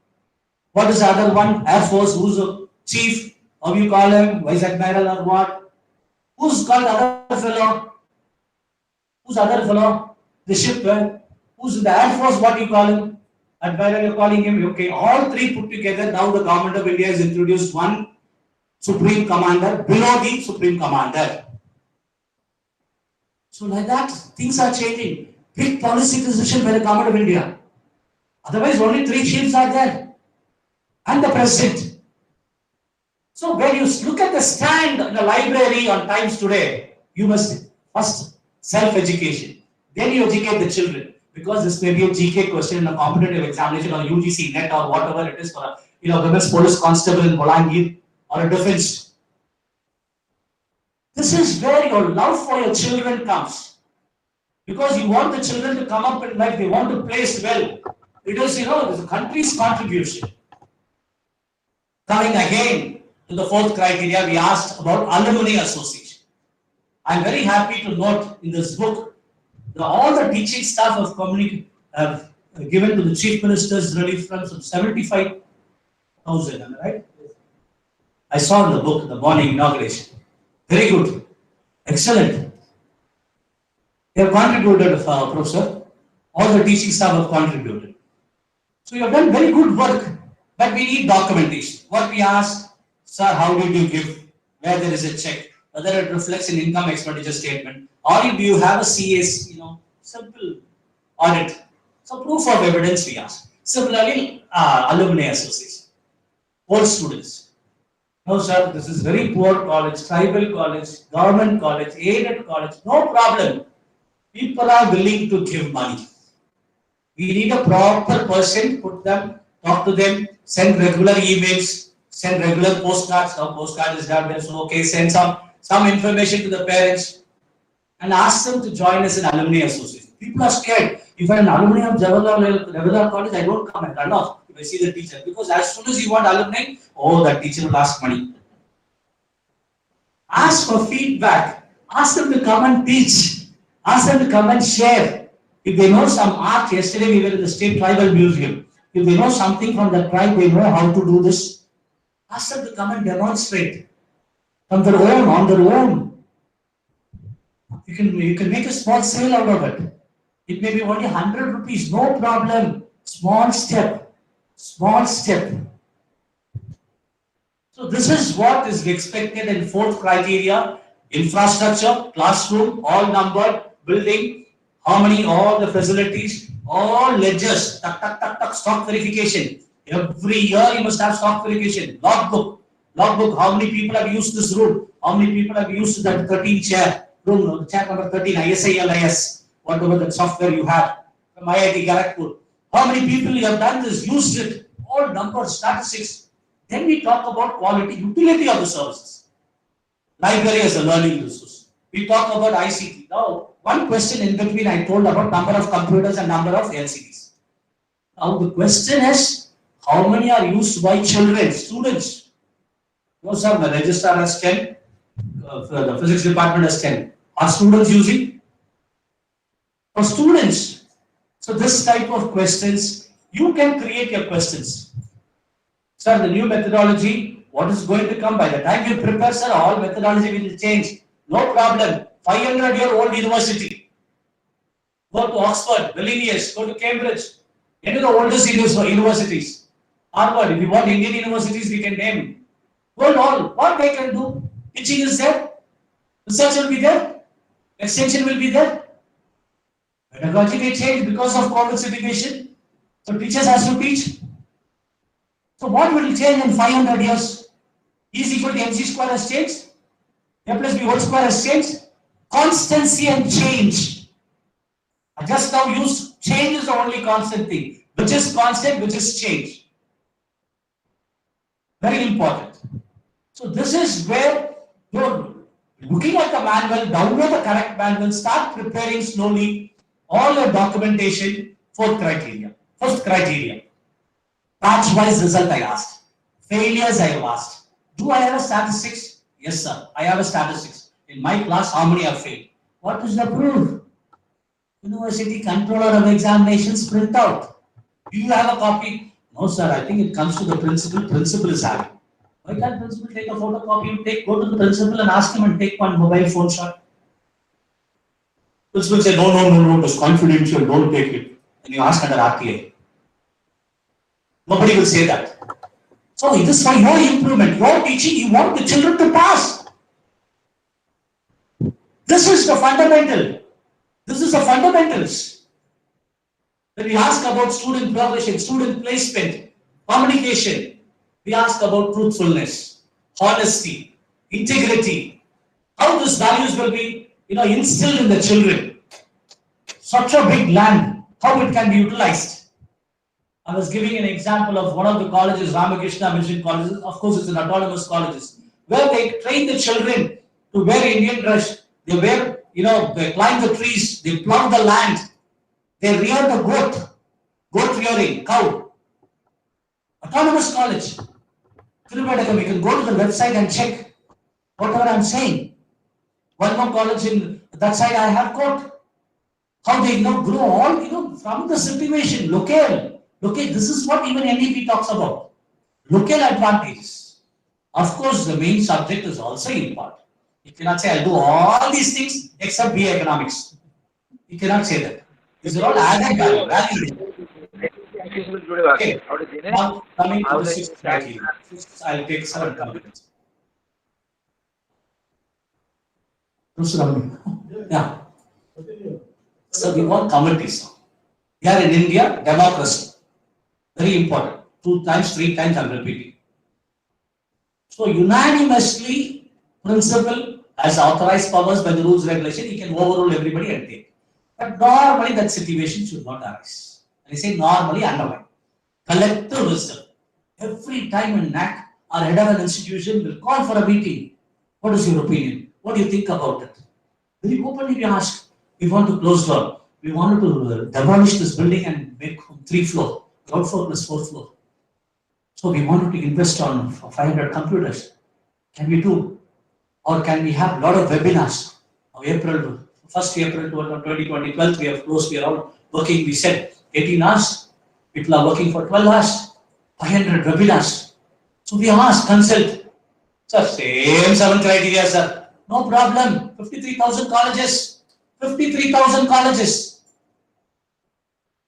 What is the other one? Air Force, who's the Chief? How you call him? Vice Admiral or what? Who's called the other fellow? Who's the other fellow? The ship, who's in the Air Force, what you call him? Admiral, you're calling him, okay. All three put together, now the government of India has introduced one Supreme Commander below the Supreme Commander. So like that, things are changing. Big policy decision by the government of India. Otherwise, only three chiefs are there. And the president. So when you look at the stand in the library on Times Today, you must first self-education. Then you educate the children. Because this may be a GK question in a competitive examination or UGC net or whatever it is for a women's police constable in Bolangir or a defense. This is where your love for your children comes. Because you want the children to come up in life, they want to place well. It is, the country's contribution. Coming again to the fourth criteria, we asked about alumni association. I'm very happy to note in this book, all the teaching staff have given to the Chief Minister's relief funds of 75,000, am I right? I saw in the book, the morning inauguration. Very good. Excellent. They have contributed, Professor. All the teaching staff have contributed. So you have done very good work, but we need documentation. What we asked, sir, how did you give? Where there is a check, whether it reflects an income expenditure statement, or do you have a CS, simple audit. So proof of evidence we ask. Similarly, alumni association, old students. No sir, this is very poor college, tribal college, government college, aided college, no problem. People are willing to give money. We need a proper person, put them, talk to them, send regular emails, send regular postcards. Now postcard is done, so okay, send some information to the parents and ask them to join us in alumni association. People are scared. If I'm an alumni of Jawaharlal College, I don't come and run off if I see the teacher. Because as soon as you want alumni, oh, that teacher will ask money. Ask for feedback. Ask them to come and teach. Ask them to come and share. If they know some art, yesterday we were in the State Tribal Museum. If they know something from the tribe, they know how to do this. Ask them to come and demonstrate from their own, on their own. You can make a small sale out of it. It may be only 100 rupees, no problem. Small step, small step. So this is what is expected in fourth criteria: infrastructure, classroom, all numbered, building, how many, all the facilities, all ledgers, stock verification. Every year you must have stock verification. Logbook, how many people have used this room, how many people have used that 13 chair, room, chair number 13, ISILIS, whatever that software you have from IIT Kharagpur. How many people you have done this, used it, all numbers, statistics. Then we talk about quality, utility of the services. Library as a learning resource. We talk about ICT. Now, one question in between I told about number of computers and number of LCDs. Now the question is, how many are used by children, students? No sir, the registrar has 10, the physics department has 10. Are students using? For students. So this type of questions, you can create your questions. Sir, the new methodology, what is going to come by the time you prepare, sir, all methodology will change. No problem. 500-year-old university. Go to Oxford, Vilnius, go to Cambridge. Any of the oldest universities. Harvard, if you want Indian universities, we can name. Go and all. What they can do? Teaching is there. Research will be there. Extension will be there. Pedagogy may change because of COVID situation. So teachers has to teach. So what will change in 500 years? E is equal to mc square has changed. A plus b whole square has changed. Constancy and change. I just now used change is the only constant thing. Which is constant, which is change. Very important. So this is where you're looking at the manual, download the correct manual, start preparing slowly all your documentation. Fourth criteria. First criteria. Batch-wise result I asked. Failures I have asked. Do I have a statistics? Yes, sir. I have a statistics. In my class, how many have failed? What is the proof? University controller of examinations print out. Do you have a copy? No, sir. I think it comes to the principal. Principal is having. Why can't principal take a photocopy? Go to the principal and ask him and take one mobile phone shot. Principal say, no, it's confidential. Don't take it. And you ask under RTA. Nobody will say that. So it is for your improvement, your teaching, you want the children to pass. This is the fundamental. This is the fundamentals. When we ask about student progression, student placement, communication, we ask about truthfulness, honesty, integrity, how these values will be instilled in the children. Such a big land, how it can be utilized. I was giving an example of one of the colleges, Ramakrishna Mission colleges. Of course, it's an autonomous colleges where they train the children to wear Indian dress. They wear, they climb the trees, they plow the land, they rear the goat rearing, cow. Autonomous college. You can go to the website and check whatever I'm saying. One more college in that side I have got. How they grow all, from the situation, local. Okay, this is what even NEP talks about. Local advantages. Of course, the main subject is also important. You cannot say, I'll do all these things except BA economics. You cannot say that. These are all added value. Okay, now coming to the sixth criteria. I'll take 7 comments. Yeah. So we want communities. Here in India, democracy. Very important. 2 times, 3 times I'm repeating. So unanimously, principal has authorized powers by the rules regulation, he can overrule everybody and take. But normally that situation should not arise. And I say normally underline. Collective wisdom. Every time in NAAC, our head of an institution will call for a meeting. What is your opinion? What do you think about it? Very openly we ask. We want to close down. We wanted to demolish this building and make 3 floors. Ground floor plus 4th floor. So we wanted to invest on 500 computers. Can we do? Or can we have a lot of webinars? April 1st April 2020, 12th we have closed, we are all working, we said 18 hours. People are working for 12 hours, 500 webinars. So we ask, consult. Sir, same 7 criteria, sir. No problem. 53,000 colleges. 53,000 colleges.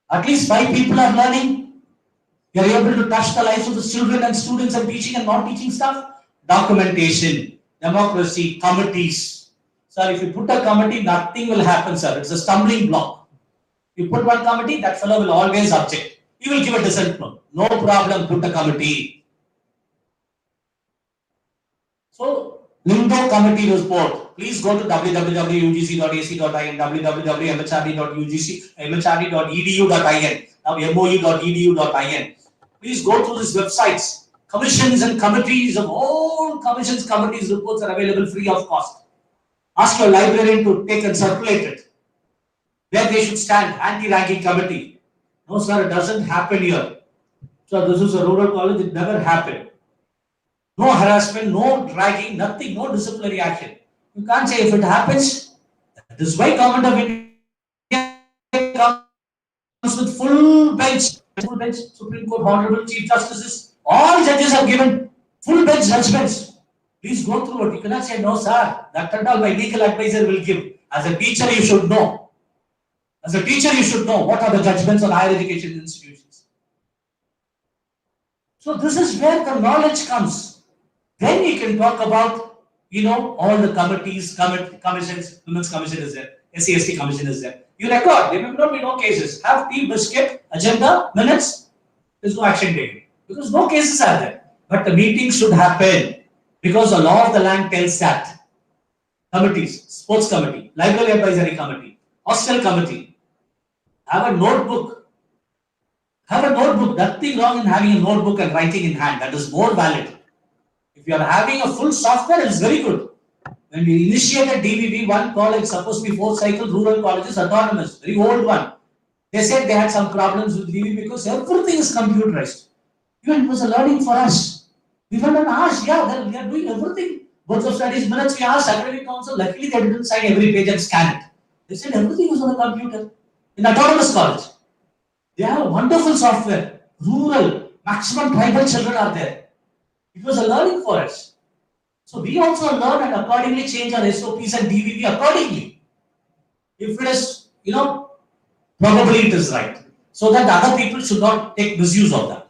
At least 5 people are learning. You are able to touch the lives of the children and students and teaching and non-teaching stuff. Documentation, democracy, committees. Sir, if you put a committee, nothing will happen, sir. It's a stumbling block. You put one committee, that fellow will always object. He will give a dissent note. No problem, put a committee. So, Lindo committee report. Please go to www.ugc.ac.in, www.mhrd.edu.in, now mou.edu.in. Please go through these websites. Commissions and committees of all commissions, committees reports are available free of cost. Ask your librarian to take and circulate it. Where they should stand, anti-ranking committee. No, sir, it doesn't happen here. So this is a rural college, it never happened. No harassment, no dragging, nothing, no disciplinary action. You can't say if it happens. That is why Government of India comes with full bench, Supreme Court, Honorable Chief Justices. All judges have given full bench judgments. Please go through it. You cannot say, no, sir, that and all my legal advisor will give. As a teacher, you should know. As a teacher, you should know what are the judgments on higher education institutions. So this is where the knowledge comes. Then we can talk about, all the committees, commissions, Women's Commission is there, SC/ST Commission is there. You record, there may not be no cases. Have tea, biscuit, agenda, minutes, there's no action taken. Because no cases are there. But the meeting should happen because the law of the land tells that. Committees, sports committee, library advisory committee, hostel committee. Have a notebook. Have a notebook. Nothing wrong in having a notebook and writing in hand. That is more valid. If you are having a full software, it's very good. When we initiated DVV, one college, supposed to be 4-cycle rural colleges, autonomous, very old one. They said they had some problems with DVV because everything is computerized. Even it was a learning for us. We went and asked, they are doing everything. Boards of Studies minutes, we asked Academic Council, luckily they didn't sign every page and scan it. They said everything was on the computer. In autonomous college. They have a wonderful software. Rural, maximum tribal children are there. It was a learning for us. So we also learn and accordingly change our SOPs and DVV accordingly. If it is, probably it is right. So that other people should not take misuse of that.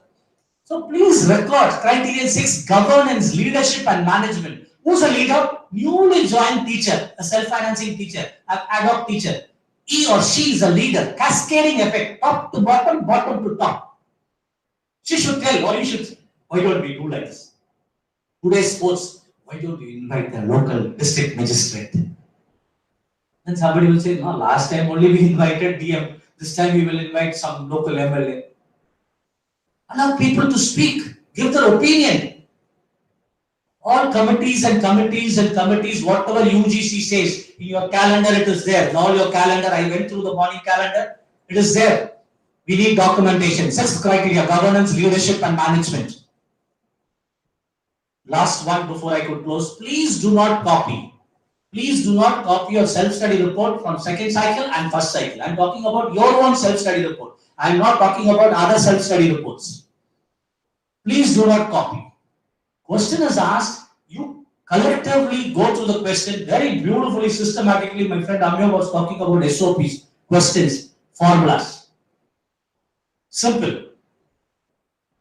So please record criteria 6, governance, leadership and management. Who's a leader? Newly joined teacher, a self-financing teacher, an ad hoc teacher. He or she is a leader, cascading effect, top to bottom, bottom to top. She should tell, or you should, why don't we do like this? Today's sports, why don't you invite the local district magistrate? Then somebody will say, no, last time only we invited DM, this time we will invite some local MLA. Allow people to speak, give their opinion. All committees, whatever UGC says, in your calendar it is there. In all your calendar, I went through the morning calendar, it is there. We need documentation, 6 criteria, governance, leadership and management. Last one before I could close. Please do not copy. Please do not copy your self-study report from second cycle and first cycle. I am talking about your own self-study report. I am not talking about other self-study reports. Please do not copy. Question is asked, you collectively go through the question very beautifully, systematically. My friend Amyo was talking about SOPs, questions, formulas. Simple.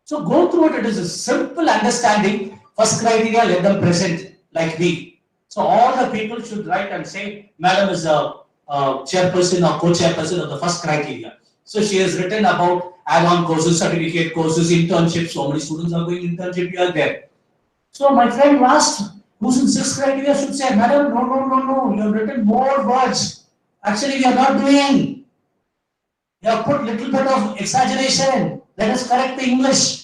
So go through it. It is a simple understanding. First criteria, let them present like me. So all the people should write and say, Madam is a chairperson or co-chairperson of the first criteria. So she has written about add-on courses, certificate courses, internships. So many students are going internship here there. So my friend asked, who's in 6th criteria should say, Madam, no, you have written more words. Actually, we are not doing. You have put little bit of exaggeration. Let us correct the English.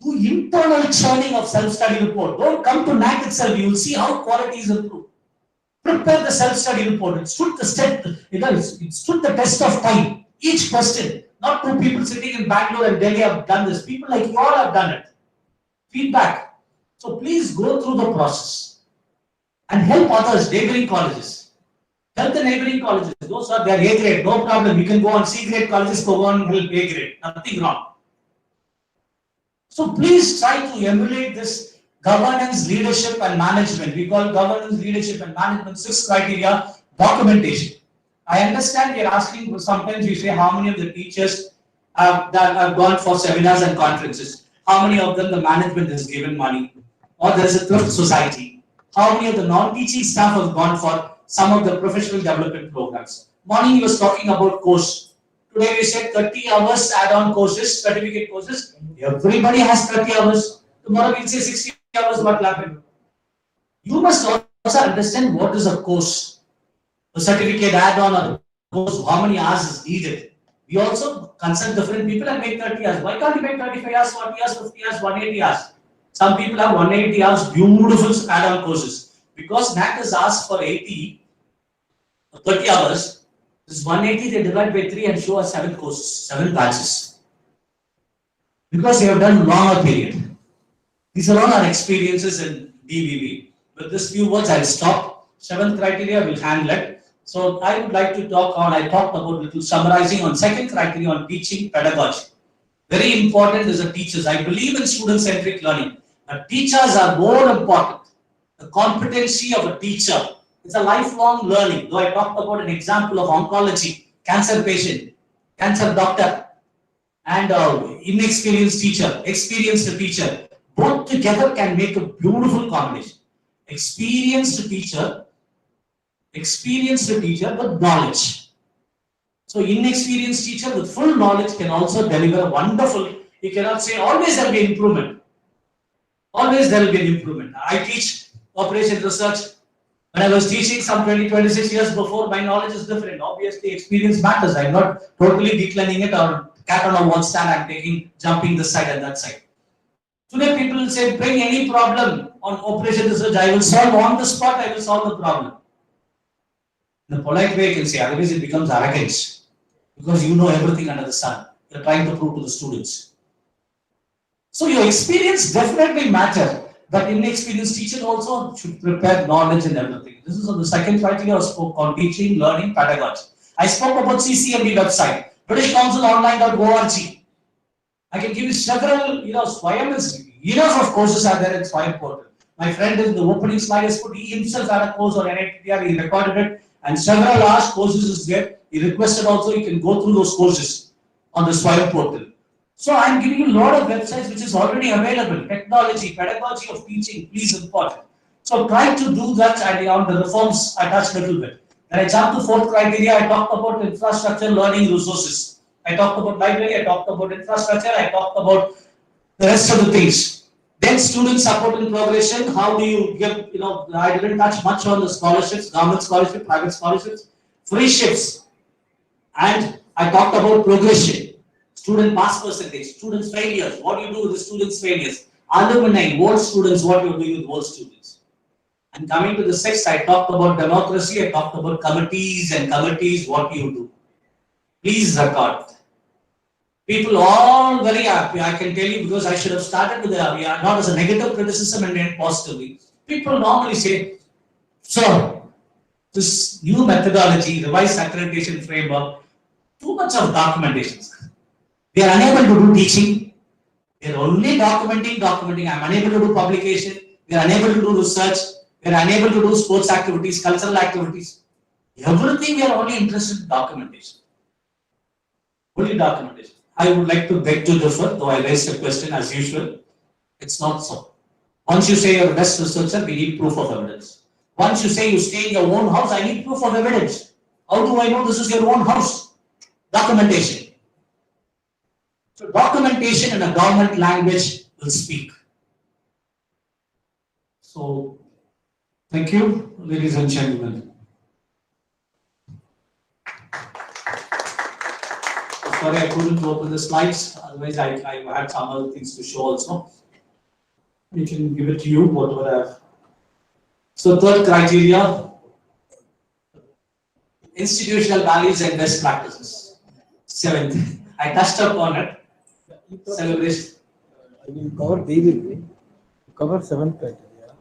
Do internal churning of self-study report. Don't come to NAAC itself. You will see how quality is improved. Prepare the self-study report. It stood the test of time. Each question. Not 2 people sitting in Bangalore and Delhi have done this. People like you all have done it. Feedback. So please go through the process and help others, neighboring colleges. Help the neighboring colleges. Those are their A grade, no problem. You can go on C grade colleges, go on help A grade. Nothing wrong. So please try to emulate this governance, leadership, and management. We call governance, leadership, and management 6 criteria documentation. I understand you're asking, sometimes you say how many of the teachers that have gone for seminars and conferences, how many of them the management has given money, or there is a thrift society, how many of the non-teaching staff have gone for some of the professional development programs. Morning you was talking about course. Today we said 30 hours add-on courses, certificate courses. Everybody has 30 hours. Tomorrow we'll say 60 hours, what will happen? You must also understand what is a course. A certificate add-on or a course, how many hours is needed. We also consult different people and make 30 hours. Why can't you make 35 hours, 40 hours, 50 hours, 180 hours? Some people have 180 hours, beautiful add-on courses. Because NAAC has asked for 30 hours, this 180 they divide by 3 and show us 7 courses, 7 batches. Because they have done longer period. These are all our experiences in DBB. With this few words, I'll stop. 7th criteria will handle it. So I would like to talk on, I talked about little summarizing on 2nd criteria on teaching pedagogy. Very important is the teachers. I believe in student-centric learning. Teachers are more important. The competency of a teacher is a lifelong learning. Though I talked about an example of oncology, cancer patient, cancer doctor, and inexperienced teacher, experienced teacher. Both together can make a beautiful combination. Experienced teacher with knowledge. So inexperienced teacher with full knowledge can also deliver wonderful. You cannot say always there will be improvement. Always there will be an improvement. I teach operation research. When I was teaching some 26 years before, my knowledge is different. Obviously, experience matters. I'm not totally declining it or cat on a wall stand. I'm jumping this side and that side. Today, people will say, bring any problem on operation research. I will solve on the spot. I will solve the problem. In a polite way, you can say, otherwise it becomes arrogance. Because you know everything under the sun. You're trying to prove to the students. So your experience definitely matters. But inexperienced teacher also should prepare knowledge and everything. This is on the 2nd criteria I spoke on teaching, learning, pedagogy. I spoke about CCMB website, BritishCouncilOnline.org. I can give you several, Swayam is enough of courses are there in Swayam portal. My friend in the opening slide has put, he himself had a course on NITR, he recorded it, and several hours courses is there. He requested also you can go through those courses on the Swayam portal. So I'm giving you a lot of websites which is already available. Technology, pedagogy of teaching, please important. So try to do that, and on the reforms I touched a little bit. Then I jumped to 4th criteria, I talked about infrastructure, learning resources. I talked about library, I talked about infrastructure, I talked about the rest of the things. Then student support and progression, how do you give, I didn't touch much on the scholarships, government scholarship, private scholarships, free ships. And I talked about progression. Student pass percentage, students' failures, what do you do with the students' failures? Alumni, old students, what you are doing with old students? And coming to the 6th, I talked about democracy, I talked about committees and committees, what you do. Please record. People all very happy, I can tell you, because I should have started with not as a negative criticism and then positively. People normally say, sir, this new methodology, revised accreditation framework, too much of documentation. They are unable to do teaching. They are only documenting. I'm unable to do publication. We are unable to do research. We are unable to do sports activities, cultural activities. Everything we are only interested in documentation. Only documentation. I would like to beg to differ, though I raised a question as usual. It's not so. Once you say you're a best researcher, we need proof of evidence. Once you say you stay in your own house, I need proof of evidence. How do I know this is your own house? Documentation. So documentation in a government language will speak. So, thank you, ladies and gentlemen. Sorry, I couldn't open the slides. Otherwise, I had some other things to show also. We can give it to you, whatever I have. So, 3rd criteria, institutional values and best practices. 7th, I touched upon it. Celebration. I will cover daily. Cover 7th criteria.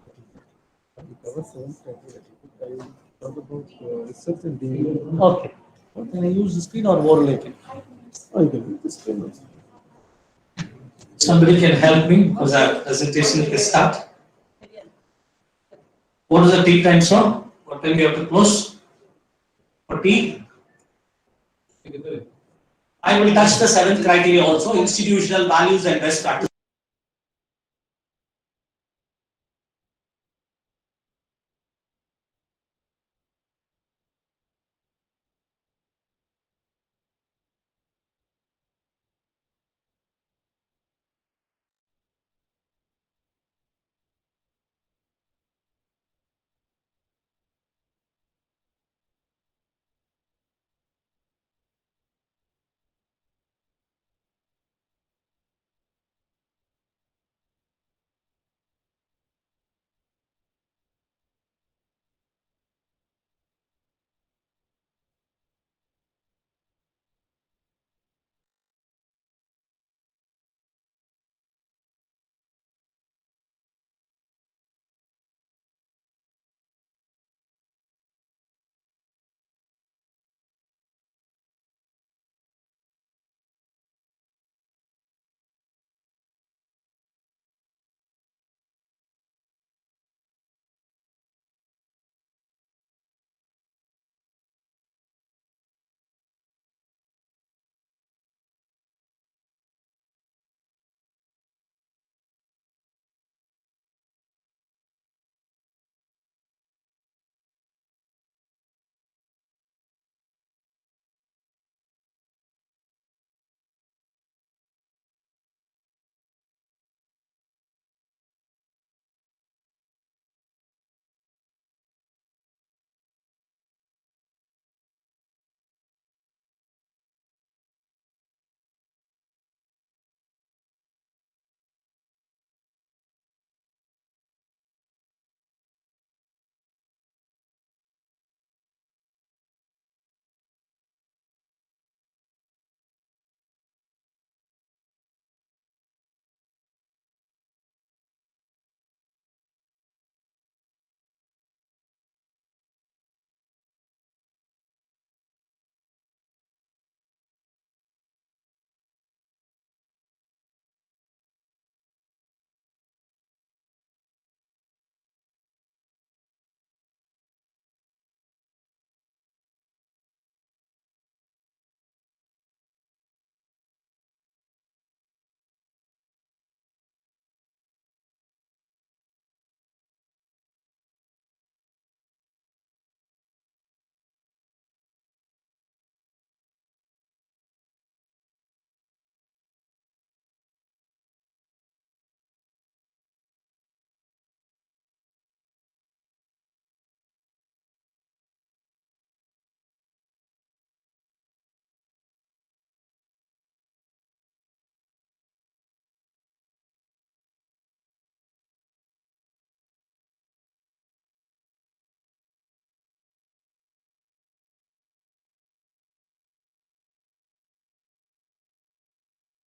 I will cover 7th criteria. What about research and development? Okay. Can I use the screen or overlay? Oh, you can use the screen also. Somebody can help me because our presentation is start. What is the tea time, sir? What time we have to close? For tea? I will touch the seventh criteria also, institutional values and best practices.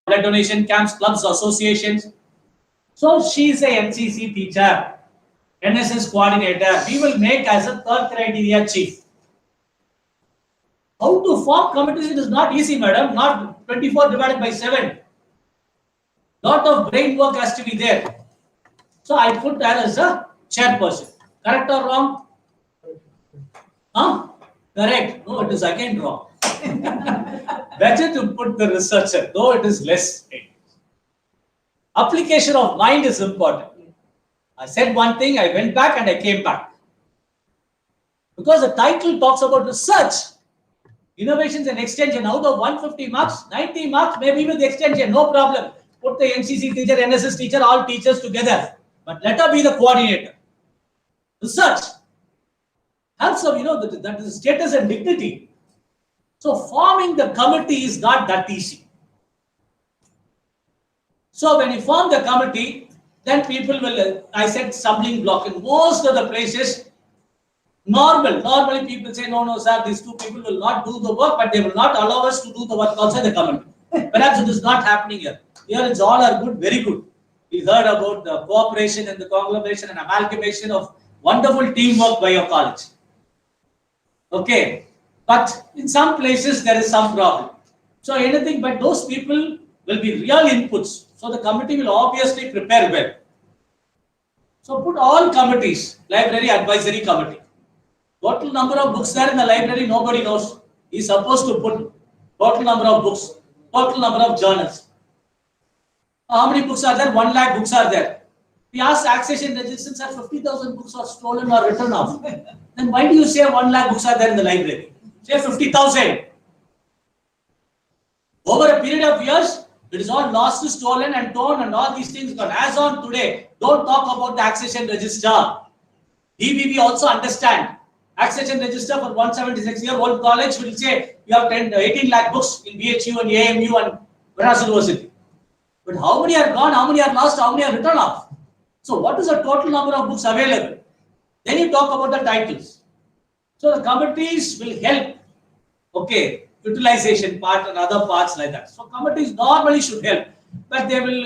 Blood donation camps, clubs, associations. So she is a NCC teacher, NSS coordinator. We will make as a third criteria chief. How to form committees? It is not easy, madam. Not 24 divided by 7. Lot of brain work has to be there. So I put that as a chairperson. Correct or wrong? Huh? Correct. No, it is again wrong. Better to put the researcher, though it is less. Application of mind is important. I said one thing, I went back and I came back. Because the title talks about research, innovations and extension. Out of 150 marks, 90 marks, maybe with the extension, no problem. Put the NCC teacher, NSS teacher, all teachers together. But let her be the coordinator. Research helps her, that is status and dignity. So forming the committee is not that easy. So when you form the committee, then people will, I said stumbling block in most of the places, normally people say, no, sir, these two people will not do the work, but they will not allow us to do the work outside the committee. Perhaps it is not happening here. Here it's all are good, very good. We heard about the cooperation and the conglomeration and amalgamation of wonderful teamwork by your college. Okay, but in some places there is some problem. So anything but those people will be real inputs. So the committee will obviously prepare well. So put all committees, library advisory committee. Total number of books there in the library, nobody knows. He's supposed to put total number of books, total number of journals. How many books are there? 1 lakh books are there. We ask accession registers that 50,000 books are stolen or written off. Then why do you say 1 lakh books are there in the library? Say 50,000. Over a period of years, it is all lost, stolen and torn and all these things. But as on today, don't talk about the accession register. DBB also understand. Accession register for 176-year-old college will say you have 18 lakh books in BHU and AMU and Madras University. But how many are gone, how many are lost, how many are written off? So what is the total number of books available? Then you talk about the titles. So the committees will help, okay, utilization part and other parts like that. So committees normally should help, but they will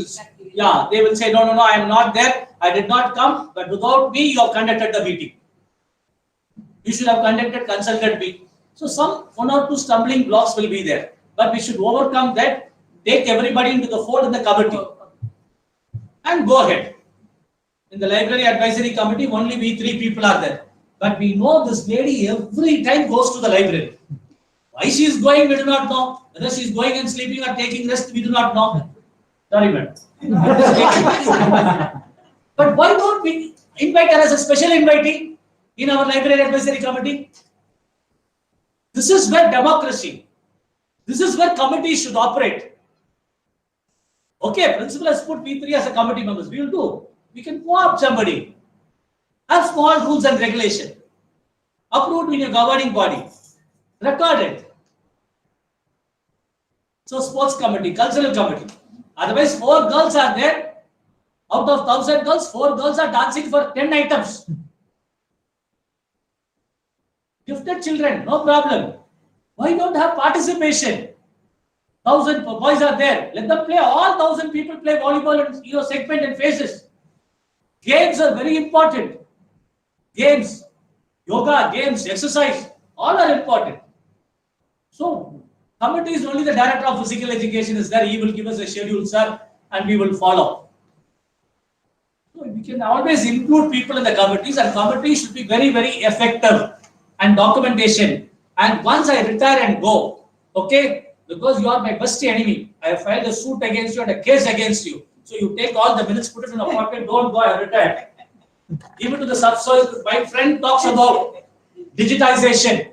say no, I am not there, I did not come, but without me you have conducted the meeting. You should have consulted me. So one or two stumbling blocks will be there, but we should overcome that. Take everybody into the fold in the committee and go ahead. In the library advisory committee, only we 3 people are there. But we know this lady every time goes to the library. Why she is going, we do not know. Whether she is going and sleeping or taking rest, we do not know. Sorry, madam. But why don't we invite her as a special invitee in our library advisory committee? This is where democracy, this is where committees should operate. Okay, principal has put we 3 as a committee members. We will do. We can co-opt somebody. Have small rules and regulation. Approved in your governing body. Record it. So sports committee, cultural committee. Otherwise 4 girls are there. Out of 1,000 girls, 4 girls are dancing for 10 items. Gifted children, no problem. Why don't have participation? 1,000 boys are there. Let them play. All 1,000 people play volleyball and segment and phases. Games are very important. Games, yoga, games, exercise, all are important. So, committee is only the director of physical education is there. He will give us a schedule, sir, and we will follow. So, we can always include people in the committees, and committees should be very, very effective. And documentation. And once I retire and go, okay, because you are my bestie enemy, I have filed a suit against you and a case against you. So you take all the minutes, put it in a pocket, don't go, I retire. Give it to the subsoil. My friend talks about digitization.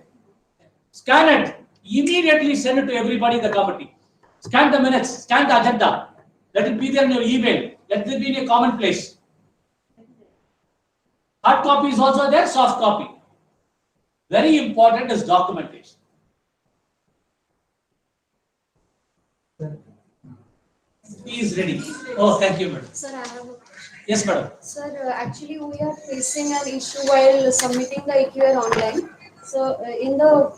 Scan it. Immediately send it to everybody in the committee. Scan the minutes, scan the agenda. Let it be there in your email. Let it be in a common place. Hard copy is also there, soft copy. Very important is documentation. He is ready. Oh, thank you, madam. Sir, I have a question. Yes, madam. Sir, actually we are facing an issue while submitting the IQAC online. So in the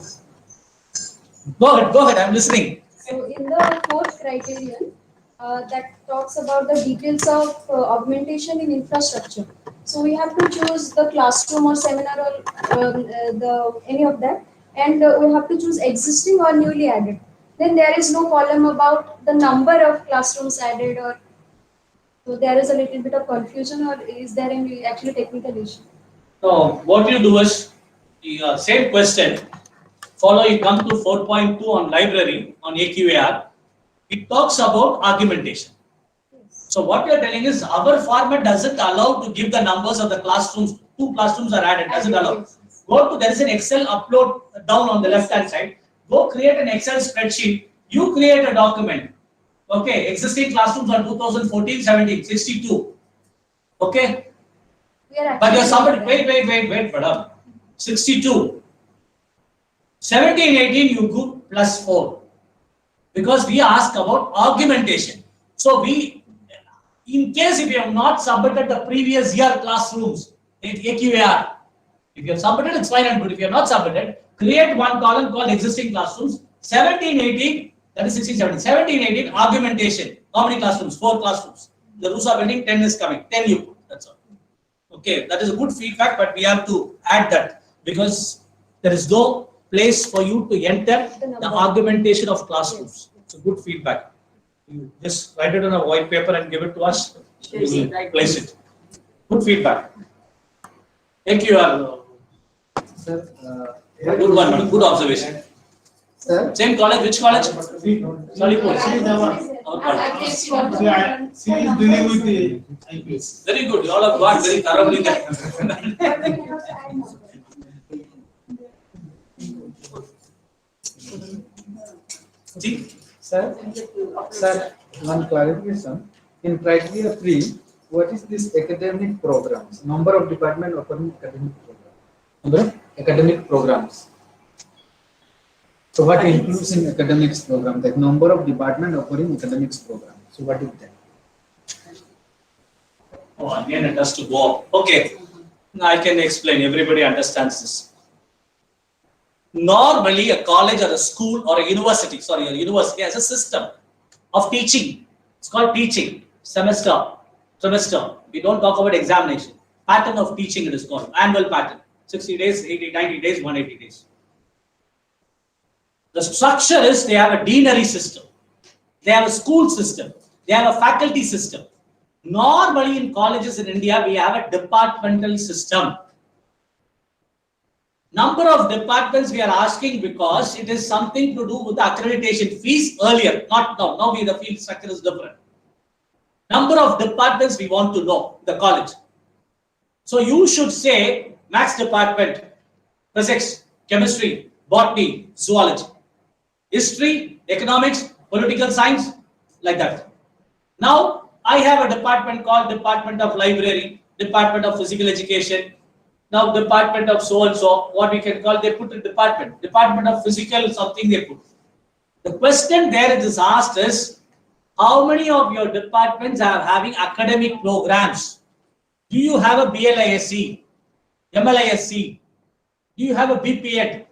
Go ahead, I'm listening. So in the 4th criterion that talks about the details of augmentation in infrastructure. So we have to choose the classroom or seminar or any of that, and we have to choose existing or newly added. Then there is no column about the number of classrooms added, or so there is a little bit of confusion, or is there any actually technical issue? So what you do is the same question. Follow, you come to 4.2 on library on AQAR. It talks about argumentation. So what you are telling is our format doesn't allow to give the numbers of the classrooms. 2 classrooms are added, doesn't allow. Go to, there is an Excel upload down on the left hand side. Go create an Excel spreadsheet. You create a document. Okay, existing classrooms are 2014-17, 62. Okay. But you're somebody, wait, madam. 62. 17-18 you go plus 4. Because we ask about argumentation. So in case if you have not submitted the previous year classrooms in AQAR, if you have submitted, it's fine and good. If you have not submitted, create one column called existing classrooms. 17-18, that is 16-17. 17-18, argumentation. How many classrooms? 4 classrooms. The rules are building, 10 is coming. 10 you put, that's all. Okay, that is a good feedback, but we have to add that because there is no place for you to enter the argumentation of classrooms. It's a good feedback. You just write it on a white paper and give it to us. We will place it. Good feedback. Thank you. Sir, Good one, madam. Good observation. Sir? Same college, which college? Sorry, She is dealing with the IPS. very good. You all have got very thoroughly there. Sir, one clarification. In criteria 3, what is this academic programs? Number of department offering academic programs. Number of academic programs. So what includes in academics program? The number of department offering academics program. So what is that? Oh, again it has to go up. Okay. Now I can explain. Everybody understands this. Normally, a college or a school or a university has a system of teaching. It's called teaching. Semester, trimester. We don't talk about examination. Pattern of teaching it is called. Annual pattern. 60 days, 80, 90 days, 180 days. The structure is they have a deanery system. They have a school system. They have a faculty system. Normally in colleges in India, we have a departmental system. Number of departments we are asking because it is something to do with the accreditation fees earlier, not now. Now the field structure is different. Number of departments we want to know, the college. So you should say maths department, physics, chemistry, botany, zoology, history, economics, political science, like that. Now I have a department called Department of Library, Department of Physical Education. Now Department of so and so, what we can call, they put a Department of Physical something they put. The question there it is asked is, how many of your departments are having academic programs? Do you have a BLISC, MLISC? Do you have a BPEd,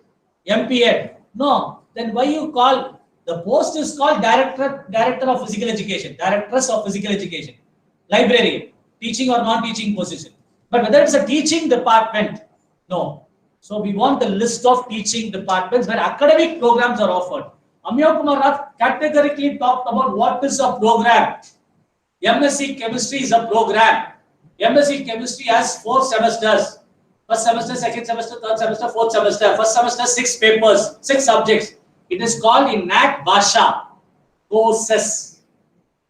MPEd? No. Then why you call, the post is called Director of Physical Education, Directress of Physical Education, Librarian, teaching or non-teaching position. But whether it's a teaching department, no. So we want the list of teaching departments where academic programs are offered. Amya Kumar Rath categorically talked about what is a program. MSc Chemistry is a program. MSc Chemistry has 4 semesters. First semester, second semester, third semester, fourth semester. First semester, 6 papers, 6 subjects. It is called in NAAC Bhasha courses.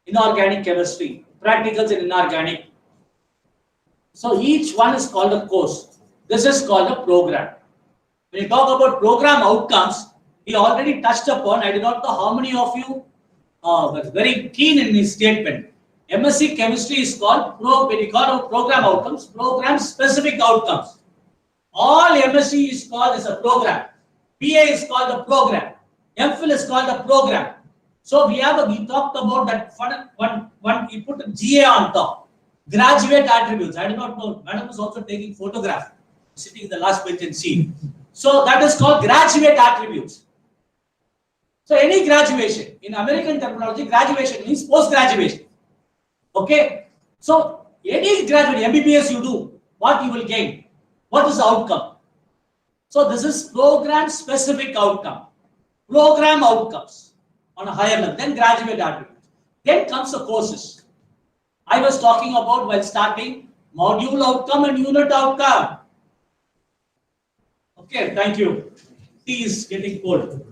Inorganic chemistry, practicals in inorganic. So each one is called a course. This is called a program. When you talk about program outcomes, he already touched upon. I do not know how many of you were very keen in his statement. MSc Chemistry is called when you call out program outcomes, program specific outcomes. All MSc is called as a program. PA is called a program. MPhil is called a program. So we talked about that one he put a GA on top. Graduate attributes. I do not know. Madam is also taking photograph, sitting in the last bench and see. So that is called graduate attributes. So any graduation, in American terminology, graduation means post-graduation. Okay. So any graduate, MBBS you do, what you will gain? What is the outcome? So this is program specific outcome. Program outcomes on a higher level, then graduate attributes. Then comes the courses. I was talking about while starting module outcome and unit outcome. Okay, thank you. Tea is getting cold.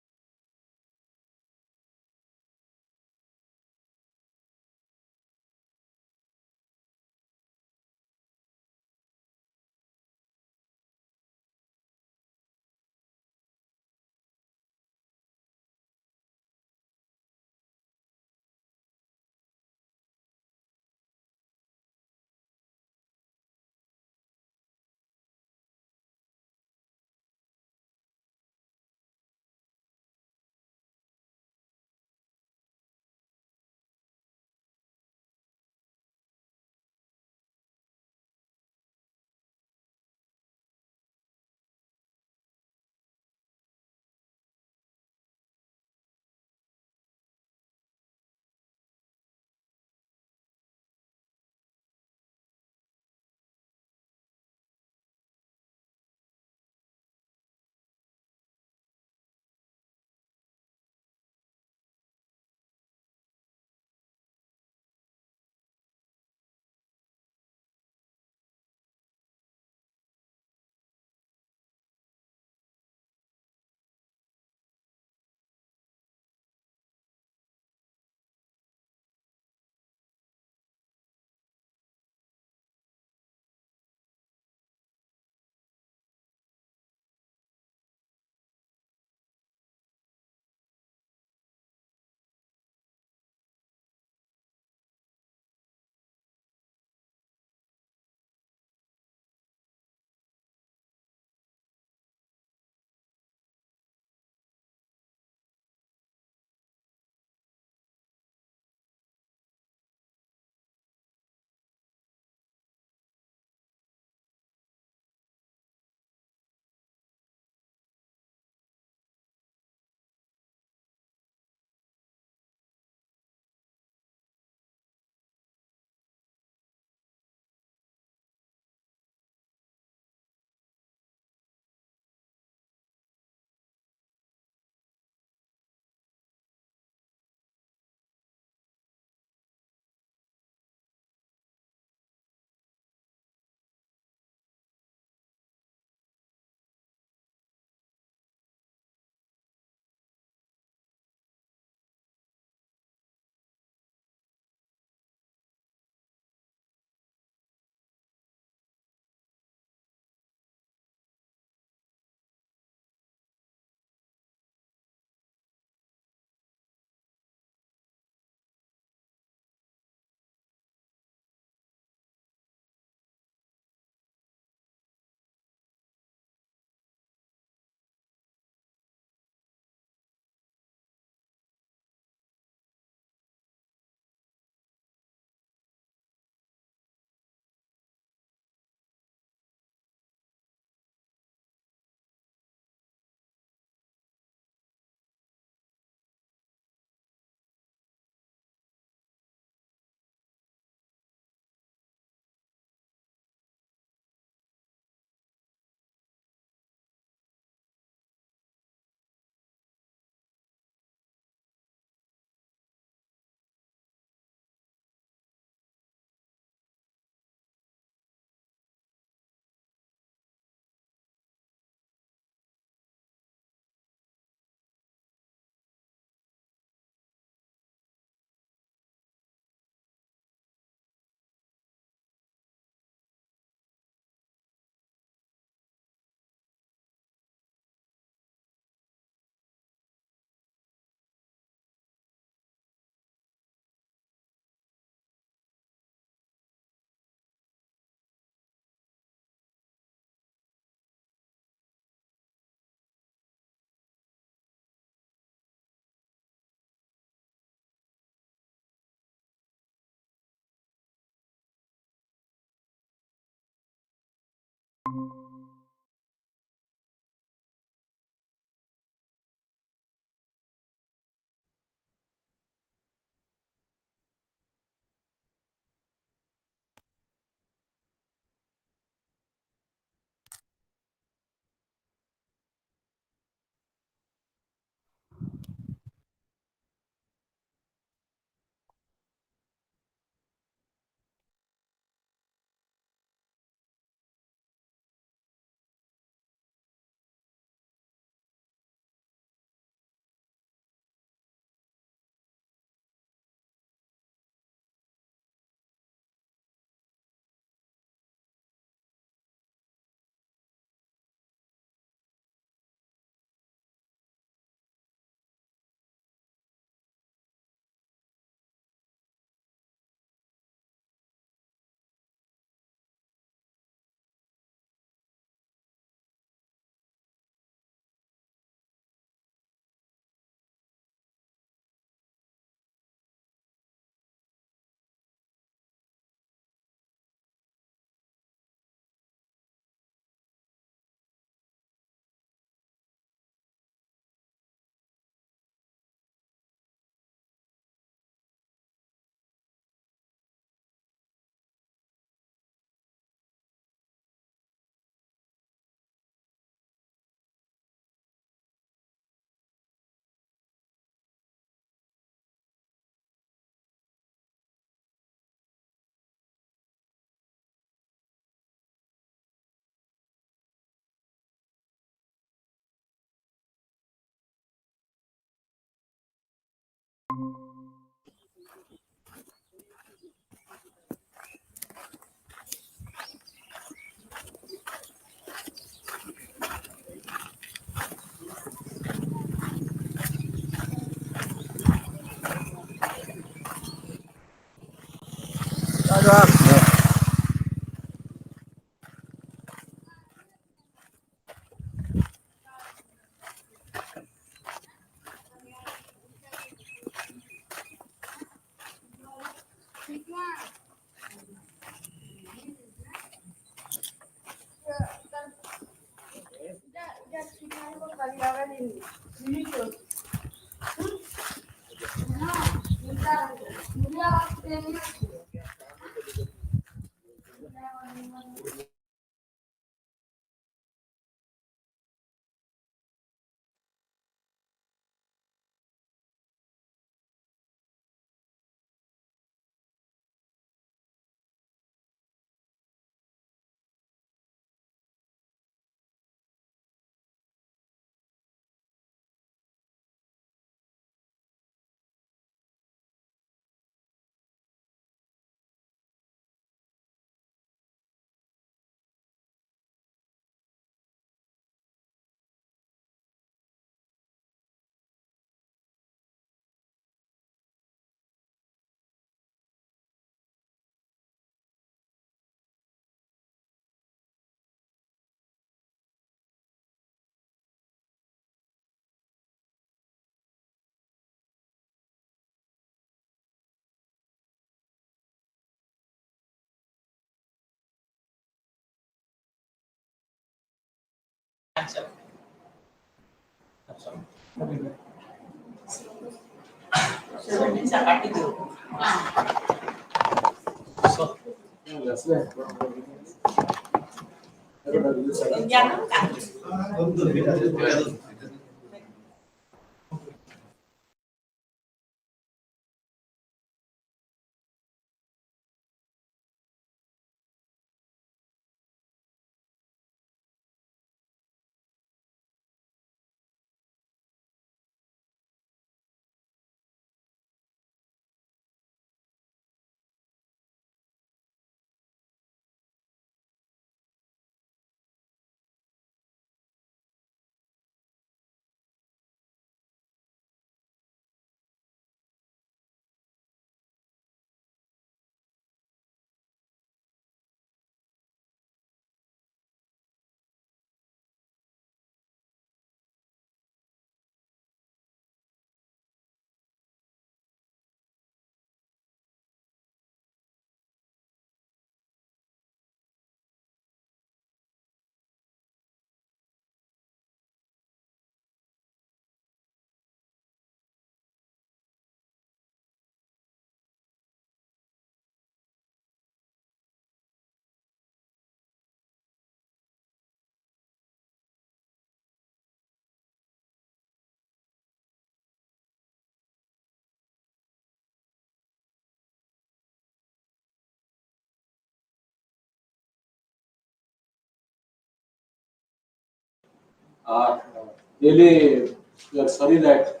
Really, we are sorry that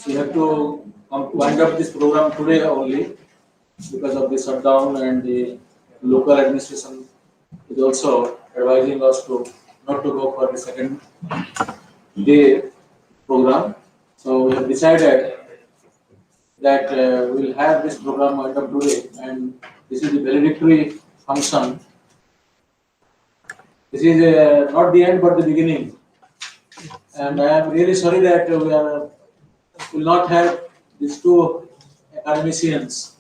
we have to wind up this program today only because of the shutdown, and the local administration is also advising us to not to go for the second day program. So we have decided that we will have this program wind up today, and this is the valedictory function. This is not the end but the beginning. And I am really sorry that will not have these two academicians,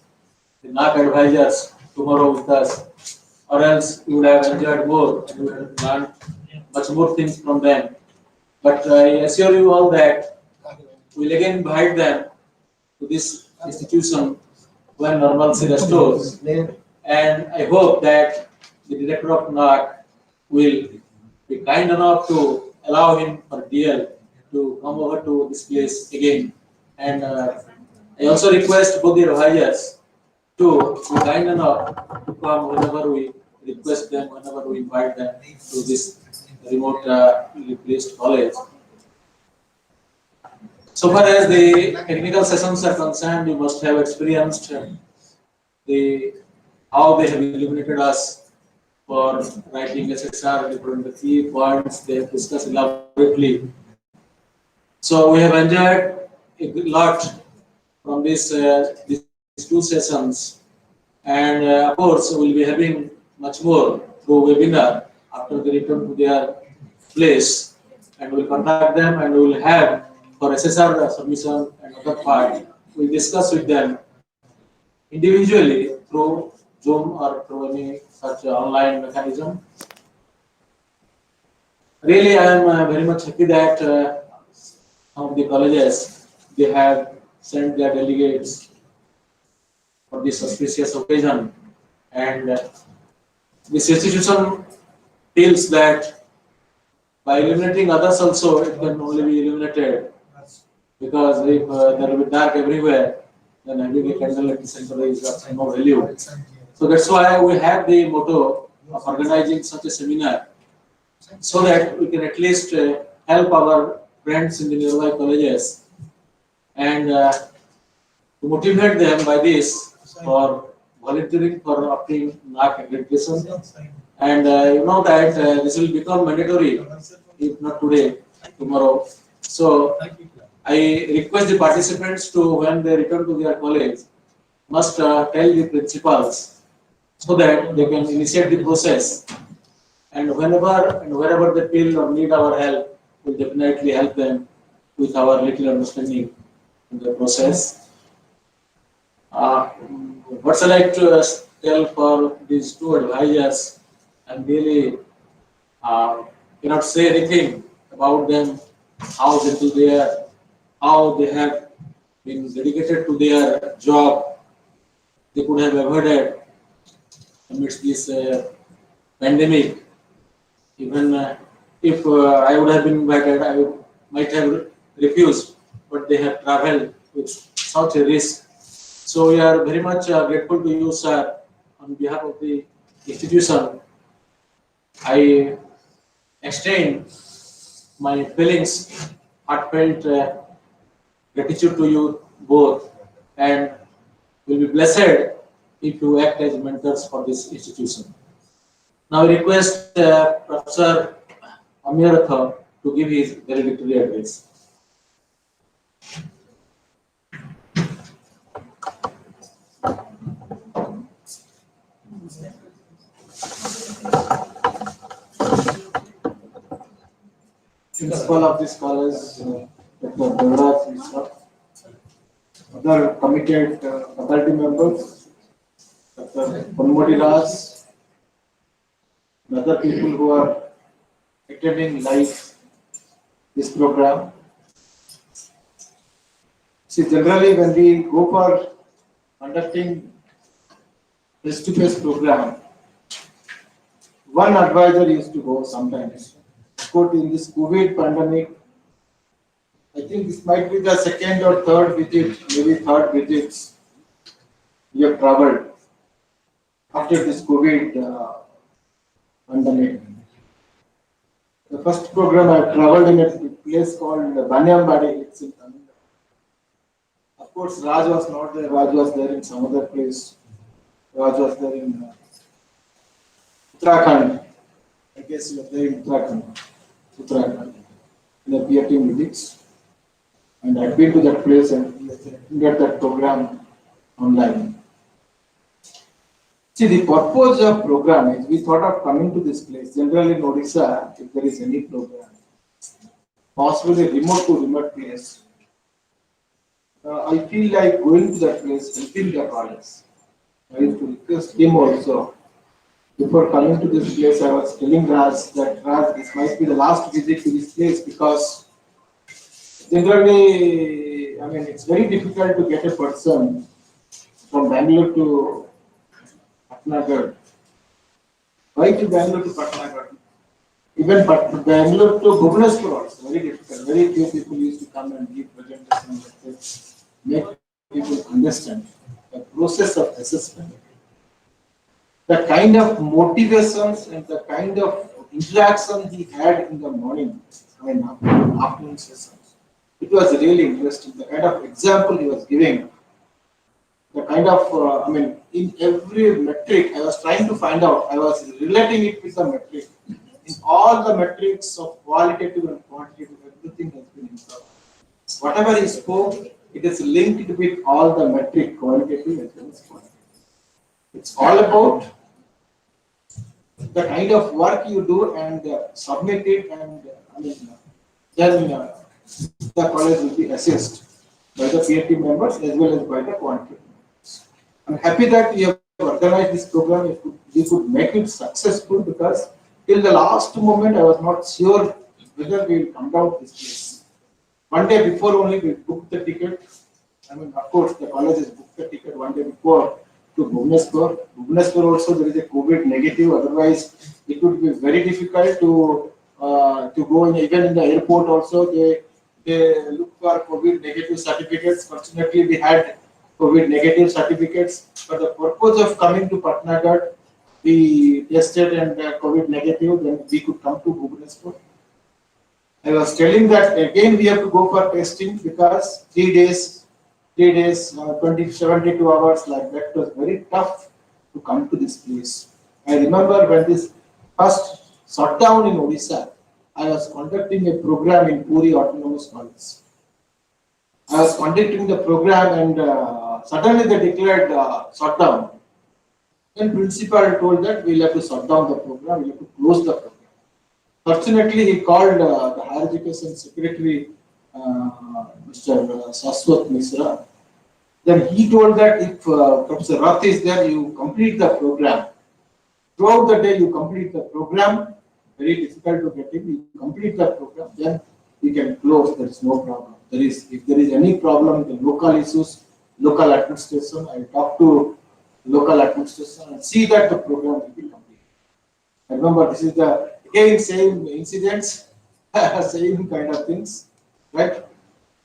the NAAC advisors, tomorrow with us, or else we would have enjoyed more and we would have learned much more things from them. But I assure you all that we will again invite them to this institution when normalcy restores. And I hope that the director of NAAC will be kind enough to allow him or DL to come over to this place again. And I also request both the advisors to be kind enough to come whenever we request them, whenever we invite them to this remote placed college. So far as the technical sessions are concerned, you must have experienced how they have illuminated us for writing SSR, different the key points they have discussed elaborately. So we have enjoyed a lot from these two sessions, and of course we will be having much more through webinar after they return to their place, and we will contact them and we will have for SSR submission and other part. We will discuss with them individually through Zoom or through any such online mechanism. Really, I am very much happy that some of the colleges, they have sent their delegates for this auspicious occasion, and this institution feels that by eliminating others also, it can only be eliminated, because if there will be dark everywhere, then having a candle at the center is of no value. So that's why we have the motto of organizing such a seminar, so that we can at least help our friends in the nearby colleges, and to motivate them by this for volunteering for obtaining NAAC accreditation. And you know that this will become mandatory, if not today, tomorrow. So I request the participants to, when they return to their college, must tell the principals, so that they can initiate the process. And whenever and wherever they feel or need our help, we'll definitely help them with our little understanding in the process. What shall I tell for these two advisors? I'm really cannot say anything about them, how gentle they are, how they have been dedicated to their job. They could have avoided amidst this pandemic. Even if I would have been invited, might have refused, but they have traveled with such a risk. So we are very much grateful to you, sir, on behalf of the institution. I extend my feelings, heartfelt gratitude to you both, and will be blessed if you act as mentors for this institution. Now I request Professor Amiratha to give his valedictory address. Principal of this college, Dr. Jawaharlal, other committed faculty members, Dr. Panmodi Raj, and other people who are attending live this program. See, generally when we go for conducting face-to-face program, one advisor used to go sometimes. But in this COVID pandemic, I think this might be the second or third visit, maybe third visits we have traveled after this COVID pandemic. The first program I traveled in a place called Banyambadi. It's in Tamil Nadu. Of course, Raj was not there. Raj was there in some other place. Raj was there in Uttarakhand. I guess you were there in Uttarakhand, in the peer team meetings. And I've been to that place and get that program online. See, the purpose of program is we thought of coming to this place. Generally in Odisha, if there is any program, possibly remote to remote place, I feel like going to that place, helping the college. I used to request him also. Before coming to this place, I was telling Raj that Raj, this might be the last visit to this place, because generally, I mean, it's very difficult to get a person from Bangalore to Patnagarh. Why to Bangalore to Patnagarh? Even Bangalore to Bhubaneswar also, very difficult. Very few people used to come and give presentations, make people understand the process of assessment. The kind of motivations and the kind of interaction he had in the morning, I mean, afternoon sessions, it was really interesting. The kind of example he was giving, the kind of, I mean, in every metric, I was trying to find out, I was relating it with the metric. In all the metrics of qualitative and quantitative, everything has been improved. Whatever he spoke, it is linked with all the metric, qualitative as well as quantitative. It's all about the kind of work you do and submit it, and I mean, then the college will be assessed by the peer team members as well as by the quantitative members. I'm happy that we have organized this program. We could make it successful, because Till the last moment, I was not sure whether we will come down to this place. One day before only we booked the ticket. I mean, of course, the colleges booked the ticket one day before to Bhubaneswar. Bhubaneswar also there is a COVID negative. Otherwise, it would be very difficult to go in. Even in the airport also, they look for COVID negative certificates. Fortunately, we had COVID negative certificates. For the purpose of coming to Patnagarh, we tested and COVID negative. Then we could come to Bhubaneswar. I was telling that again we have to go for testing because 3 days, 72 hours like that. It was very tough to come to this place. I remember when this first shutdown in Odisha, I was conducting a program in Puri Autonomous College. I was conducting the program and suddenly they declared shutdown. Then principal told that we'll have to shut down the program, we'll have to close the program. Fortunately, he called the Higher Education Secretary, Mr. Saswat Misra. Then he told that if Professor Rath is there, you complete the program. Throughout the day, you complete the program. Very difficult to get in. You complete the program, then we can close. There is no problem. If there is any problem, the local issues, local administration, I talk to local administration and see that the program will be complete. I remember this is the again same incidents, same kind of things, right?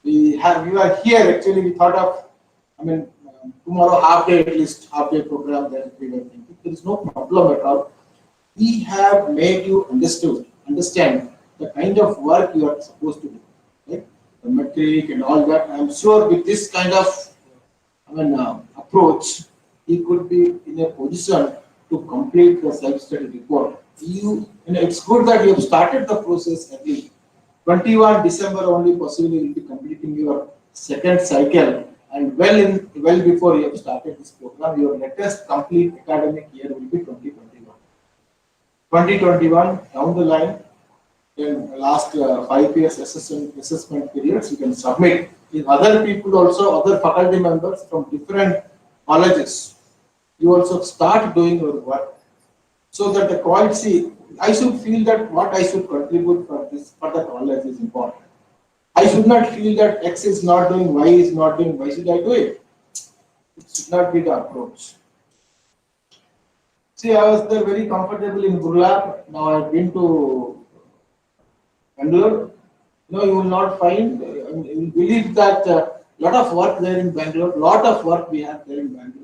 We were here actually. We thought of, tomorrow half day at least, half day program. Then we were thinking there is no problem at all. We have made you understand the kind of work you are supposed to do, right? The metric and all that. I am sure with this kind of, approach, he could be in a position to complete the self-study report. It's good that you have started the process early. 21 December only possibly will be completing your second cycle, and well before you have started this program, your latest complete academic year will be 2021. 2021 down the line, in the last 5 years assessment periods, you can submit. If other people also, other faculty members from different colleges, you also start doing your work. So that the quality, I should feel that what I should contribute for the college is important. I should not feel that X is not doing, Y is not doing, why should I do it? It should not be the approach. See, I was there very comfortable in Burlap. Now I've been to Bangalore. You will not find, you will believe that lot of work there in Bangalore, lot of work we have there in Bangalore.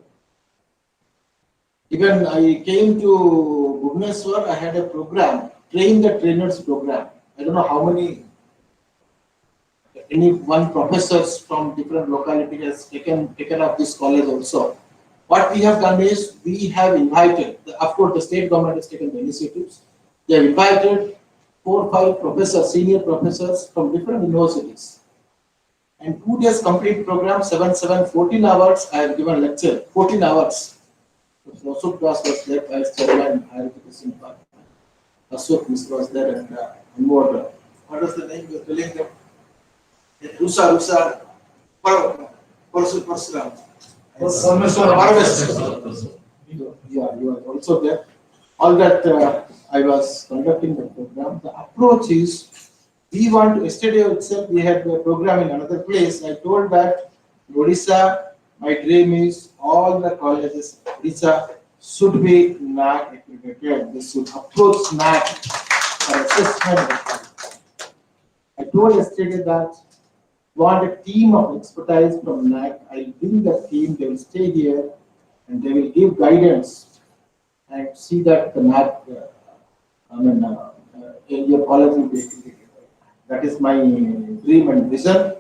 Even I came to Bhubaneswar, I had a program, Train the Trainers program. I don't know how many, any one professors from different locality has taken up this college also. What we have done is, we have invited, of course the state government has taken the initiatives. They have invited 4 or 5 professors, senior professors from different universities. And 2 days complete program, 14 hours, I have given lecture, 14 hours. Aswat Das was there, Vice Chairman, Higher Education Department. Aswat Misra was there, and more. What was the name you were telling them? Rusa, Parsuram. Yeah, you are also there. All that I was conducting the program. The approach is, we want to, yesterday itself we had a program in another place. I told that Odisha, my dream is all the colleges in Odisha should be NAAC accredited. They should approach NAAC for assessment. I told yesterday that want a team of expertise from NAAC. I'll bring the team, they will stay here and they will give guidance and see that the NAAC, your college will be accredited. That is my dream and vision.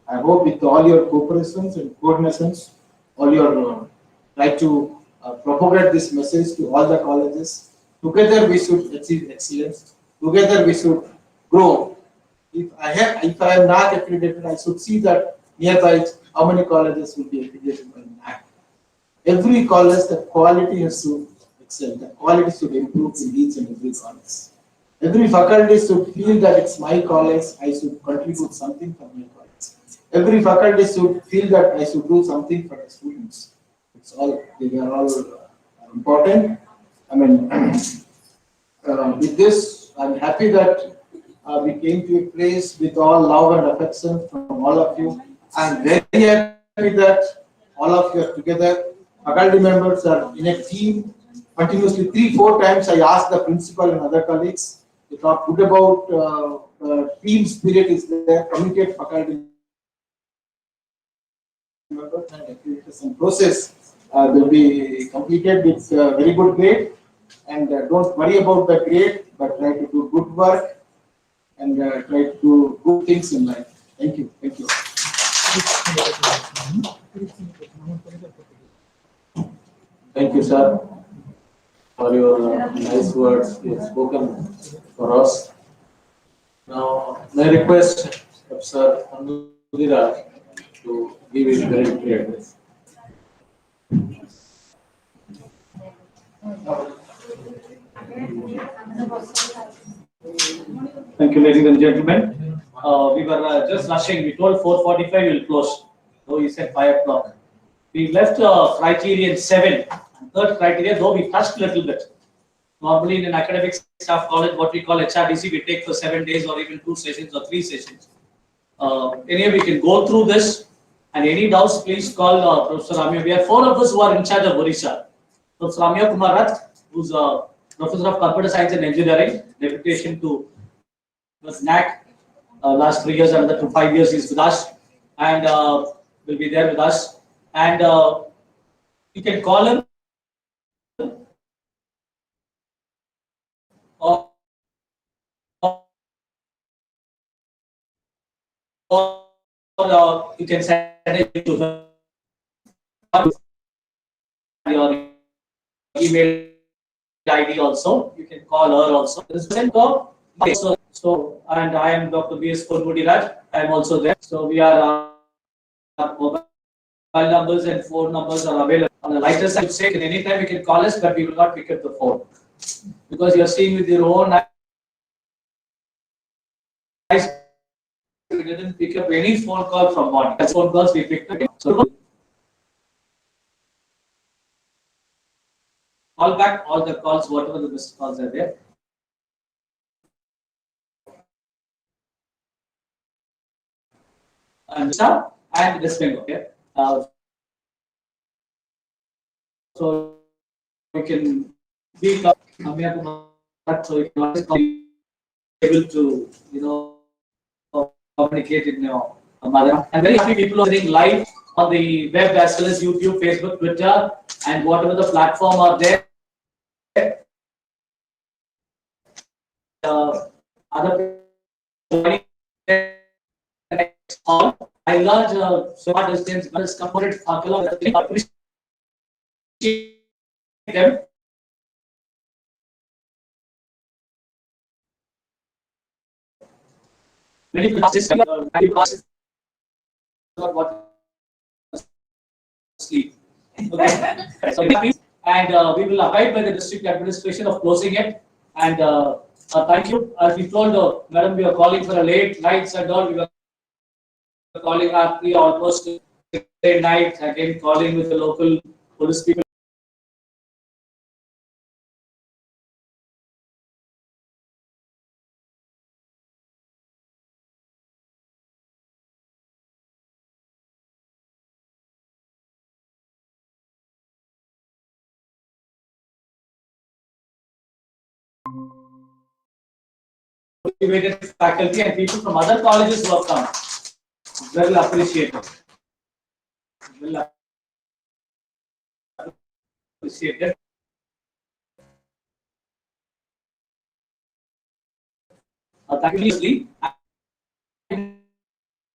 I hope with all your cooperations and coordinations, all your try to propagate this message to all the colleges. Together we should achieve excellence. Together we should grow. If I am not accredited, I should see that nearby how many colleges will be accredited by NAAC. Every college, the quality has to excel. The quality should improve in each and every college. Every faculty should feel that it's my college, I should contribute something for my college. Every faculty should feel that I should do something for the students. They are all important. With this, I'm happy that we came to a place with all love and affection from all of you. I'm very happy that all of you are together. Faculty members are in a team continuously. 3-4 times I asked the principal and other colleagues. They talk good about team spirit is there. Communicate faculty members and accreditation process will be completed with very good grade. And don't worry about the grade, but try to do good work and try to do good things in life. Thank you. Thank you. Thank you, sir, for your nice words you have spoken for us. Now, may I request Sir Andudira to give his very clear address. Thank you, ladies and gentlemen. We were just rushing. We told 4:45 we'll close. So he said 5 o'clock. We left criterion 7. Third criteria, though we touched a little bit. Normally in an academic staff college, what we call HRDC, we take for 7 days or even 2 sessions or 3 sessions. Anyway, we can go through this. And any doubts, please call Professor Ramya. We have 4 of us who are in charge of Odisha. Professor Ramya Kumar Rath, who's a Professor of Computer Science and Engineering, deputation to NAAC. Last 3 years, another 5 years he's with us, and will be there with us. And you can call him or you can send it to him. Your email ID also. You can call her also. So, and I am Dr. B.S. Raj. I am also there. So we are mobile numbers and phone numbers are available. On the lighter side, say anytime you can call us, but we will not pick up the phone because you are seeing with your own eyes. We didn't pick up any phone call from morning. That's phone calls we picked up. So call back all the calls, whatever the missed calls are there. And this thing, okay. So we can be so we can be able to communicate in your mother. I'm very happy people are getting live on the web as well as YouTube, Facebook, Twitter, and whatever the platform are there. Other I learned smart distance because component appreciate them. Many classes what sleep. Okay. So, and we will abide by the district administration of closing it. And thank you. As we told Madam, we are calling for a late nights and all. We were calling at almost day night, again calling with the local police people. Motivated faculty and people from other colleges who have come. Well appreciated. Well appreciated. Thank you.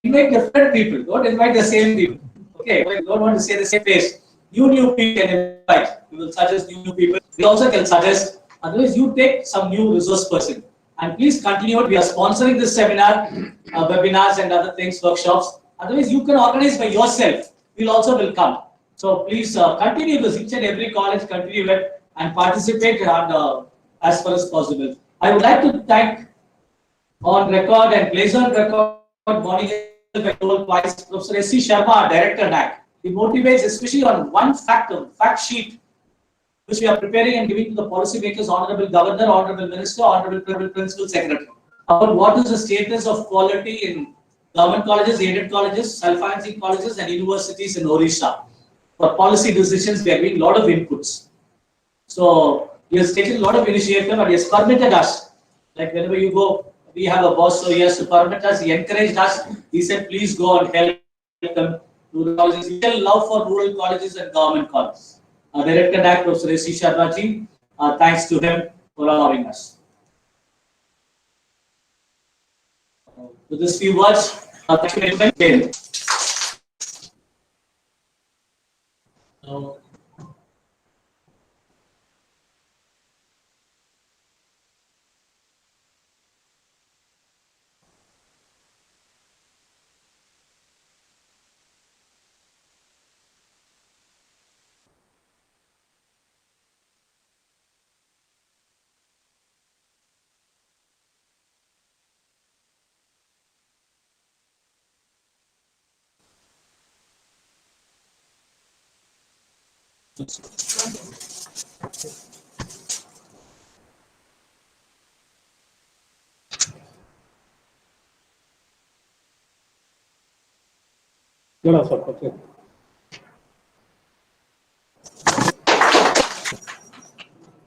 Invite different people. Don't invite the same people. Okay, we don't want to say the same face. You new people can invite. We will suggest new people. We also can suggest. Otherwise, you take some new resource person. And please continue. We are sponsoring this seminar, webinars and other things, workshops. Otherwise, you can organize by yourself. We'll also will come. So please continue this. Each and every college continue it and participate and, as far as possible. I would like to thank on record and place on record morning twice Professor S.C. Sharma, Director NAAC. He motivates especially on one fact sheet. which we are preparing and giving to the policymakers, Honorable Governor, Honorable Minister, Honorable Principal Secretary, about what is the status of quality in government colleges, aided colleges, self-financing colleges, and universities in Odisha. For policy decisions, we are giving a lot of inputs. So he has taken a lot of initiative and he has permitted us. Like whenever you go, we have a boss, so he has to permit us. He encouraged us. He said, please go and help them to the colleges. We shall love for rural colleges and government colleges. Director Director Professor A.C. Sharma, thanks to him for allowing us. With these few words, thank you.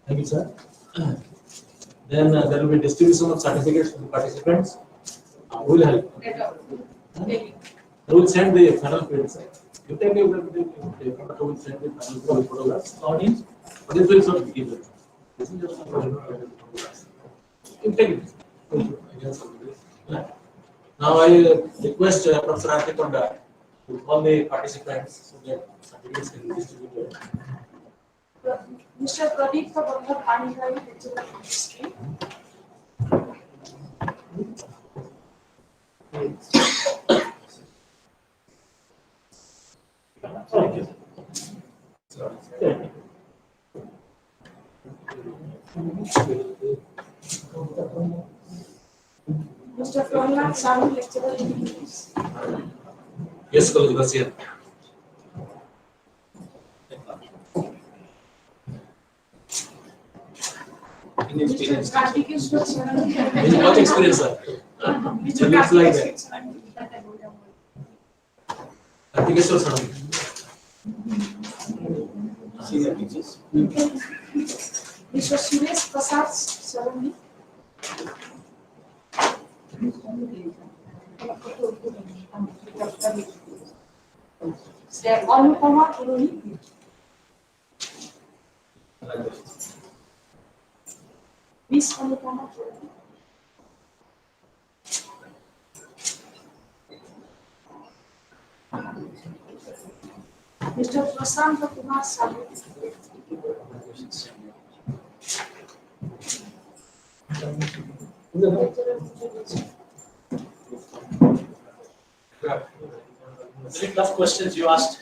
Thank you, sir. Then there will be distribution of certificates to the participants. Who will help? Who will send the final print, sir? You take it, who will send the final photographs? Audience? Audience will sort of give it. This is just you take it. Now I request Professor Antikonda to call the participants so that certificates can be distributed. Mr. Pradeep Kabandha Panigari, lecturer in history. Mr. Pranath Sanu, lecturer in English. Yes, College was here. Mr. Karthikesh Very much experience, sir. It looks like that. Karthikesh sir. Senior teachers. Mr. Suresh Prasad Sarani. Anupama Puroni. Miss Anupama Puroni. Mr. Prasanta Kumar Sabu. Very tough questions you asked.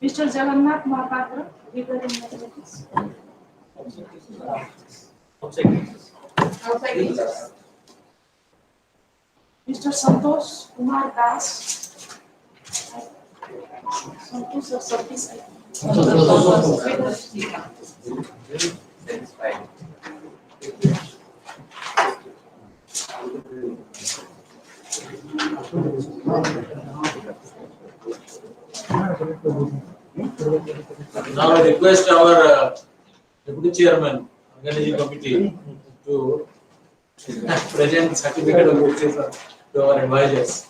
Mr. Jagannath Mahapatra, leader in mathematics. Mr. Santosh Kumar Das. Santosh or Satish. Now I request our Deputy Chairman, Organizing Committee, to present certificate of appreciation to our advisors.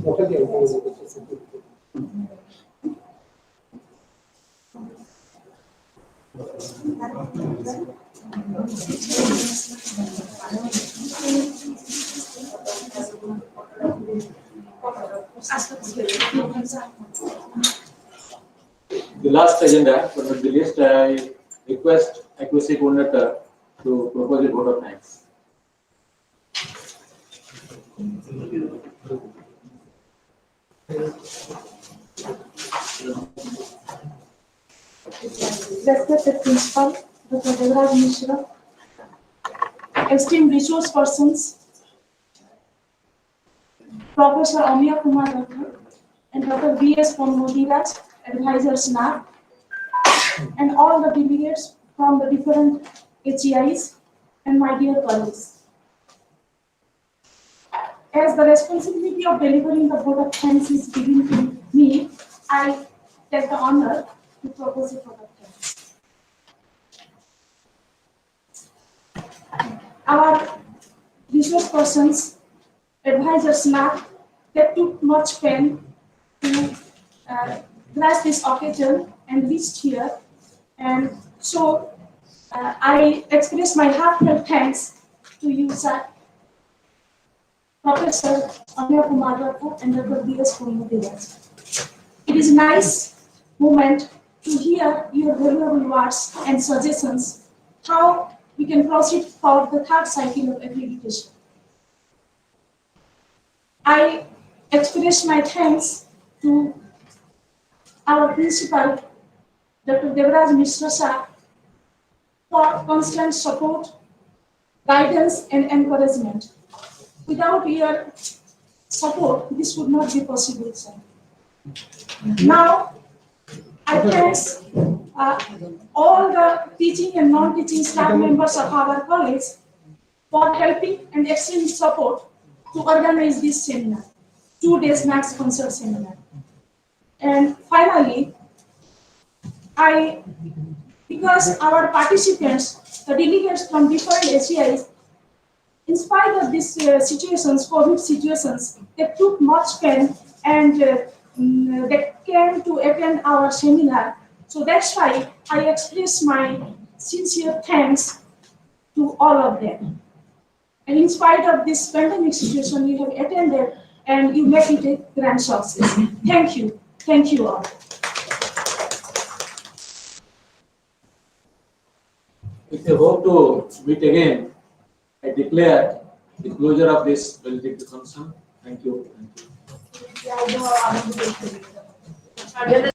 The last agenda, but not the least, I request IQAC coordinator to propose a vote of thanks. Respected Principal, Dr. Jawaharlal Mishra, esteemed resource persons, Professor Amiya Kumar Rathur, and Dr. B.S. Ponmodiraj, advisors NAAC, and all the delegates from the different HEIs, and my dear colleagues. As the responsibility of delivering the vote of thanks is given to me, I take the honor to propose a vote of thanks. Our resource persons, advisors NAAC, they took much pain to grasp this occasion and reached here. And so I express my heartfelt thanks to you, sir, Professor Amiya Kumar Rathur, and Dr. B.S. Ponmodiraj. It is a nice moment to hear your valuable words and suggestions how we can proceed for the third cycle of accreditation. I express my thanks to our principal, Dr. Devraj Mishra sir, for constant support, guidance, and encouragement. Without your support, this would not be possible, sir. Now, I thank all the teaching and non-teaching staff members of our college for helping and extending support to organize this seminar, 2 days max concert seminar. And finally, because our participants, the delegates from different HEIs, in spite of these situations, COVID situations, they took much pain and they came to attend our seminar. So that's why I express my sincere thanks to all of them. And in spite of this pandemic situation, you have attended and you make it a grand success. Thank you. Thank you all. If you hope to meet again, I declare the closure of this validity function. Thank you. Thank you.